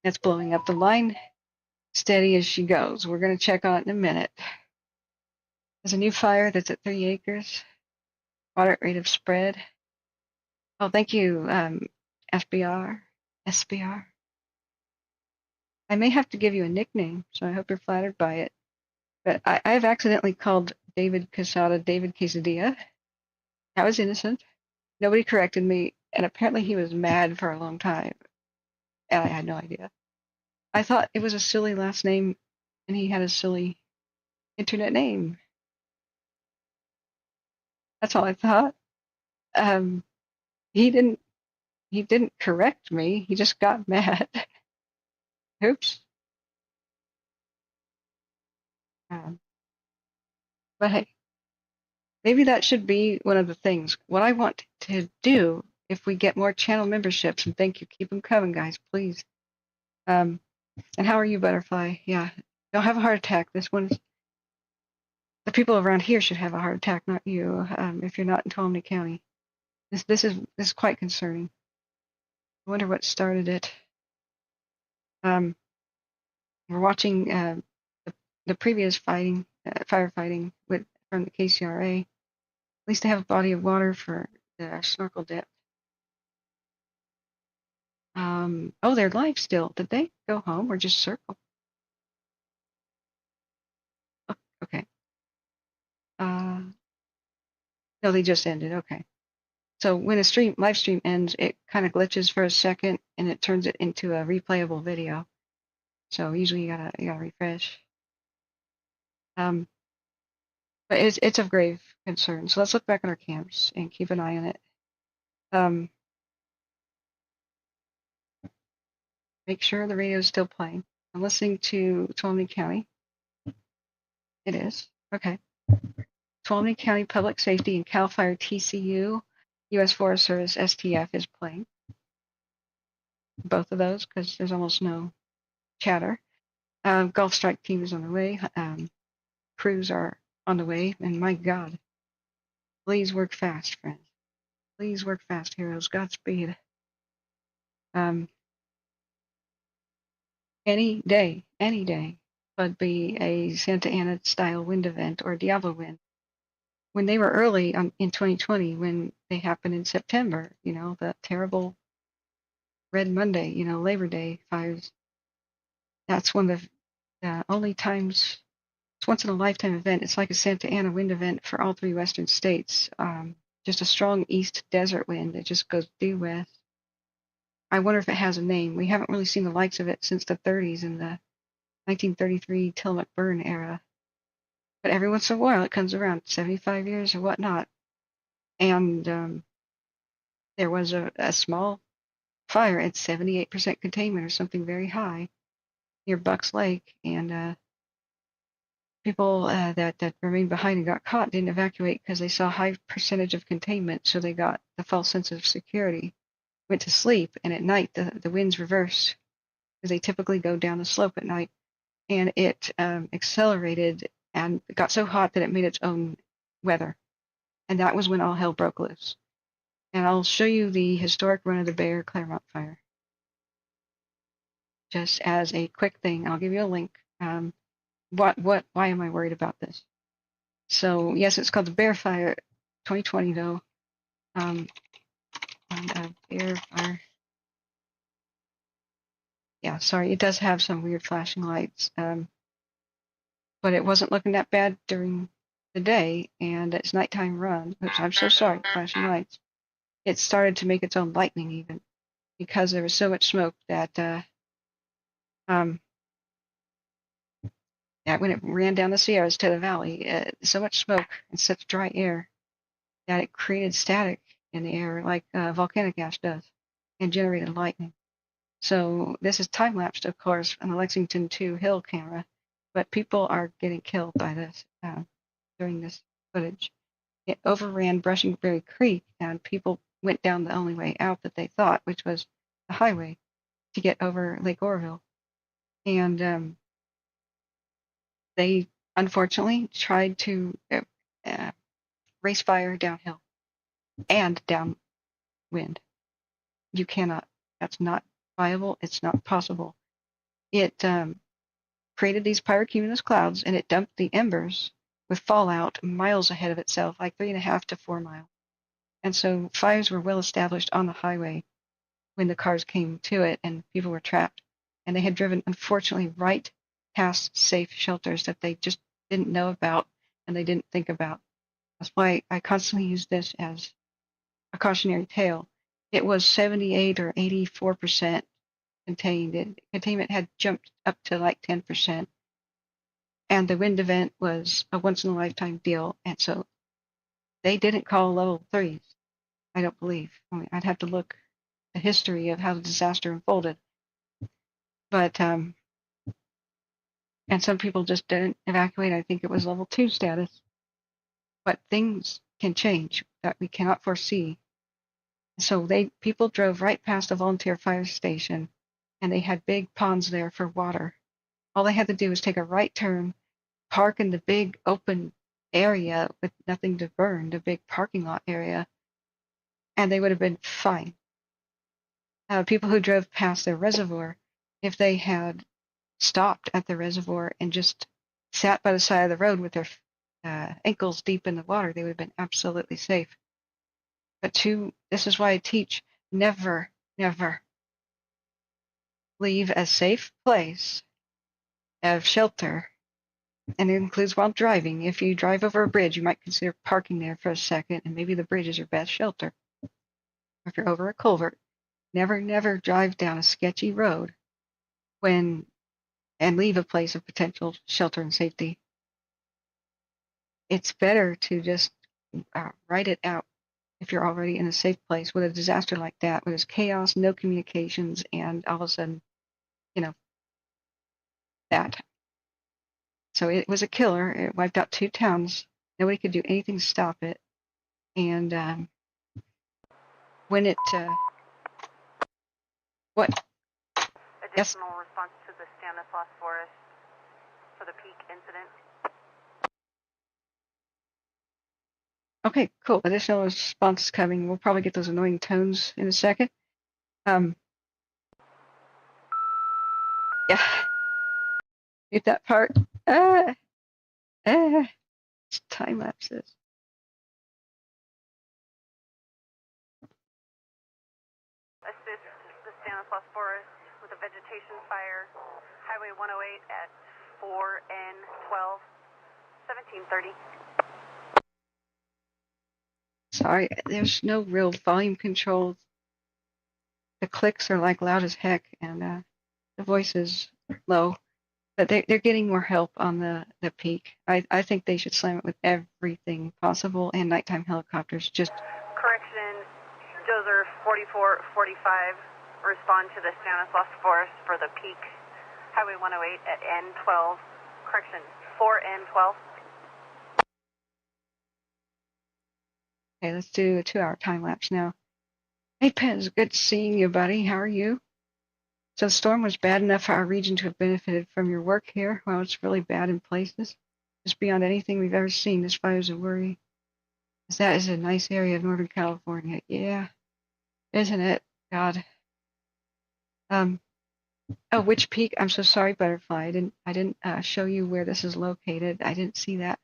that's blowing up the line steady as she goes. We're going to check on it in a minute. There's a new fire that's at 3 acres. Moderate rate of spread. Oh, thank you, SBR. I may have to give you a nickname, so I hope you're flattered by it. But I've accidentally called David Quesada David Quesadilla. That was innocent. Nobody corrected me, and apparently he was mad for a long time, and I had no idea. I thought it was a silly last name, and he had a silly internet name. That's all I thought. He didn't correct me. He just got mad. Oops. But hey, maybe that should be one of the things. What I want to do if we get more channel memberships, and thank you, keep them coming, guys, please. And how are you, Butterfly? Yeah, don't have a heart attack. This one's the people around here should have a heart attack, not you. If you're not in Ptolemy County, this is quite concerning. I wonder what started it. We're watching the previous firefighting from the KCRA. At least they have a body of water for the snorkel dip. Oh, they're live still. Did they go home or just circle? Oh, okay. No, they just ended. Okay. So when a live stream ends, it kind of glitches for a second and it turns it into a replayable video. So usually you gotta refresh. But it's of grave concern. So let's look back on our cams and keep an eye on it. Make sure the radio is still playing. I'm listening to Tuolumne County. It is. Okay. Tuolumne County Public Safety and Calfire TCU, U.S. Forest Service STF is playing. Both of those because there's almost no chatter. Gulf Strike Team is on the way. Crews are on the way. And my God, please work fast, friends. Please work fast, heroes. Godspeed. Any day would be a Santa Ana style wind event or Diablo wind. When they were early in 2020, when they happened in September, the terrible Red Monday, Labor Day fires, that's one of the only times, it's once in a lifetime event. It's like a Santa Ana wind event for all three western states. Just a strong east desert wind that just goes due west. I wonder if it has a name. We haven't really seen the likes of it since the 30s in the 1933 Tillamook burn era. But every once in a while it comes around, 75 years or whatnot. And there was a small fire at 78% containment or something very high near Bucks Lake. And people that remained behind and got caught didn't evacuate because they saw a high percentage of containment. So they got the false sense of security, went to sleep. And at night, the winds reversed because they typically go down the slope at night. And it accelerated and it got so hot that it made its own weather. And that was when all hell broke loose. And I'll show you the historic Run of the Bear Claremont fire. Just as a quick thing, I'll give you a link. Why am I worried about this? So yes, it's called the Bear Fire 2020 though. Bear Fire. Yeah, sorry, it does have some weird flashing lights. But it wasn't looking that bad during the day, and it's nighttime run. Oops, I'm so sorry, flashing lights. It started to make its own lightning even because there was so much smoke that when it ran down the Sierras to the valley, so much smoke and such dry air that it created static in the air like volcanic ash does and generated lightning. So this is time-lapsed, of course, on the Lexington 2 Hill camera, but people are getting killed by this during this footage. It overran Brushingberry Creek, and people went down the only way out that they thought, which was the highway to get over Lake Oroville. And they unfortunately tried to race fire downhill and downwind. You cannot. That's not viable. It's not possible. It created these pyrocumulus clouds, and it dumped the embers with fallout miles ahead of itself, like 3.5 to 4 miles. And so fires were well established on the highway when the cars came to it and people were trapped. And they had driven, unfortunately, right past safe shelters that they just didn't know about and they didn't think about. That's why I constantly use this as a cautionary tale. It was 78 or 84% contained. Containment had jumped up to like 10%. And the wind event was a once-in-a-lifetime deal. And so they didn't call level 3s, I don't believe. I'd have to look the history of how the disaster unfolded. But, and some people just didn't evacuate. I think it was level 2 status. but things can change that we cannot foresee. So people drove right past a volunteer fire station, and they had big ponds there for water. All they had to do was take a right turn, park in the big open area with nothing to burn, the big parking lot area, and they would have been fine. People who drove past the reservoir, if they had stopped at the reservoir and just sat by the side of the road with their ankles deep in the water, they would have been absolutely safe. But this is why I teach, never, never leave a safe place of shelter, and it includes while driving. If you drive over a bridge, you might consider parking there for a second, and maybe the bridge is your best shelter. If you're over a culvert, never, never drive down a sketchy road and leave a place of potential shelter and safety. It's better to just write it out if you're already in a safe place. With a disaster like that, where there's chaos, no communications, and all of a sudden, that. So it was a killer. It wiped out 2 towns. Nobody could do anything to stop it. And when it, what? Yes. Additional response to the Stanislaus Forest for the peak incident. Okay, cool. Additional response is coming. We'll probably get those annoying tones in a second. Yeah. Get that part. It's time lapses. Assist the Stanislaus Forest with a vegetation fire. Highway 108 at 4N12, 1730. Sorry, there's no real volume control. The clicks are like loud as heck, and the voice is low. But they're getting more help on the peak. I think they should slam it with everything possible, and nighttime helicopters. Just Correction, Dozer 4445, respond to the Stanislaus Forest for the peak. Highway 108 at N12, correction, 4N12. okay, let's do a 2-hour time lapse now. Hey, Pez, good seeing you, buddy. How are you? So the storm was bad enough for our region to have benefited from your work here. Well, it's really bad in places. Just beyond anything we've ever seen, this fire's a worry. That is a nice area of Northern California. Yeah, isn't it? God. Oh, which peak? I'm so sorry, Butterfly. I didn't show you where this is located. I didn't see that.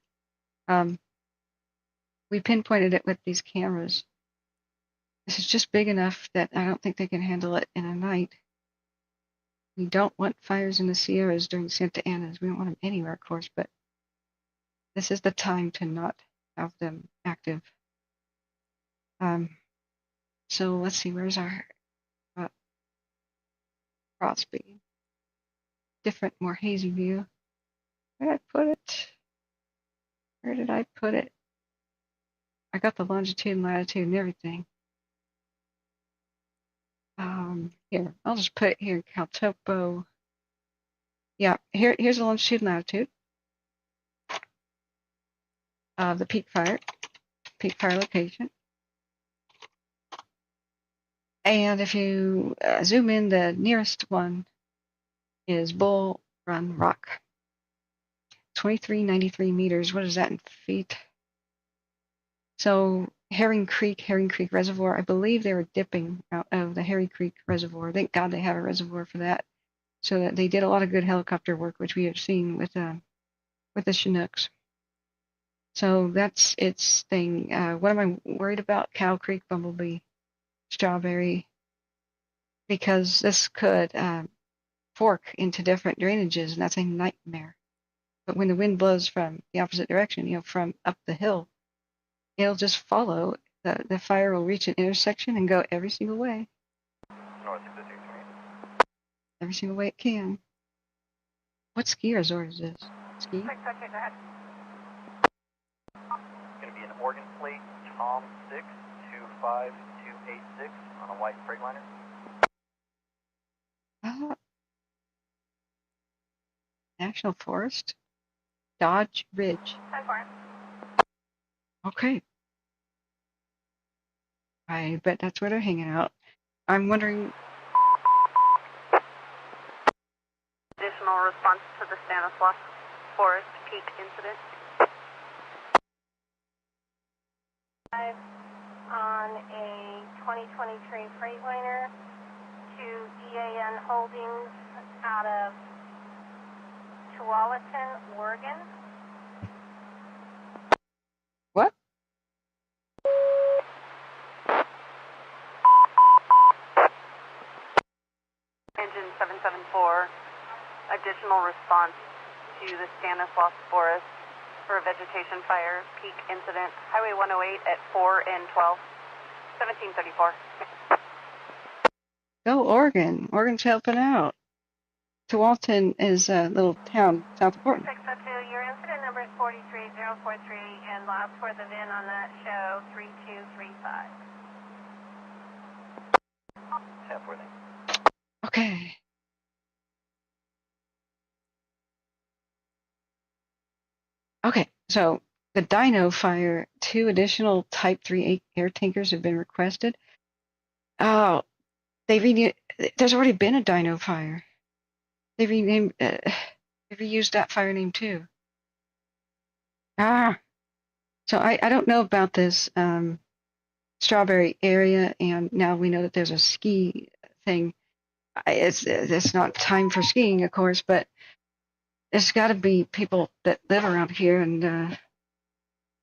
We pinpointed it with these cameras. This is just big enough that I don't think they can handle it in a night. We don't want fires in the Sierras during Santa Ana's. We don't want them anywhere, of course, but this is the time to not have them active. So let's see, where's our cross beam? Different, more hazy view. Where did I put it? Where did I put it? I got the longitude and latitude and everything. Here, I'll just put it here in Caltopo. Yeah, here's the longitude and latitude of the peak fire location. And if you zoom in, the nearest one is Bull Run Rock. 2393 meters. What is that in feet? So Herring Creek Reservoir, I believe they were dipping out of the Herring Creek Reservoir. Thank God they have a reservoir for that. So that they did a lot of good helicopter work, which we have seen with the Chinooks. So that's its thing. What am I worried about? Cow Creek, Bumblebee, Strawberry, because this could fork into different drainages, and that's a nightmare. But when the wind blows from the opposite direction, from up the hill, it'll just follow. The fire will reach an intersection and go every single way. Every single way it can. What ski resort is this? Ski? It's going to be an Oregon plate, Tom 6, 25286 on a white Freightliner. National Forest, Dodge Ridge. Okay. I bet that's where they're hanging out. I'm wondering. Additional response to the Stanislaus Forest Peak incident. On a 2023 Freightliner to EAN Holdings out of Tualatin, Oregon. What? Engine 774, additional response to the Stanislaus Forest for a vegetation fire peak incident, Highway 108 at 4 and 12, 1734. Go Oregon. Oregon's helping out. Tualatin is a little town south of Portland. 602, your incident number is 43043, and last for the VIN on that show 3235. Okay. Okay, so the Dino fire, 2 additional Type 3 air tankers have been requested. Oh, there's already been a Dino fire. They renamed, they reused that fire name too. So I don't know about this Strawberry area, and now we know that there's a ski thing. It's not time for skiing, of course, but there's got to be people that live around here, and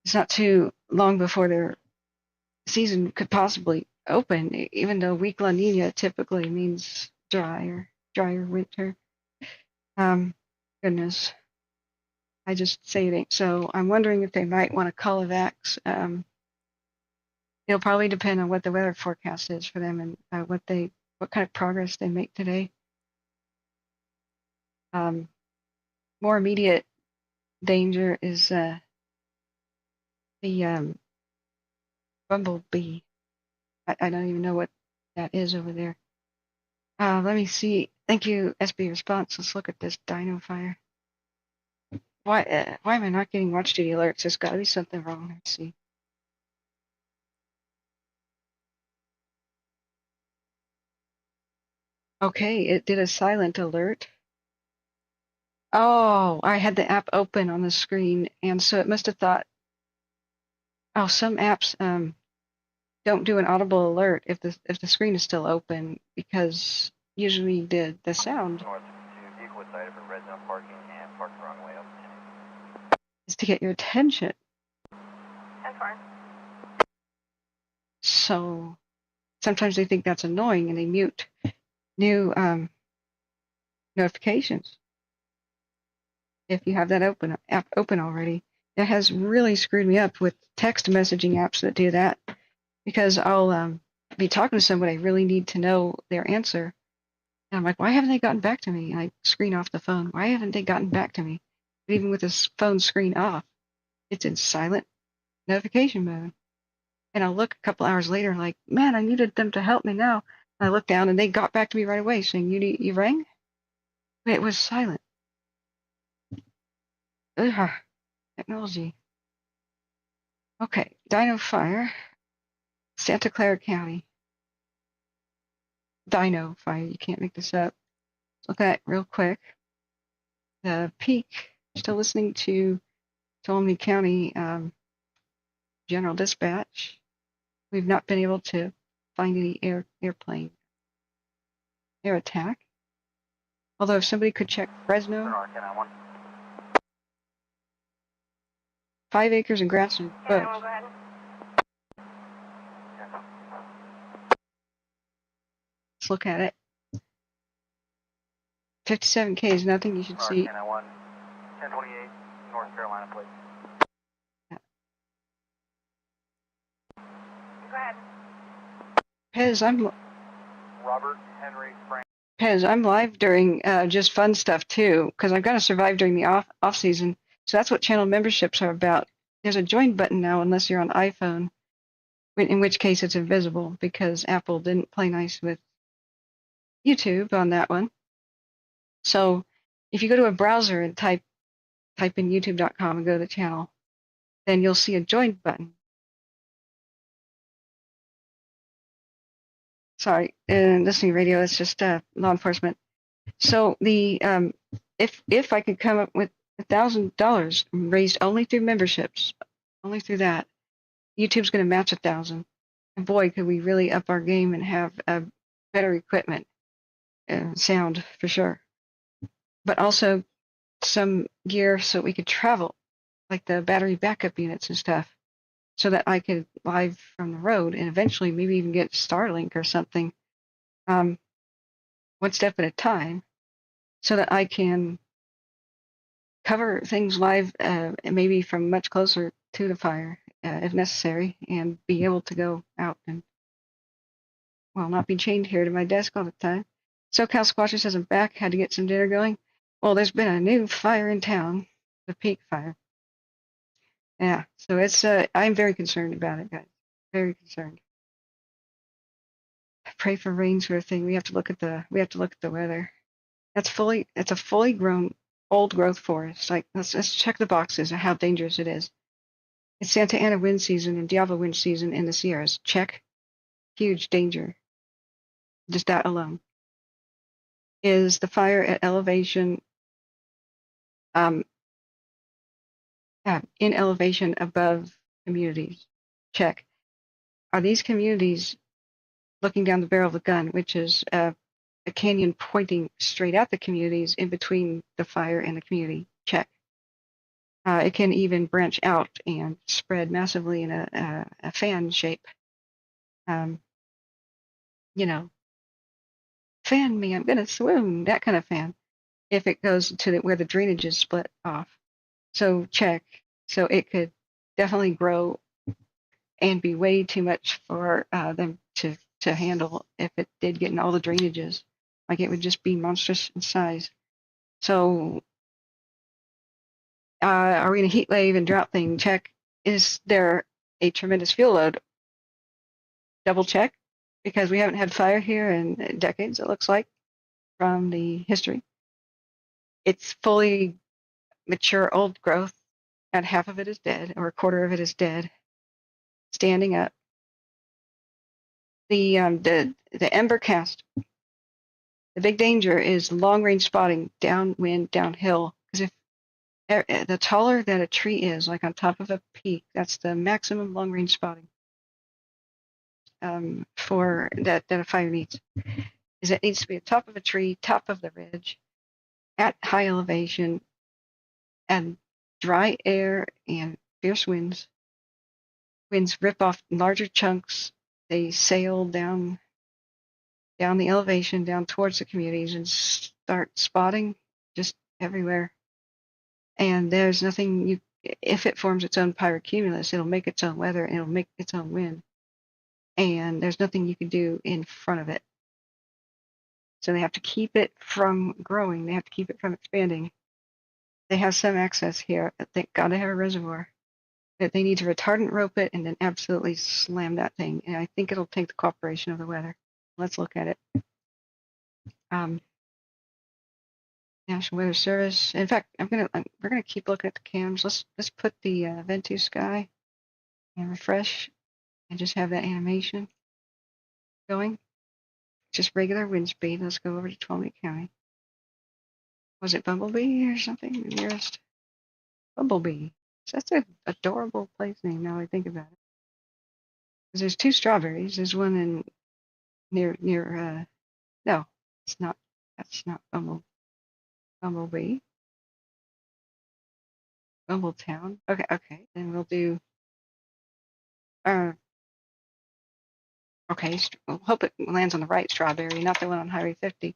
it's not too long before their season could possibly open, even though weak La Nina typically means drier winter. Goodness. I just say it ain't so. I'm wondering if they might want to call evacs. It'll probably depend on what the weather forecast is for them and what kind of progress they make today. More immediate danger is the bumblebee. I don't even know what that is over there. Let me see. Thank you, SB Response. Let's look at this Dino fire. Why am I not getting watch duty alerts? There's got to be something wrong. Let's see. Okay, it did a silent alert. Oh, I had the app open on the screen, and so it must have thought, oh, some apps don't do an audible alert if the screen is still open, because usually the sound is to get your attention. That's fine. So sometimes they think that's annoying and they mute new notifications. If you have that app open already, it has really screwed me up with text messaging apps that do that, because I'll be talking to somebody, I really need to know their answer, and I'm like, why haven't they gotten back to me? And I screen off the phone. Why haven't they gotten back to me? But even with this phone screen off, it's in silent notification mode. And I'll look a couple hours later, like, man, I needed them to help me now. And I look down, and they got back to me right away, saying, you rang? But it was silent. Ugh, technology. Okay, Dino fire, Santa Clara County. Dino fire, you can't make this up. Let's look at it real quick. The peak, still listening to Tuolumne County General Dispatch. We've not been able to find any airplane air attack. Although if somebody could check Fresno, 5 acres and grass and bush. Go ahead. Let's look at it. 57K is nothing you should see. 1028 North Carolina, please. Go ahead. Robert Henry Frank. Pez, I'm live during just fun stuff too, because I've got to survive during the off season. So that's what channel memberships are about. There's a join button now, unless you're on iPhone, in which case it's invisible, because Apple didn't play nice with YouTube on that one. So if you go to a browser and type in youtube.com and go to the channel, then you'll see a join button. Sorry, listening radio is just law enforcement. So the if I could come up with $1,000 raised only through memberships, only through that, YouTube's going to match 1,000. And boy, could we really up our game and have better equipment, sound for sure, but also some gear so we could travel, like the battery backup units and stuff, so that I could live from the road and eventually maybe even get Starlink or something, one step at a time, so that I can cover things live, maybe from much closer to the fire, if necessary, and be able to go out and, well, not be chained here to my desk all the time. SoCal Squatcher says I'm back, had to get some dinner going. Well, there's been a new fire in town, the Peak Fire. Yeah, so it's, I'm very concerned about it, guys. Very concerned. Pray for rain sort of thing. We have to look at the weather. It's a fully grown old growth forest. Like, let's check the boxes of how dangerous it is. It's Santa Ana wind season and Diablo wind season in the Sierras. Check. Huge danger. Just that alone. Is the fire at elevation, in elevation above communities? Check. Are these communities looking down the barrel of the gun, which is a canyon pointing straight at the communities in between the fire and the community? Check. It can even branch out and spread massively in a fan shape. You know, fan me, I'm gonna swoon, that kind of fan, if it goes to where the drainage is split off. So check. So it could definitely grow and be way too much for them to handle if it did get in all the drainages. Like, it would just be monstrous in size. So are we in a heat wave and drought thing? Check. Is there a tremendous fuel load? Double check, because we haven't had fire here in decades, it looks like, from the history. It's fully mature old growth, and half of it is dead, or a quarter of it is dead, standing up. The ember cast. The big danger is long range spotting, downwind, downhill. Because if the taller that a tree is, like on top of a peak, that's the maximum long range spotting for that a fire needs. Is it needs to be at the top of a tree, top of the ridge, at high elevation, and dry air and fierce winds. Winds rip off larger chunks. They sail down the elevation, down towards the communities, and start spotting just everywhere. And there's nothing if it forms its own pyrocumulus, it'll make its own weather, and it'll make its own wind. And there's nothing you can do in front of it. So they have to keep it from growing. They have to keep it from expanding. They have some access here. They gotta have a reservoir. That they need to retardant rope it and then absolutely slam that thing. And I think it'll take the cooperation of the weather. Let's look at it. National Weather Service. In fact, we're gonna keep looking at the cams. Let's put the Ventus sky and refresh, and just have that animation going. Just regular wind speed. Let's go over to Tolman County. Was it Bumblebee or something? The nearest Bumblebee. That's an adorable place name now I think about it. Because there's two strawberries. There's one in near no, it's not. That's not Bumblebee. Bumbletown. Okay. Then we'll do. Okay. We'll hope it lands on the right strawberry, not the one on Highway 50.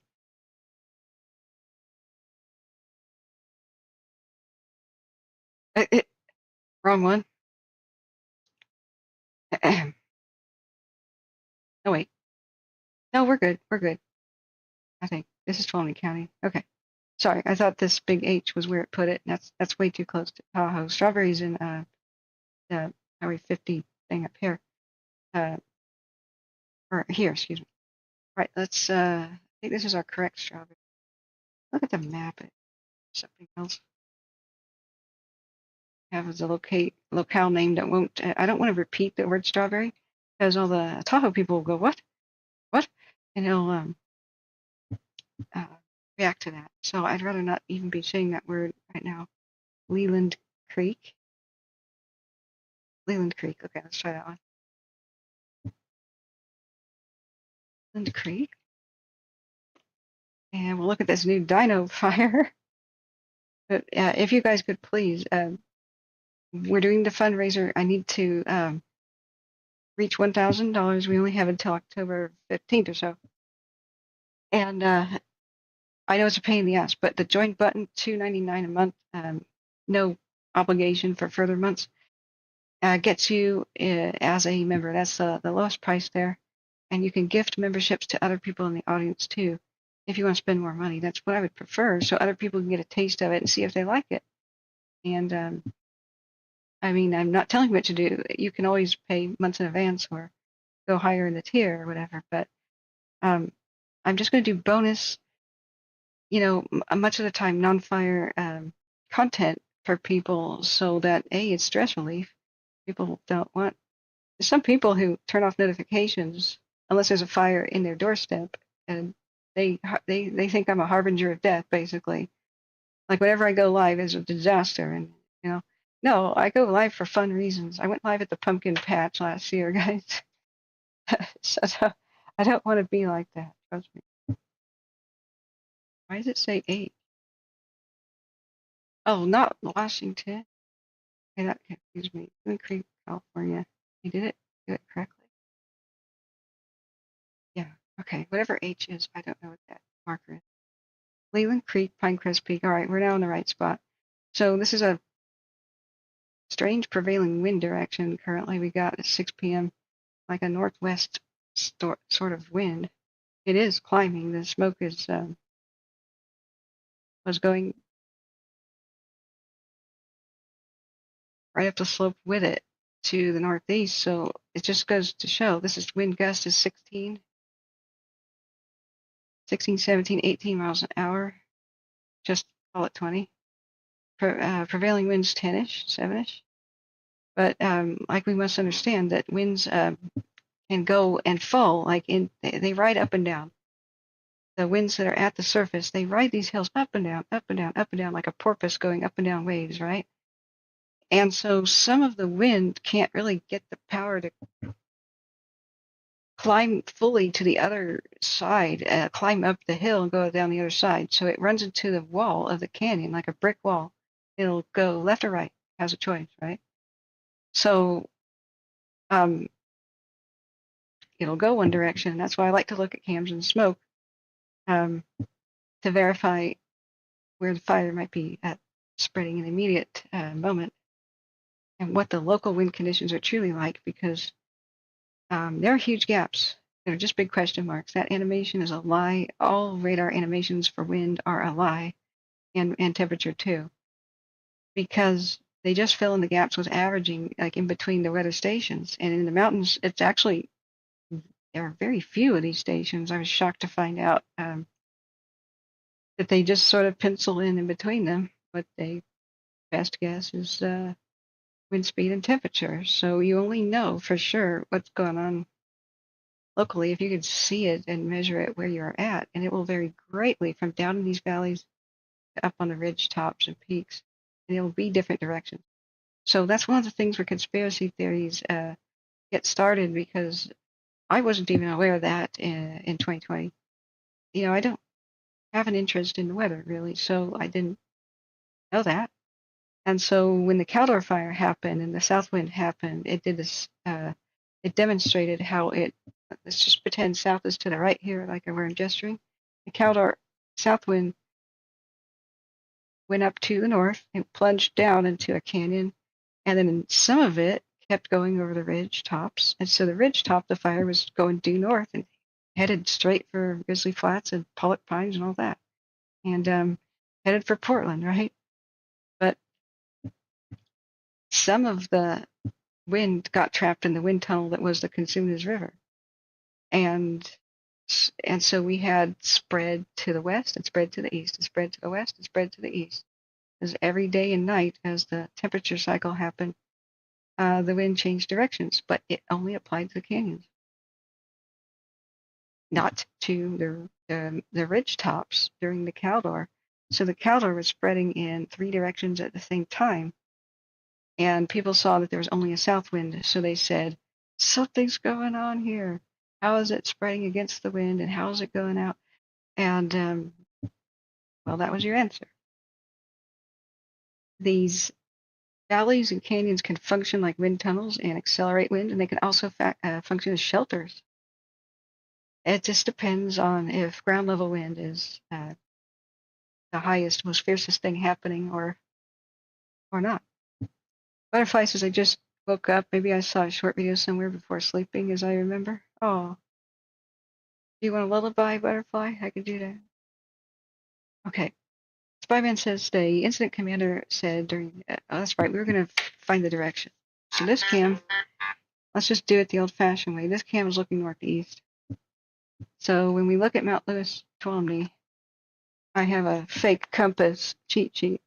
Wrong one. Oh wait. No, we're good. We're good. I think this is Tolman County. Okay. Sorry, I thought this big H was where it put it. And that's way too close to Tahoe. Strawberries in the Highway 50 thing up here. Or here, excuse me. All right, let's I think this is our correct strawberry. Look at the map. Something else. have as a locale name that won't. I don't want to repeat the word strawberry because all the Tahoe people will go what, and they'll uh, react to that. So I'd rather not even be saying that word right now. Leland Creek. Leland Creek. Okay, let's try that one. Leland Creek. And we'll look at this new dino fire. But if you guys could please, we're doing the fundraiser. I need to reach $1,000. We only have until October 15th or so. And I know it's a pain in the ass, but the join button, $2.99 a month, no obligation for further months, gets you as a member. That's the lowest price there. And you can gift memberships to other people in the audience too. If you want to spend more money, that's what I would prefer, so other people can get a taste of it and see if they like it. And I mean, I'm not telling you what to do. You can always pay months in advance or go higher in the tier or whatever. But I'm just going to do bonus, much of the time non-fire content for people, so that it's stress relief. People don't want. There's some people who turn off notifications unless there's a fire in their doorstep, and they think I'm a harbinger of death, basically. Like whenever I go live, there's a disaster, and no, I go live for fun reasons. I went live at the pumpkin patch last year, guys. So I don't want to be like that. Trust me. Why does it say 8? Oh, not Washington. Okay, that confused me. Leland Creek, California. You did it? Do it correctly? Yeah. Okay. Whatever H is, I don't know what that marker is. Leland Creek, Pinecrest Peak. All right, we're now in the right spot. So this is a strange prevailing wind direction. Currently, we got at 6 p.m. like a northwest sort of wind. It is climbing. The smoke is was going right up the slope with it to the northeast. So it just goes to show this is wind gust is 16, 17, 18 miles an hour. Just call it 20. Prevailing winds 10-ish, 7-ish. But like we must understand that winds can go and fall they ride up and down. The winds that are at the surface, they ride these hills up and down, up and down, up and down, like a porpoise going up and down waves, right? And so some of the wind can't really get the power to climb fully to the other side, climb up the hill and go down the other side. So it runs into the wall of the canyon like a brick wall. It'll go left or right, has a choice, right? So it'll go one direction. That's why I like to look at cams and smoke to verify where the fire might be spreading in the immediate moment and what the local wind conditions are truly like, because there are huge gaps. They're just big question marks. That animation is a lie. All radar animations for wind are a lie, and temperature too, because they just fill in the gaps with averaging, like in between the weather stations. And in the mountains, it's actually, there are very few of these stations. I was shocked to find out that they just sort of pencil in between them. What they best guess is wind speed and temperature. So you only know for sure what's going on locally if you can see it and measure it where you're at. And it will vary greatly from down in these valleys to up on the ridge tops and peaks. And it will be different directions. So that's one of the things where conspiracy theories get started, because I wasn't even aware of that in 2020. I don't have an interest in the weather, really, so I didn't know that. And so when the Calfire fire happened and the south wind happened, it did this. It demonstrated how let's just pretend south is to the right here, like we're gesturing. The Calfire south wind went up to the north and plunged down into a canyon, and then some of it kept going over the ridge tops. And so the ridge top, the fire was going due north and headed straight for Grizzly Flats and Pollock Pines and all that, and headed for Portland, right? But some of the wind got trapped in the wind tunnel that was the Consumnes River, and so we had spread to the west and spread to the east and spread to the west and spread to the east. because every day and night, as the temperature cycle happened, the wind changed directions, but it only applied to the canyons, not to the ridge tops during the Caldor. So the Caldor was spreading in 3 directions at the same time, and people saw that there was only a south wind, so they said, something's going on here. How is it spreading against the wind, and how is it going out? And, well, that was your answer. These valleys and canyons can function like wind tunnels and accelerate wind, and they can also function as shelters. It just depends on if ground level wind is the highest, most fiercest thing happening or not. Butterfly says, I just woke up. Maybe I saw a short video somewhere before sleeping, as I remember. Oh. Do you want a lullaby, Butterfly? I could do that. Okay. Spyman says the incident commander said during, oh, that's right, we were going to find the direction. So this cam, let's just do it the old-fashioned way. This cam is looking northeast. So when we look at Mount Lewis, Tuolumne, I have a fake compass cheat sheet.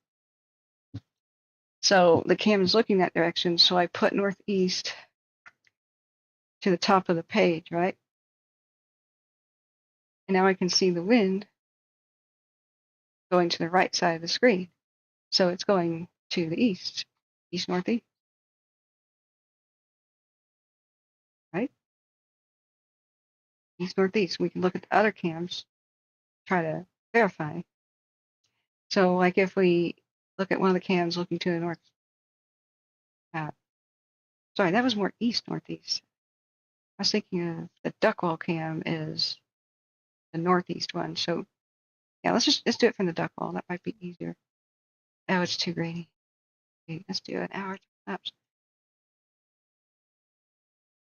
So the cam is looking that direction, so I put northeast to the top of the page, right? And now I can see the wind going to the right side of the screen. So it's going to the east, east-northeast, right? East-northeast. We can look at the other cams, try to verify. So like if we look at one of the cams looking to the north, sorry, that was more east-northeast. I was thinking of the Duckwall cam is the northeast one. So yeah, let's do it from the Duckwall. That might be easier. Oh, it's too grainy. Okay, let's do an hour lapse.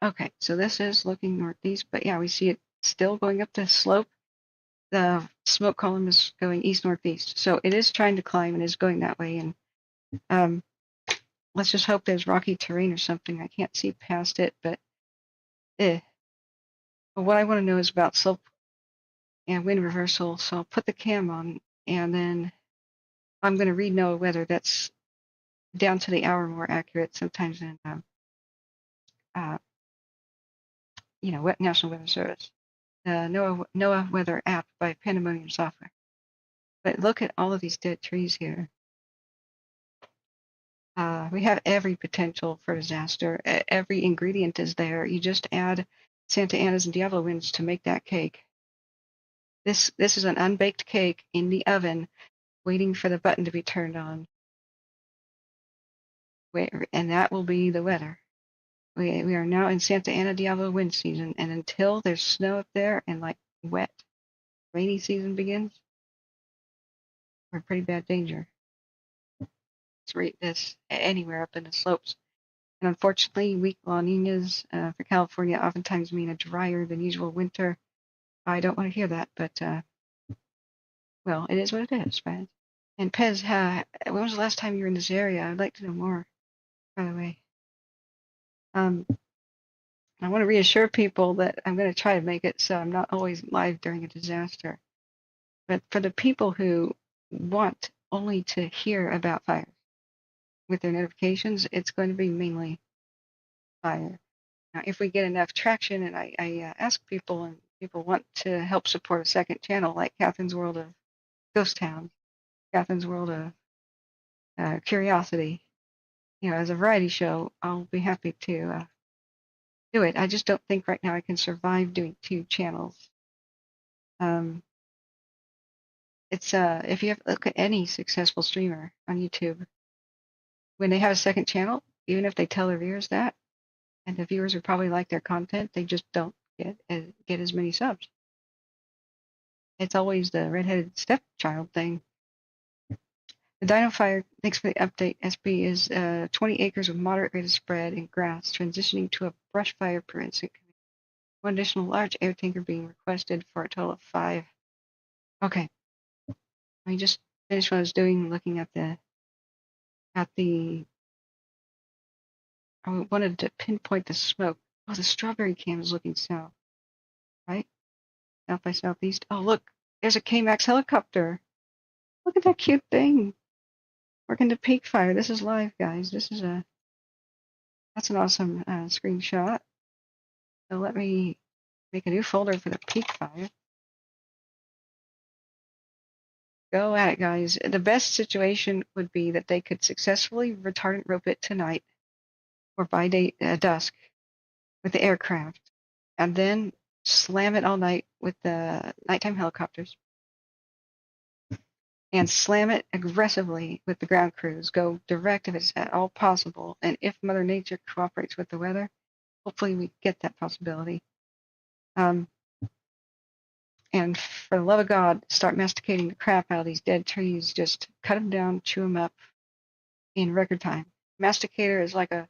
Okay, so this is looking northeast, but yeah, we see it still going up the slope. The smoke column is going east-northeast. So it is trying to climb and is going that way. And let's just hope there's rocky terrain or something. I can't see past it, but But what I want to know is about slope and wind reversal. So I'll put the cam on, and then I'm going to read NOAA weather. That's down to the hour more accurate sometimes than National Weather Service. The NOAA weather app by Pandemonium Software. But look at all of these dead trees here. We have every potential for disaster. Every ingredient is there. You just add Santa Ana's and Diablo winds to make that cake. This is an unbaked cake in the oven, waiting for the button to be turned on. And that will be the weather. We are now in Santa Ana Diablo wind season, and until there's snow up there and like wet, rainy season begins, we're in pretty bad danger. Let's rate this anywhere up in the slopes. And unfortunately, weak La Ninas for California oftentimes mean a drier than usual winter. I don't want to hear that, but well, it is what it is, right? And Pez, when was the last time you were in this area? I'd like to know more, by the way. I want to reassure people that I'm going to try to make it so I'm not always live during a disaster. But for the people who want only to hear about fire with their notifications, it's going to be mainly fire. Now, if we get enough traction, and I ask people, and people want to help support a second channel like Catherine's World of Ghost Towns, Catherine's World of Curiosity, as a variety show, I'll be happy to do it. I just don't think right now I can survive doing 2 channels. It's if you look at any successful streamer on YouTube, when they have a second channel, even if they tell their viewers that, and the viewers would probably like their content, they just don't get as many subs. It's always the redheaded stepchild thing. The Dino Fire, thanks for the update. SB is 20 acres with moderate rate of spread in grass, transitioning to a brush fire per incident. 1 additional large air tanker being requested for a total of 5. Okay. I just finished what I was doing, looking at the. I wanted to pinpoint the smoke. Oh, the strawberry cam is looking south, right? South by southeast. Oh, look, there's a K-Max helicopter. Look at that cute thing. Working to peak fire. This is live, guys. That's an awesome screenshot. So let me make a new folder for the peak fire. Go at it, guys. The best situation would be that they could successfully retardant rope it tonight or by dusk with the aircraft, and then slam it all night with the nighttime helicopters, and slam it aggressively with the ground crews. Go direct if it's at all possible, and if Mother Nature cooperates with the weather, hopefully we get that possibility. And for the love of God, start masticating the crap out of these dead trees. Just cut them down, chew them up in record time. Masticator is like a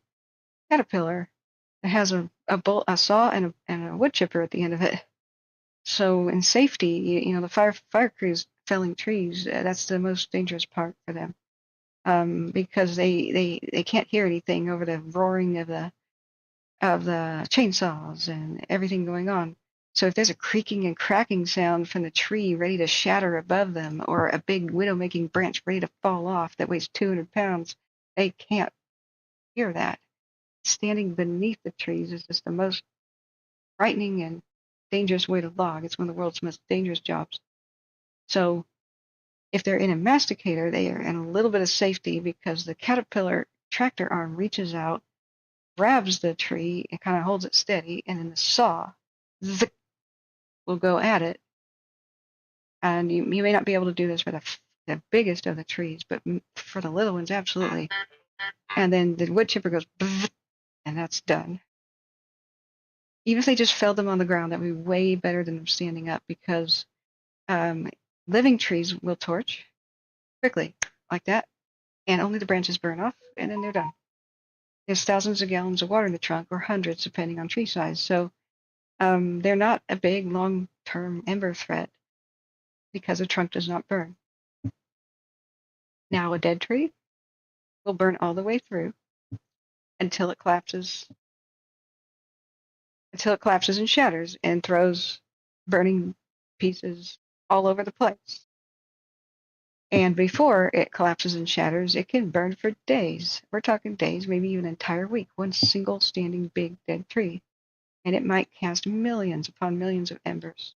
caterpillar that has a saw and a wood chipper at the end of it. So in safety, you know, the fire crews felling trees, that's the most dangerous part for them, because they can't hear anything over the roaring of the chainsaws and everything going on. So if there's a creaking and cracking sound from the tree ready to shatter above them, or a big widow-making branch ready to fall off that weighs 200 pounds, they can't hear that. Standing beneath the trees is just the most frightening and dangerous way to log. It's one of the world's most dangerous jobs. So if they're in a masticator, they are in a little bit of safety because the caterpillar tractor arm reaches out, grabs the tree, and kind of holds it steady, and then the saw will go at it. And you may not be able to do this for the biggest of the trees, but for the little ones, absolutely. And then the wood chipper goes, and that's done. Even if they just felled them on the ground, that would be way better than them standing up, because living trees will torch quickly, like that, and only the branches burn off, and then they're done. There's thousands of gallons of water in the trunk, or hundreds, depending on tree size. So they're not a big, long-term ember threat because the trunk does not burn. Now, a dead tree will burn all the way through until it collapses and shatters and throws burning pieces all over the place. And before it collapses and shatters, it can burn for days. We're talking days, maybe even an entire week, one single standing big dead tree. And it might cast millions upon millions of embers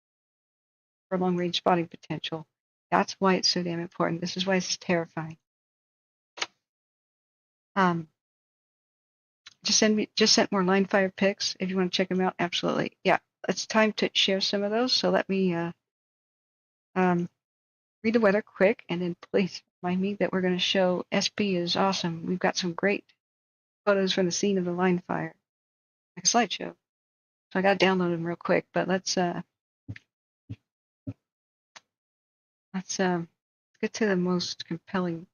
for long-range spotting potential. That's why it's so damn important. This is why it's terrifying. Just sent more line fire pics if you want to check them out. Absolutely. Yeah, it's time to share some of those. So let me read the weather quick, and then please remind me that we're going to show SP is awesome. We've got some great photos from the scene of the line fire, like a slideshow. So I got to download them real quick. But let's get to the most compelling.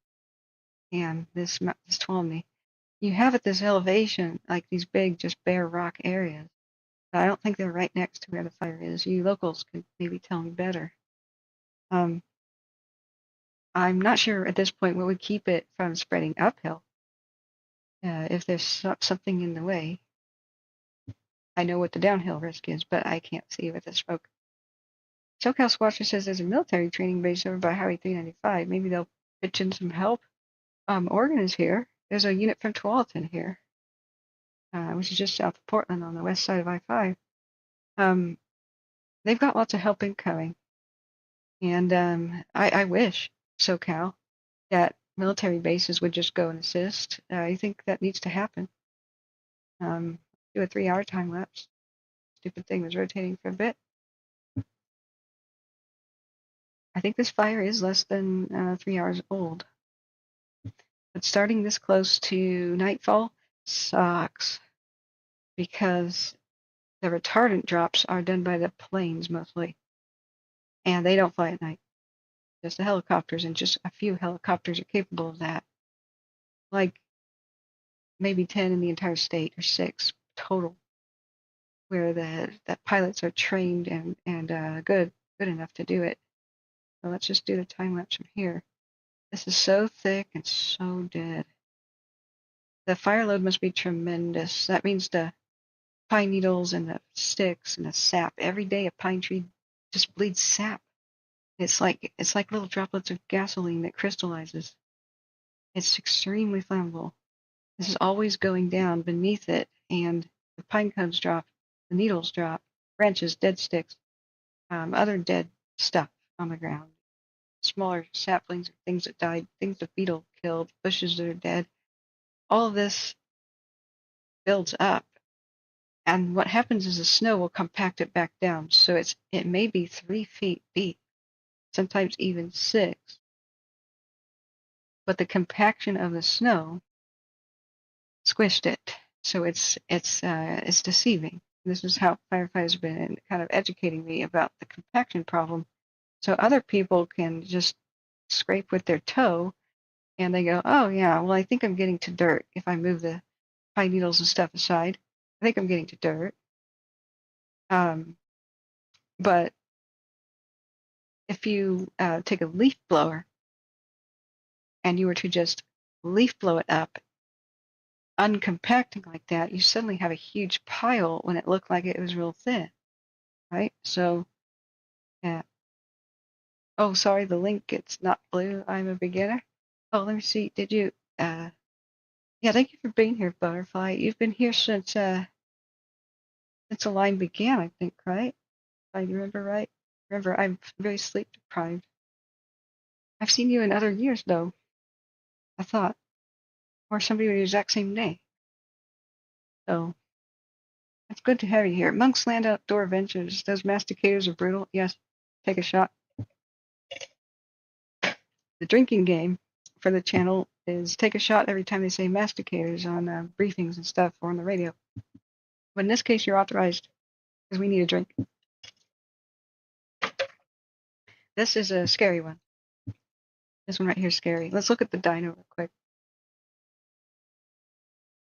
And this told me you have at this elevation like these big, just bare rock areas. But I don't think they're right next to where the fire is. You locals could maybe tell me better. I'm not sure at this point what would keep it from spreading uphill. If there's something in the way. I know what the downhill risk is, but I can't see with the smoke. SoCal Squatcher says there's a military training base over by Highway 395. Maybe they'll pitch in some help. Oregon is here. There's a unit from Tualatin here, which is just south of Portland on the west side of I-5. They've got lots of help incoming. And I wish, SoCal, that military bases would just go and assist. I think that needs to happen. Do a 3-hour time lapse. Stupid thing was rotating for a bit. I think this fire is less than 3 hours old. But starting this close to nightfall sucks, because the retardant drops are done by the planes mostly. And they don't fly at night. Just the helicopters, and just a few helicopters are capable of that. Like maybe 10 in the entire state, or 6 total, where the pilots are trained and good enough to do it. So let's just do the time lapse from here. This is so thick and so dead. The fire load must be tremendous. That means the pine needles and the sticks and the sap. Every day a pine tree just bleeds sap. It's like little droplets of gasoline that crystallizes. It's extremely flammable. This is always going down beneath it, and the pine cones drop, the needles drop, branches, dead sticks, other dead stuff on the ground, smaller saplings, things that died, things the beetle killed, bushes that are dead. All of this builds up, and what happens is the snow will compact it back down. So it may be 3 feet deep, sometimes even 6, but the compaction of the snow squished it. So it's deceiving. This is how firefighters have been kind of educating me about the compaction problem. So other people can just scrape with their toe and they go, oh yeah, well I think I'm getting to dirt if I move the pine needles and stuff aside. I think I'm getting to dirt. But if you take a leaf blower and you were to just leaf blow it up, uncompacting like that, you suddenly have a huge pile when it looked like it was real thin, right? So, yeah. Oh, sorry, the link, it's not blue. I'm a beginner. Oh, let me see. Did you, yeah, thank you for being here, Butterfly. You've been here since the line began, I think, right? If I remember right. Remember, I'm very sleep deprived. I've seen you in other years, though, I thought, or somebody with the exact same name. So, it's good to have you here. Monk's Land Outdoor Adventures. Those masticators are brutal. Yes, take a shot. The drinking game for the channel is take a shot every time they say masticators on briefings and stuff or on the radio. But in this case, you're authorized because we need a drink. This is a scary one. This one right here is scary. Let's look at the dino real quick.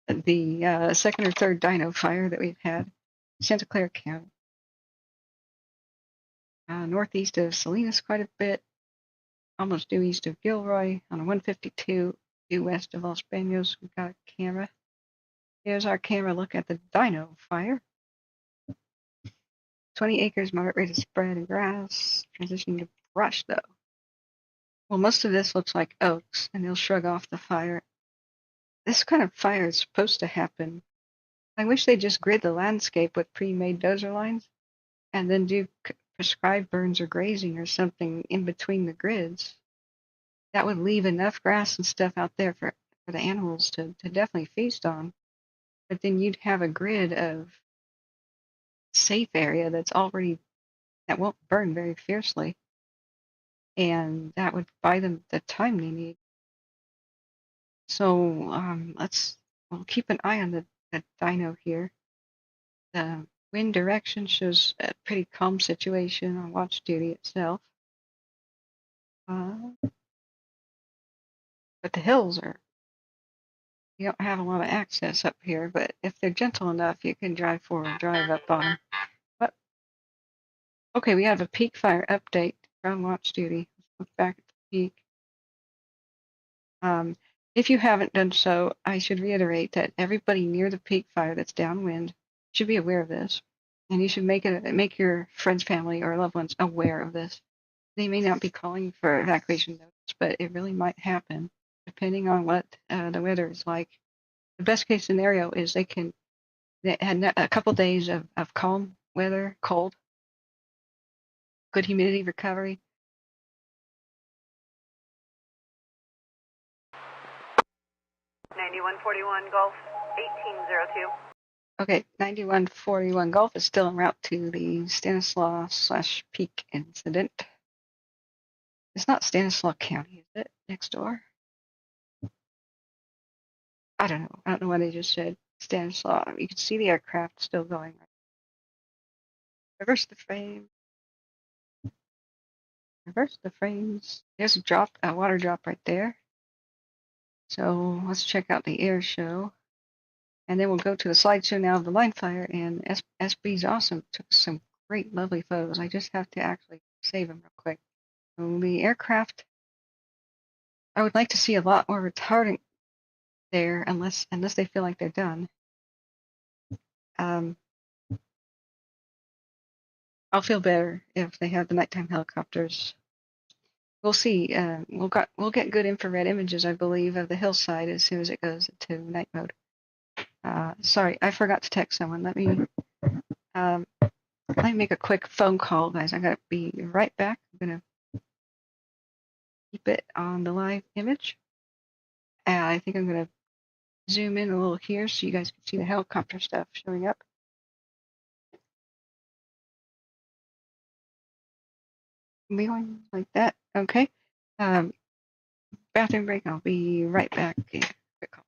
The second or third dino fire that we've had, Santa Clara County. Northeast of Salinas quite a bit, almost due east of Gilroy, on a 152 due west of Los Banos. We've got a camera. Here's our camera look at the dino fire. 20 acres, moderate rate of spread and grass, transitioning to brush though. Well, most of this looks like oaks, and they'll shrug off the fire. This kind of fire is supposed to happen. I wish they'd just grid the landscape with pre-made dozer lines, and then do prescribed burns or grazing or something in between the grids. That would leave enough grass and stuff out there for the animals to definitely feast on. But then you'd have a grid of safe area that won't burn very fiercely, and that would buy them the time they need. So we'll keep an eye on the dino here. The wind direction shows a pretty calm situation on watch duty itself. But the hills you don't have a lot of access up here, but if they're gentle enough, you can drive forward, drive up on them. But, okay, we have a peak fire update from watch duty. Let's look back at the peak. If you haven't done so, I should reiterate that everybody near the peak fire that's downwind should be aware of this, and you should make your friends, family, or loved ones aware of this. They may not be calling for evacuation notice, but it really might happen depending on what the weather is like. The best case scenario is they had a couple days of calm weather, cold, good humidity recovery. Golf 1802. Okay, 9141 Golf is still en route to the Stanislaus/Peak incident. It's not Stanislaus County, is it? Next door? I don't know. I don't know what they just said. Stanislaus. You can see the aircraft still going. Reverse the frame. Reverse the frames. There's a water drop right there. So let's check out the air show. And then we'll go to the slideshow now of the line fire. And SB's awesome. Took some great, lovely photos. I just have to actually save them real quick. So the aircraft, I would like to see a lot more retardant there, unless they feel like they're done. I'll feel better if they have the nighttime helicopters. we'll see. We'll get good infrared images, I believe, of the hillside as soon as it goes into night mode. Sorry, I forgot to text someone. Let me make a quick phone call, guys. I gotta be right back. I'm gonna keep it on the live image. And I think I'm gonna zoom in a little here so you guys can see the helicopter stuff showing up. Going like that. Okay. Bathroom break. I'll be right back. Yeah, quick call.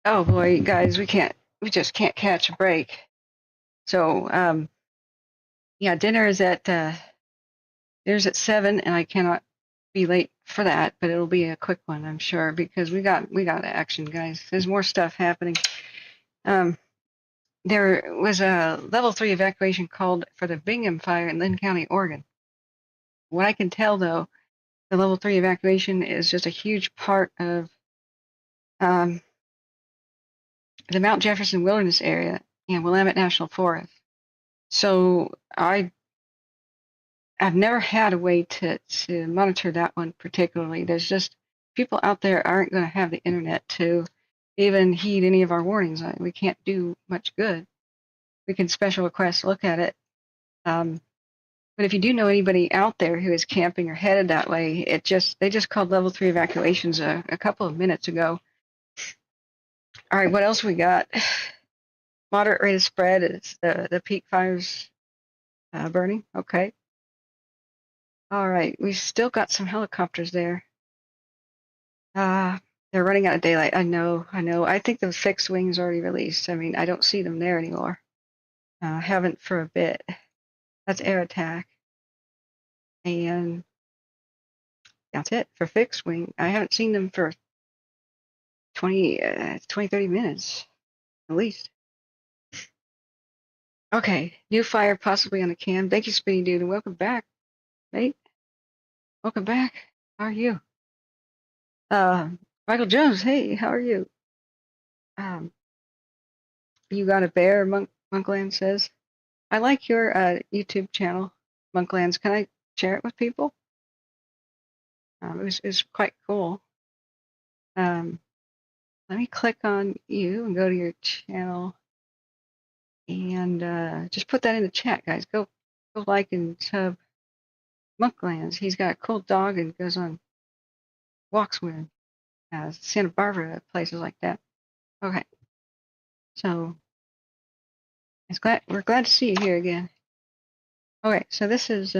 Oh boy, guys, we just can't catch a break. So, yeah, dinner's at 7, and I cannot be late for that, but it'll be a quick one, I'm sure, because we got action, guys. There's more stuff happening. There was a level 3 evacuation called for the Bingham fire in Lynn County, Oregon. What I can tell, though, the level 3 evacuation is just a huge part of the Mount Jefferson Wilderness area and Willamette National Forest. So I've never had a way to monitor that one particularly. There's just people out there aren't going to have the internet to even heed any of our warnings. We can't do much good. We can special request look at it. But if you do know anybody out there who is camping or headed that way, they just called level 3 evacuations a couple of minutes ago. All right, what else we got? Moderate rate of spread is the peak fires burning. Okay. All right, we've still got some helicopters there. They're running out of daylight. I know. I think the fixed wing's already released. I mean, I don't see them there anymore. Haven't for a bit. That's air attack. And that's it for fixed wing. I haven't seen them for 20, 30 minutes at least. Okay, new fire possibly on the cam. Thank you, Spinny Dude, and welcome back, mate. Welcome back. How are you? Michael Jones, hey, how are you? You got a bear, Monkland says. I like your YouTube channel, Monklands. Can I share it with people? It was quite cool. Let me click on you and go to your channel and just put that in the chat, guys. Go like and sub Monklands. He's got a cool dog and goes on walks with Santa Barbara, places like that. Okay, so we're glad to see you here again. Okay, so this is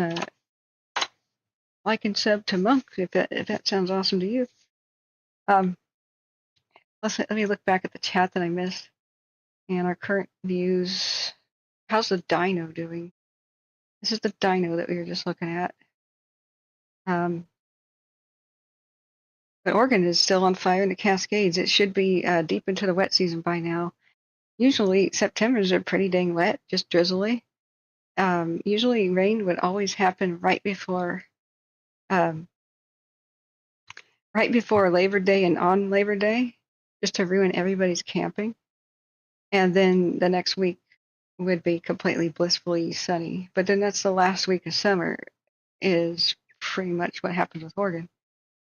like and sub to Monk if that sounds awesome to you. Let me look back at the chat that I missed and our current views. How's the dino doing? This is the dino that we were just looking at. But Oregon is still on fire in the Cascades. It should be deep into the wet season by now. Usually September's are pretty dang wet, just drizzly. Usually rain would always happen right before Labor Day and on Labor Day, just to ruin everybody's camping. And then the next week would be completely blissfully sunny. But then that's the last week of summer is pretty much what happens with Oregon.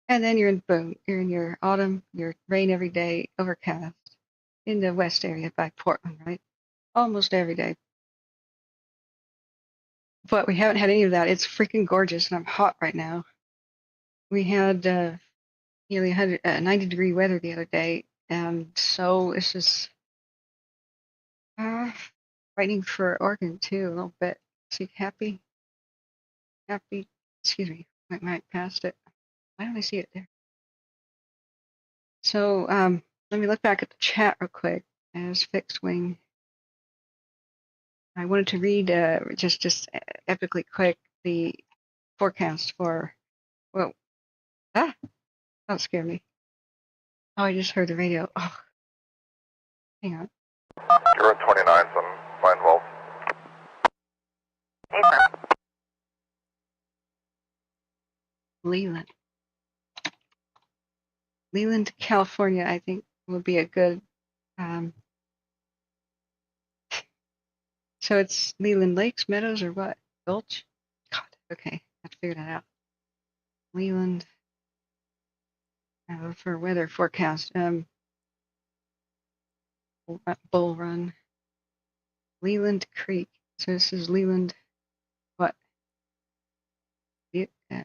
And then you're in your autumn, your rain every day, overcast in the west area by Portland, right? Almost every day. But we haven't had any of that. It's freaking gorgeous, and I'm hot right now. We had nearly 90-degree weather the other day, and so it's just frightening for Oregon too a little bit. See, happy. Excuse me, might past it. Why don't I see it there? So let me look back at the chat real quick as fixed wing. I wanted to read just epically quick the forecast for, well, don't scare me. Oh, I just heard the radio. Oh, hang on. You're at 29, son. Line 12. Leland, California, I think would be a good, so it's Leland Lakes, Meadows, or what? Gulch? God, okay, I have to figure that out. Leland, for weather forecast, Bull Run, Leland Creek. So this is Leland, what?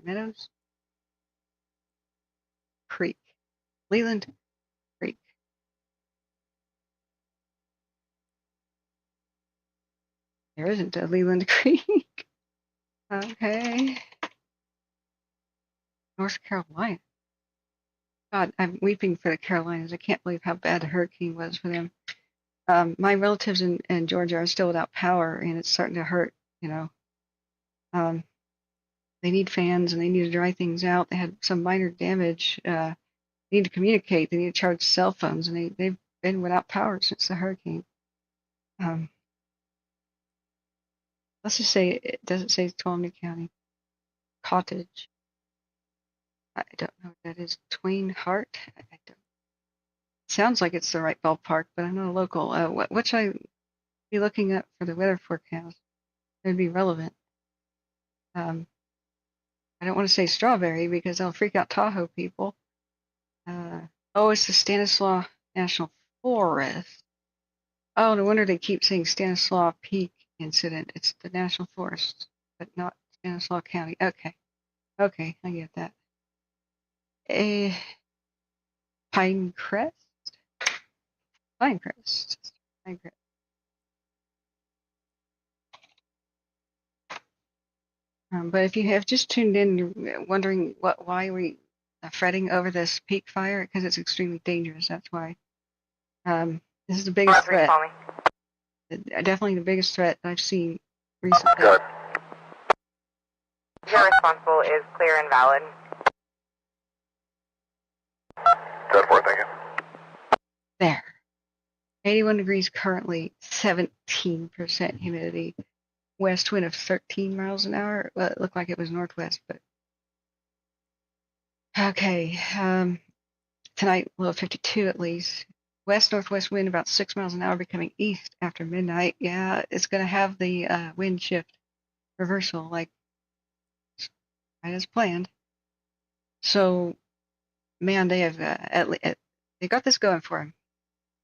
Meadows? Creek. Leland Creek. There isn't a Leland Creek. Okay. North Carolina. God, I'm weeping for the Carolinas. I can't believe how bad the hurricane was for them. My relatives in Georgia are still without power, and it's starting to hurt, you know. They need fans, and they need to dry things out. They had some minor damage. They need to communicate. They need to charge cell phones, and they've been without power since the hurricane. Let's just say it doesn't say Tuolumne County. Cottage. I don't know what that is. Twain Hart? I don't. Sounds like it's the right ballpark, but I'm not a local. What should I be looking at for the weather forecast? It would be relevant. I don't want to say strawberry because they'll freak out Tahoe people. Oh, it's the Stanislaus National Forest. Oh, no wonder they keep saying Stanislaus Peak incident. It's the National Forest, but not Stanislaus County. Okay, I get that. Pinecrest. But if you have just tuned in, you're wondering why we fretting over this peak fire, because it's extremely dangerous. That's why. This is the biggest threat. Definitely the biggest threat I've seen recently. Good. Your responsible is clear and valid. Good for it, thank you. There. 81 degrees currently, 17% humidity. West wind of 13 miles an hour. Well, it looked like it was northwest, but. Okay. Tonight, low 52 at least. West-northwest wind about 6 miles an hour, becoming east after midnight. Yeah, it's going to have the wind shift reversal, like right as planned. So, man, they have they got this going for them.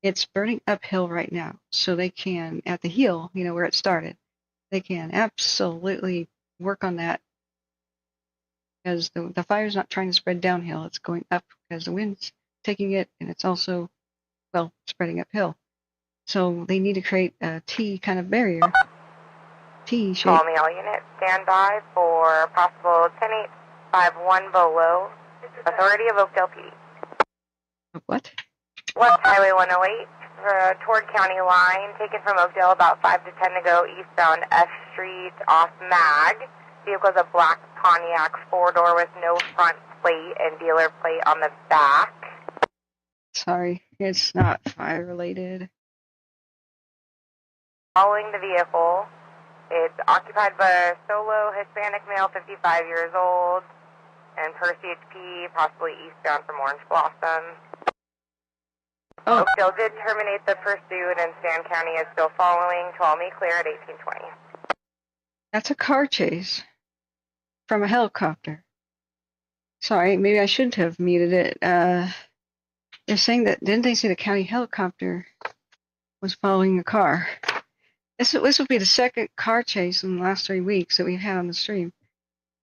It's burning uphill right now, so they can at the heel, you know, where it started. They can absolutely work on that because the fire's not trying to spread downhill. It's going up because the wind's taking it, and it's also, well, spreading uphill. So they need to create a T kind of barrier. T shape. Call me all units. Stand by for possible 10851 below. Authority of Oakdale PD. What? West Highway 108 toward County Line, taken from Oakdale about 5 to 10 to go eastbound F Street off Mag. Vehicle's a black Pontiac 4-door with no front plate and dealer plate on the back. Sorry, it's not fire related. Following the vehicle, it's occupied by a solo Hispanic male, 55 years old, and per CHP, possibly eastbound from Orange Blossom. Oh. Oakdale did terminate the pursuit, and Stan County is still following. Tuolumne clear at 1820. That's a car chase from a helicopter. Sorry, maybe I shouldn't have muted it. They're saying that, didn't they say the county helicopter was following a car? This would be the second car chase in the last 3 weeks that we've had on the stream.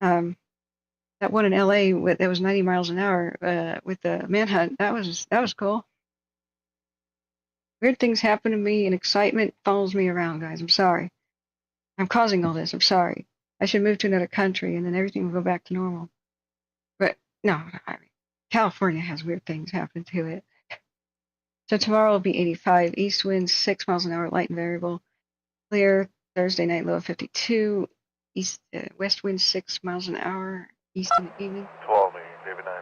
That one in LA that was 90 miles an hour with the manhunt, that was cool. Weird things happen to me and excitement follows me around, guys. I'm sorry. I'm causing all this. I'm sorry. I should move to another country and then everything will go back to normal. But no, California has weird things happen to it. So tomorrow will be 85. East winds 6 miles an hour, light and variable. Clear. Thursday night low of 52. East west wind 6 miles an hour. East in the evening. 12, David 9.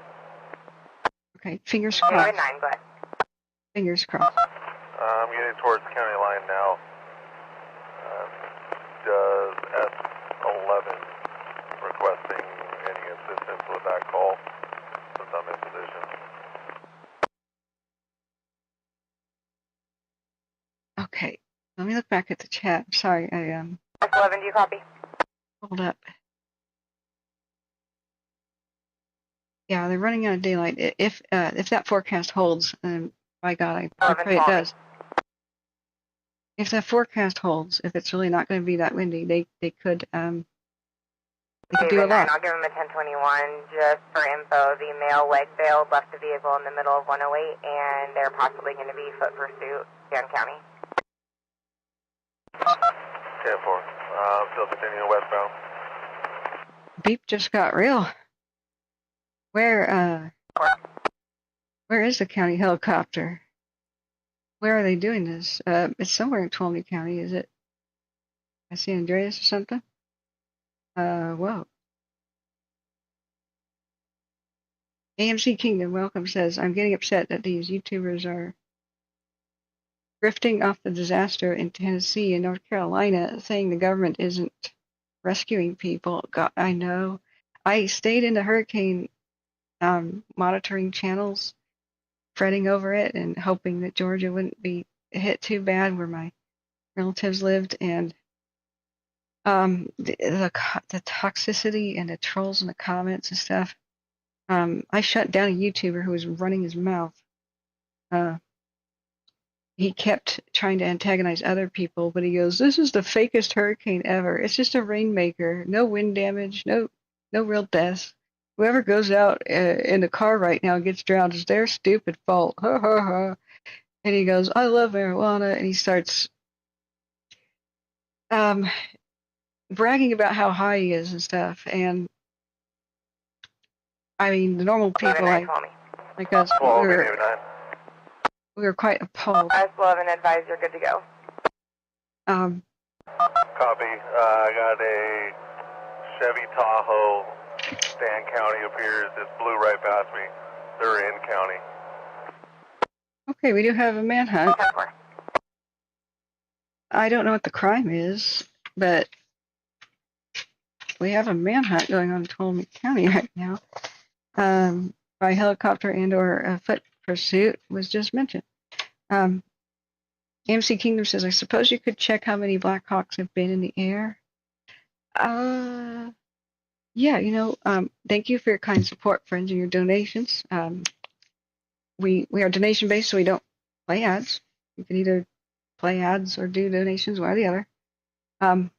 Okay, fingers crossed. David 9, go ahead. Fingers crossed. I'm getting towards county line now. Does S11 requesting any assistance with that call since I'm in position? Okay, let me look back at the chat. Sorry, S11, do you copy? Hold up. Yeah, they're running out of daylight. If that forecast holds, by God, I pray it does. If that forecast holds, if it's really not going to be that windy, they could do a lot. I'll give him a 1021 just for info. The male leg bailed, left the vehicle in the middle of 108, and they're possibly going to be foot pursuit, Stan County. 10-4. Still continuing westbound. Beep just got real. Where, Where is the county helicopter? Where are they doing this? It's somewhere in Tuolumne County, is it? I see Andreas or something. Whoa. AMC Kingdom Welcome says, I'm getting upset that these YouTubers are drifting off the disaster in Tennessee and North Carolina, saying the government isn't rescuing people. God, I know. I stayed in the hurricane monitoring channels, fretting over it and hoping that Georgia wouldn't be hit too bad where my relatives lived. And the toxicity and the trolls in the comments and stuff. I shut down a YouTuber who was running his mouth. He kept trying to antagonize other people, but he goes, "This is the fakest hurricane ever. It's just a rainmaker. No wind damage. No real deaths. Whoever goes out in the car right now and gets drowned is their stupid fault." Ha ha ha. And he goes, "I love marijuana," and he starts bragging about how high he is and stuff. And I mean, the normal people like us, we were quite appalled. S11 advise you're good to go. Copy. I got a Chevy Tahoe, Stan County appears. It's blew right past me. They're in county. Okay, we do have a manhunt. I don't know what the crime is, but we have a manhunt going on in Tuolumne County right now. By helicopter and or a foot pursuit was just mentioned. AMC Kingdom says, I suppose you could check how many Black Hawks have been in the air. Yeah, thank you for your kind support, friends, and your donations. We are donation based, so we don't play ads. You can either play ads or do donations, one or the other. And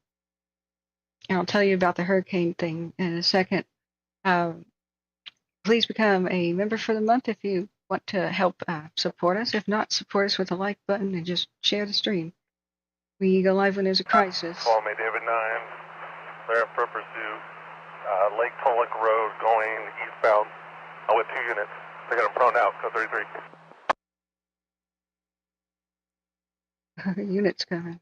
I'll tell you about the hurricane thing in a second. Please become a member for the month if you want to help support us. If not, support us with a like button and just share the stream. We go live when there's a crisis. Call me, David 9. They're in foot pursuit. Lake Tulloch Road going eastbound with 2 units. They got them prone out, code 33. Units coming.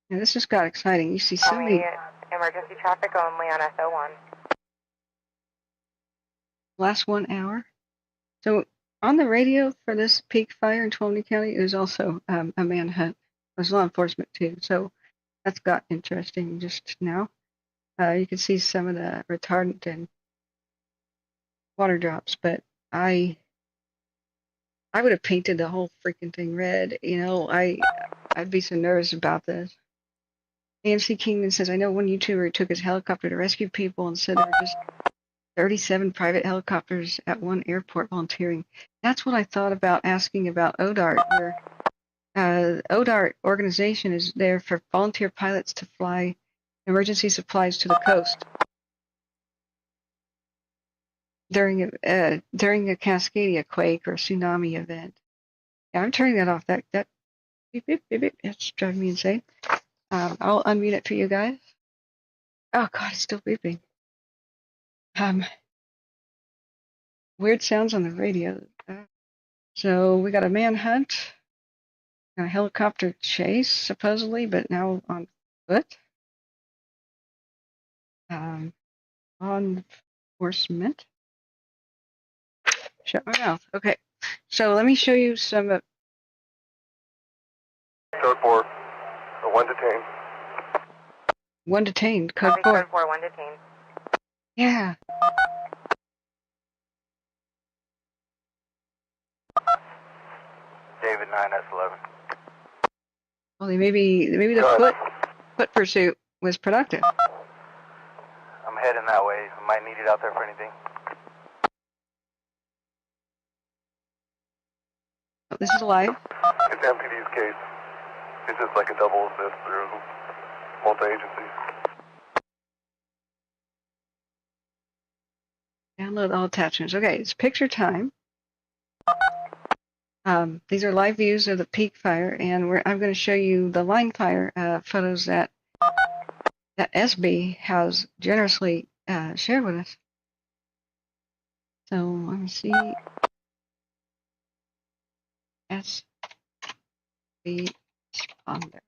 Yeah, this just got exciting. You see so many. Emergency traffic only on SO1. Last 1 hour. So on the radio for this peak fire in Tuolumne County, there's also a manhunt. There's law enforcement too. So that's got interesting just now. You can see some of the retardant and water drops, but I would have painted the whole freaking thing red. I'd be so nervous about this. AMC Kingdom says, I know one YouTuber took his helicopter to rescue people and said there were just 37 private helicopters at one airport volunteering. That's what I thought about asking about ODART, where ODART organization is there for volunteer pilots to fly emergency supplies to the coast during a Cascadia quake or tsunami event. Yeah, I'm turning that off. That beep, beep, beep, beep. It's driving me insane. I'll unmute it for you guys. Oh God, it's still beeping. Weird sounds on the radio. So we got a manhunt, a helicopter chase supposedly, but now on foot. On enforcement. Shut my mouth. Okay, so let me show you some of. Code 4, 1 detained. 1 detained. Code Copy, 4. Code 4, 1 detained. Yeah. David 9S11. Well, maybe the foot pursuit was productive. I'm heading that way. I might need it out there for anything. Oh, this is live. It's MPD's case. It's just like a double assist through multi-agencies. Download all attachments. Okay, it's picture time. These are live views of the peak fire, and I'm going to show you the line fire photos that SB has generously shared with us. So let me see. SB responder.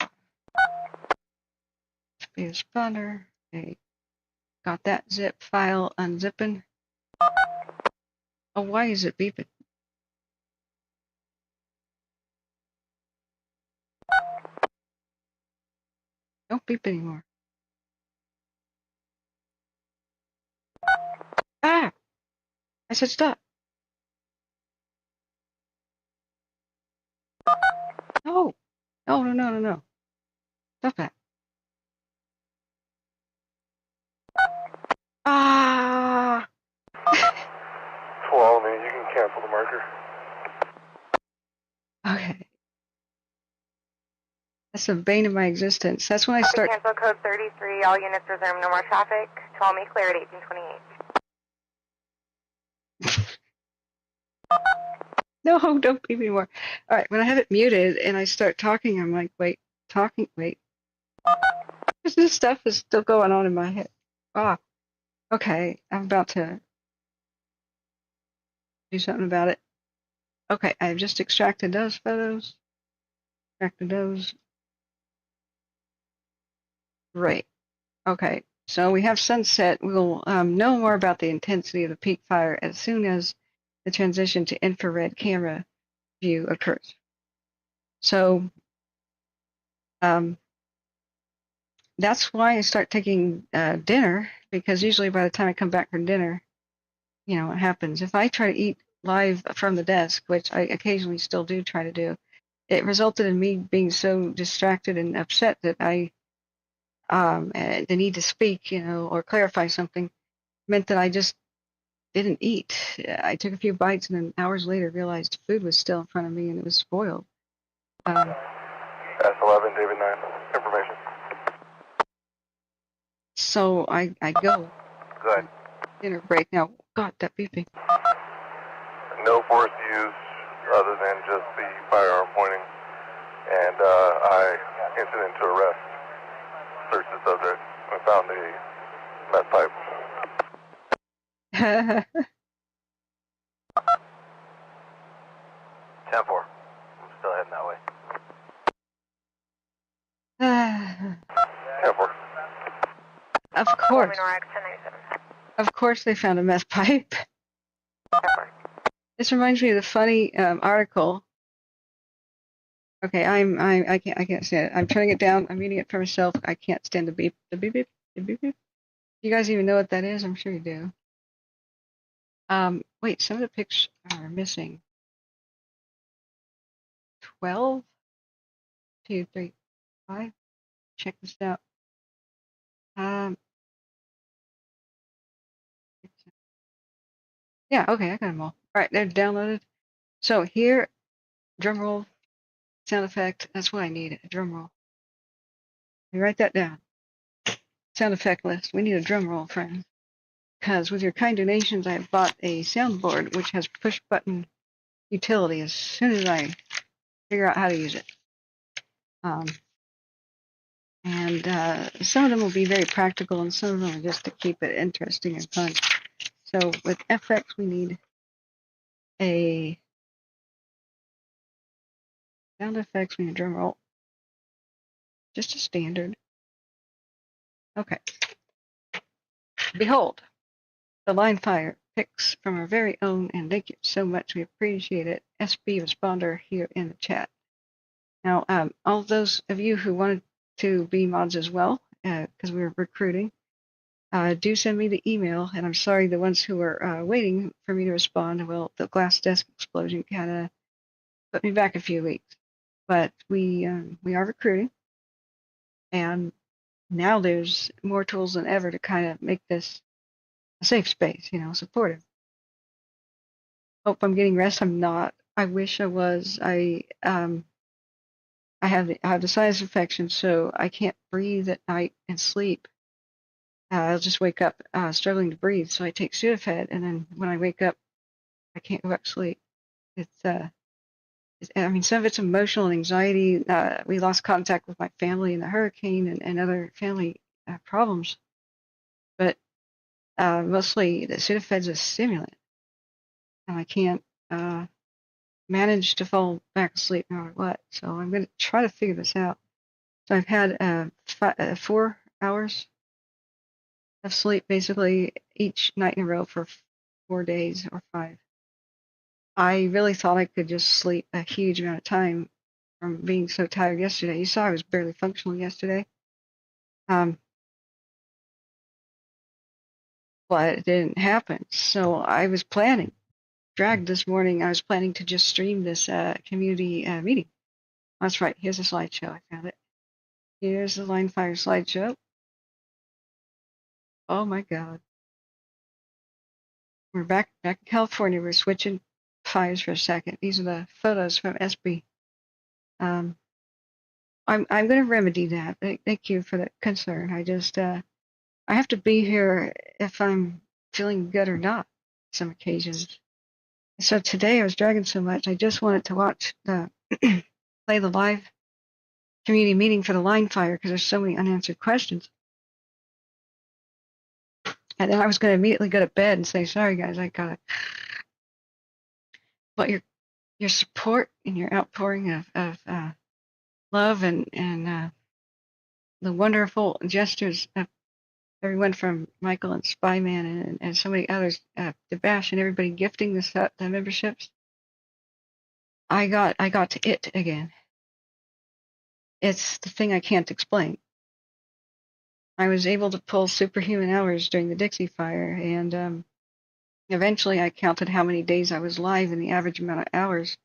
SB responder. Okay. Got that zip file unzipping. Oh, why is it beeping? Don't beep anymore. Ah! I said stop. No. No, no, no, no, no. Stop that. Ah! Swallow me, you can cancel the marker. Okay. That's the bane of my existence. That's when I start. Cancel code 33. All units resume. No more traffic. Call me clear at 1828. No, don't beep anymore. All right, when I have it muted and I start talking, I'm like, wait, talking, wait. This stuff is still going on in my head. Ah, okay, I'm about to do something about it. Okay, I've just extracted those photos. Extracted those. Great. Okay, so we have sunset. We'll know more about the intensity of the peak fire as soon as the transition to infrared camera view occurs. So that's why I start taking dinner, because usually by the time I come back from dinner, you know what happens. If I try to eat live from the desk, which I occasionally still do try to do, it resulted in me being so distracted and upset that the need to speak, you know, or clarify something meant that I just didn't eat. I took a few bites and then hours later realized food was still in front of me and it was spoiled. S11, David 9, information. So I go. Good. Dinner break now. God, that beeping. No force use other than just the firearm pointing, and I incident to arrest. Searched the subject. I found a meth pipe. 10-4. I'm still heading that way. 10-4. Of course. Of course they found a meth pipe. This reminds me of the funny article. Okay, I can't stand it. I'm turning it down. I'm reading it for myself. I can't stand the beep. The beep beep. The beep beep. You guys even know what that is? I'm sure you do. Wait, some of the pictures are missing. 12, 2, 3, 5. Check this out. Yeah, okay, I got them all. All right, they're downloaded. So here, drum roll, sound effect. That's what I need, a drum roll. You write that down. Sound effect list. We need a drum roll, friends. Because with your kind donations, I have bought a soundboard which has push button utility as soon as I figure out how to use it. And some of them will be very practical, and some of them are just to keep it interesting and fun. So with FX, we need a sound effects. We need a drum roll. Just a standard. Okay. Behold, the line fire picks from our very own, and thank you so much. We appreciate it. SB responder here in the chat. Now, all those of you who wanted to be mods as well, because we're recruiting, do send me the email. And I'm sorry, the ones who are waiting for me to respond, well, the glass desk explosion kind of put me back a few weeks. But we are recruiting, and now there's more tools than ever to kind of make this a safe space, you know, supportive. Hope I'm getting rest. I'm not. I wish I was. I have the sinus infection, so I can't breathe at night and sleep. I'll just wake up struggling to breathe. So I take Sudafed, and then when I wake up, I can't go back to sleep. I mean, some of it's emotional and anxiety. We lost contact with my family in the hurricane and other family problems. But mostly the Sudafed's a stimulant, and I can't manage to fall back asleep no matter what. So I'm going to try to figure this out. So I've had 4 hours of sleep basically each night in a row for 4 days or 5. I really thought I could just sleep a huge amount of time from being so tired yesterday. You saw I was barely functional yesterday. But it didn't happen. So I was planning, dragged this morning, I was planning to just stream this community meeting. That's right, here's a slideshow, I found it. Here's the Wildfire slideshow. Oh my God. We're back in California. We're switching fires for a second. These are the photos from SB. I'm going to remedy that. Thank you for the concern. I just I have to be here if I'm feeling good or not. Some occasions. So today I was dragging so much. I just wanted to watch the play the live community meeting for the Wildfire because there's so many unanswered questions. And then I was going to immediately go to bed and say, sorry guys, I got it. But your support and your outpouring of love and the wonderful gestures of everyone from Michael and Spyman and so many others, to Bash and everybody gifting the memberships. I got to it again. It's the thing I can't explain. I was able to pull superhuman hours during the Dixie Fire, and eventually I counted how many days I was live and the average amount of hours.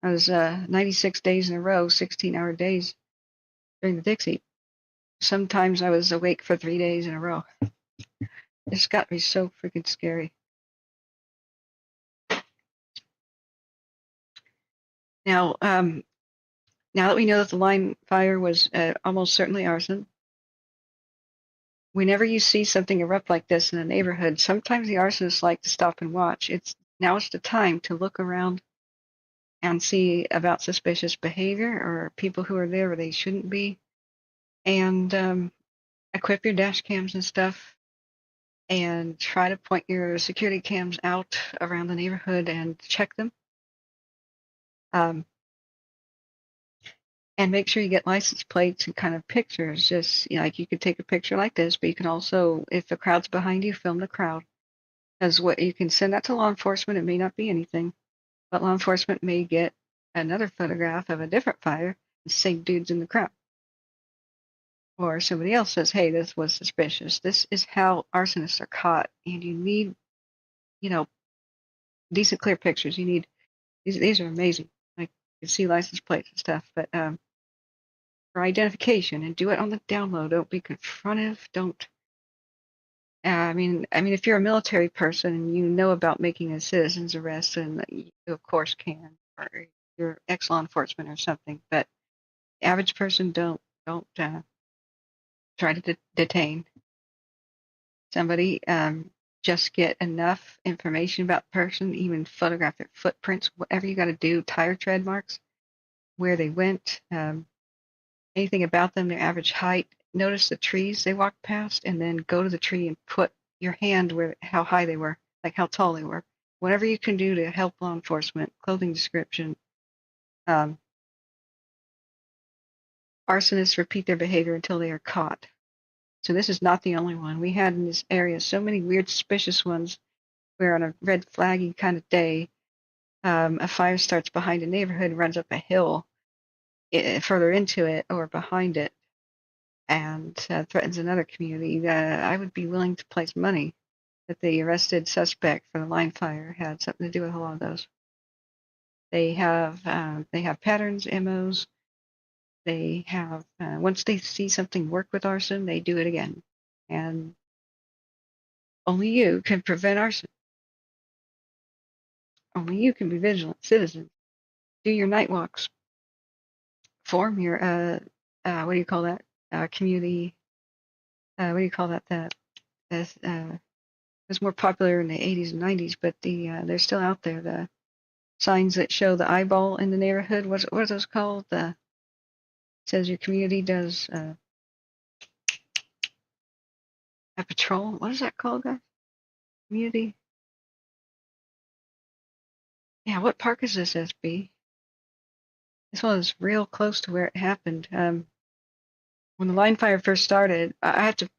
I was 96 days in a row, 16-hour days during the Dixie. Sometimes I was awake for 3 days in a row. This got me so freaking scary. Now, now that we know that the Wildfire was almost certainly arson, whenever you see something erupt like this in a neighborhood, sometimes the arsonists like to stop and watch. Now it's the time to look around and see about suspicious behavior or people who are there where they shouldn't be, and equip your dash cams and stuff, and try to point your security cams out around the neighborhood and check them. And make sure you get license plates and kind of pictures. Just like you could take a picture like this, but you can also, if the crowd's behind you, film the crowd. As what you can send that to law enforcement. It may not be anything, but law enforcement may get another photograph of a different fire, the same dude's in the crowd. Or somebody else says, hey, this was suspicious. This is how arsonists are caught. And you need, decent, clear pictures. You need, these are amazing. Like, you can see license plates and stuff, but for identification, and do it on the download. Don't be confrontive. Don't. I mean, if you're a military person and you know about making a citizen's arrest, and you of course can, or you're ex-law enforcement or something. But the average person don't try to detain somebody. Just get enough information about the person, even photograph their footprints, whatever you got to do, tire tread marks, where they went. Anything about them, their average height. Notice the trees they walked past, and then go to the tree and put your hand where how high they were, like how tall they were. Whatever you can do to help law enforcement, clothing description. Arsonists repeat their behavior until they are caught. So this is not the only one. We had in this area so many weird, suspicious ones where on a red flaggy kind of day, a fire starts behind a neighborhood, runs up a hill further into it or behind it, and threatens another community. I would be willing to place money that the arrested suspect for the Wildfire had something to do with a lot of those. They have patterns, MOs. They have once they see something work with arson, they do it again, and only you can prevent arson. Only you can be vigilant citizens. Do your night walks. Form your what do you call that? Community. What do you call that? That was more popular in the 80s and 90s, but they're still out there. The signs that show the eyeball in the neighborhood. What are those called? Says your community does a patrol. What is that called, guys? Community. Yeah, what park is this, SB? This one was real close to where it happened. When the line fire first started, I have to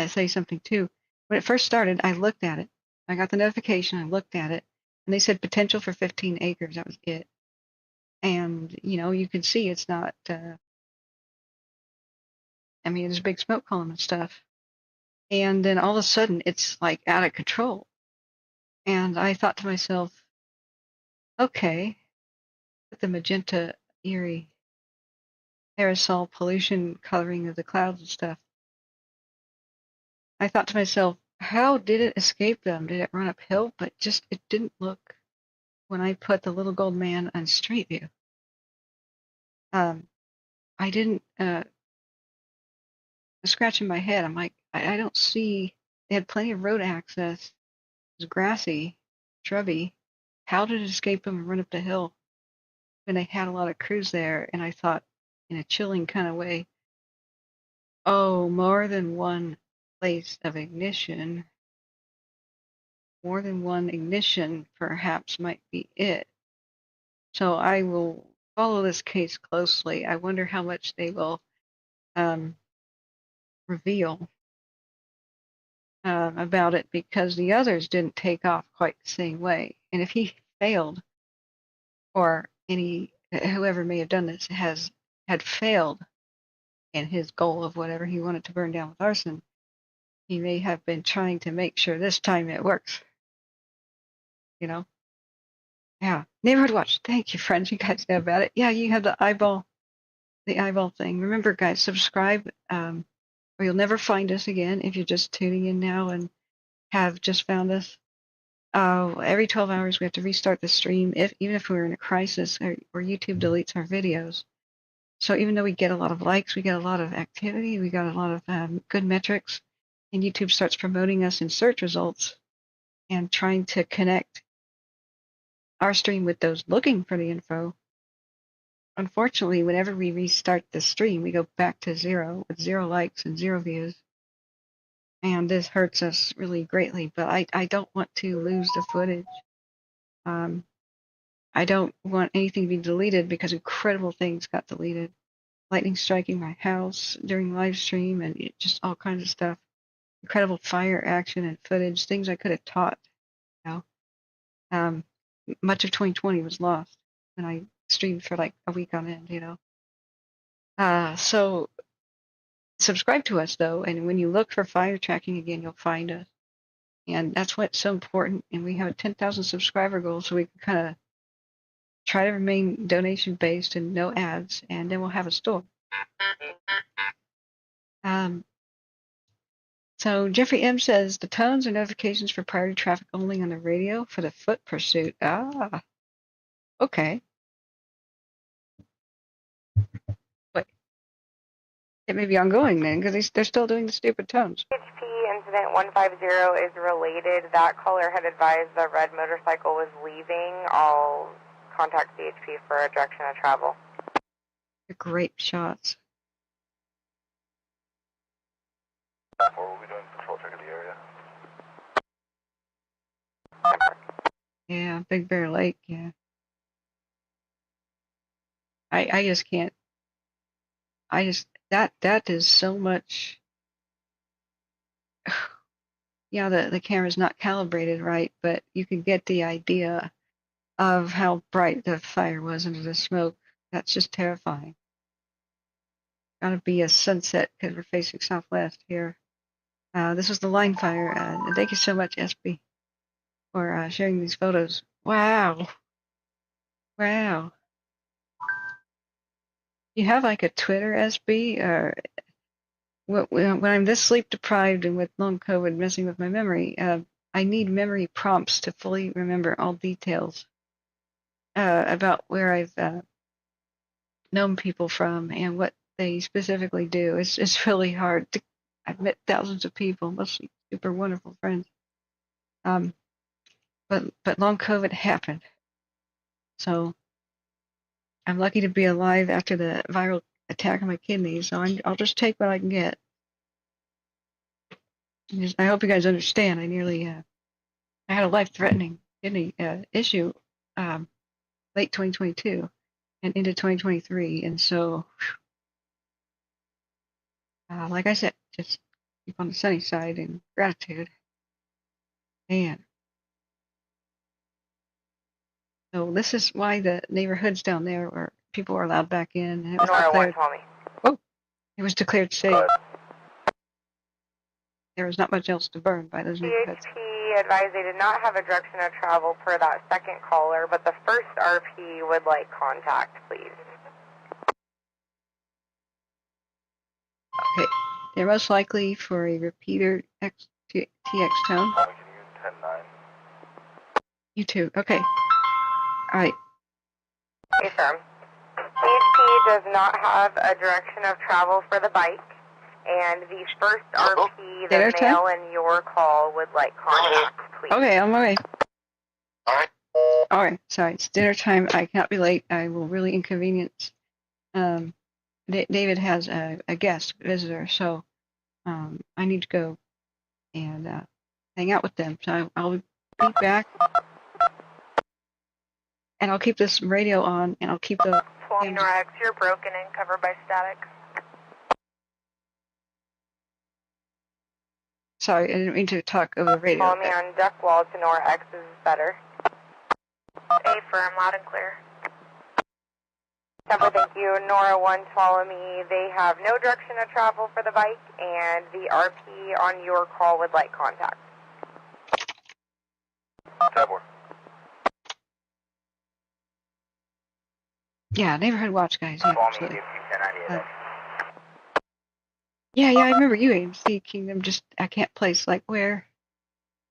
say something too. When it first started, I looked at it. I got the notification, I looked at it, and they said potential for 15 acres. That was it. And, you can see it's not, there's a big smoke column and stuff. And then all of a sudden, it's like out of control. And I thought to myself, okay, with the magenta, eerie aerosol pollution coloring of the clouds and stuff, I thought to myself, how did it escape them? Did it run uphill? But it didn't look when I put the little gold man on street view. I didn't, scratching my head. I'm like, I don't see, they had plenty of road access. It was grassy, shrubby. How did it escape them and run up the hill when they had a lot of crews there? And I thought, in a chilling kind of way, oh, more than one place of ignition, more than one ignition perhaps might be it. So I will follow this case closely. I wonder how much they will reveal about it, because the others didn't take off quite the same way. And if he failed, or whoever may have done this had failed in his goal of whatever he wanted to burn down with arson, he may have been trying to make sure this time it works. Yeah. Neighborhood Watch. Thank you, friends. You guys know about it. Yeah, you have the eyeball thing. Remember, guys, subscribe, or you'll never find us again if you're just tuning in now and have just found us. Every 12 hours we have to restart the stream, even if we're in a crisis, or YouTube deletes our videos. So even though we get a lot of likes, we get a lot of activity, we got a lot of good metrics, and YouTube starts promoting us in search results and trying to connect our stream with those looking for the info. Unfortunately, whenever we restart the stream, we go back to zero with 0 likes and 0 views. And this hurts us really greatly, but I don't want to lose the footage. I don't want anything to be deleted, because incredible things got deleted. Lightning striking my house during live stream, and just all kinds of stuff. Incredible fire action and footage, things I could have taught. Much of 2020 was lost when I streamed for like a week on end. So subscribe to us though, and when you look for fire tracking again, you'll find us. And that's what's so important. And we have a 10,000 subscriber goal, so we can kind of try to remain donation based and no ads, and then we'll have a store. So Jeffrey M says the tones are notifications for priority traffic only on the radio for the foot pursuit. Okay. Wait, it may be ongoing then, because they're still doing the stupid tones. HP incident 150 is related. That caller had advised the red motorcycle was leaving. I'll contact CHP for a direction of travel. They're great shots. We'll be doing patrol check of the area. Yeah, Big Bear Lake, yeah. I just can't. That is so much. Yeah, the camera's not calibrated right, but you can get the idea of how bright the fire was under the smoke. That's just terrifying. Gotta be a sunset because we're facing southwest here. This was the line fire. Thank you so much, SB, for sharing these photos. Wow. Wow. You have like a Twitter, SB, or when I'm this sleep deprived and with long COVID messing with my memory, I need memory prompts to fully remember all details about where I've known people from and what they specifically do. It's really hard. I've met thousands of people, mostly super wonderful friends. But long COVID happened, so I'm lucky to be alive after the viral attack on my kidneys. So I'll just take what I can get. I hope you guys understand. I nearly I had a life-threatening kidney issue late 2022, and into 2023. And so, like I said, just keep on the sunny side and gratitude. And so this is why the neighborhoods down there where people are allowed back in. And it was Nora declared, 120. oh, it was declared safe. There was not much else to burn by those neighborhoods. CHP advised they did not have a direction of travel per that second caller, but the first RP would like contact, please. Okay, they're most likely for a repeater TX tone. You too. Okay. All right. Affirm. CHP does not have a direction of travel for the bike, and the first RP, the male in your call, would like contact, please. Okay, I'm away. All right. Sorry, it's dinner time. I cannot be late. I will really inconvenience. David has a guest visitor, so I need to go and hang out with them. So I'll be back, and I'll keep this radio on, and I'll keep the. Nora X, you're broken and covered by static. Sorry, I didn't mean to talk over the radio. Call me on duck wall to Nora X is better. Affirm, loud and clear. Temper, thank you. Nora 1, follow me. They have no direction of travel for the bike, and the RP on your call would like contact. Tabor. Yeah, neighborhood watch, guys. Yeah, Call me absolutely. UP1098. Yeah, I remember you, AMC Kingdom. Just I can't place like where,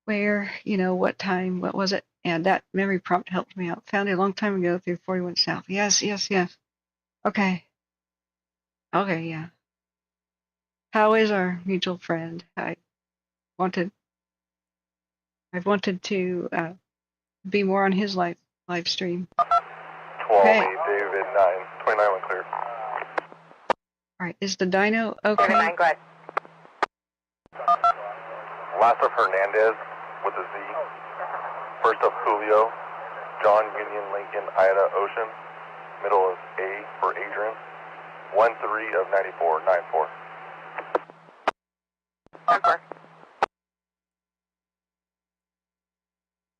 what time, what was it? And that memory prompt helped me out. Found it a long time ago through 41 South. Yes. Okay, yeah. How is our mutual friend? I've wanted to be more on his live stream. 12 Okay. David 9, 29 went clear. All right, is the dyno okay? 29, go ahead. Last of Hernandez with a Z. First of Julio, John Union Lincoln Ida Ocean. Middle of A for Adrian. 1-3 of 94, 9-4. 10-4.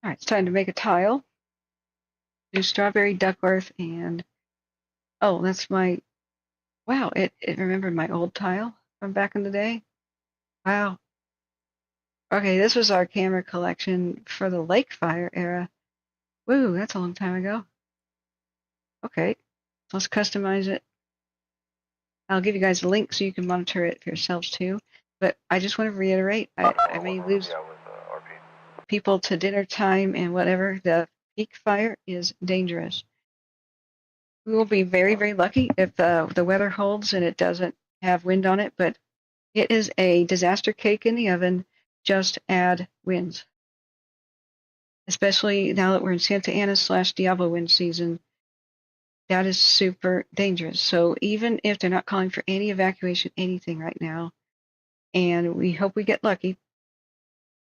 All right, it's time to make a tile. Do Strawberry, Duckworth, and oh, that's my. Wow, it remembered my old tile from back in the day. Wow. Okay, this was our camera collection for the Lakefire era. Woo, that's a long time ago. Okay, let's customize it. I'll give you guys a link so you can monitor it for yourselves too. But I just want to reiterate, I may lose people to dinner time and whatever. The peak fire is dangerous. We will be very, very lucky if the weather holds and it doesn't have wind on it, but it is a disaster cake in the oven. Just add winds. Especially now that we're in Santa Ana / Diablo wind season, that is super dangerous. So even if they're not calling for any evacuation, anything right now, and we hope we get lucky,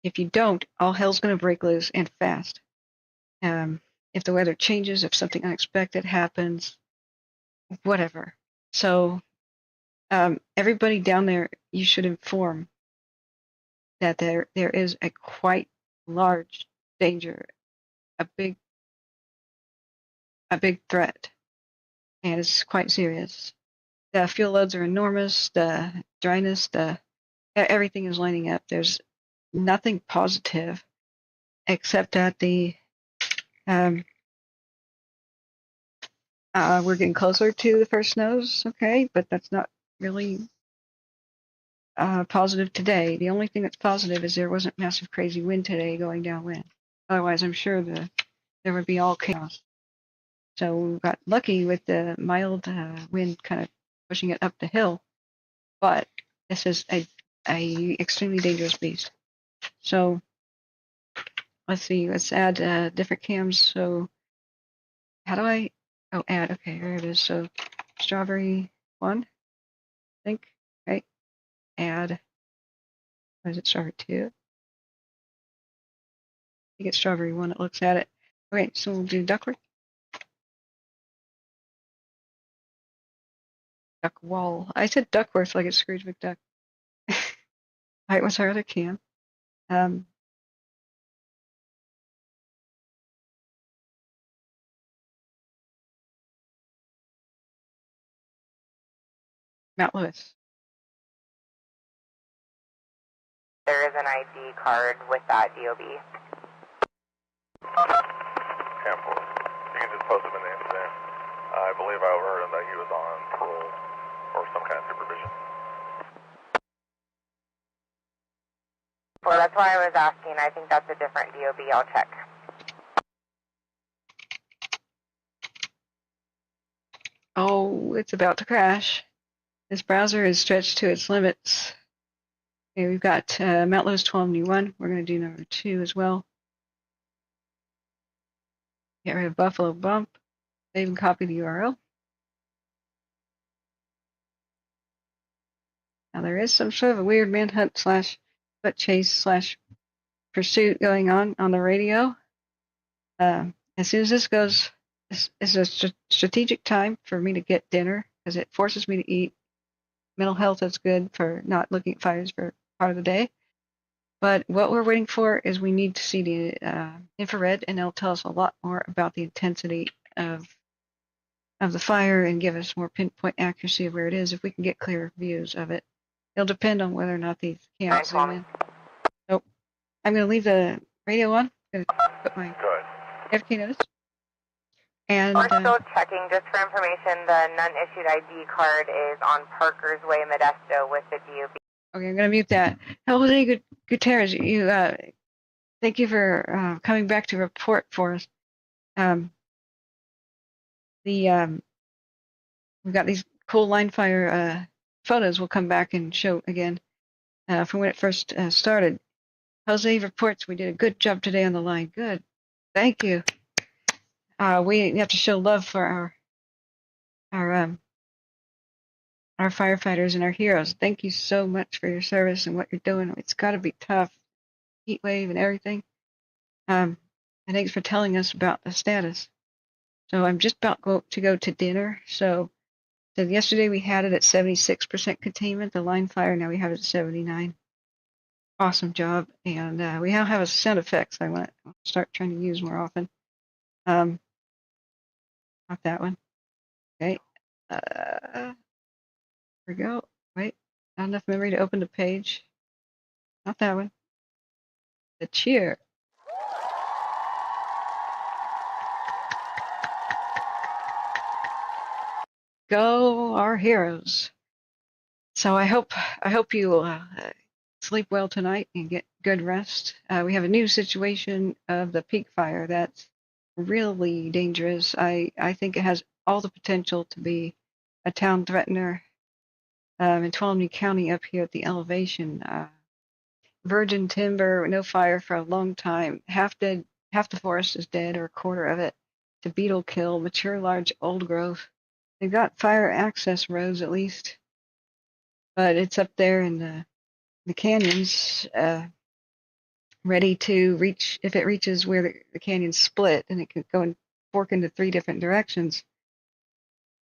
if you don't, all hell's going to break loose and fast. If the weather changes, if something unexpected happens, whatever. So everybody down there, you should inform that there is a quite large danger, a big threat, and it's quite serious. The fuel loads are enormous. The dryness, everything is lining up. There's nothing positive except that we're getting closer to the first snows, okay, but that's not really positive today. The only thing that's positive is there wasn't massive crazy wind today going downwind. Otherwise, I'm sure there would be all chaos. So we got lucky with the mild wind kind of pushing it up the hill, but this is a extremely dangerous beast. So let's see, let's add different cams. So how do I, add, okay, there it is. So Strawberry 1, I think, right? Add, what is it, Strawberry 2? I think it's Strawberry 1 that looks at it. Okay, so we'll do Duckworth. Duck Wall. I said Duckworth like it's Scrooge McDuck. Height was our other cam. Mount Lewis. There is an ID card with that DOB. Cam 4. You can just post him in the incident. I believe I overheard him that he was on parole or some kind of supervision. Well, that's why I was asking. I think that's a different DOB. I'll check. Oh, it's about to crash. This browser is stretched to its limits. Okay, we've got Mount Lewis 12 new one. We're going to do number 2 as well. Get rid of Buffalo Bump. Save and copy the URL. Now there is some sort of a weird manhunt slash foot chase slash pursuit going on the radio. As soon as this goes, this is a strategic time for me to get dinner because it forces me to eat. Mental health is good for not looking at fires for part of the day. But what we're waiting for is we need to see the infrared, and it'll tell us a lot more about the intensity of the fire and give us more pinpoint accuracy of where it is if we can get clear views of it. It'll depend on whether or not these cams zoom in. Nope. I'm going to leave the radio on. I'm going to put my FK notice. And we're still checking, just for information, the none-issued ID card is on Parker's Way, Modesto, with the DOB. Okay, I'm going to mute that. Jose Gutierrez, you, thank you for coming back to report for us. We've got these cool line fire photos we'll come back and show again from when it first started. Jose reports we did a good job today on the line. Good. Thank you. We have to show love for our firefighters and our heroes. Thank you so much for your service and what you're doing. It's got to be tough. Heat wave and everything. And thanks for telling us about the status. So I'm just about to go to dinner. So yesterday we had it at 76% containment, the line fire. Now we have it at 79. Awesome job. And we now have a sound effects I want to start trying to use more often. Not that one. Okay. Here we go. Wait. Not enough memory to open the page. Not that one. The cheer. Go our heroes. So I hope you sleep well tonight and get good rest. We have a new situation of the peak fire that's really dangerous. I think it has all the potential to be a town threatener in Tuolumne County up here at the elevation. Virgin timber, no fire for a long time. Half the forest is dead, or a quarter of it. To beetle kill, mature large old growth. They've got fire access roads at least, but it's up there in the canyons, ready to reach. If it reaches where the canyons split, and it could go and fork into 3 different directions.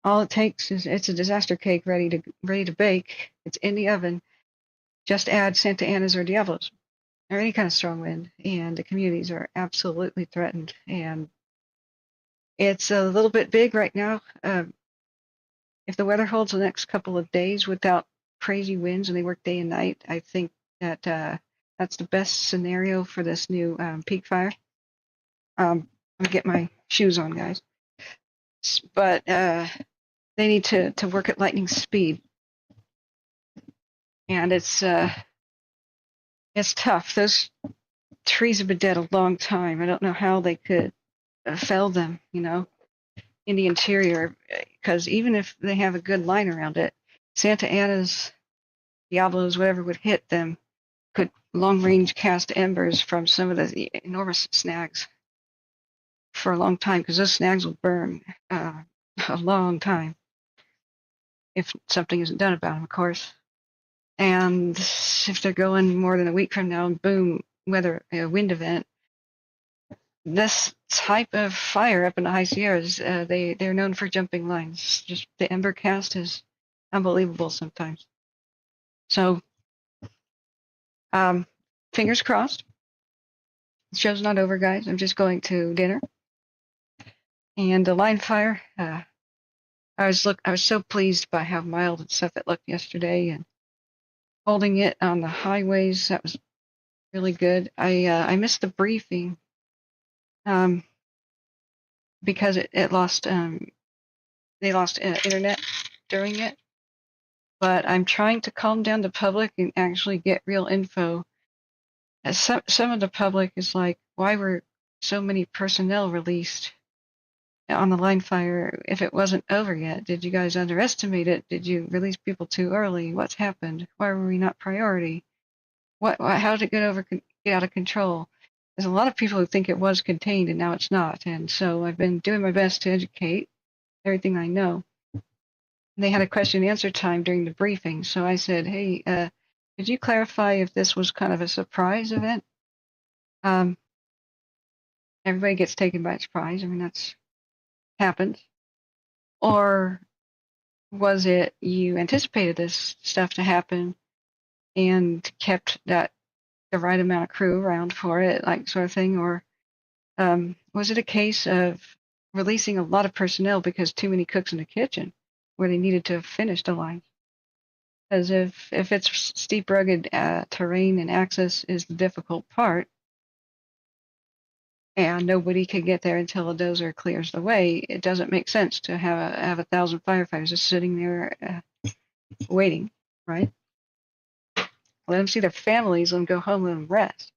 All it takes is it's a disaster cake ready to bake. It's in the oven. Just add Santa Ana's or Diablos, or any kind of strong wind, and the communities are absolutely threatened. And it's a little bit big right now. If the weather holds the next couple of days without crazy winds and they work day and night, I think that that's the best scenario for this new peak fire. I'm gonna get my shoes on, guys. But they need to work at lightning speed, and it's tough. Those trees have been dead a long time. I don't know how they could fell them, in the interior, because even if they have a good line around it, Santa Ana's, Diablos, whatever would hit them, could long-range cast embers from some of the enormous snags for a long time, because those snags will burn a long time if something isn't done about them, of course. And if they're going more than a week from now, boom, wind event. This type of fire up in the high Sierras, they're known for jumping lines. Just the ember cast is unbelievable sometimes. So, fingers crossed. The show's not over, guys. I'm just going to dinner. And the line fire, I was so pleased by how mild and stuff it looked yesterday, and holding it on the highways, that was really good. I missed the briefing because it lost they lost internet during it. But I'm trying to calm down the public and actually get real info. Some of the public is like, why were so many personnel released on the line fire if it wasn't over yet? Did you guys underestimate it? Did you release people too early? What's happened? Why were we not priority? How did it get out of control? There's a lot of people who think it was contained and now it's not. And so I've been doing my best to educate everything I know. And they had a question and answer time during the briefing. So I said, hey, could you clarify if this was kind of a surprise event? Everybody gets taken by surprise. I mean, that's happened. Or was it you anticipated this stuff to happen and kept the right amount of crew around for it, like sort of thing? Or was it a case of releasing a lot of personnel because too many cooks in the kitchen where they needed to finish the line? Because if it's steep, rugged terrain and access is the difficult part, and nobody can get there until a dozer clears the way, it doesn't make sense to have 1,000 firefighters just sitting there waiting, right? Let them see their families and go home and rest.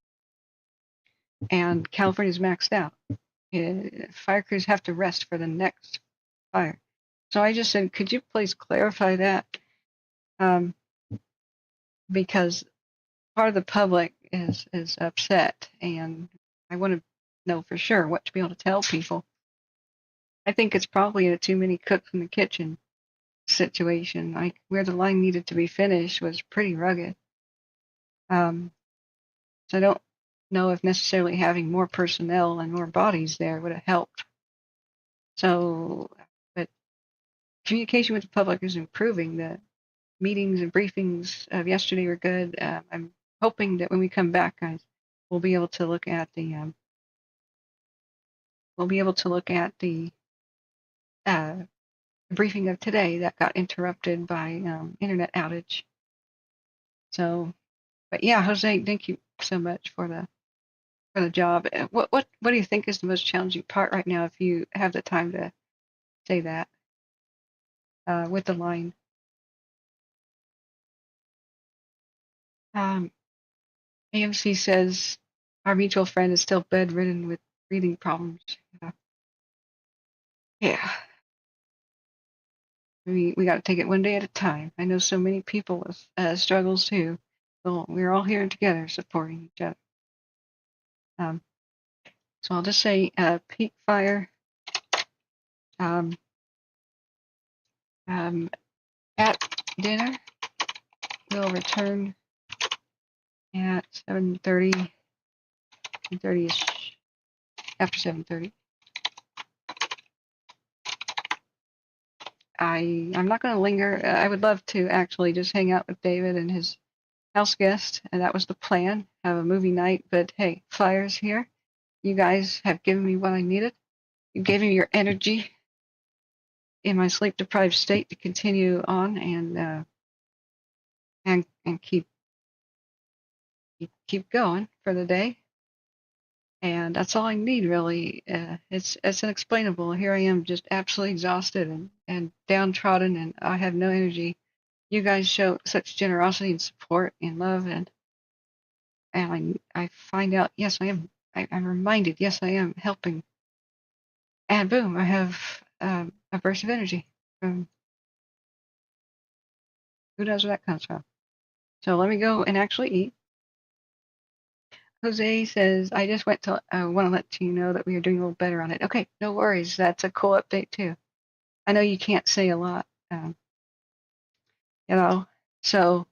And California's maxed out. Fire crews have to rest for the next fire. So I just said, could you please clarify that? Because part of the public is upset, and I want to know for sure what to be able to tell people. I think it's probably a too many cooks in the kitchen situation. Like where the line needed to be finished was pretty rugged. So I don't know if necessarily having more personnel and more bodies there would have helped. So, but communication with the public is improving. The meetings and briefings of yesterday were good. I'm hoping that when we come back, guys, we'll be able to look at the briefing of today that got interrupted by internet outage. So, but yeah, Jose, thank you so much for the job. What do you think is the most challenging part right now, if you have the time to say that, with the line? AMC says our mutual friend is still bedridden with breathing problems. Yeah. We got to take it one day at a time. I know so many people with struggles too. So we're all here together supporting each other. So I'll just say peak fire at dinner. We'll return at 7:30, 7:30ish, after 7:30. I'm not going to linger. I would love to actually just hang out with David and his house guest, and that was the plan, have a movie night. But hey, fire's here. You guys have given me what I needed. You gave me your energy in my sleep-deprived state to continue on and keep going for the day. And that's all I need, really. It's unexplainable. Here I am, just absolutely exhausted and downtrodden, and I have no energy. You guys show such generosity and support and love, and I find out, yes, I'm reminded, yes, I am helping. And boom, I have a burst of energy from who knows where that comes from. So let me go and actually eat. Jose says, I just want to let you know that we are doing a little better on it. Okay, no worries. That's a cool update too. I know you can't say a lot, so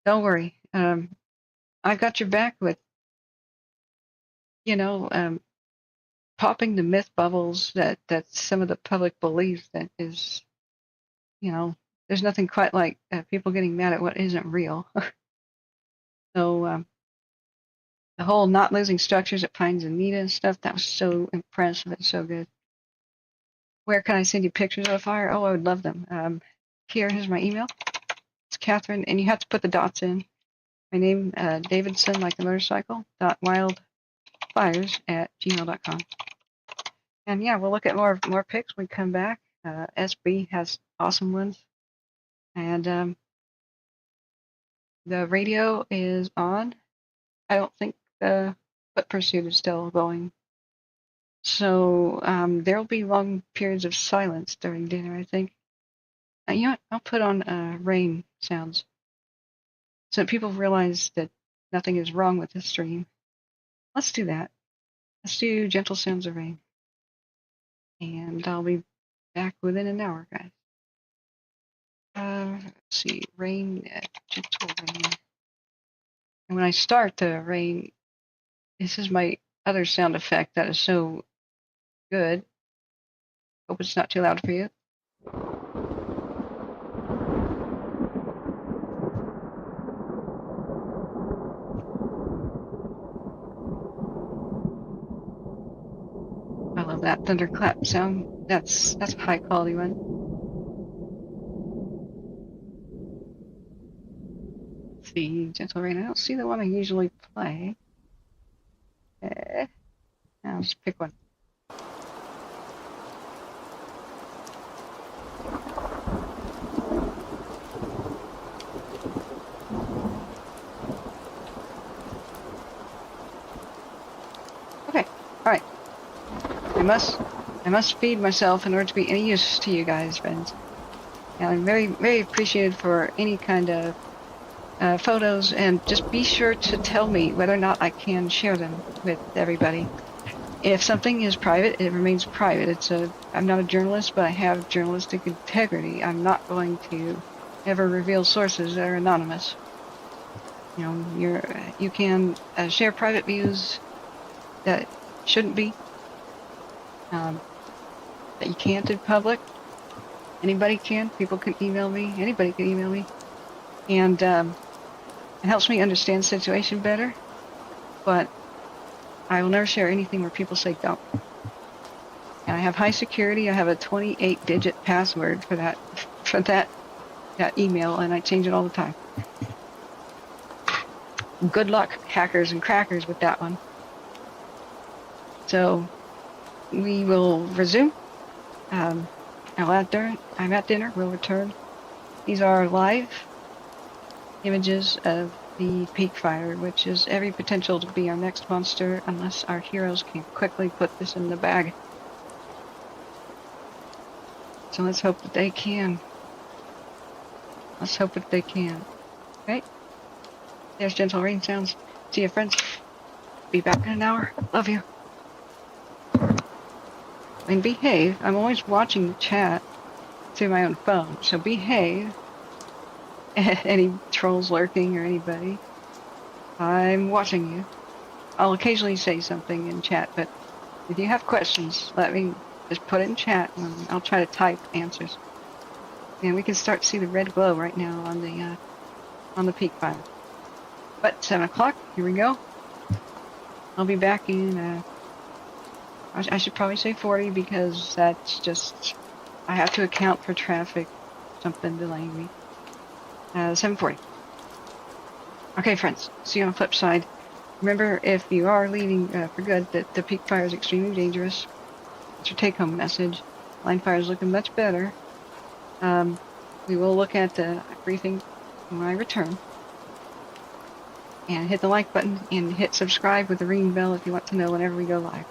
don't worry. I've got your back with, popping the myth bubbles that some of the public believes that is, there's nothing quite like people getting mad at what isn't real. So the whole not losing structures at Pines and Nita and stuff, that was so impressive and so good. Where can I send you pictures of the fire? Oh, I would love them. Here's my email. It's Catherine, and you have to put the dots in. My name, Davidson, like the motorcycle, .wildfires@gmail.com. And yeah, we'll look at more pics when we come back. SB has awesome ones. And the radio is on. I don't think the foot pursuit is still going. So there will be long periods of silence during dinner, I think. You know what? I'll put on rain sounds so that people realize that nothing is wrong with this stream. Let's do that. Let's do gentle sounds of rain. And I'll be back within an hour, guys. Let's see, rain, gentle rain. And when I start the rain, this is my other sound effect that is so good. Hope it's not too loud for you. I love that thunderclap sound. That's a high quality one. Let's see, gentle rain. I don't see the one I usually play. I'll just pick one. Okay, all right. I must feed myself in order to be any use to you guys, friends. And I'm very, very appreciative for any kind of photos, and just be sure to tell me whether or not I can share them with everybody. If something is private, it remains private. I'm not a journalist, but I have journalistic integrity. I'm not going to ever reveal sources that are anonymous. You know, you can share private views that shouldn't be, that you can't in public. Anybody can. People can email me. Anybody can email me. And it helps me understand the situation better. But I will never share anything where people say don't. And I have high security. I have a 28-digit password for that email, and I change it all the time. Good luck, hackers and crackers, with that one. So we will resume. I'm at dinner. We'll return. These are live images of the peak fire, which is every potential to be our next monster unless our heroes can quickly put this in the bag. So let's hope that they can. Let's hope that they can. Okay? There's gentle rain sounds. See you, friends. Be back in an hour. Love you. And behave. I'm always watching the chat through my own phone, so behave. Any trolls lurking or anybody. I'm watching you. I'll occasionally say something in chat, but if you have questions, let me just put it in chat and I'll try to type answers. And we can start to see the red glow right now on the peak fire. But 7 o'clock, here we go. I'll be back in, I should probably say 40 because that's just, I have to account for traffic, something delaying me. 7:40. Okay, friends, see you on the flip side. Remember, if you are leaving for good, that the peak fire is extremely dangerous. It's your take-home message. Line fire is looking much better. We will look at the briefing when I return. And hit the like button and hit subscribe with the ring bell if you want to know whenever we go live.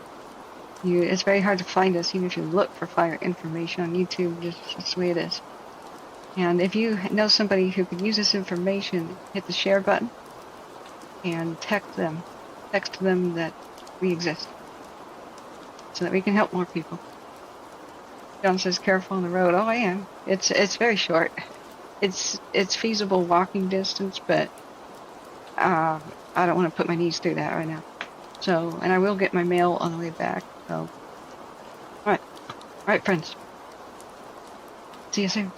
It's very hard to find us, even if you look for fire information on YouTube. Just that's the way it is. And if you know somebody who could use this information, hit the share button and text them that we exist so that we can help more people. John says, careful on the road. Oh, I am. It's very short. It's feasible walking distance, but I don't want to put my knees through that right now. So, and I will get my mail on the way back. So, all right, friends. See you soon.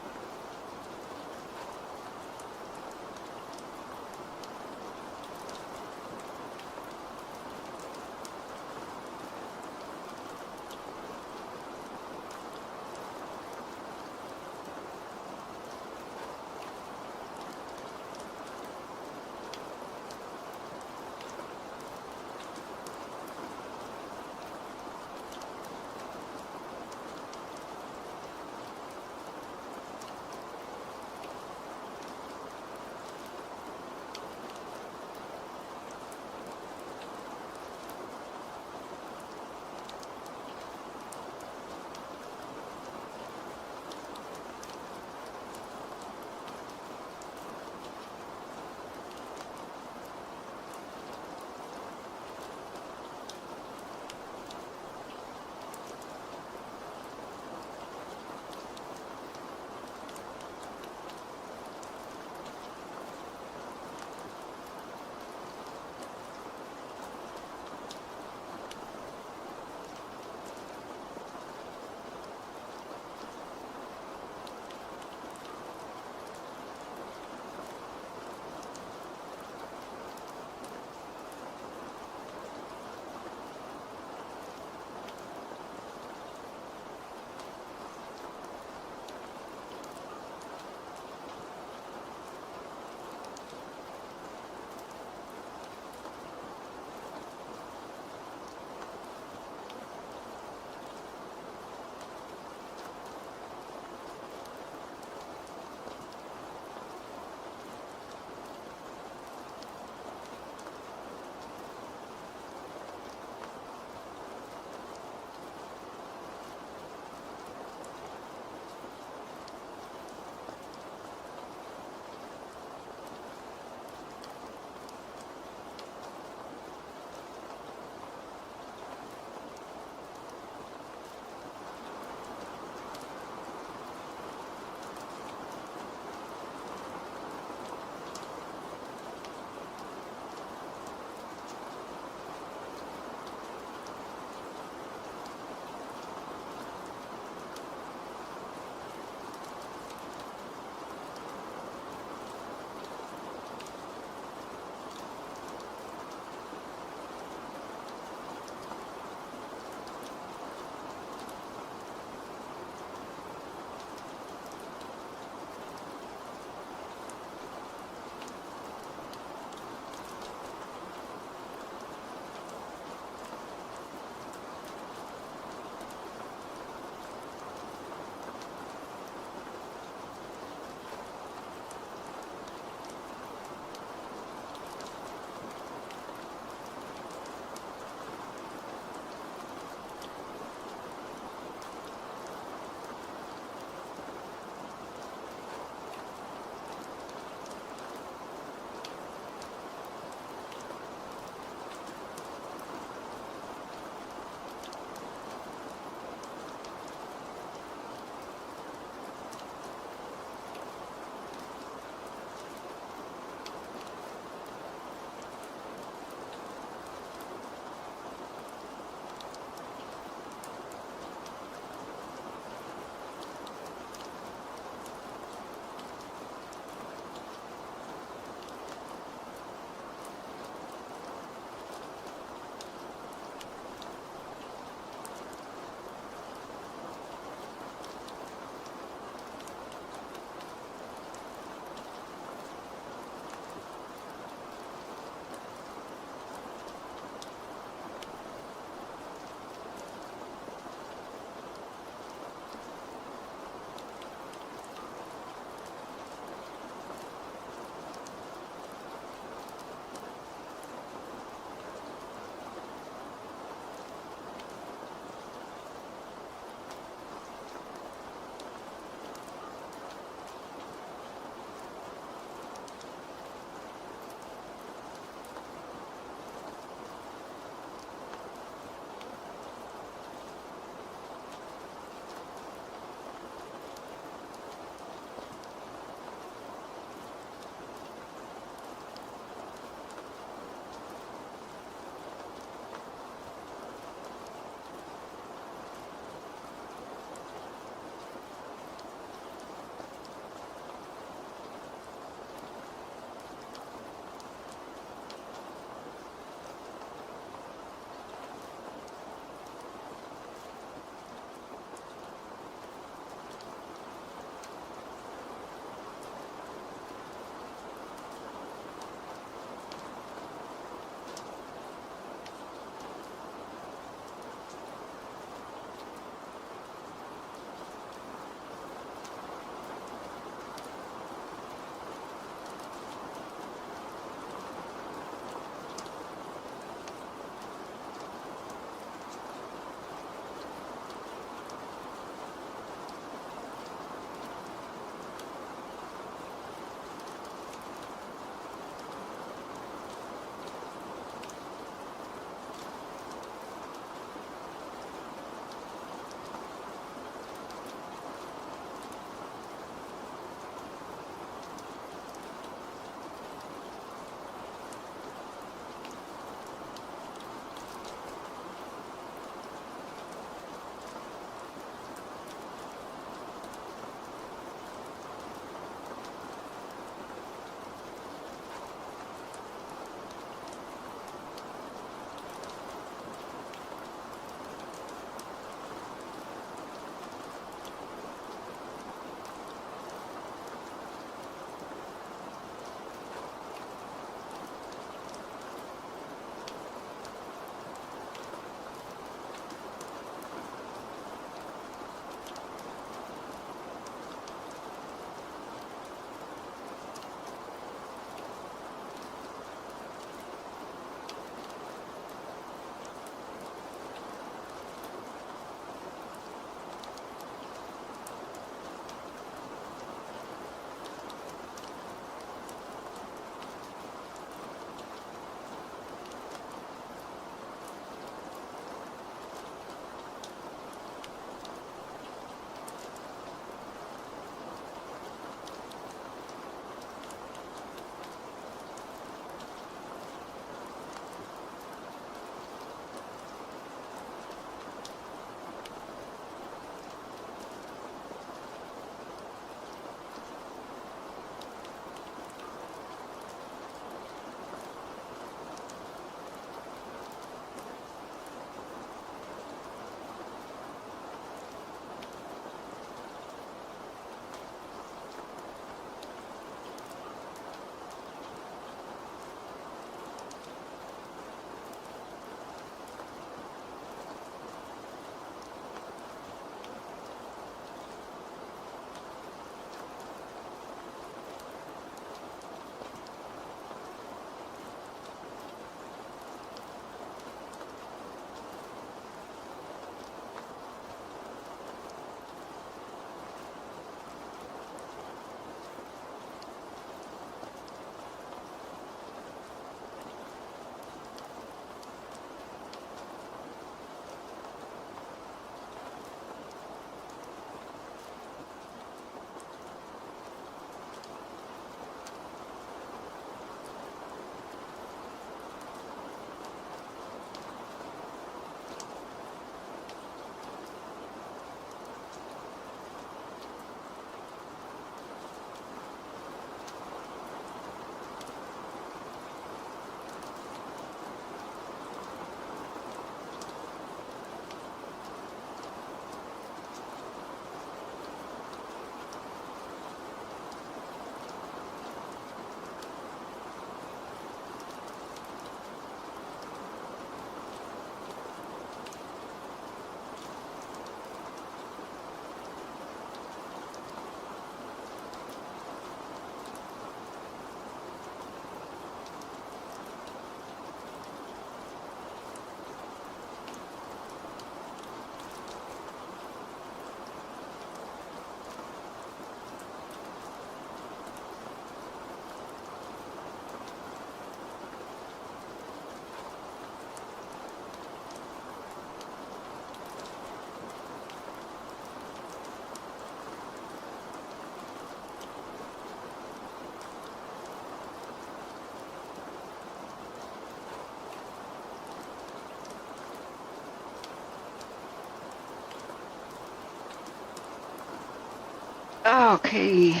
Okay.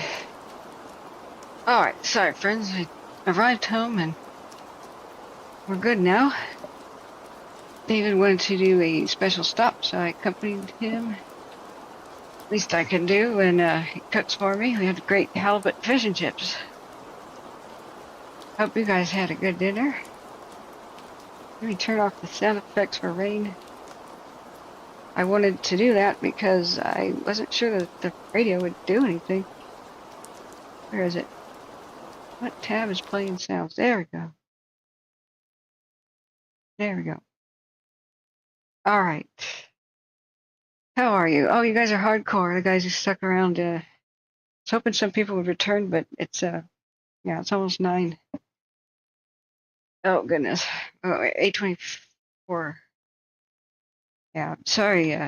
Alright, sorry friends, I arrived home and we're good now. David wanted to do a special stop, so I accompanied him. Least I can do, and he cooks for me. We had great halibut fish and chips. Hope you guys had a good dinner. Let me turn off the sound effects for rain. I wanted to do that because I wasn't sure that the radio would do anything. Where is it? What tab is playing sounds? There we go. There we go. All right. How are you? Oh, you guys are hardcore. The guys who stuck around. I was hoping some people would return, but it's yeah, it's almost 9. Oh goodness. Oh, 8:24. Yeah, sorry.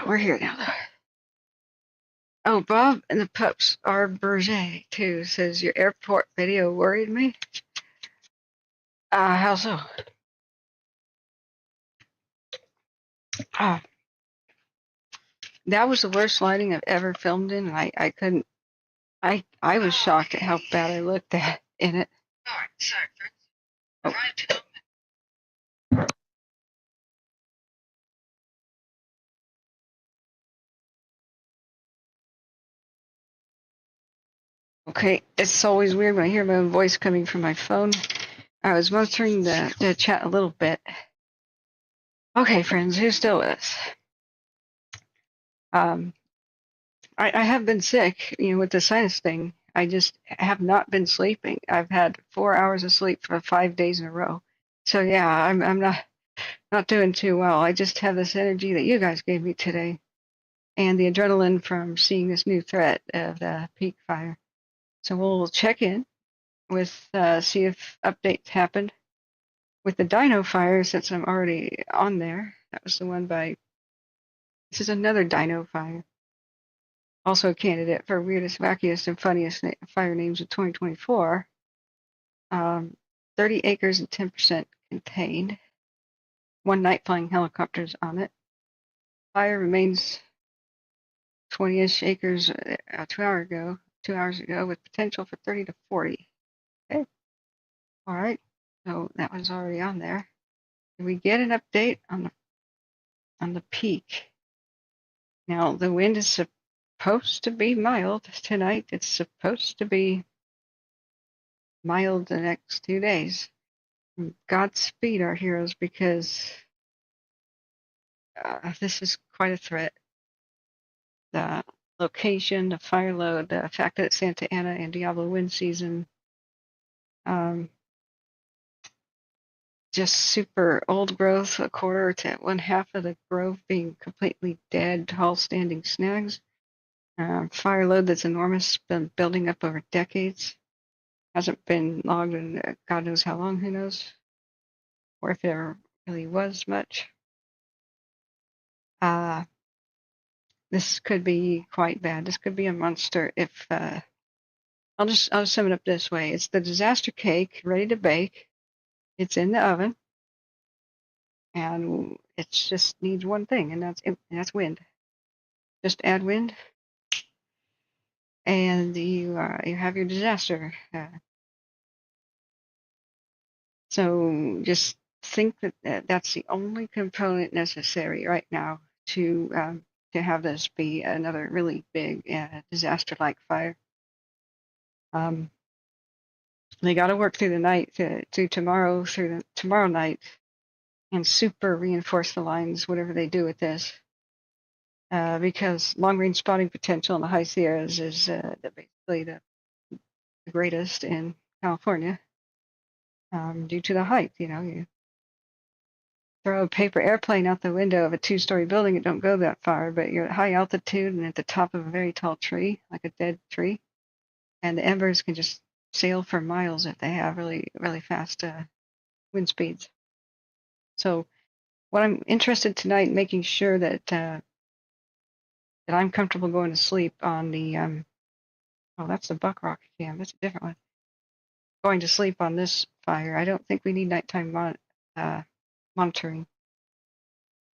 We're here now, though. Oh, Bob and the pups are Berger too. Says your airport video worried me. How so? That was the worst lighting I've ever filmed in, and I couldn't. I was shocked at how bad I looked at in it. All right, sorry, friends. Oh. Okay, it's always weird when I hear my own voice coming from my phone. I was monitoring the chat a little bit. Okay, friends, who's still with us? I have been sick, with the sinus thing. I just have not been sleeping. I've had 4 hours of sleep for 5 days in a row. So yeah, I'm not doing too well. I just have this energy that you guys gave me today, and the adrenaline from seeing this new threat of the peak fire. So we'll check in with see if updates happened with the dino fire, since I'm already on there. That was the one by. This is another dino fire. Also a candidate for weirdest, wackiest, and funniest fire names of 2024. 30 acres and 10% contained. 1 night flying helicopters on it. Fire remains 20-ish acres 2 hours ago, with potential for 30 to 40. Okay. All right. So that was already on there. Did we get an update on the peak? Now the wind is supposed to be mild tonight. It's supposed to be mild the next 2 days. Godspeed our heroes, because this is quite a threat. The location, the fire load, the fact that it's Santa Ana and Diablo wind season, just super old growth, a quarter to 1/2 of the grove being completely dead, tall standing snags. Fire load that's enormous, been building up over decades. Hasn't been logged in God knows how long, who knows, or if there really was much. This could be quite bad. This could be a monster if I'll sum it up this way. It's the disaster cake ready to bake. It's in the oven, and it just needs one thing, and that's wind. Just add wind, and you have your disaster. So just think that that's the only component necessary right now to have this be another really big disaster-like fire. They got to work through the night through tomorrow night, and super reinforce the lines, whatever they do with this, because long-range spotting potential in the high Sierras is basically the greatest in California, due to the height. You throw a paper airplane out the window of a 2-story building, it don't go that far, but you're at high altitude and at the top of a very tall tree, like a dead tree, and the embers can just sail for miles if they have really, really fast wind speeds. So what I'm interested tonight, making sure that I'm comfortable going to sleep on the oh, that's the Buckrock cam. That's a different one. Going to sleep on this fire. I don't think we need nighttime monitoring,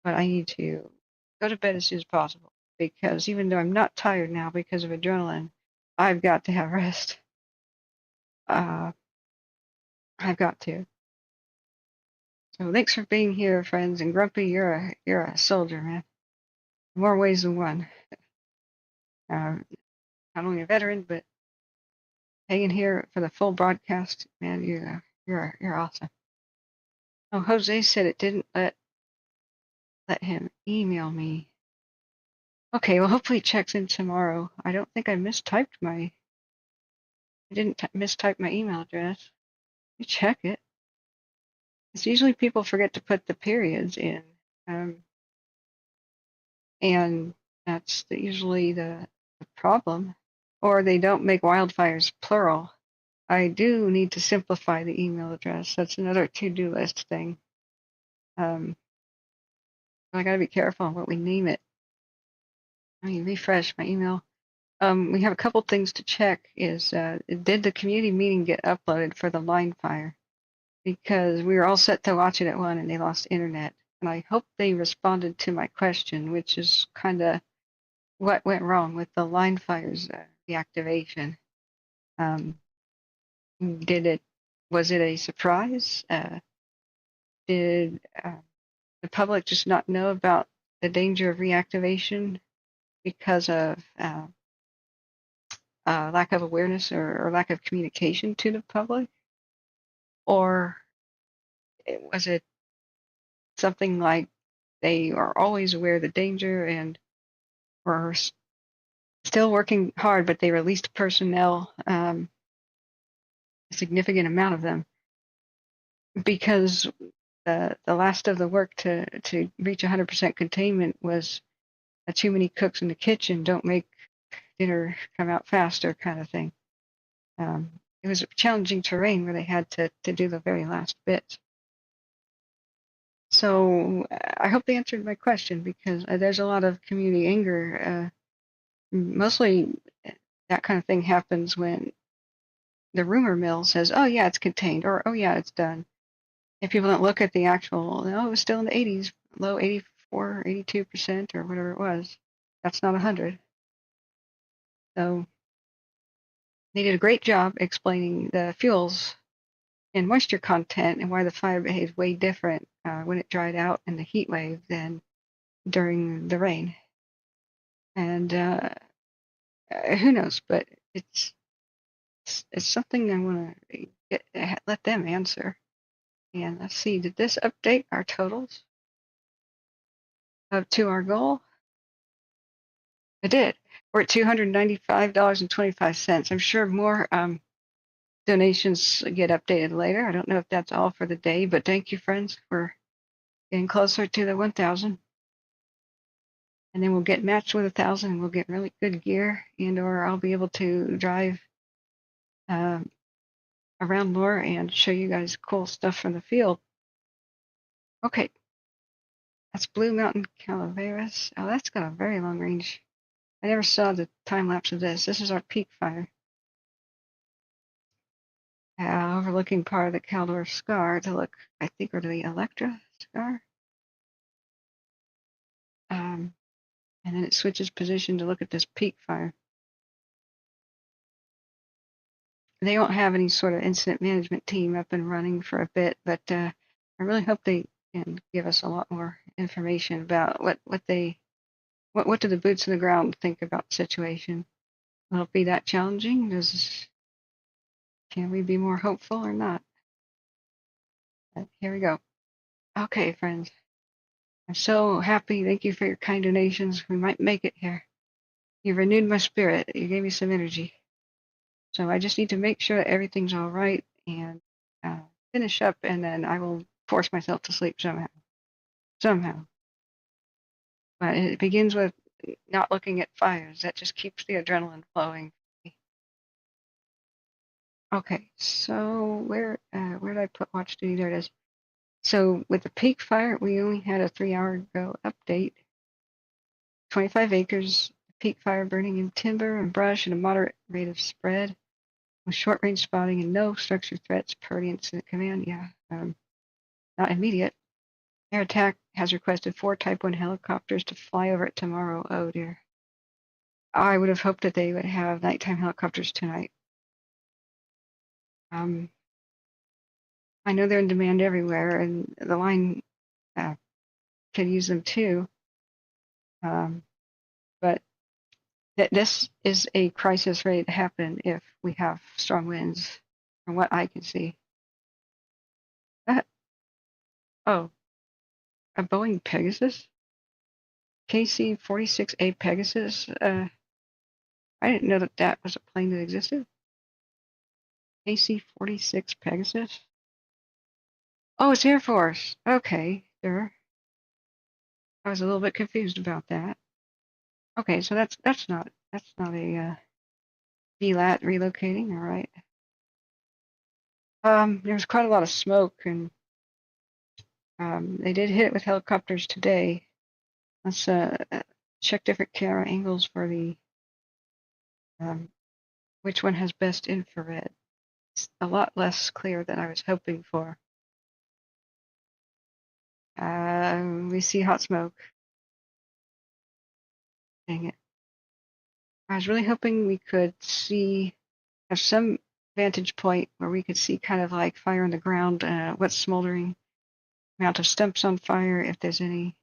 but I need to go to bed as soon as possible. because even though I'm not tired now because of adrenaline, I've got to have rest. I've got to. So thanks for being here, friends. And Grumpy, you're a soldier, man. More ways than one. Not only a veteran, but hanging here for the full broadcast, man. You're awesome. Oh, Jose said it didn't let him email me. Okay, well, hopefully he checks in tomorrow. I don't think I I didn't mistype my email address. You check it. It's usually people forget to put the periods in. And that's usually the problem. Or they don't make wildfires plural. I do need to simplify the email address. That's another to-do list thing. I got to be careful on what we name it. Let me refresh my email. We have a couple things to check. Did the community meeting get uploaded for the line fire? Because we were all set to watch it at 1 and they lost internet. And I hope they responded to my question, which is kind of what went wrong with the line fire's reactivation. Was it a surprise? Did the public just not know about the danger of reactivation because of lack of awareness or lack of communication to the public? Or was it something like they are always aware of the danger and were still working hard, but they released personnel, a significant amount of them, because the last of the work to reach 100% containment was too many cooks in the kitchen don't make dinner come out faster kind of thing. It was challenging terrain where they had to do the very last bit. So I hope they answered my question, because there's a lot of community anger. Mostly that kind of thing happens when the rumor mill says, oh yeah, it's contained, or oh yeah, it's done. If people don't look at the actual, oh, it was still in the 80s, low 84, 82%, or whatever it was. That's not 100. So they did a great job explaining the fuels and moisture content and why the fire behaves way different when it dried out in the heat wave than during the rain. And who knows, but it's something I want to let them answer. And let's see, did this update our totals up to our goal? It did. We're at $295.25. I'm sure more donations get updated later. I don't know if that's all for the day, but thank you, friends, for getting closer to the 1,000. And then we'll get matched with 1,000, and we'll get really good gear, or I'll be able to drive around more and show you guys cool stuff from the field. Okay, that's Blue Mountain Calaveras. Oh, that's got a very long range. I never saw the time lapse of this. This is our peak fire. Overlooking part of the Caldor Scar to look, I think, or the Electra Scar. And then it switches position to look at this peak fire. They don't have any sort of incident management team up and running for a bit, but I really hope they can give us a lot more information about what do the boots on the ground think about the situation. Will it be that challenging? Can we be more hopeful or not? But here we go. Okay, friends. I'm so happy. Thank you for your kind donations. We might make it here. You renewed my spirit. You gave me some energy. So I just need to make sure that everything's all right and finish up, and then I will force myself to sleep somehow. But it begins with not looking at fires. That just keeps the adrenaline flowing. Okay, so where did I put watch duty? There it is. So with the peak fire, we only had a 3-hour ago update. 25 acres, peak fire burning in timber and brush at a moderate rate of spread, with short range spotting and no structure threats per the incident command. Yeah, not immediate. Air attack has requested 4 Type 1 helicopters to fly over it tomorrow. Oh dear. I would have hoped that they would have nighttime helicopters tonight. I know they're in demand everywhere, and the line could use them too. But this is a crisis ready to happen if we have strong winds, from what I can see. Oh, a Boeing Pegasus? KC-46A Pegasus? I didn't know that that was a plane that existed. KC-46 Pegasus? Oh, it's Air Force. Okay, sure. I was a little bit confused about that. Okay, so that's not a VLAT relocating, all right. There's quite a lot of smoke, and they did hit it with helicopters today. Let's check different camera angles for the which one has best infrared. It's a lot less clear than I was hoping for. We see hot smoke. Dang it. I was really hoping we could have some vantage point where we could see kind of like fire on the ground, what's smoldering, amount of stumps on fire, if there's any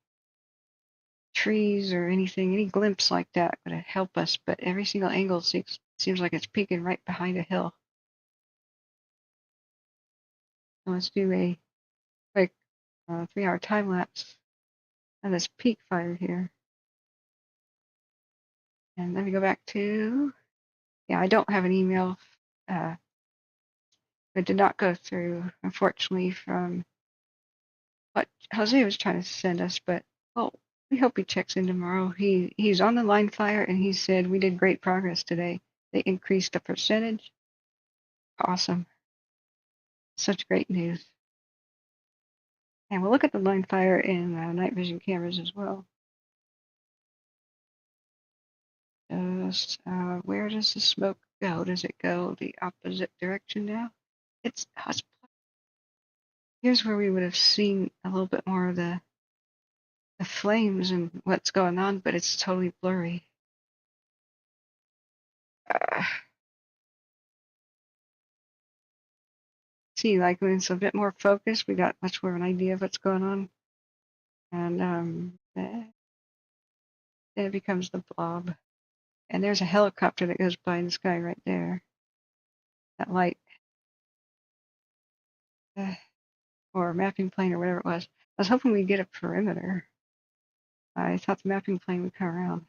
trees or anything, any glimpse like that would help us, but every single angle seems like it's peeking right behind a hill. So let's do a quick 3-hour time lapse of this peak fire here. And let me go back to, yeah, I don't have an email. It did not go through, unfortunately, from what Jose was trying to send us, but well, we hope he checks in tomorrow. He's on the line fire, and he said we did great progress today. They increased the percentage. Awesome. Such great news. And we'll look at the line fire in night vision cameras as well. Just where does the smoke go? Does it go the opposite direction now? It's here's where we would have seen a little bit more of the flames and what's going on, but it's totally blurry. See, like when it's a bit more focused, we got much more of an idea of what's going on. And then it becomes the blob. And there's a helicopter that goes by in the sky right there. That light. Or a mapping plane or whatever it was. I was hoping we'd get a perimeter. I thought the mapping plane would come around.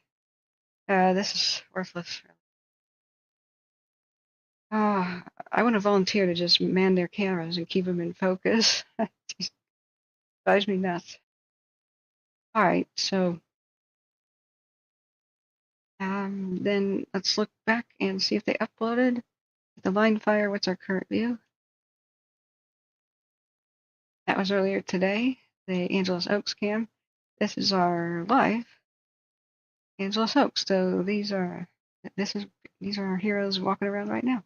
This is worthless. I want to volunteer to just man their cameras and keep them in focus. It just drives me nuts. All right, so then let's look back and see if they uploaded the line fire. What's our current view? That was earlier today, the Angeles Oaks cam. This is our live Angeles Oaks. So these are our heroes walking around right now.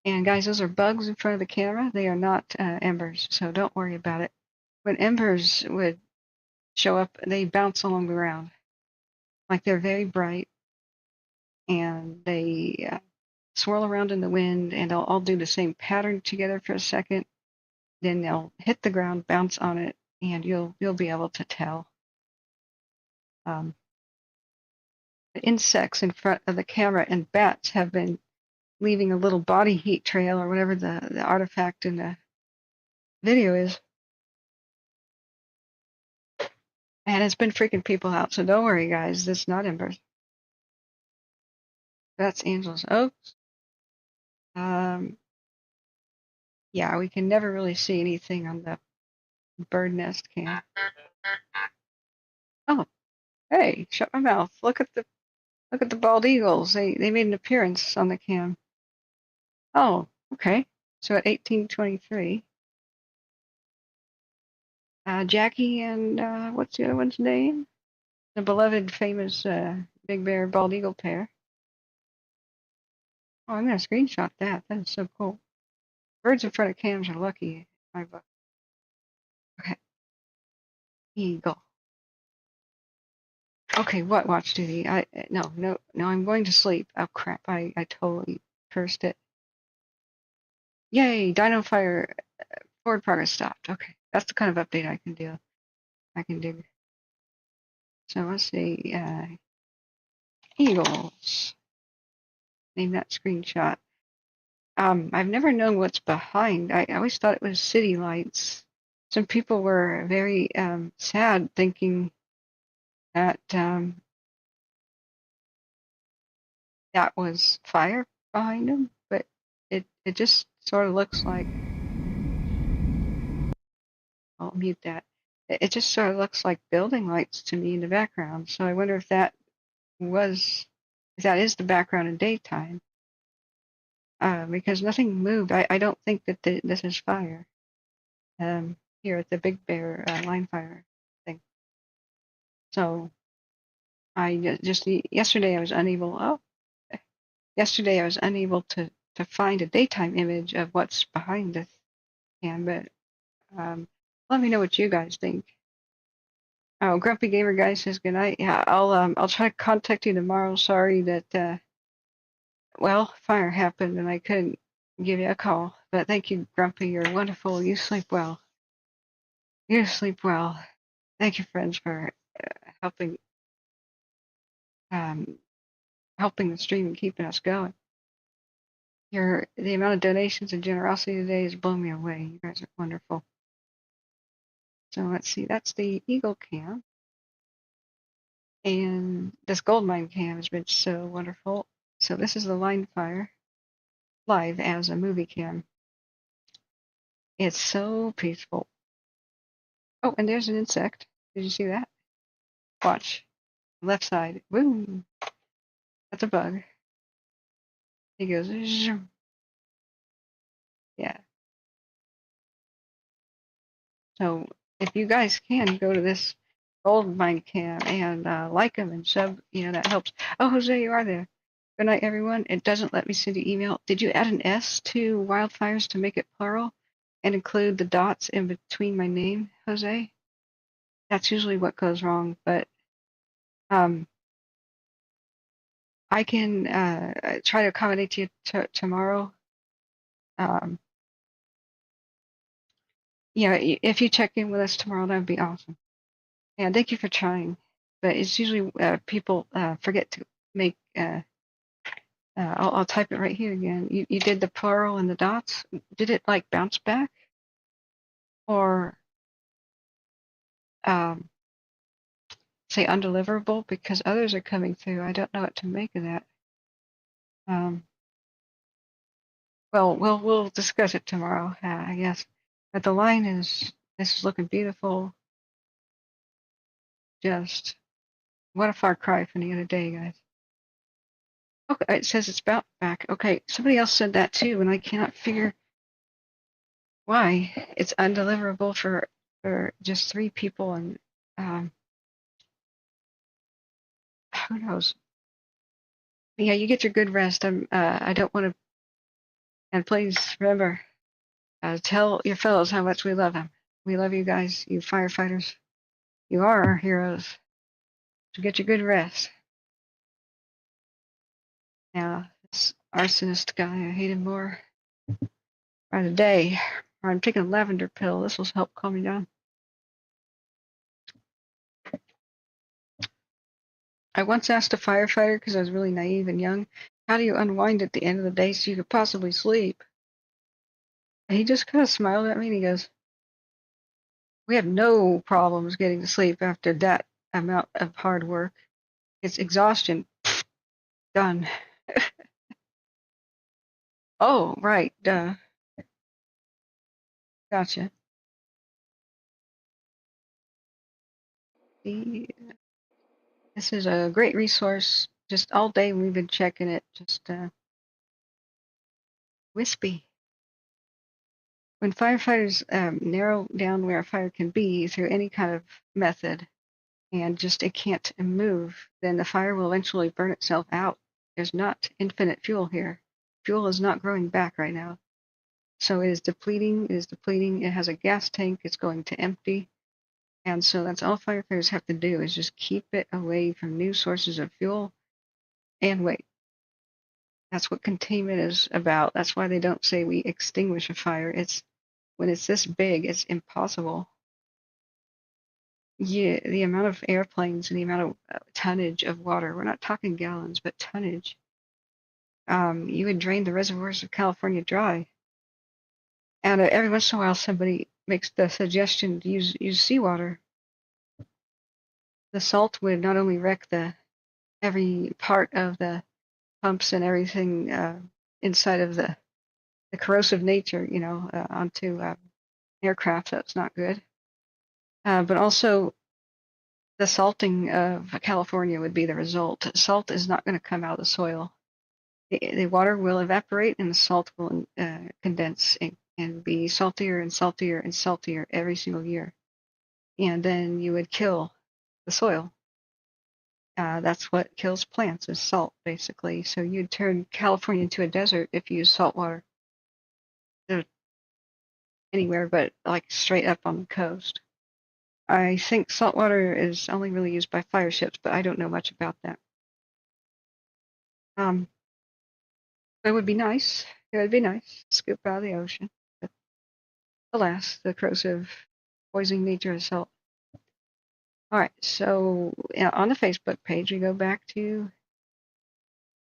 And guys, those are bugs in front of the camera. They are not embers, so don't worry about it. When embers would show up, they bounce along the ground. Like they're very bright, and they swirl around in the wind, and they'll all do the same pattern together for a second. Then they'll hit the ground, bounce on it, and you'll be able to tell. The insects in front of the camera and bats have been leaving a little body heat trail or whatever the artifact in the video is. And it's been freaking people out, so don't worry, guys. This is not embers. That's Angeles Oaks. Yeah, we can never really see anything on the bird nest cam. Oh, hey, shut my mouth. Look at the bald eagles. They made an appearance on the cam. Oh, okay. So at 18:23, Jackie and what's the other one's name? The beloved, famous big bear bald eagle pair. Oh, I'm gonna screenshot that. That is so cool. Birds in front of cams are lucky in my book. Okay. Eagle. Okay, what watch duty? No, I'm going to sleep. Oh crap, I totally cursed it. Yay, Dino Fire forward progress stopped. Okay, that's the kind of update I can do. I can do. So let's see, Eagles. Name that screenshot. I've never known what's behind. I always thought it was city lights. Some people were very sad, thinking that that was fire behind them, but it just sort of looks like. I'll mute that. It just sort of looks like building lights to me in the background. So I wonder if that is the background in daytime. Because nothing moved. I don't think that this is fire. Here at the Big Bear line fire thing. So I just yesterday I was unable. Oh, yesterday I was unable to find a daytime image of what's behind this cam. But let me know what you guys think. Oh, Grumpy Gamer Guy says good night. Yeah, I'll try to contact you tomorrow. Sorry that well, fire happened and I couldn't give you a call. But thank you, Grumpy. You're wonderful. You sleep well. You sleep well. Thank you, friends, for helping helping the stream and keeping us going. The amount of donations and generosity today has blown me away. You guys are wonderful. So let's see. That's the Eagle cam. And this gold mine cam has been so wonderful. So this is the line fire live as a movie cam. It's so peaceful. Oh, and there's an insect. Did you see that? Watch. Left side. Woo! That's a bug. He goes, zoom. Yeah. So if you guys can go to this gold mine cam and like them and sub, that helps. Oh, Jose, you are there. Good night, everyone. It doesn't let me send you email. Did you add an S to Wildfires to make it plural and include the dots in between my name, Jose? That's usually what goes wrong, but I can try to accommodate you tomorrow. If you check in with us tomorrow, that would be awesome. And thank you for trying. But it's usually people forget to make. I'll type it right here again. You did the plural and the dots. Did it like bounce back, or say undeliverable? Because others are coming through. I don't know what to make of that. Well, we'll discuss it tomorrow, I guess. But the line this is looking beautiful. Just what a far cry from the other day, guys. Okay, it says it's bounced back. Okay, somebody else said that too, and I cannot figure why. It's undeliverable for just 3 people, and who knows? Yeah, you get your good rest. I don't want to. And please remember, tell your fellows how much we love them. We love you guys, you firefighters. You are our heroes. So get your good rest. Now, this arsonist guy, I hate him more by the day. Or I'm taking a lavender pill. This will help calm me down. I once asked a firefighter, because I was really naive and young, how do you unwind at the end of the day so you could possibly sleep? And he just kind of smiled at me and he goes, we have no problems getting to sleep after that amount of hard work. It's exhaustion. Done. Oh, right. Duh. Gotcha. This is a great resource. Just all day we've been checking it. Just wispy. When firefighters narrow down where a fire can be through any kind of method, and just it can't move, then the fire will eventually burn itself out. There's not infinite fuel here. Fuel is not growing back right now. So it is depleting. It has a gas tank. It's going to empty. And so that's all firefighters have to do is just keep it away from new sources of fuel and wait. That's what containment is about. That's why they don't say we extinguish a fire. It's when it's this big, it's impossible. Yeah, the amount of airplanes and the amount of tonnage of water, we're not talking gallons, but tonnage. You would drain the reservoirs of California dry. And every once in a while, somebody makes the suggestion to use seawater. The salt would not only wreck every part of the pumps and everything inside of the corrosive nature, onto aircraft. That's not good. But also, the salting of California would be the result. Salt is not going to come out of the soil. The water will evaporate and the salt will condense and be saltier and saltier and saltier every single year. And then you would kill the soil. That's what kills plants is salt, basically. So you'd turn California into a desert if you use salt water. Anywhere but like straight up on the coast. I think salt water is only really used by fire ships, but I don't know much about that. It would be nice. It would be nice. Scoop out of the ocean. But alas, the corrosive, poisoning nature of salt. All right, so on the Facebook page, we go back to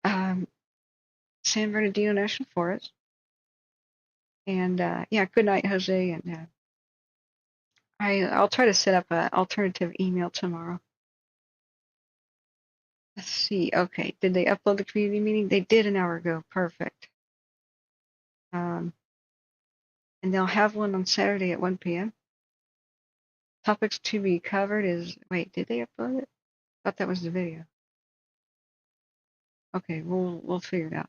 San Bernardino National Forest. And good night, Jose. And I'll try to set up an alternative email tomorrow. Let's see. Okay, did they upload the community meeting? They did an hour ago. Perfect. And they'll have one on Saturday at 1 p.m. Topics to be covered is, wait, did they upload it? I thought that was the video. Okay, we'll figure it out.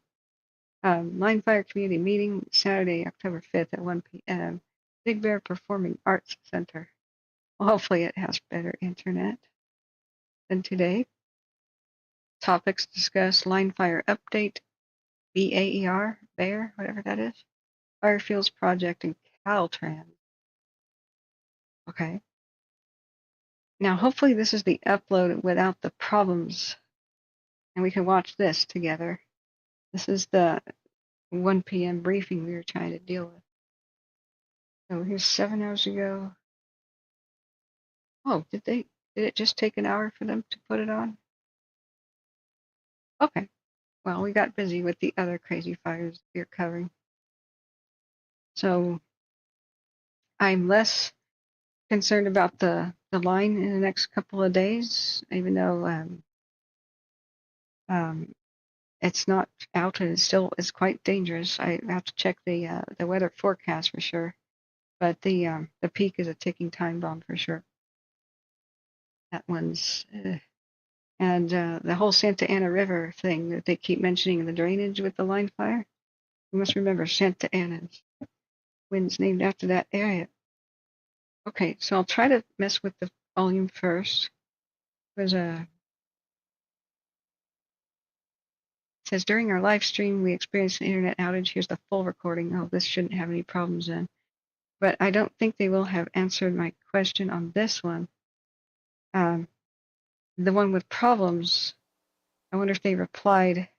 Line Fire Community Meeting, Saturday, October 5th at 1 p.m. Big Bear Performing Arts Center. Well, hopefully it has better internet than today. Topics discussed, Line Fire Update, BAER, Bear, whatever that is. Firefields Project and Caltrans. Okay. Now, hopefully this is the upload without the problems, and we can watch this together. This is the 1 p.m. briefing we were trying to deal with. So here's 7 hours ago. Oh, did it just take an hour for them to put it on? Okay. Well, we got busy with the other crazy fires we are covering. So I'm less concerned about the line in the next couple of days, even though it's not out and it's quite dangerous. I have to check the weather forecast for sure, but the peak is a ticking time bomb for sure. That one's and the whole Santa Ana River thing that they keep mentioning in the drainage with the line fire. You must remember Santa Ana's wind's named after that area. Okay, so I'll try to mess with the volume first. There's it says during our live stream we experienced an internet outage. Here's the full recording. Oh, this shouldn't have any problems then. But I don't think they will have answered my question on this one. The one with problems, I wonder if they replied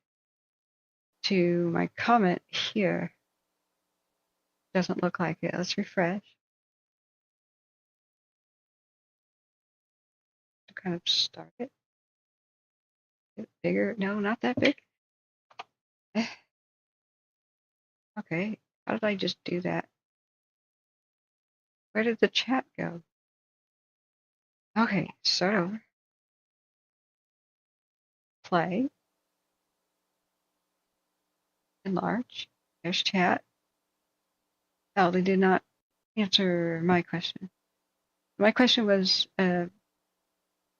to my comment here. Doesn't look like it. Let's refresh. To kind of start it. Get bigger. No, not that big. Okay, how did I just do that? Where did the chat go? Okay, start over. Play. Enlarge. There's chat. Oh, they did not answer my question. My question was,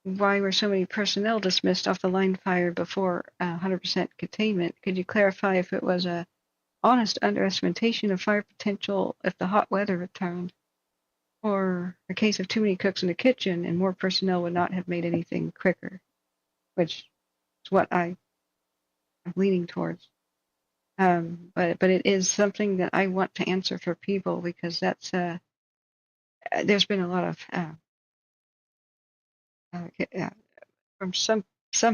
why were so many personnel dismissed off the line fire before 100% containment? Could you clarify if it was a honest underestimation of fire potential if the hot weather returned, or a case of too many cooks in the kitchen and more personnel would not have made anything quicker, which is what I'm leaning towards. But it is something that I want to answer for people because that's there's been a lot of from some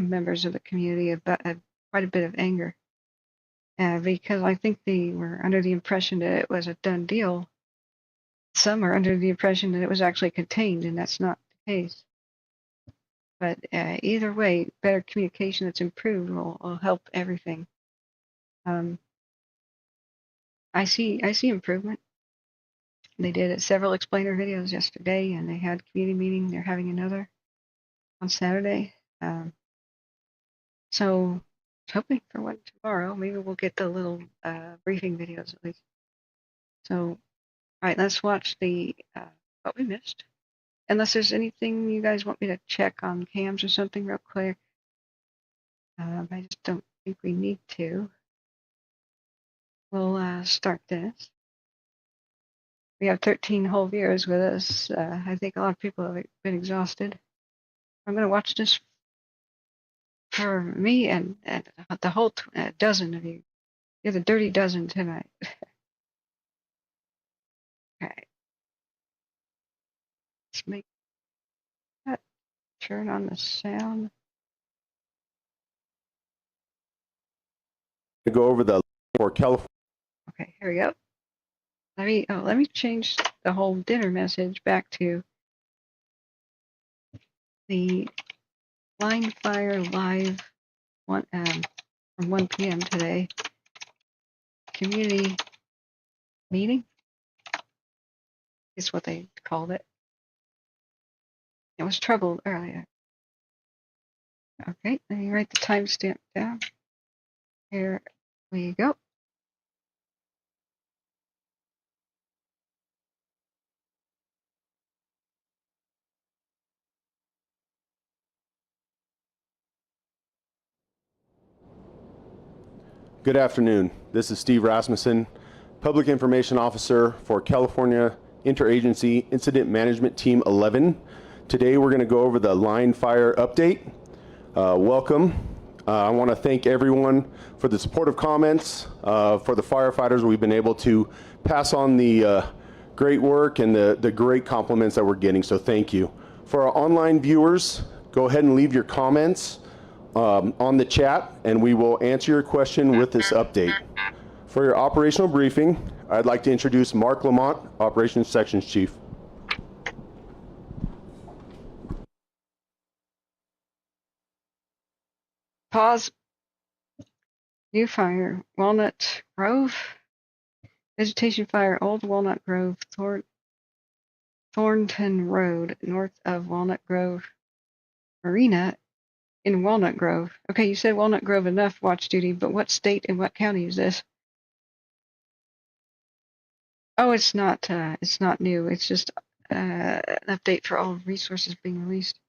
members of the community about quite a bit of anger, because I think they were under the impression that it was a done deal. Some are under the impression that it was actually contained, and that's not the case. But either way, better communication that's improved will help everything. I see improvement. They did several explainer videos yesterday, and they had community meeting. They're having another on Saturday. So hoping for one tomorrow. Maybe we'll get the little briefing videos at least. So, all right, let's watch the what we missed. Unless there's anything you guys want me to check on cams or something real quick. I just don't think we need to. We'll start this. We have 13 whole viewers with us. I think a lot of people have been exhausted. I'm going to watch this for me and the whole dozen of you. You're the dirty dozen tonight. Okay. Let's make that turn on the sound. To go over the for California. Okay, here we go. Let me change the whole dinner message back to the Wildfire live from 1 p.m. today. Community meeting is what they called it. It was troubled earlier. Okay, let me write the timestamp down. Here we go. Good afternoon. This is Steve Rasmussen, Public Information Officer for California Interagency Incident Management Team 11. Today we're going to go over the line fire update. Welcome. I want to thank everyone for the supportive comments. For the firefighters, we've been able to pass on the great work and the great compliments that we're getting, so thank you. For our online viewers, go ahead and leave your comments on the chat, and we will answer your question with this update. For your operational briefing, I'd like to introduce Mark Lamont, Operations Sections Chief. Pause. New fire, Walnut Grove. Vegetation fire, Old Walnut Grove, Thornton Road, north of Walnut Grove Marina in Walnut Grove. Okay, you said Walnut Grove enough, watch duty, but what state and what county is this? Oh, it's not new. It's just an update for all resources being released.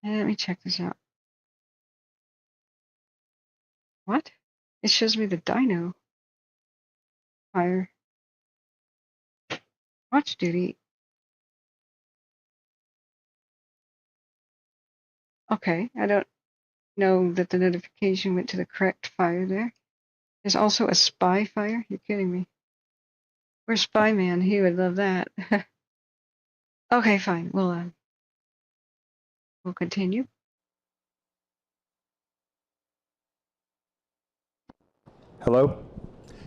Let me check this out. What? It shows me the Dino fire. Watch duty. Okay, I don't know that the notification went to the correct fire there. There's also a spy fire. You're kidding me. Where's Spy Man? He would love that. Okay, fine. We'll continue. Hello.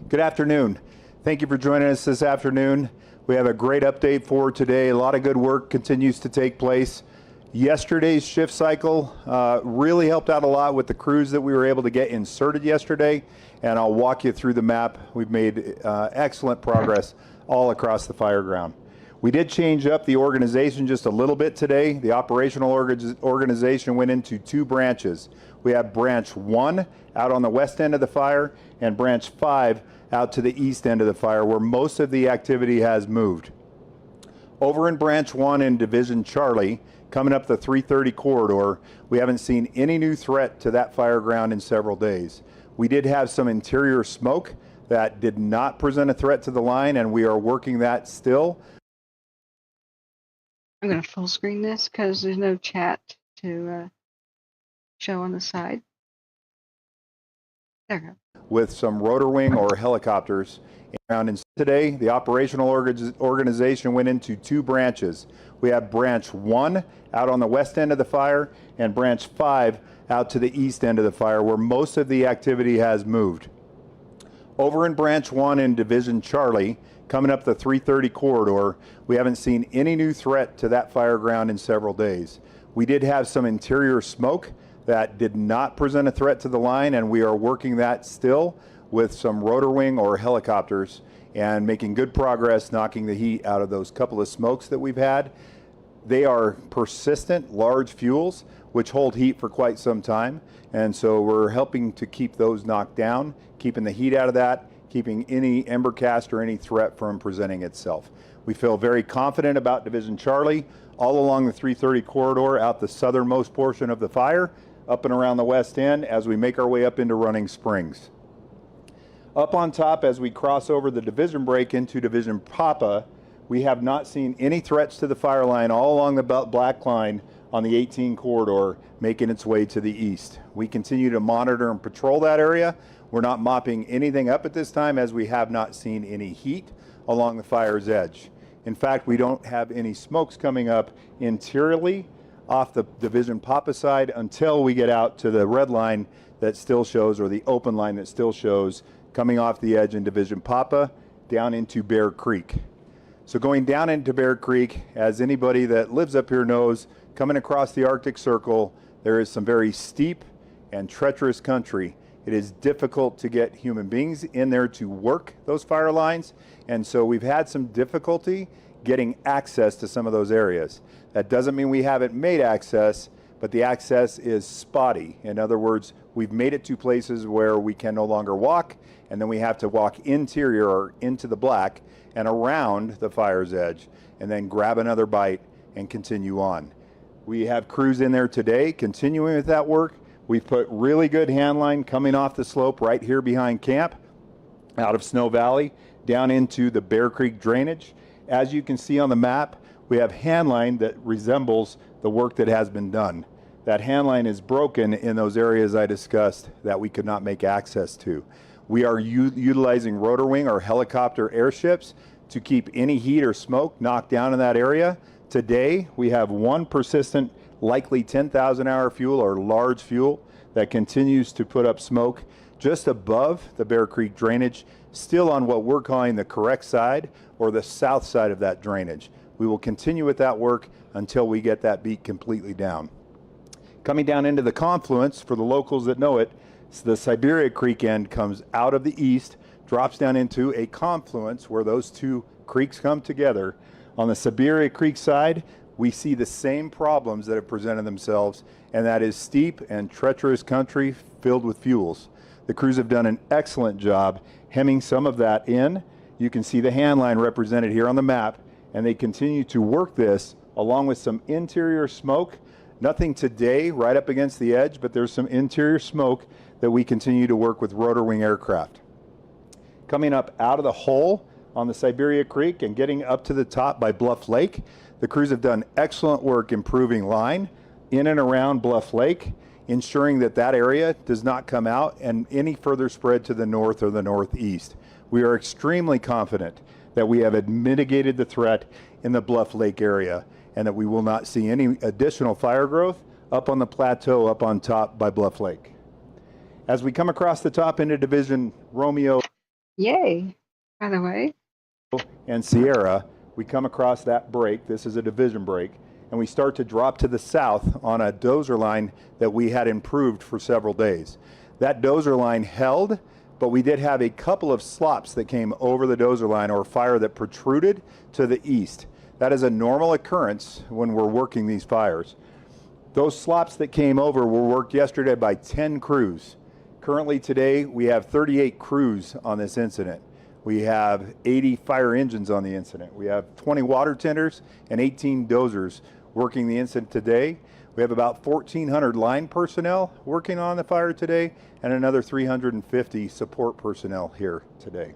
Good afternoon. Thank you for joining us this afternoon. We have a great update for today. A lot of good work continues to take place. Yesterday's shift cycle really helped out a lot with the crews that we were able to get inserted yesterday, and I'll walk you through the map. We've made excellent progress all across the fire ground. We did change up the organization just a little bit today. The operational organization went into 2 branches. We have branch 1 out on the west end of the fire and branch 5 out to the east end of the fire, where most of the activity has moved. Over in branch 1 in Division Charlie, coming up the 330 corridor, we haven't seen any new threat to that fire ground in several days. We did have some interior smoke that did not present a threat to the line, and we are working that still. I'm going to full screen this because there's no chat to show on the side. There we go. with some rotor wing or helicopters. And today, the operational organization went into 2 branches. We have branch 1 out on the west end of the fire and branch 5 out to the east end of the fire, where most of the activity has moved. Over in branch 1 in Division Charlie, coming up the 330 corridor, we haven't seen any new threat to that fire ground in several days. We did have some interior smoke that did not present a threat to the line, and we are working that still with some rotor wing or helicopters and making good progress knocking the heat out of those couple of smokes that we've had. They are persistent, large fuels which hold heat for quite some time, and so we're helping to keep those knocked down, keeping the heat out of that, keeping any ember cast or any threat from presenting itself. We feel very confident about Division Charlie all along the 330 corridor out the southernmost portion of the fire, up and around the west end as we make our way up into Running Springs. Up on top, as we cross over the division break into Division Papa, we have not seen any threats to the fire line all along the black line on the 18 corridor making its way to the east. We continue to monitor and patrol that area. We're not mopping anything up at this time, as we have not seen any heat along the fire's edge. In fact, we don't have any smokes coming up interiorly off the Division Papa side until we get out to the red line that still shows, or the open line that still shows, coming off the edge in Division Papa down into Bear Creek. So going down into Bear Creek, as anybody that lives up here knows, coming across the Arctic Circle, there is some very steep and treacherous country. It is difficult to get human beings in there to work those fire lines, and so we've had some difficulty getting access to some of those areas. That doesn't mean we haven't made access, but the access is spotty. In other words, we've made it to places where we can no longer walk, and then we have to walk interior or into the black and around the fire's edge, and then grab another bite and continue on. We have crews in there today continuing with that work. We've put really good handline coming off the slope right here behind camp, out of Snow Valley, down into the Bear Creek drainage. As you can see on the map, we have handline that resembles the work that has been done. That handline is broken in those areas I discussed that we could not make access to. We are utilizing rotor wing or helicopter airships to keep any heat or smoke knocked down in that area. Today, we have one persistent, likely 10,000 hour fuel or large fuel that continues to put up smoke just above the Bear Creek drainage, still on what we're calling the correct side or the south side of that drainage. We will continue with that work until we get that beat completely down. Coming down into the confluence, for the locals that know it, the Siberia Creek end comes out of the east, drops down into a confluence where those 2 creeks come together. On the Siberia Creek side, we see the same problems that have presented themselves, and that is steep and treacherous country filled with fuels. The crews have done an excellent job hemming some of that in. You can see the handline represented here on the map, and they continue to work this along with some interior smoke. Nothing today right up against the edge, but there's some interior smoke that we continue to work with rotor wing aircraft. Coming up out of the hole on the Siberia Creek and getting up to the top by Bluff Lake, the crews have done excellent work improving line in and around Bluff Lake, ensuring that that area does not come out and any further spread to the north or the northeast. We are extremely confident that we have mitigated the threat in the Bluff Lake area and that we will not see any additional fire growth up on the plateau up on top by Bluff Lake. As we come across the top into Division Romeo, Yay, by the way, and Sierra, we come across that break. This is a division break, and we start to drop to the south on a dozer line that we had improved for several days. That dozer line held, but we did have a couple of slops that came over the dozer line, or fire that protruded to the east. That is a normal occurrence when we're working these fires. Those slops that came over were worked yesterday by 10 crews. Currently today, we have 38 crews on this incident. We have 80 fire engines on the incident. We have 20 water tenders and 18 dozers working the incident today. We have about 1,400 line personnel working on the fire today and another 350 support personnel here today.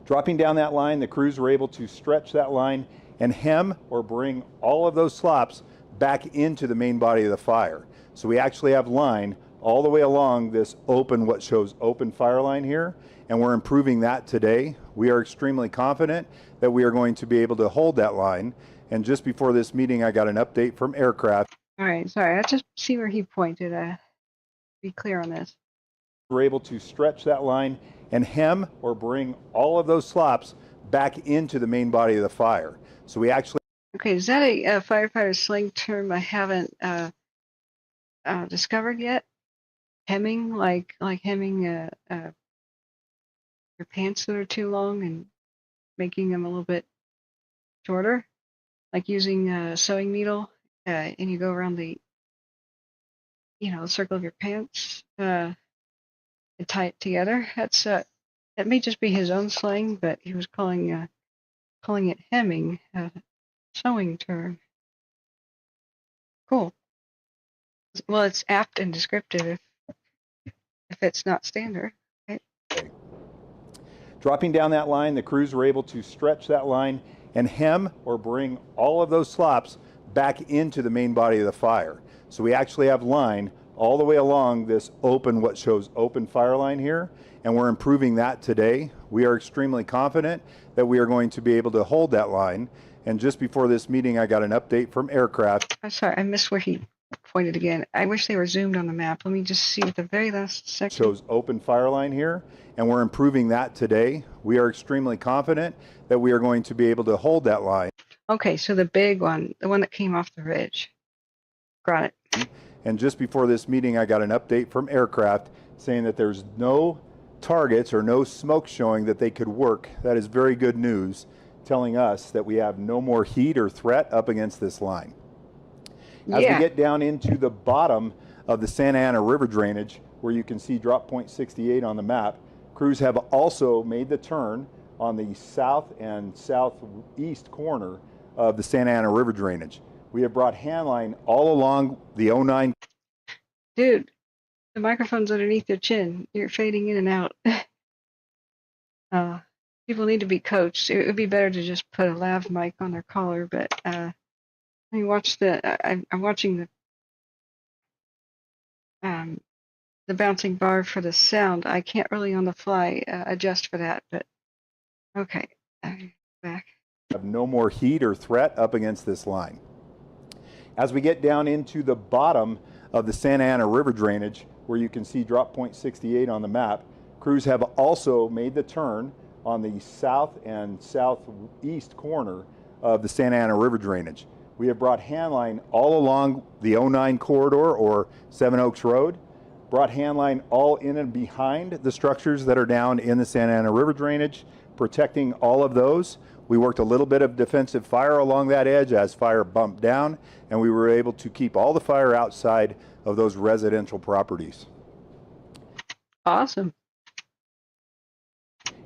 Dropping down that line, the crews were able to stretch that line and hem or bring all of those slops back into the main body of the fire. So we actually have line all the way along this open, what shows open fire line here, and we're improving that today. We are extremely confident that we are going to be able to hold that line. And just before this meeting, I got an update from aircraft. All right, sorry, I just see where he pointed. Be clear on this. We're able to stretch that line and hem or bring all of those slops back into the main body of the fire. So we actually. Okay, is that a firefighter slang term I haven't discovered yet? Hemming, like hemming your pants that are too long and making them a little bit shorter, like using a sewing needle and you go around the circle of your pants and tie it together. That's that may just be his own slang, but he was calling it hemming, sewing term. Cool. Well, it's apt and descriptive if it's not standard. Right? Dropping down that line, the crews were able to stretch that line and hem or bring all of those slops back into the main body of the fire. So we actually have line all the way along this open, what shows open fire line here, and we're improving that today. We are extremely confident that we are going to be able to hold that line. And just before this meeting, I got an update from aircraft. I'm sorry, I missed where he pointed again. I wish they were zoomed on the map. Let me just see at the very last section. Shows open fire line here, and we're improving that today. We are extremely confident that we are going to be able to hold that line. Okay, so the big one, the one that came off the ridge. Got it. And just before this meeting, I got an update from aircraft saying that there's no targets or no smoke showing that they could work. That is very good news, telling us that we have no more heat or threat up against this line. As we get down into the bottom of the Santa Ana River drainage, where you can see drop point 68 on the map, crews have also made the turn on the south and southeast corner of the Santa Ana River drainage. We have brought handline all along the 09. Dude, the microphone's underneath your chin. You're fading in and out. People need to be coached. It would be better to just put a lav mic on their collar, but I watch I'm watching the bouncing bar for the sound. I can't really on the fly adjust for that, but okay. Back. Have no more heat or threat up against this line. As we get down into the bottom of the Santa Ana River drainage, where you can see drop point 68 on the map, crews have also made the turn on the south and southeast corner of the Santa Ana River drainage. We have brought handline all along the 09 corridor or Seven Oaks Road, brought handline all in and behind the structures that are down in the Santa Ana River drainage, protecting all of those. We worked a little bit of defensive fire along that edge as fire bumped down, and we were able to keep all the fire outside of those residential properties. Awesome.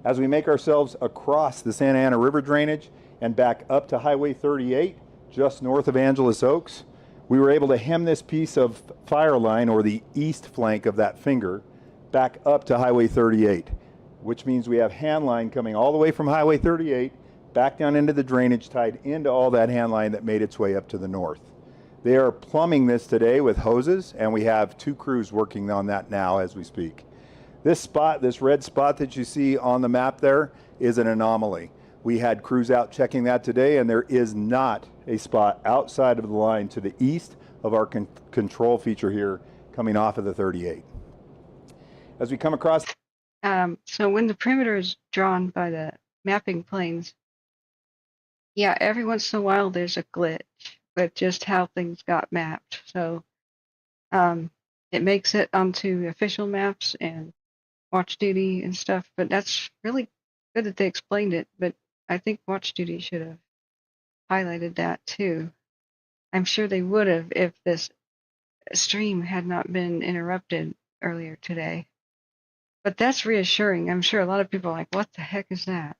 As we make ourselves across the Santa Ana River drainage and back up to Highway 38, just north of Angeles Oaks, we were able to hem this piece of fire line, or the east flank of that finger, back up to Highway 38, which means we have hand line coming all the way from Highway 38 back down into the drainage, tied into all that hand line that made its way up to the north. They are plumbing this today with hoses, and we have 2 crews working on that now as we speak. This spot, this red spot that you see on the map there, is an anomaly. We had crews out checking that today, and there is not a spot outside of the line to the east of our control feature here coming off of the 38. As we come across... So when the perimeter is drawn by the mapping planes, yeah, every once in a while there's a glitch with just how things got mapped. So it makes it onto official maps and watch duty and stuff, but that's really good that they explained it, but I think watch duty should have highlighted that too. I'm sure they would have if this stream had not been interrupted earlier today. But that's reassuring. I'm sure a lot of people are like, what the heck is that?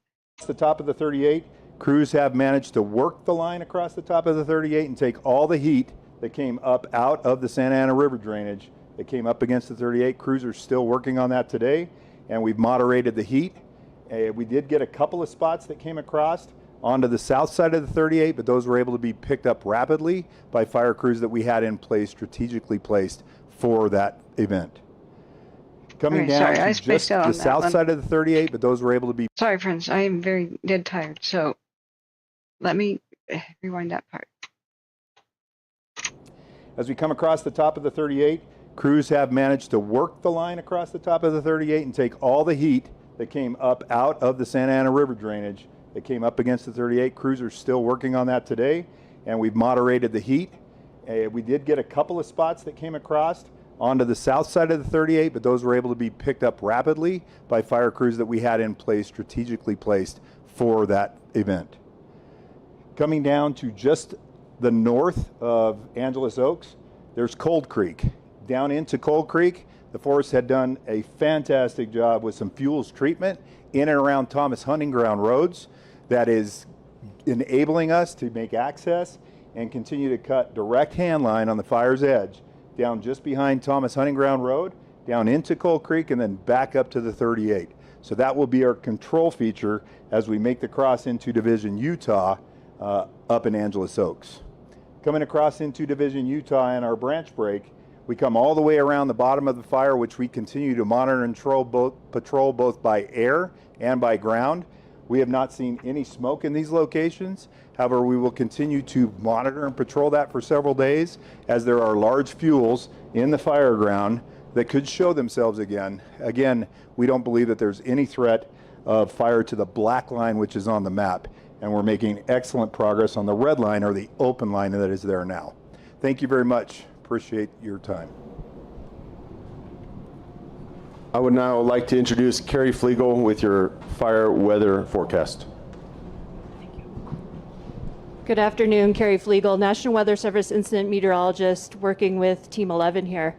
The top of the 38, crews have managed to work the line across the top of the 38 and take all the heat that came up out of the Santa Ana River drainage that came up against the 38. Crews are still working on that today, and we've moderated the heat. We did get a couple of spots that came across onto the south side of the 38, but those were able to be picked up rapidly by fire crews that we had in place, strategically placed for that event. Coming Okay, down sorry, I to spaced just out on the that south one. side of the 38, but those were able to be. Sorry, friends, I am very dead tired, so let me rewind that part. As we come across the top of the 38, crews have managed to work the line across the top of the 38 and take all the heat that came up out of the Santa Ana River drainage that came up against the 38. Crews are still working on that today, and we've moderated the heat. We did get a couple of spots that came across onto the south side of the 38, but those were able to be picked up rapidly by fire crews that we had in place, strategically placed for that event. Coming down to just the north of Angeles Oaks, there's Cold Creek. Down into Cold Creek, the forest had done a fantastic job with some fuels treatment in and around Thomas Hunting Ground roads that is enabling us to make access and continue to cut direct hand line on the fire's edge down just behind Thomas Hunting Ground Road, down into Cold Creek, and then back up to the 38. So that will be our control feature as we make the cross into Division, Utah, up in Angeles Oaks. Coming across into Division, Utah and our branch break, we come all the way around the bottom of the fire, which we continue to monitor and patrol both by air and by ground. We have not seen any smoke in these locations. However, we will continue to monitor and patrol that for several days as there are large fuels in the fire ground that could show themselves again. Again, we don't believe that there's any threat of fire to the black line, which is on the map, and we're making excellent progress on the red line, or the open line that is there now. Thank you very much. Appreciate your time. I would now like to introduce Carrie Flegel with your fire weather forecast. Good afternoon, Carrie Flegel, National Weather Service incident meteorologist working with Team 11 here.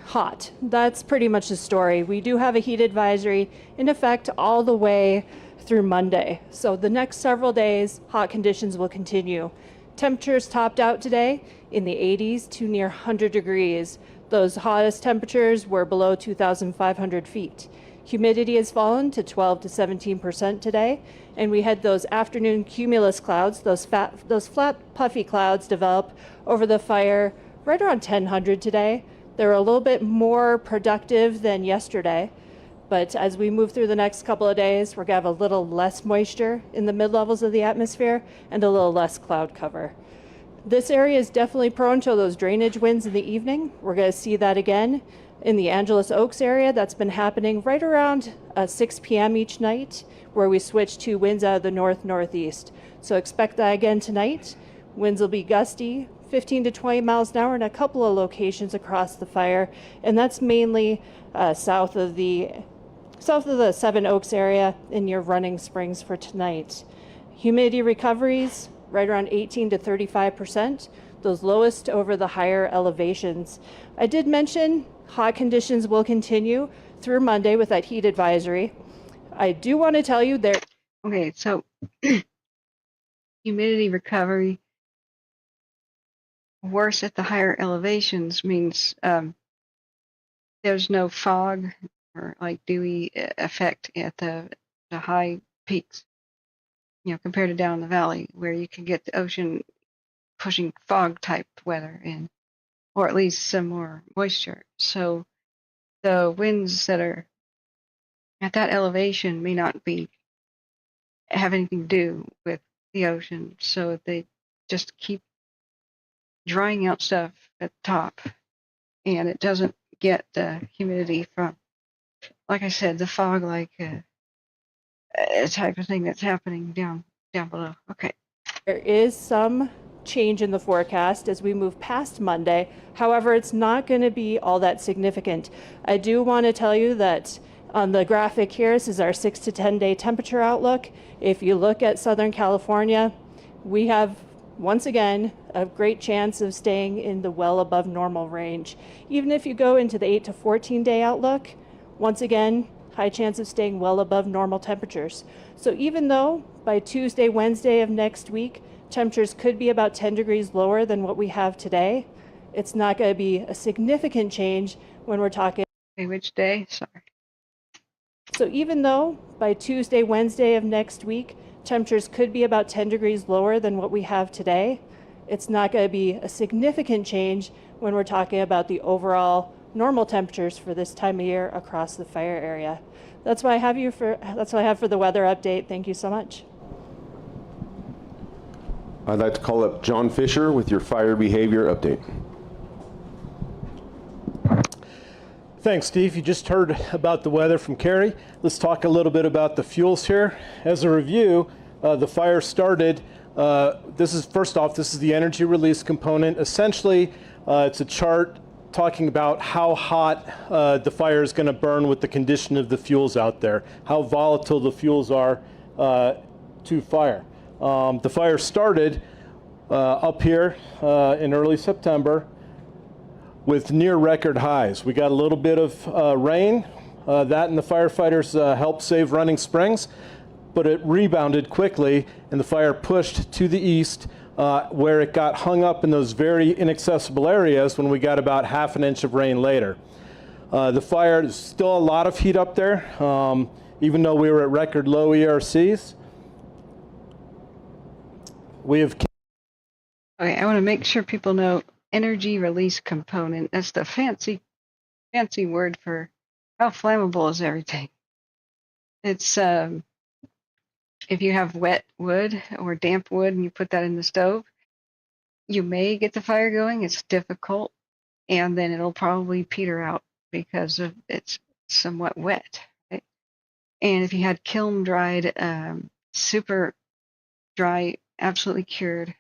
Hot, that's pretty much the story. We do have a heat advisory in effect all the way through Monday. So the next several days, hot conditions will continue. Temperatures topped out today in the 80s to near 100 degrees. Those hottest temperatures were below 2,500 feet. Humidity has fallen to 12 to 17% today, and we had those afternoon cumulus clouds, those flat puffy clouds develop over the fire right around 1000 today. They're a little bit more productive than yesterday, but as we move through the next couple of days, we're going to have a little less moisture in the mid-levels of the atmosphere and a little less cloud cover. This area is definitely prone to those drainage winds in the evening. We're going to see that again in the Angeles Oaks area. That's been happening right around 6 p.m. each night, where we switch to winds out of the north-northeast. So expect that again tonight. Winds will be gusty, 15 to 20 miles an hour in a couple of locations across the fire, and that's mainly south of the Seven Oaks area in near Running Springs for tonight. Humidity recoveries right around 18 to 35%, those lowest over the higher elevations. I did mention hot conditions will continue through Monday with that heat advisory. I do want to tell you there. Okay, so humidity recovery worse at the higher elevations means there's no fog or like dewy effect at the high peaks, you know, compared to down in the valley where you can get the ocean pushing fog type weather in, or at least some more moisture. So the winds that are at that elevation may not have anything to do with the ocean, so they just keep drying out stuff at the top, and it doesn't get the humidity from, like I said, the fog like type of thing that's happening down below. Okay. There is some change in the forecast as we move past Monday. However, it's not going to be all that significant. I do want to tell you that on the graphic here, this is our 6 to 10 day temperature outlook. If you look at Southern California, we have once again a great chance of staying in the well above normal range. Even if you go into the 8 to 14 day outlook, once again, high chance of staying well above normal temperatures. So even though by Tuesday, Wednesday of next week, temperatures could be about 10 degrees lower than what we have today, it's not going to be a significant change when we're talking. Okay, which day? Sorry. So even though by Tuesday, Wednesday of next week, temperatures could be about 10 degrees lower than what we have today, it's not going to be a significant change when we're talking about the overall normal temperatures for this time of year across the fire area. That's what I have for the weather update. Thank you so much. I'd like to call up John Fisher with your fire behavior update. Thanks, Steve. You just heard about the weather from Carrie. Let's talk a little bit about the fuels here. As a review, the fire started. This is the energy release component. Essentially, it's a chart talking about how hot the fire is going to burn with the condition of the fuels out there, how volatile the fuels are to fire. The fire started up here in early September with near record highs. We got a little bit of rain, that and the firefighters helped save running springs, but it rebounded quickly and the fire pushed to the east where it got hung up in those very inaccessible areas when we got about half an inch of rain later. The fire, there's still a lot of heat up there, even though we were at record low ERCs. We have... Okay, I want to make sure people know energy release component. That's the fancy word for how flammable is everything. It's if you have wet wood or damp wood and you put that in the stove, you may get the fire going. It's difficult, and then it'll probably peter out because it's somewhat wet. Right? And if you had kiln dried, super dry, absolutely cured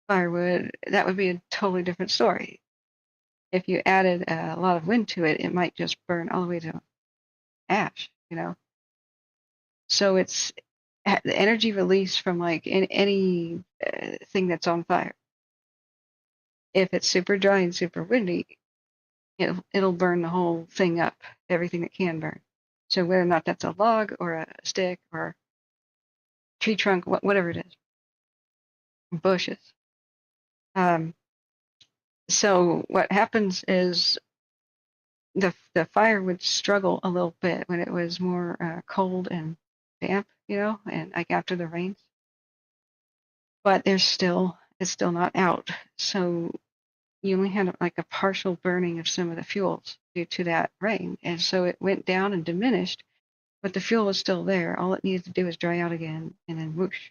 firewood, that would be a totally different story. If you added a lot of wind to it, it might just burn all the way to ash, you know. So it's the energy release from like any thing that's on fire. If it's super dry and super windy, it'll burn the whole thing up, everything that can burn. So whether or not that's a log or a stick or tree trunk, whatever it is, bushes. So what happens is the fire would struggle a little bit when it was more cold and damp, you know, and like after the rains. But it's still not out. So you only had like a partial burning of some of the fuels due to that rain, and so it went down and diminished, but the fuel was still there. All it needed to do was dry out again, and then whoosh,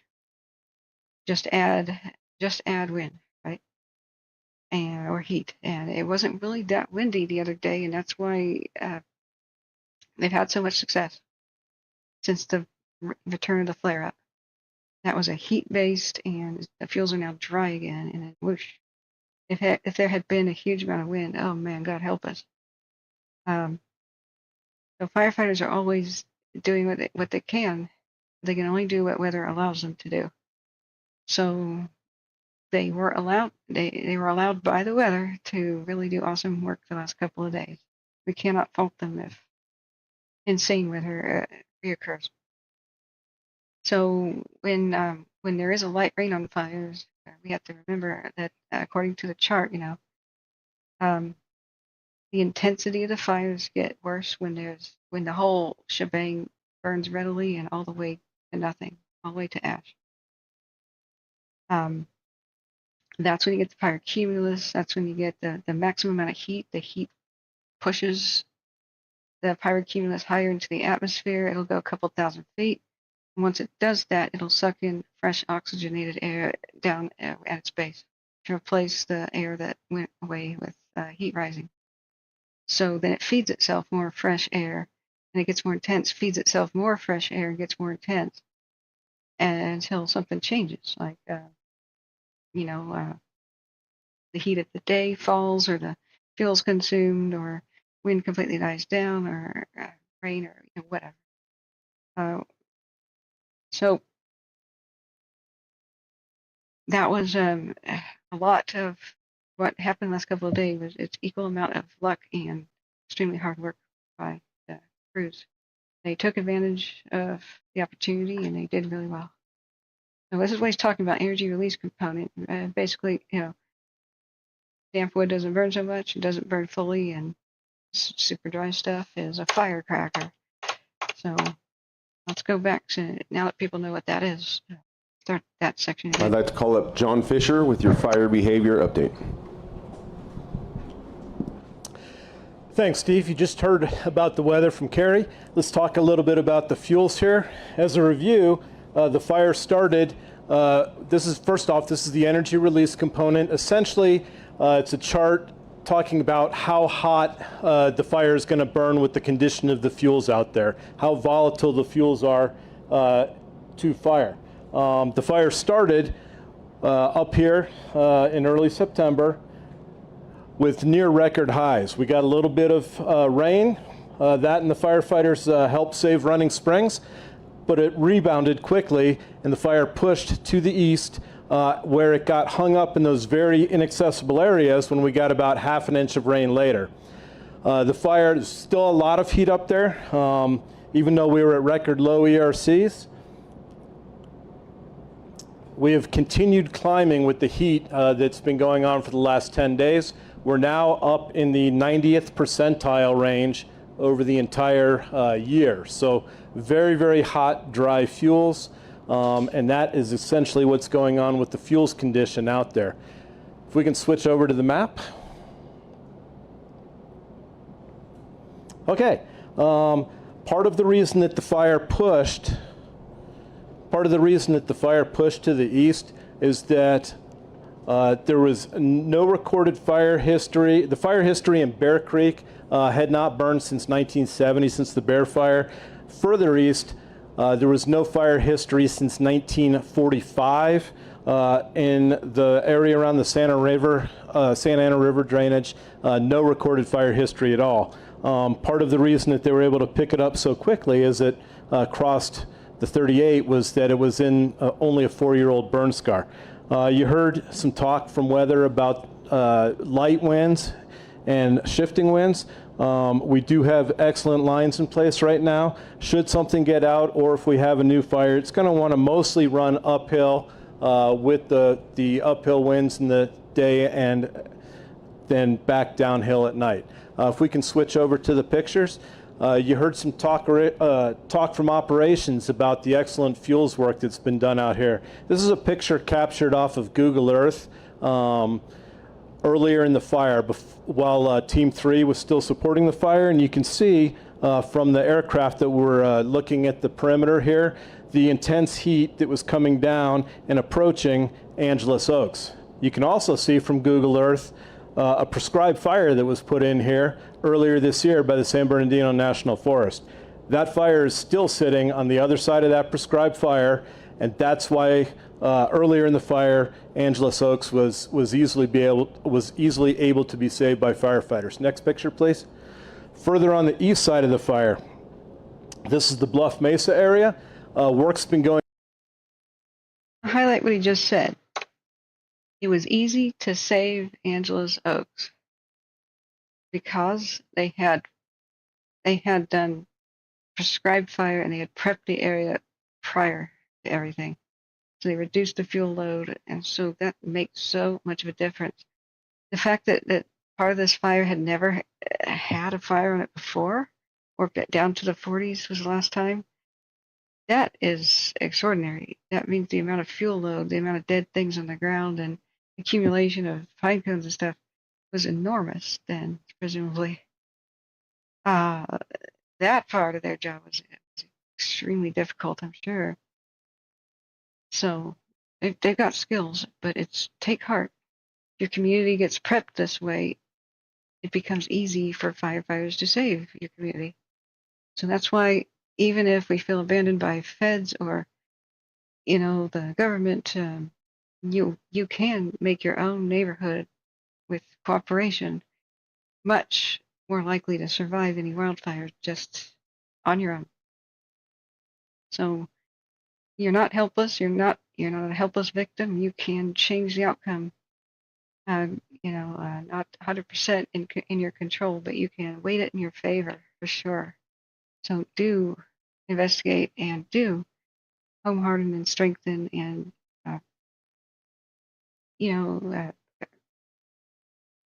just add wind, right? And or heat. And it wasn't really that windy the other day, and that's why they've had so much success since the return of the flare-up. That was a heat-based, and the fuels are now dry again, and then whoosh. If there had been a huge amount of wind, oh man, God help us. So firefighters are always doing what they can. They can only do what weather allows them to do. So they were allowed by the weather to really do awesome work the last couple of days. We cannot fault them if insane weather reoccurs. So when there is a light rain on fires, we have to remember that according to the chart, you know, the intensity of the fires get worse when the whole shebang burns readily and all the way to nothing, all the way to ash. That's when you get the fire cumulus. That's when you get the maximum amount of heat. The heat pushes the pyrocumulus higher into the atmosphere. It'll go a couple thousand feet. And once it does that, it'll suck in fresh oxygenated air down at its base to replace the air that went away with heat rising. So then it feeds itself more fresh air, and it gets more intense, feeds itself more fresh air, and gets more intense until something changes, like the heat of the day falls, or the fuel's consumed, or wind completely dies down, or rain, or whatever. So that was a lot of what happened the last couple of days. Was its equal amount of luck and extremely hard work by the crews. They took advantage of the opportunity, and they did really well. So this is what he's talking about, energy release component. Basically, damp wood doesn't burn so much, it doesn't burn fully, and super dry stuff is a firecracker. So let's go back to, now that people know what that is, start that section again. I'd like to call up John Fisher with your fire behavior update. Thanks, Steve. You just heard about the weather from Carrie. Let's talk a little bit about the fuels here. As a review, the fire started. This is the energy release component. Essentially, it's a chart talking about how hot the fire is going to burn with the condition of the fuels out there, how volatile the fuels are to fire. The fire started up here in early September with near record highs. We got a little bit of rain, that and the firefighters helped save running springs, but it rebounded quickly and the fire pushed to the east where it got hung up in those very inaccessible areas when we got about ½ an inch of rain later. The fire, there's still a lot of heat up there, even though we were at record low ERCs. We have continued climbing with the heat that's been going on for the last 10 days. We're now up in the 90th percentile range over the entire year. So very, very hot, dry fuels. And that is essentially what's going on with the fuels condition out there. If we can switch over to the map. Okay, part of the reason that the fire pushed to the east is that there was no recorded fire history. The fire history in Bear Creek had not burned since 1970, since the Bear Fire. Further east, there was no fire history since 1945 in the area around the Santa Ana River drainage. No recorded fire history at all. Part of the reason that they were able to pick it up so quickly as it crossed the 38 was that it was in only a 4-year-old burn scar. You heard some talk from weather about light winds and shifting winds. We do have excellent lines in place right now. Should something get out or if we have a new fire, it's going to want to mostly run uphill with the uphill winds in the day and then back downhill at night. If we can switch over to the pictures. You heard some talk from operations about the excellent fuels work that's been done out here. This is a picture captured off of Google Earth earlier in the fire while Team 3 was still supporting the fire, and you can see from the aircraft that were looking at the perimeter here, the intense heat that was coming down and approaching Angeles Oaks. You can also see from Google Earth a prescribed fire that was put in here earlier this year by the San Bernardino National Forest. That fire is still sitting on the other side of that prescribed fire, and that's why earlier in the fire, Angeles Oaks was easily able to be saved by firefighters. Next picture, please. Further on the east side of the fire, this is the Bluff Mesa area. Work's been going. Highlight what he just said. It was easy to save Angeles Oaks because they had done prescribed fire and they had prepped the area prior to everything. So they reduced the fuel load, and so that makes so much of a difference. The fact that part of this fire had never had a fire on it before, or down to the 40s was the last time, that is extraordinary. That means the amount of fuel load, the amount of dead things on the ground, and accumulation of pine cones and stuff was enormous then, presumably. That part of their job was extremely difficult, I'm sure. So they've got skills, but take heart. If your community gets prepped this way, it becomes easy for firefighters to save your community. So that's why even if we feel abandoned by feds or, the government, you can make your own neighborhood with cooperation much more likely to survive any wildfire just on your own. So you're not helpless. You're not a helpless victim. You can change the outcome. Not 100% in your control, but you can weight it in your favor for sure. So do investigate and do home harden and strengthen and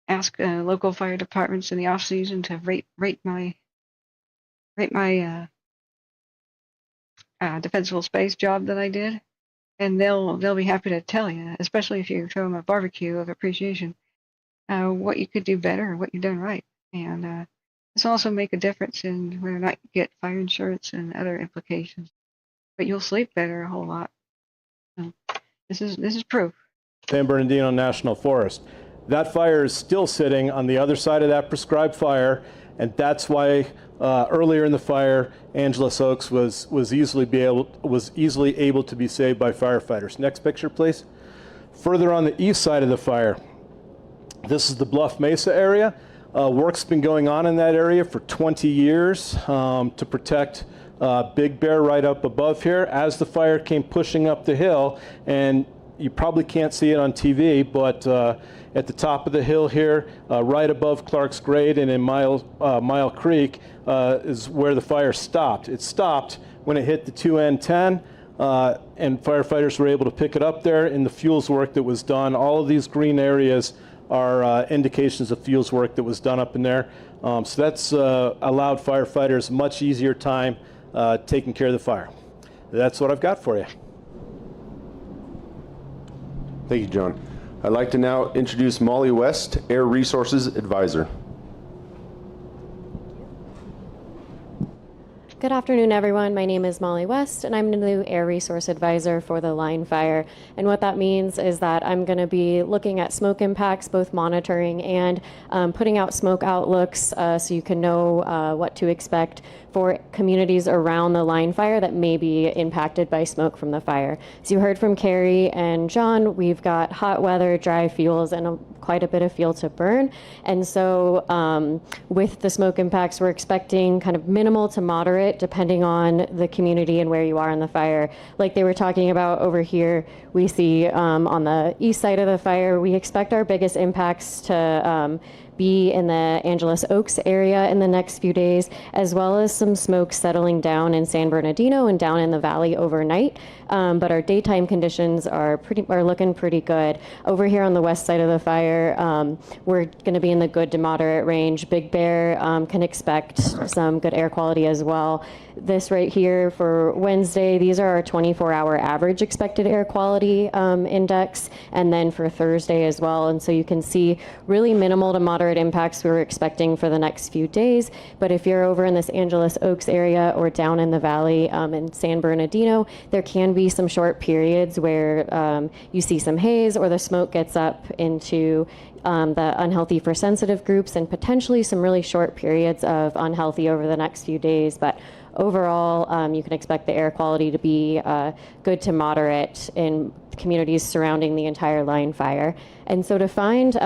ask local fire departments in the off season to rate my defensible space job that I did, and they'll be happy to tell you, especially if you throw them a barbecue of appreciation, what you could do better, what you've done right, and This will also make a difference in whether or not you get fire insurance and other implications. But you'll sleep better a whole lot. So this is proof. San Bernardino National Forest. That fire is still sitting on the other side of that prescribed fire, and that's why earlier in the fire, Angeles Oaks was easily able to be saved by firefighters. Next picture, please. Further on the east side of the fire, this is the Bluff Mesa area. Work's been going on in that area for 20 years to protect Big Bear right up above here. As the fire came pushing up the hill, and you probably can't see it on TV, but at the top of the hill here, right above Clark's Grade and in Mile Creek, is where the fire stopped. It stopped when it hit the 2N10, and firefighters were able to pick it up there in the fuels work that was done. All of these green areas are indications of fuels work that was done up in there. So that's allowed firefighters much easier time taking care of the fire. That's what I've got for you. Thank you, John. I'd like to now introduce Molly West, Air Resources Advisor. Good afternoon, everyone. My name is Molly West, and I'm the new Air Resource Advisor for the line fire. And what that means is that I'm going to be looking at smoke impacts, both monitoring and putting out smoke outlooks so you can know what to expect for communities around the line fire that may be impacted by smoke from the fire. As you heard from Carrie and John, we've got hot weather, dry fuels, and quite a bit of fuel to burn. And so with the smoke impacts, we're expecting kind of minimal to moderate depending on the community and where you are in the fire. Like they were talking about over here, we see on the east side of the fire, we expect our biggest impacts to be in the Angeles Oaks area in the next few days, as well as some smoke settling down in San Bernardino and down in the valley overnight. But our daytime conditions are looking pretty good. Over here on the west side of the fire, we're going to be in the good to moderate range. Big Bear can expect some good air quality as well. This right here for Wednesday, these are our 24-hour average expected air quality index, and then for Thursday as well. And so you can see really minimal to moderate impacts we were expecting for the next few days. But if you're over in this Angeles Oaks area or down in the valley in San Bernardino, there can be some short periods where you see some haze or the smoke gets up into the unhealthy for sensitive groups, and potentially some really short periods of unhealthy over the next few days. But overall, you can expect the air quality to be good to moderate in communities surrounding the entire line fire. And so to find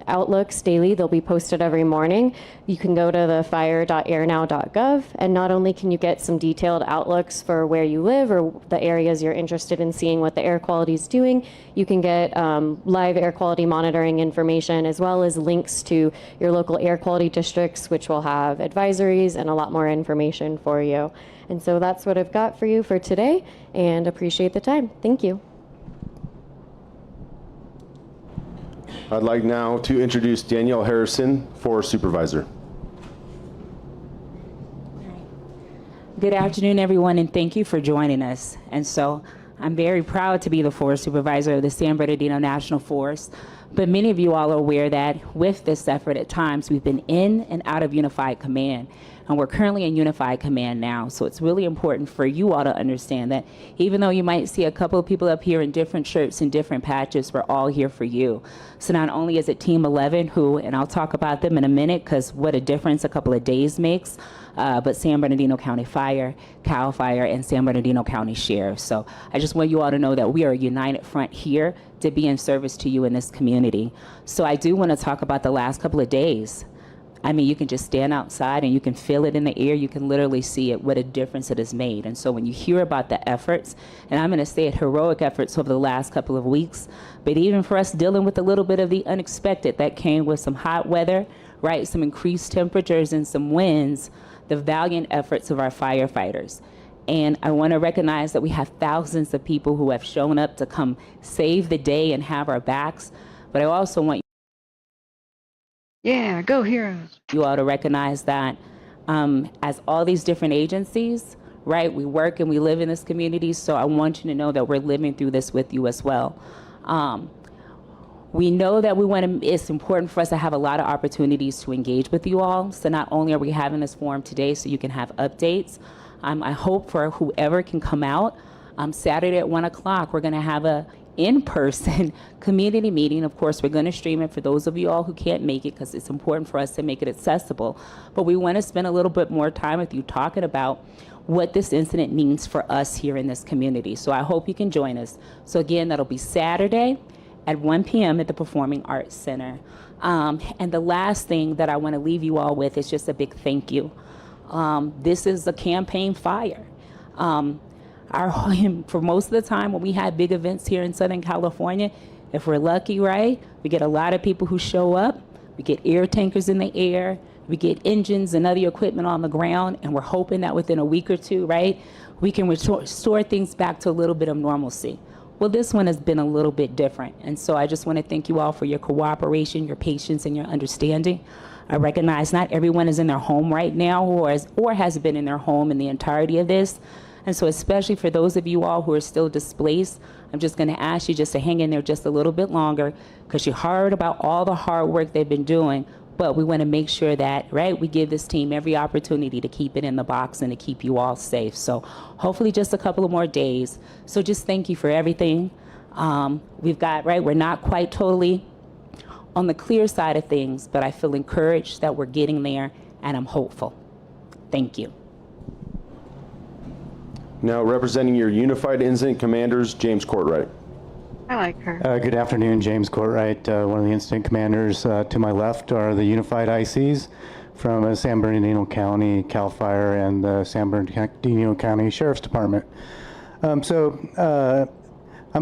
outlooks daily, they'll be posted every morning. You can go to the fire.airnow.gov, and not only can you get some detailed outlooks for where you live or the areas you're interested in seeing what the air quality is doing, you can get live air quality monitoring information, as well as links to your local air quality districts, which will have advisories and a lot more information for you. And so that's what I've got for you for today, and appreciate the time. Thank you. I'd like now to introduce Danielle Harrison, Forest Supervisor. Good afternoon, everyone, and thank you for joining us. And so I'm very proud to be the Forest Supervisor of the San Bernardino National Forest. But many of you all are aware that with this effort, at times we've been in and out of unified command. And we're currently in unified command now. So it's really important for you all to understand that even though you might see a couple of people up here in different shirts and different patches, we're all here for you. So not only is it Team 11 who, and I'll talk about them in a minute because what a difference a couple of days makes, but San Bernardino County Fire, Calfire, and San Bernardino County Sheriff. So I just want you all to know that we are a united front here to be in service to you in this community. So I do want to talk about the last couple of days. I mean, you can just stand outside and you can feel it in the air. You can literally see it, what a difference it has made. And so when you hear about the efforts, and I'm going to say it, heroic efforts over the last couple of weeks, but even for us dealing with a little bit of the unexpected that came with some hot weather, right, some increased temperatures and some winds, the valiant efforts of our firefighters. And I want to recognize that we have thousands of people who have shown up to come save the day and have our backs. But I also want Yeah, go heroes. you all to recognize that as all these different agencies, right, we work and we live in this community. So I want you to know that we're living through this with you as well. We know that it's important for us to have a lot of opportunities to engage with you all. So not only are we having this forum today so you can have updates, I hope for whoever can come out, Saturday at 1 o'clock, we're going to have a in-person community meeting. Of course, we're going to stream it for those of you all who can't make it because it's important for us to make it accessible. But we want to spend a little bit more time with you talking about what this incident means for us here in this community. So I hope you can join us. So again, that'll be Saturday at 1 p.m. at the Performing Arts Center. And the last thing that I want to leave you all with is just a big thank you. This is a campaign fire. For most of the time when we have big events here in Southern California, if we're lucky, right, we get a lot of people who show up, we get air tankers in the air, we get engines and other equipment on the ground, and we're hoping that within a week or two, right, we can restore things back to a little bit of normalcy. Well, this one has been a little bit different, and so I just want to thank you all for your cooperation, your patience, and your understanding. I recognize not everyone is in their home right now or has been in their home in the entirety of this. And so especially for those of you all who are still displaced, I'm just going to ask you just to hang in there just a little bit longer because you heard about all the hard work they've been doing. But we want to make sure that, right, we give this team every opportunity to keep it in the box and to keep you all safe. So hopefully just a couple of more days. So just thank you for everything. We've got, right, we're not quite totally on the clear side of things, but I feel encouraged that we're getting there, and I'm hopeful. Thank you. Now representing your Unified Incident Commanders, James Courtwright. I like her. Good afternoon, James Courtwright, one of the incident commanders. To my left are the Unified ICs from San Bernardino County, Calfire, and the San Bernardino County Sheriff's Department. I'm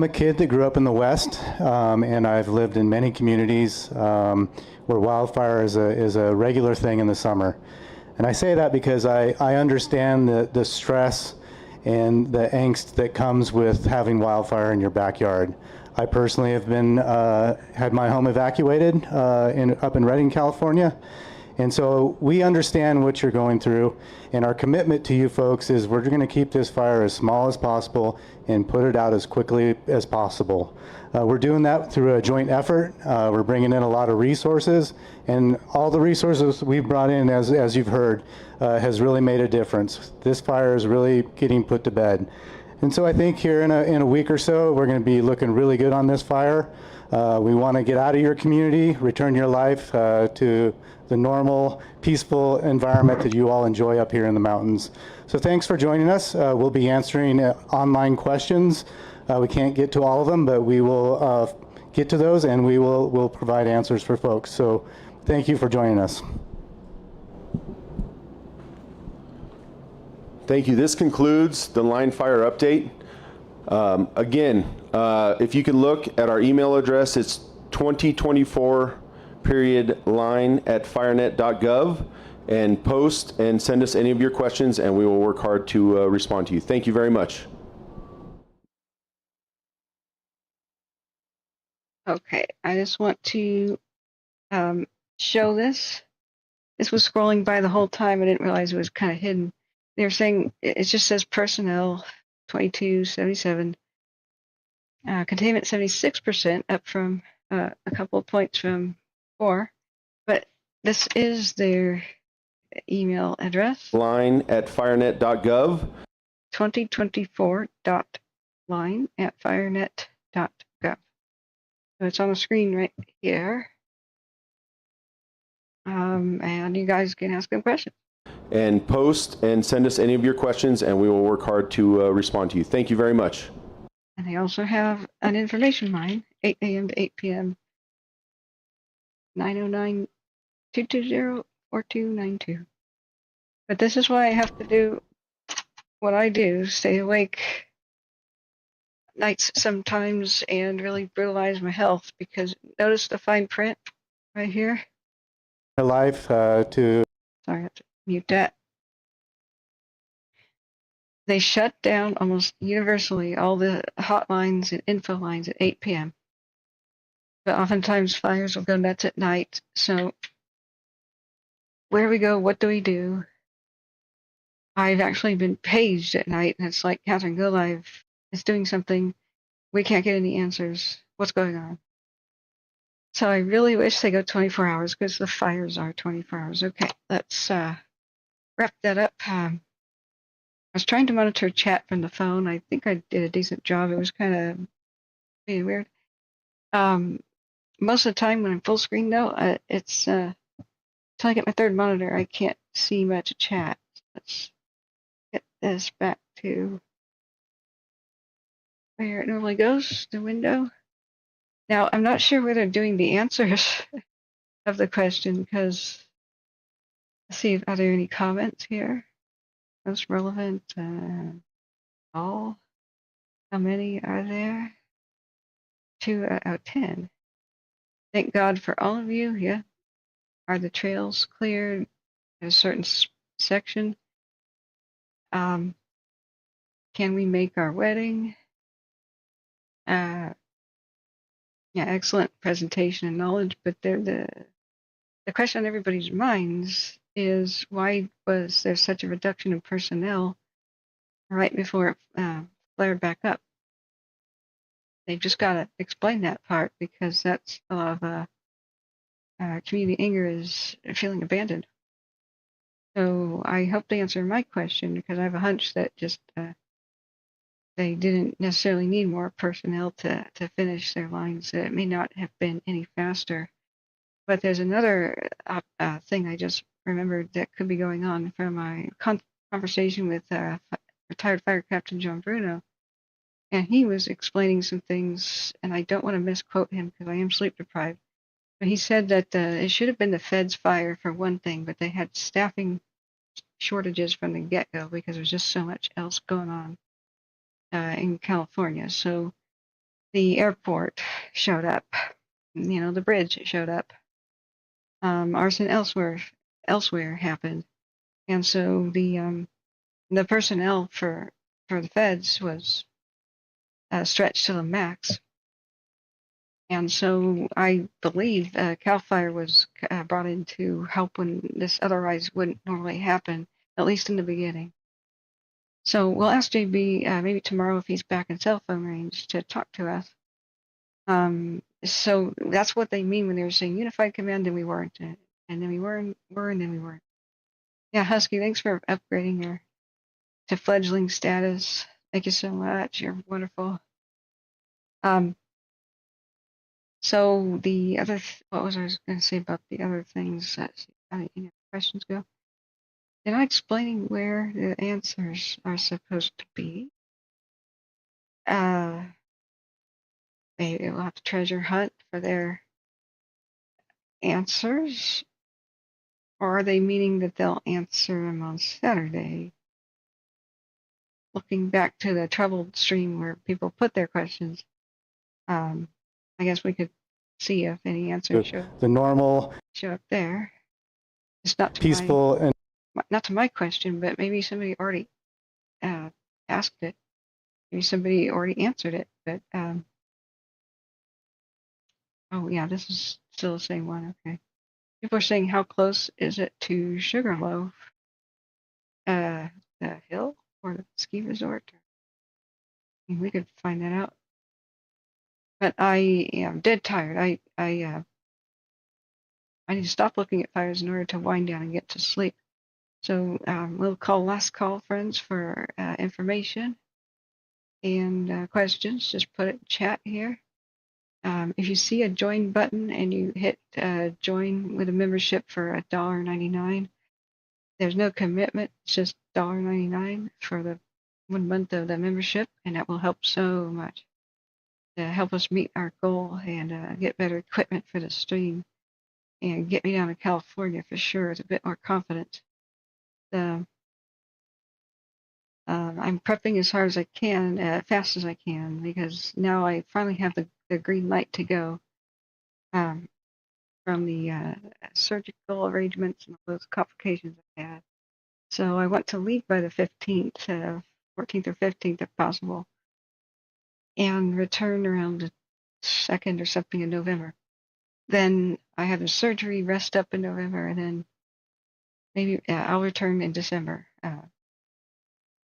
a kid that grew up in the West, and I've lived in many communities where wildfire is a regular thing in the summer. And I say that because I understand the stress and the angst that comes with having wildfire in your backyard. I personally have been had my home evacuated up in Redding, California, and so we understand what you're going through. And our commitment to you folks is we're going to keep this fire as small as possible and put it out as quickly as possible. We're doing that through a joint effort. We're bringing in a lot of resources, and all the resources we've brought in, as you've heard, has really made a difference. This fire is really getting put to bed. And so I think here in a week or so, we're going to be looking really good on this fire. We want to get out of your community, return your life to the normal, peaceful environment that you all enjoy up here in the mountains. So thanks for joining us. We'll be answering online questions. We can't get to all of them, but we will get to those, and we'll provide answers for folks. So thank you for joining us. Thank you. This concludes the line fire update. Again, if you can look at our email address, it's 2024.line@firenet.gov, and post and send us any of your questions, and we will work hard to respond to you. Thank you very much. Okay, I just want to show this. This was scrolling by the whole time. I didn't realize it was kind of hidden. They're saying it just says personnel 2277, containment 76%, up from a couple of points from 4. But this is their email address. Line@firenet.gov. 2024.line@firenet.gov. So it's on the screen right here. And you guys can ask them questions. And post and send us any of your questions, and we will work hard to respond to you. Thank you very much. And they also have an information line, 8 a.m. to 8 p.m. 909-220-4292. But this is why I have to do what I do, stay awake nights sometimes and really brutalize my health, because notice the fine print right here. Life to. Sorry, I have to mute that. They shut down almost universally all the hotlines and info lines at 8 p.m. But oftentimes fires will go nuts at night. So where we go, what do we do? I've actually been paged at night, and it's like, Catherine, go live. It's doing something. We can't get any answers. What's going on? So I really wish they go 24 hours because the fires are 24 hours. Okay, let's wrap that up. I was trying to monitor chat from the phone. I think I did a decent job. It was kind of being weird. Most of the time when I'm full screen though, it's until I get my third monitor, I can't see much chat. Let's get this back to where it normally goes, the window. Now, I'm not sure where they're doing the answers of the question because let's see, are there any comments here? Most relevant, all. How many are there? 2 out of 10. Thank God for all of you. Yeah. Are the trails cleared in a certain section? Can we make our wedding? Yeah, excellent presentation and knowledge, but the question on everybody's minds is why was there such a reduction in personnel right before it flared back up? They've just got to explain that part because that's a lot of community anger is feeling abandoned. So I hope they answer my question because I have a hunch that just they didn't necessarily need more personnel to finish their lines. It may not have been any faster. But there's another thing I just remembered that could be going on from my conversation with retired Fire Captain John Bruno. And he was explaining some things, and I don't want to misquote him because I am sleep deprived. But he said that it should have been the Fed's fire for one thing, but they had staffing shortages from the get-go because there's just so much else going on in California. So the airport showed up, the bridge showed up. Arson elsewhere happened, and so the personnel for the feds was stretched to the max. And so I believe Calfire was brought in to help when this otherwise wouldn't normally happen, at least in the beginning. So we'll ask JB maybe tomorrow if he's back in cell phone range to talk to us. So that's what they mean when they were saying unified command, and we weren't, and then we were, and then we weren't. Yeah, Husky, thanks for upgrading to fledgling status. Thank you so much. You're wonderful. So the other, what was I going to say about the other things that questions go? Am I explaining where the answers are supposed to be? Maybe we'll have to treasure hunt for their answers, or are they meaning that they'll answer them on Saturday? Looking back to the troubled stream where people put their questions, I guess we could see if any answers show up there. It's not to peaceful not to my question, but maybe somebody already asked it. Maybe somebody already answered it. But oh yeah, this is still the same one. Okay. People are saying, how close is it to Sugarloaf? The hill or the ski resort? I mean, we could find that out. But I am dead tired. I need to stop looking at fires in order to wind down and get to sleep. So we'll call last call, friends, for information and questions. Just put it in chat here. If you see a join button and you hit join with a membership for $1.99, there's no commitment. It's just $1.99 for the 1 month of the membership, and that will help so much to help us meet our goal and get better equipment for the stream and get me down to California for sure with a bit more confidence. I'm prepping as hard as I can, fast as I can, because now I finally have the green light to go from the surgical arrangements and all those complications I had. So I want to leave by the 15th, 14th or 15th if possible, and return around the 2nd or something in November. Then I have the surgery, rest up in November, and then maybe I'll return in December,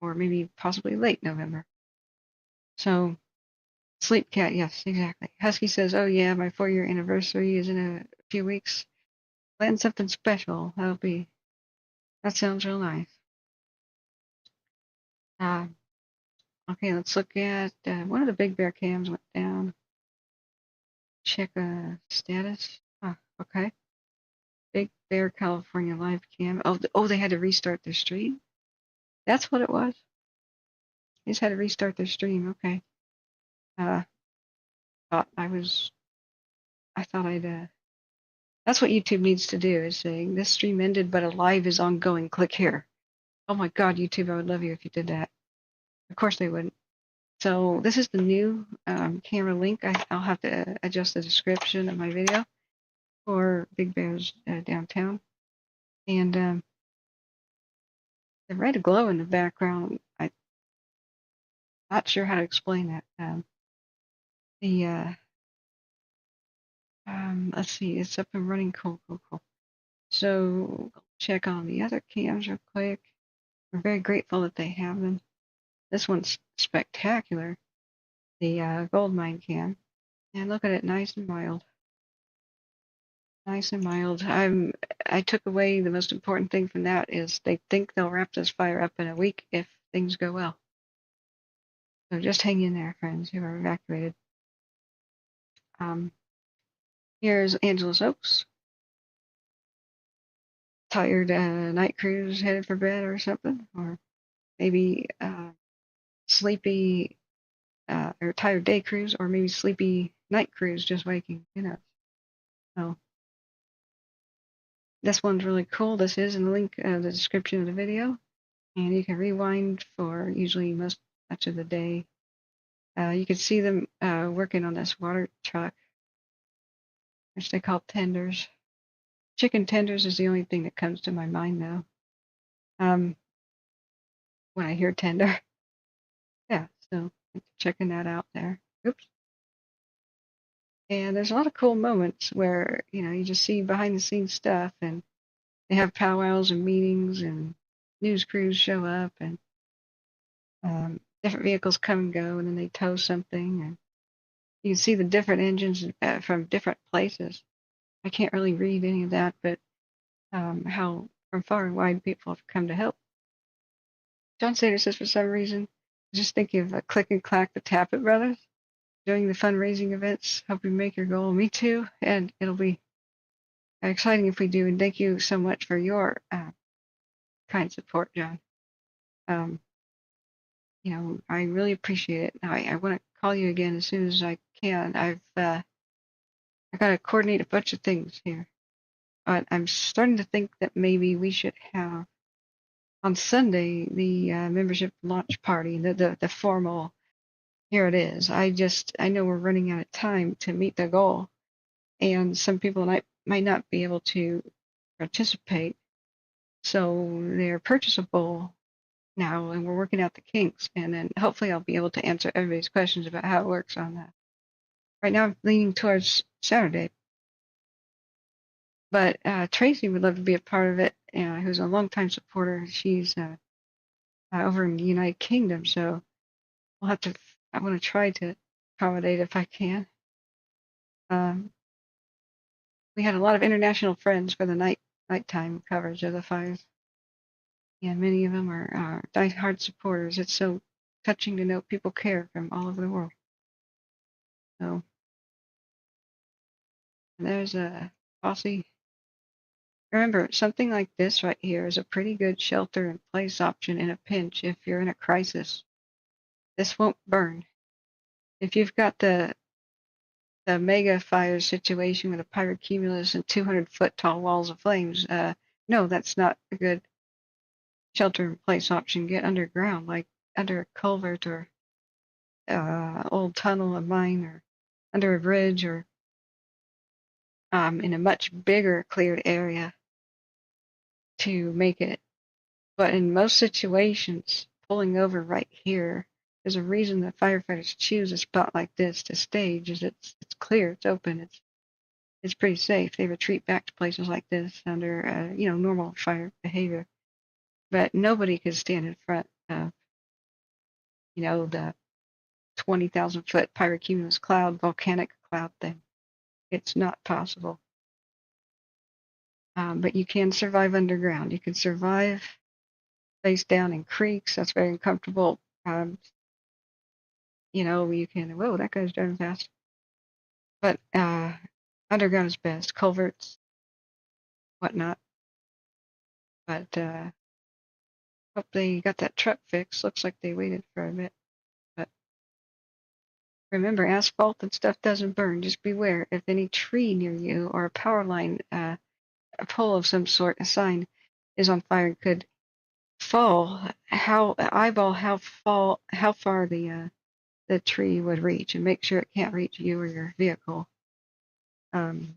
or maybe possibly late November. So Sleep Cat, yes, exactly. Husky says, "Oh yeah, my 4-year anniversary is in a few weeks. Plan something special. That sounds real nice." Uh, okay, let's look at one of the Big Bear cams went down. Check status. Okay. Big Bear, California live cam. Oh, they had to restart their stream. That's what it was. They just had to restart their stream. Okay. Thought I thought I'd. That's what YouTube needs to do, is saying this stream ended, but a live is ongoing. Click here. Oh my God, YouTube, I would love you if you did that. Of course they wouldn't. So this is the new camera link. I'll have to adjust the description of my video for Big Bear's downtown. And the red glow in the background, I'm not sure how to explain that. Let's see, it's up and running. Cool. So check on the other cams real quick. We're very grateful that they have them. This one's spectacular, the gold mine cam. And look at it, nice and mild. Nice and mild. I took away the most important thing from that is they think they'll wrap this fire up in a week if things go well. So just hang in there, friends who are evacuated. Here's Angeles Oaks. Tired night cruise headed for bed or something, or maybe sleepy or tired day cruise, or maybe sleepy night cruise just waking. So this one's really cool. This is in the link, the description of the video, and you can rewind for usually much of the day. You can see them working on this water truck, which they call tenders. Chicken tenders is the only thing that comes to my mind though. When I hear tender. Yeah, so checking that out there. Oops. And there's a lot of cool moments where, you just see behind the scenes stuff, and they have powwows and meetings, and news crews show up, and different vehicles come and go, and then they tow something, and you can see the different engines from different places. I can't really read any of that, but how from far and wide people have come to help. John Sater says, for some reason, just thinking of Click and Clack, the Tappet Brothers, doing the fundraising events. Hope you make your goal. Me too. And it'll be exciting if we do. And thank you so much for your kind support, John. I really appreciate it. I want to call you again as soon as I can. I got to coordinate a bunch of things here. I'm starting to think that maybe we should have on Sunday the membership launch party, the formal. Here it is. I know we're running out of time to meet the goal, and some people might not be able to participate. So they're purchasable now, and we're working out the kinks, and then hopefully I'll be able to answer everybody's questions about how it works on that. Right now I'm leaning towards Saturday, but Tracy would love to be a part of it, who's a longtime supporter. She's over in the United Kingdom, so I want to try to accommodate if I can. We had a lot of international friends for the nighttime coverage of the fires. And many of them are die-hard supporters. It's so touching to know people care from all over the world. So there's a posse. Remember, something like this right here is a pretty good shelter-in-place option in a pinch if you're in a crisis. This won't burn. If you've got the mega fire situation with a pyrocumulus and 200-foot tall walls of flames, no, that's not a good shelter-in-place option. Get underground, like under a culvert or old tunnel, a mine, or under a bridge, or in a much bigger cleared area to make it. But in most situations, pulling over right here, there's a reason that firefighters choose a spot like this to stage. Is it's clear, it's open, it's pretty safe. They retreat back to places like this under normal fire behavior. But nobody could stand in front of the 20,000-foot pyrocumulus cloud, volcanic cloud thing. It's not possible. But you can survive underground. You can survive face down in creeks. That's very uncomfortable. You know, you can, whoa, that guy's driving fast. But underground is best. Culverts, whatnot. But hope they got that truck fixed. Looks like they waited for a bit. But remember, asphalt and stuff doesn't burn. Just beware. If any tree near you or a power line, a pole of some sort, a sign, is on fire, could fall. Eyeball how far the tree would reach, and make sure it can't reach you or your vehicle,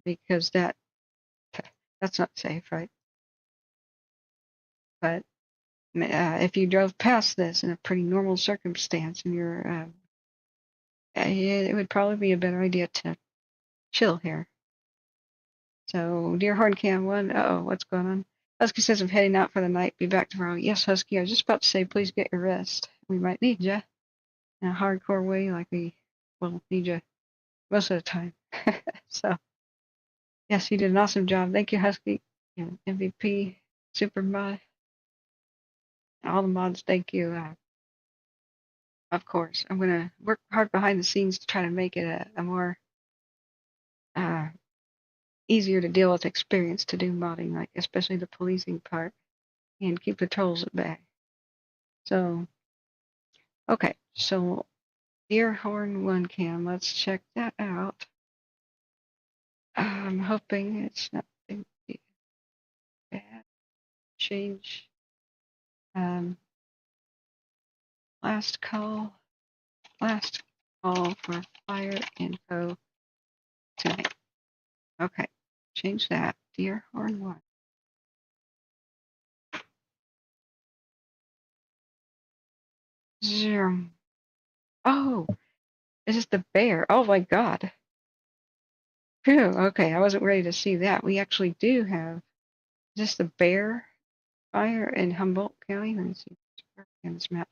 because that's not safe, right? But if you drove past this in a pretty normal circumstance, and it would probably be a better idea to chill here. So, Deerhorn Cam 1, what's going on? Husky says I'm heading out for the night. Be back tomorrow. Yes, Husky, I was just about to say, please get your rest. We might need you in a hardcore way, like we will need you most of the time. So, yes, you did an awesome job. Thank you, Husky, and MVP, Super Mod, and all the mods. Thank you. Of course, I'm gonna work hard behind the scenes to try to make it a more easier to deal with experience to do modding, like especially the policing part, and keep the trolls at bay. So, okay, so Deerhorn 1 cam, let's check that out. I'm hoping it's not big bad. Change. Last call for fire info tonight. Okay, change that. Deerhorn 1. Zero. Oh, is this the bear? Oh my God. Phew, okay, I wasn't ready to see that. We actually do have, is this the bear fire in Humboldt County? Let me see on this map.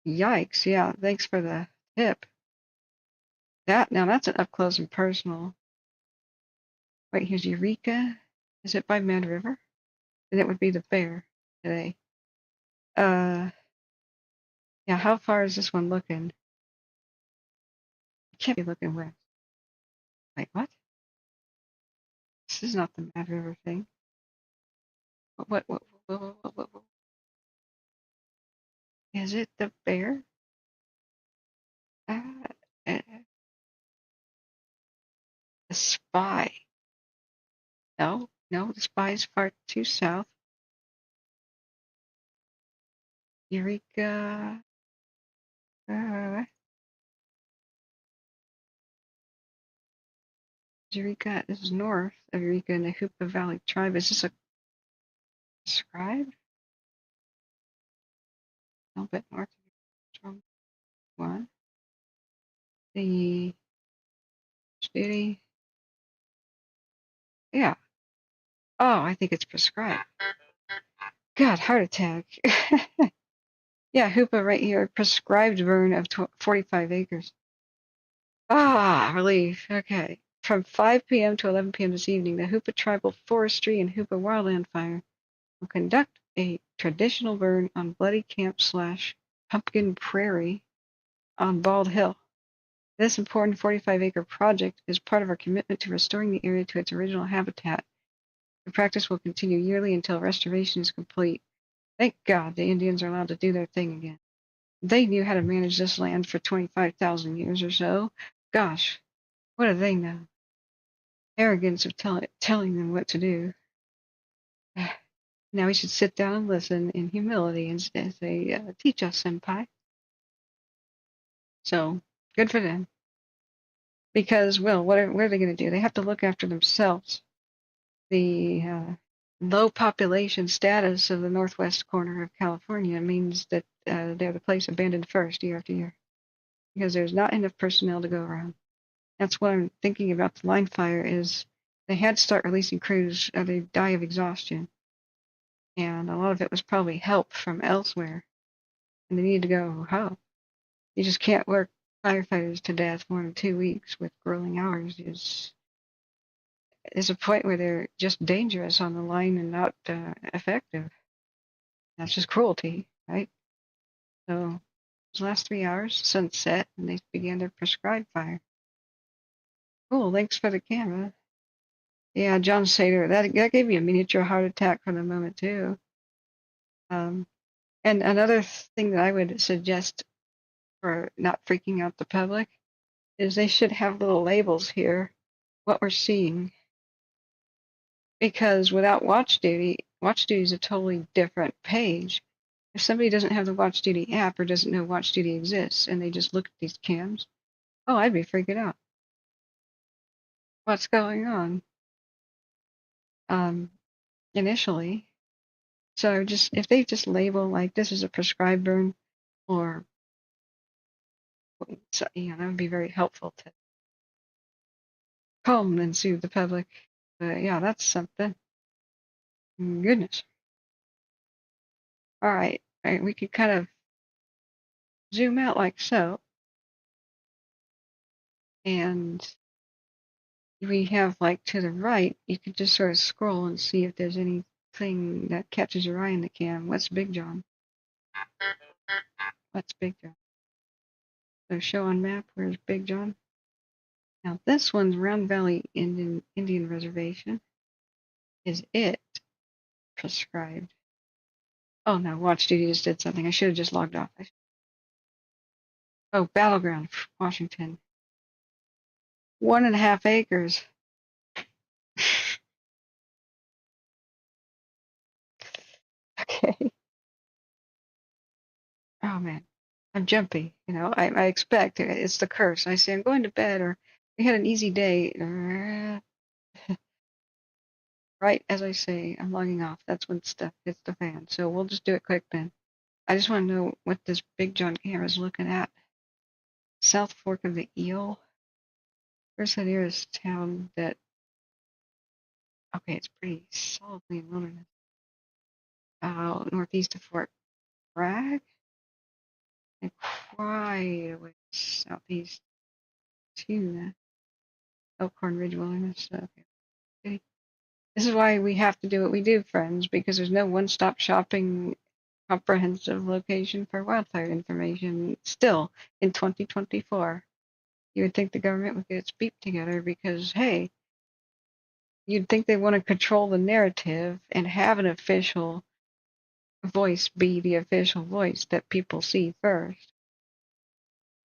Yikes, yeah, thanks for the tip. Now that's an up close and personal. Wait, here's Eureka. Is it by Mad River? And it would be the bear today. Yeah, how far is this one looking? It can't be looking west. Wait, what? This is not the Mad River thing. What? Is it the bear? Uh, the spy. No, the spy is far too south. Eureka. Eureka is north of Eureka in the Hoopa Valley tribe. Is this a scribe? A little bit north of one. The city. Yeah. Oh, I think it's prescribed. God, heart attack. Yeah, Hoopa right here. Prescribed burn of 45 acres. Ah, relief. Okay. From 5 p.m. to 11 p.m. this evening, the Hoopa Tribal Forestry and Hoopa Wildland Fire will conduct a traditional burn on Bloody Camp / Pumpkin Prairie on Bald Hill. This important 45-acre project is part of our commitment to restoring the area to its original habitat. The practice will continue yearly until restoration is complete. Thank God the Indians are allowed to do their thing again. They knew how to manage this land for 25,000 years or so. Gosh, what do they know? Arrogance of telling them what to do. Now we should sit down and listen in humility and say, teach us, senpai. So, good for them. Because, well, what are they going to do? They have to look after themselves. The low population status of the northwest corner of California means that they're the place abandoned first year after year. Because there's not enough personnel to go around. That's what I'm thinking about the line fire is they had to start releasing crews or they die of exhaustion. And a lot of it was probably help from elsewhere. and they need to go home. You just can't work firefighters to death more than 2 weeks with grueling hours. There's a point where they're just dangerous on the line and not effective. That's just cruelty, right? So those last 3 hours, sunset, and they began their prescribed fire. Cool, thanks for the camera. Yeah, John Sater, that gave me a miniature heart attack for the moment too. And another thing that I would suggest for not freaking out the public is they should have little labels here, what we're seeing. Because without watch duty is a totally different page. If somebody doesn't have the watch duty app or doesn't know watch duty exists and they just look at these cams, oh, I'd be freaking out. What's going on? Initially. So just if they just label like this is a prescribed burn, or so, that would be very helpful to calm and soothe the public. But yeah, that's something. Goodness. All right, we could kind of zoom out like so, and we have like to the right, you could just sort of scroll and see if there's anything that catches your eye in the cam. What's Big John? What's Big John? So show on map, where's Big John? Now this one's Round Valley Indian Reservation. Is it prescribed? Oh no, Watch Duty just did something. I should have just logged off. Oh, Battleground, Washington. 1.5 acres. Okay. Oh man, I'm jumpy. I expect it's the curse. I say I'm going to bed, or we had an easy day. Right as I say, I'm logging off. That's when stuff hits the fan. So we'll just do it quick then. I just want to know what this Big John camera is looking at. South Fork of the Eel. Where's the nearest town that? Okay, it's pretty solidly in wilderness. Northeast of Fort Bragg, and quite away southeast to the Elkhorn Ridge Wilderness. Okay. This is why we have to do what we do, friends, because there's no one-stop shopping comprehensive location for wildfire information still in 2024. You would think the government would get its beep together because, hey, you'd think they want to control the narrative and have an official voice be the official voice that people see first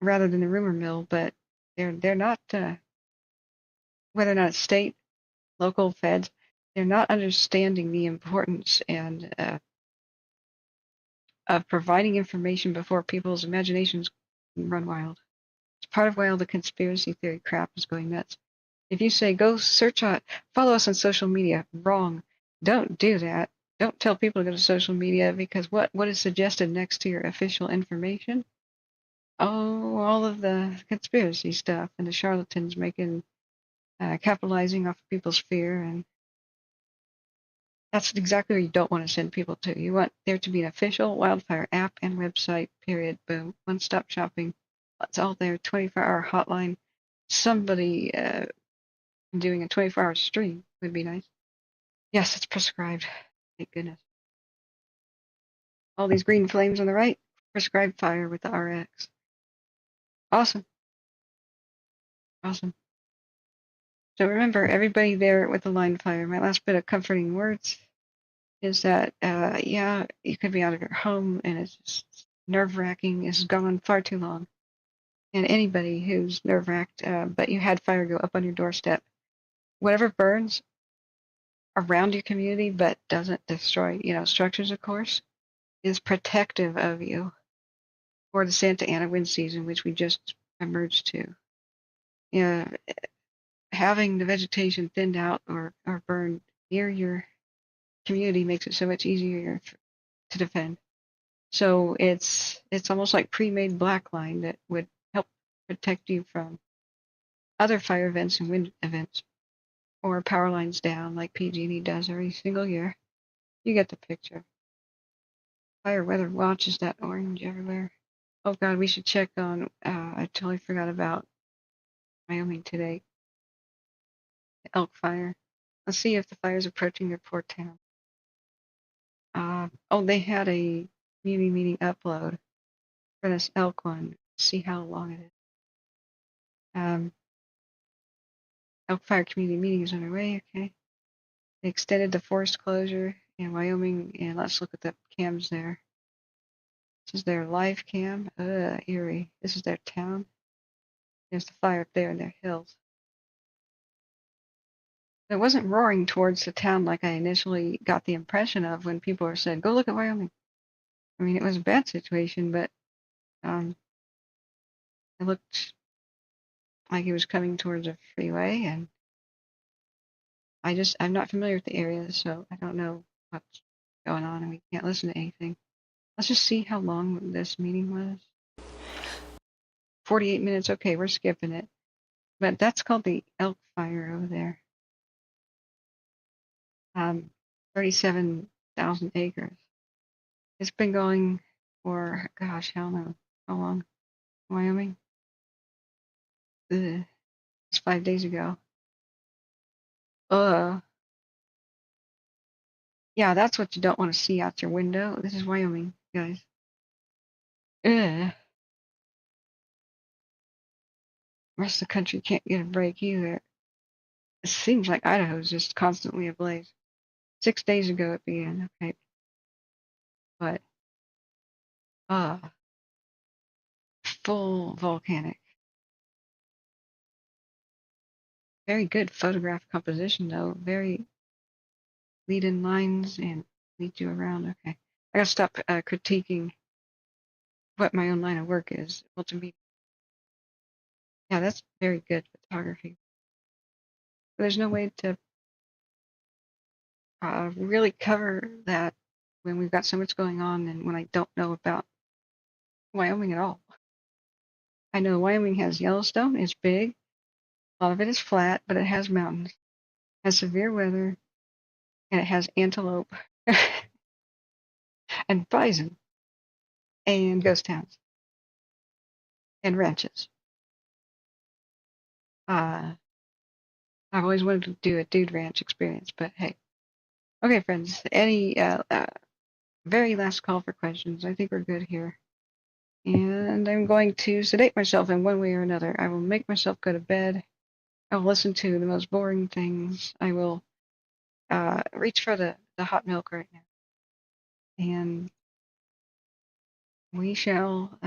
rather than the rumor mill, but they're not, whether or not it's state, local feds, they're not understanding the importance and of providing information before people's imaginations run wild. It's part of why all the conspiracy theory crap is going nuts. If you say, go search on, follow us on social media, wrong. Don't do that. Don't tell people to go to social media because what is suggested next to your official information? Oh, all of the conspiracy stuff and the charlatans capitalizing off of people's fear, and that's exactly where you don't want to send people to. You want there to be an official wildfire app and website, period, boom, one-stop shopping. It's all there, 24-hour hotline. Somebody doing a 24-hour stream would be nice. Yes, it's prescribed. Thank goodness. All these green flames on the right, prescribed fire with the RX. Awesome. Awesome. So remember, everybody there with the line fire, my last bit of comforting words is that, yeah, you could be out of your home and it's just nerve-wracking. It's gone far too long. And anybody who's nerve-wracked, but you had fire go up on your doorstep, whatever burns around your community but doesn't destroy, structures, of course, is protective of you for the Santa Ana wind season, which we just emerged to. Having the vegetation thinned out or burned near your community makes it so much easier to defend. So it's almost like pre-made black line that would help protect you from other fire events and wind events, or power lines down like PG&E does every single year. You get the picture. Fire weather watch is that orange everywhere. Oh God, we should check on, I totally forgot about Wyoming today. The elk fire. Let's see if the fire's approaching their port town. Oh, they had a community meeting upload for this elk one. See how long it is. Elk fire community meeting is underway. Okay. They extended the forest closure in Wyoming, and let's look at the cams there. This is their live cam. Eerie. This is their town. There's the fire up there in their hills. It wasn't roaring towards the town like I initially got the impression of when people were said, "Go look at Wyoming." I mean, it was a bad situation, but it looked like he was coming towards a freeway, and I'm not familiar with the area, so I don't know what's going on, and we can't listen to anything. Let's just see how long this meeting was. 48 minutes. Okay, we're skipping it. But that's called the elk fire over there. 37,000 acres. It's been going for, gosh, I don't know how long. Wyoming? Ugh. It's 5 days ago. Yeah, that's what you don't want to see out your window. This is Wyoming, guys. Ugh. The rest of the country can't get a break either. It seems like Idaho's just constantly ablaze. 6 days ago it began, okay. But, full volcanic. Very good photograph composition, though. Very lead-in lines and lead you around. Okay. I gotta stop critiquing what my own line of work is. Multimedia. Yeah, that's very good photography. But there's no way to really cover that when we've got so much going on and when I don't know about Wyoming at all. I know Wyoming has Yellowstone. It's big. A lot of it is flat, but it has mountains. It has severe weather, and it has antelope and bison and ghost towns and ranches. I've always wanted to do a dude ranch experience, but hey. Okay, friends, any very last call for questions. I think we're good here. And I'm going to sedate myself in one way or another. I will make myself go to bed. I will listen to the most boring things. I will reach for the hot milk right now. And we shall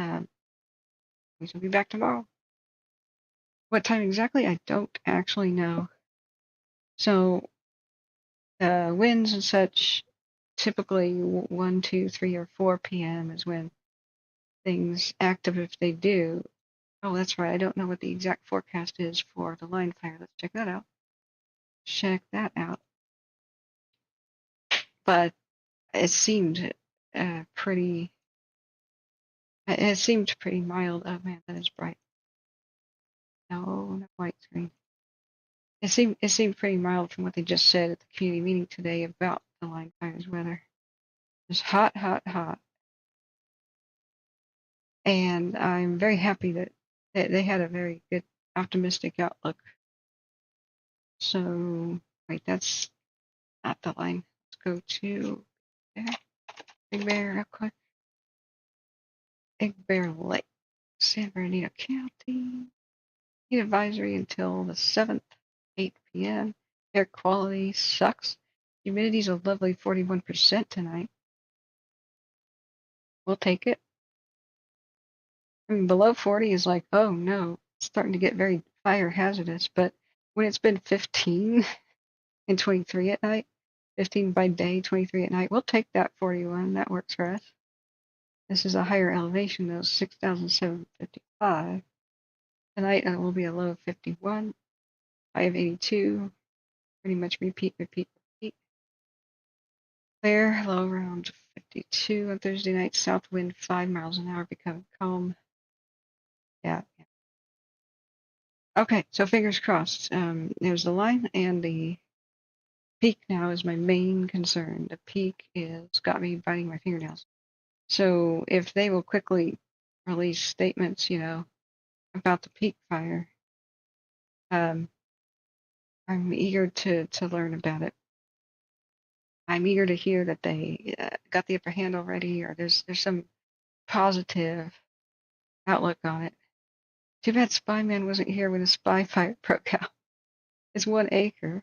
be back tomorrow. What time exactly? I don't actually know. So winds and such, typically 1, 2, 3, or 4 p.m. is when things active if they do. Oh, that's right. I don't know what the exact forecast is for the line fire. Let's check that out. But it seemed pretty. It seemed pretty mild. Oh man, that is bright. No, not white screen. It seemed pretty mild from what they just said at the community meeting today about the line fire's weather. It's hot, hot, hot. And I'm very happy that they had a very good optimistic outlook. So, wait, that's not the line. Let's go to Big Bear real quick. Big Bear Lake, San Bernardino County. Heat advisory until the 7th, 8 p.m. Air quality sucks. Humidity's a lovely 41% tonight. We'll take it. I mean, below 40 is like, oh no, it's starting to get very fire hazardous. But when it's been 15 and 23 at night, 15 by day, 23 at night, we'll take that 41. That works for us. This is a higher elevation, though, 6,755. Tonight it will be a low of 51, high of 82. Pretty much repeat. Clear, low around 52 on Thursday night. South wind 5 miles an hour, becoming calm. Yeah. Okay, so fingers crossed. There's the line, and the peak now is my main concern. The peak is got me biting my fingernails. So if they will quickly release statements, about the peak fire, I'm eager to learn about it. I'm eager to hear that they got the upper hand already, or there's some positive outlook on it. Too bad Spyman wasn't here when the spy fire broke out. It's 1 acre.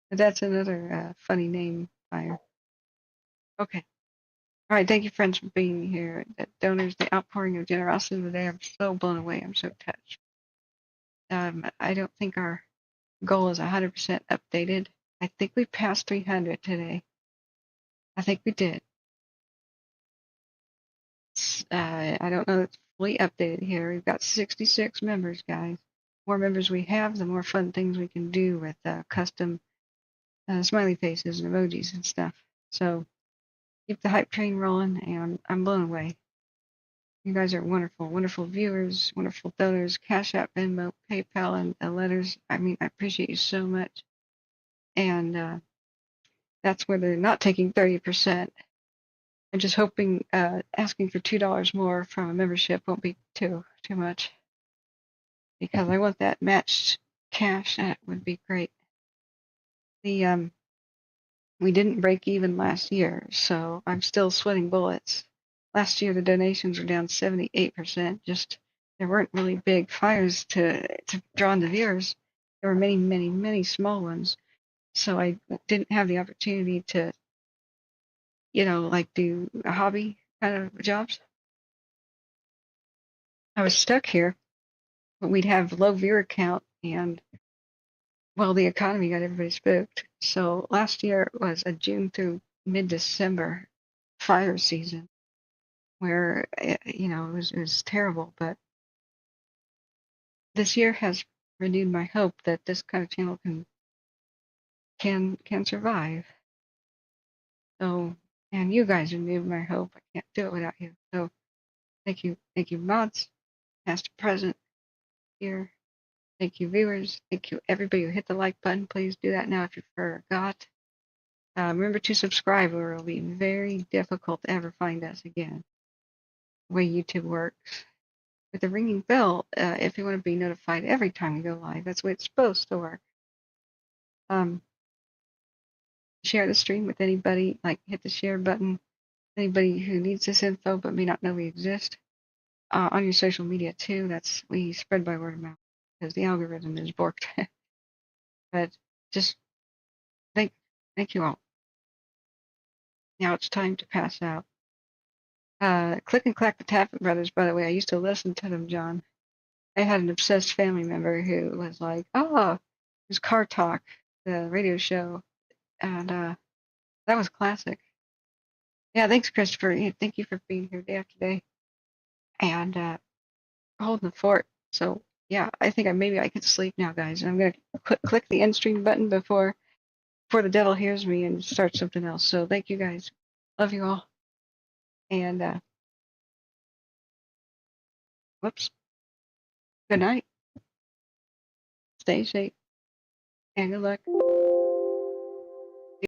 But that's another funny name fire. Okay. All right. Thank you, friends, for being here. The donors, the outpouring of generosity today. I'm so blown away. I'm so touched. I don't think our goal is 100% updated. I think we passed 300 today. I think we did. I don't know if it's fully updated here. We've got 66 members, guys. The more members we have, the more fun things we can do with custom smiley faces and emojis and stuff. So keep the hype train rolling, and I'm blown away. You guys are wonderful, wonderful viewers, wonderful donors, Cash App, Venmo, PayPal, and the letters. I mean, I appreciate you so much. And that's where they're not taking 30%. I'm just hoping asking for $2 more from a membership won't be too much, because I want that matched cash. That would be great. We didn't break even last year, so I'm still sweating bullets. Last year the donations were down 78%. Just there weren't really big fires to draw in the viewers. There were many small ones, so I didn't have the opportunity to, like do a hobby kind of jobs. I was stuck here, but we'd have low viewer count, and well, the economy got everybody spooked. So last year was a June through mid-December fire season, where it was terrible. But this year has renewed my hope that this kind of channel can survive. So, and you guys renewed my hope. I can't do it without you. So thank you, mods, past, present, here. Thank you, viewers. Thank you, everybody who hit the like button. Please do that now if you forgot. Remember to subscribe, or it'll be very difficult to ever find us again. The way YouTube works. With the ringing bell, if you want to be notified every time we go live, that's the way it's supposed to work. Share the stream with anybody, like hit the share button. Anybody who needs this info but may not know we exist. On your social media too. We spread by word of mouth because the algorithm is borked. But just thank you all. Now it's time to pass out. Click and Clack the Tappet Brothers, by the way, I used to listen to them, John. I had an obsessed family member who was like, it was Car Talk, the radio show, and that was classic. Yeah, thanks, Christopher. Yeah, thank you for being here day after day and holding the fort. So, yeah, I think maybe I can sleep now, guys. And I'm going to click the end stream button before the devil hears me and start something else. So, thank you, guys. Love you all. And, whoops. Good night. Stay safe. And good luck.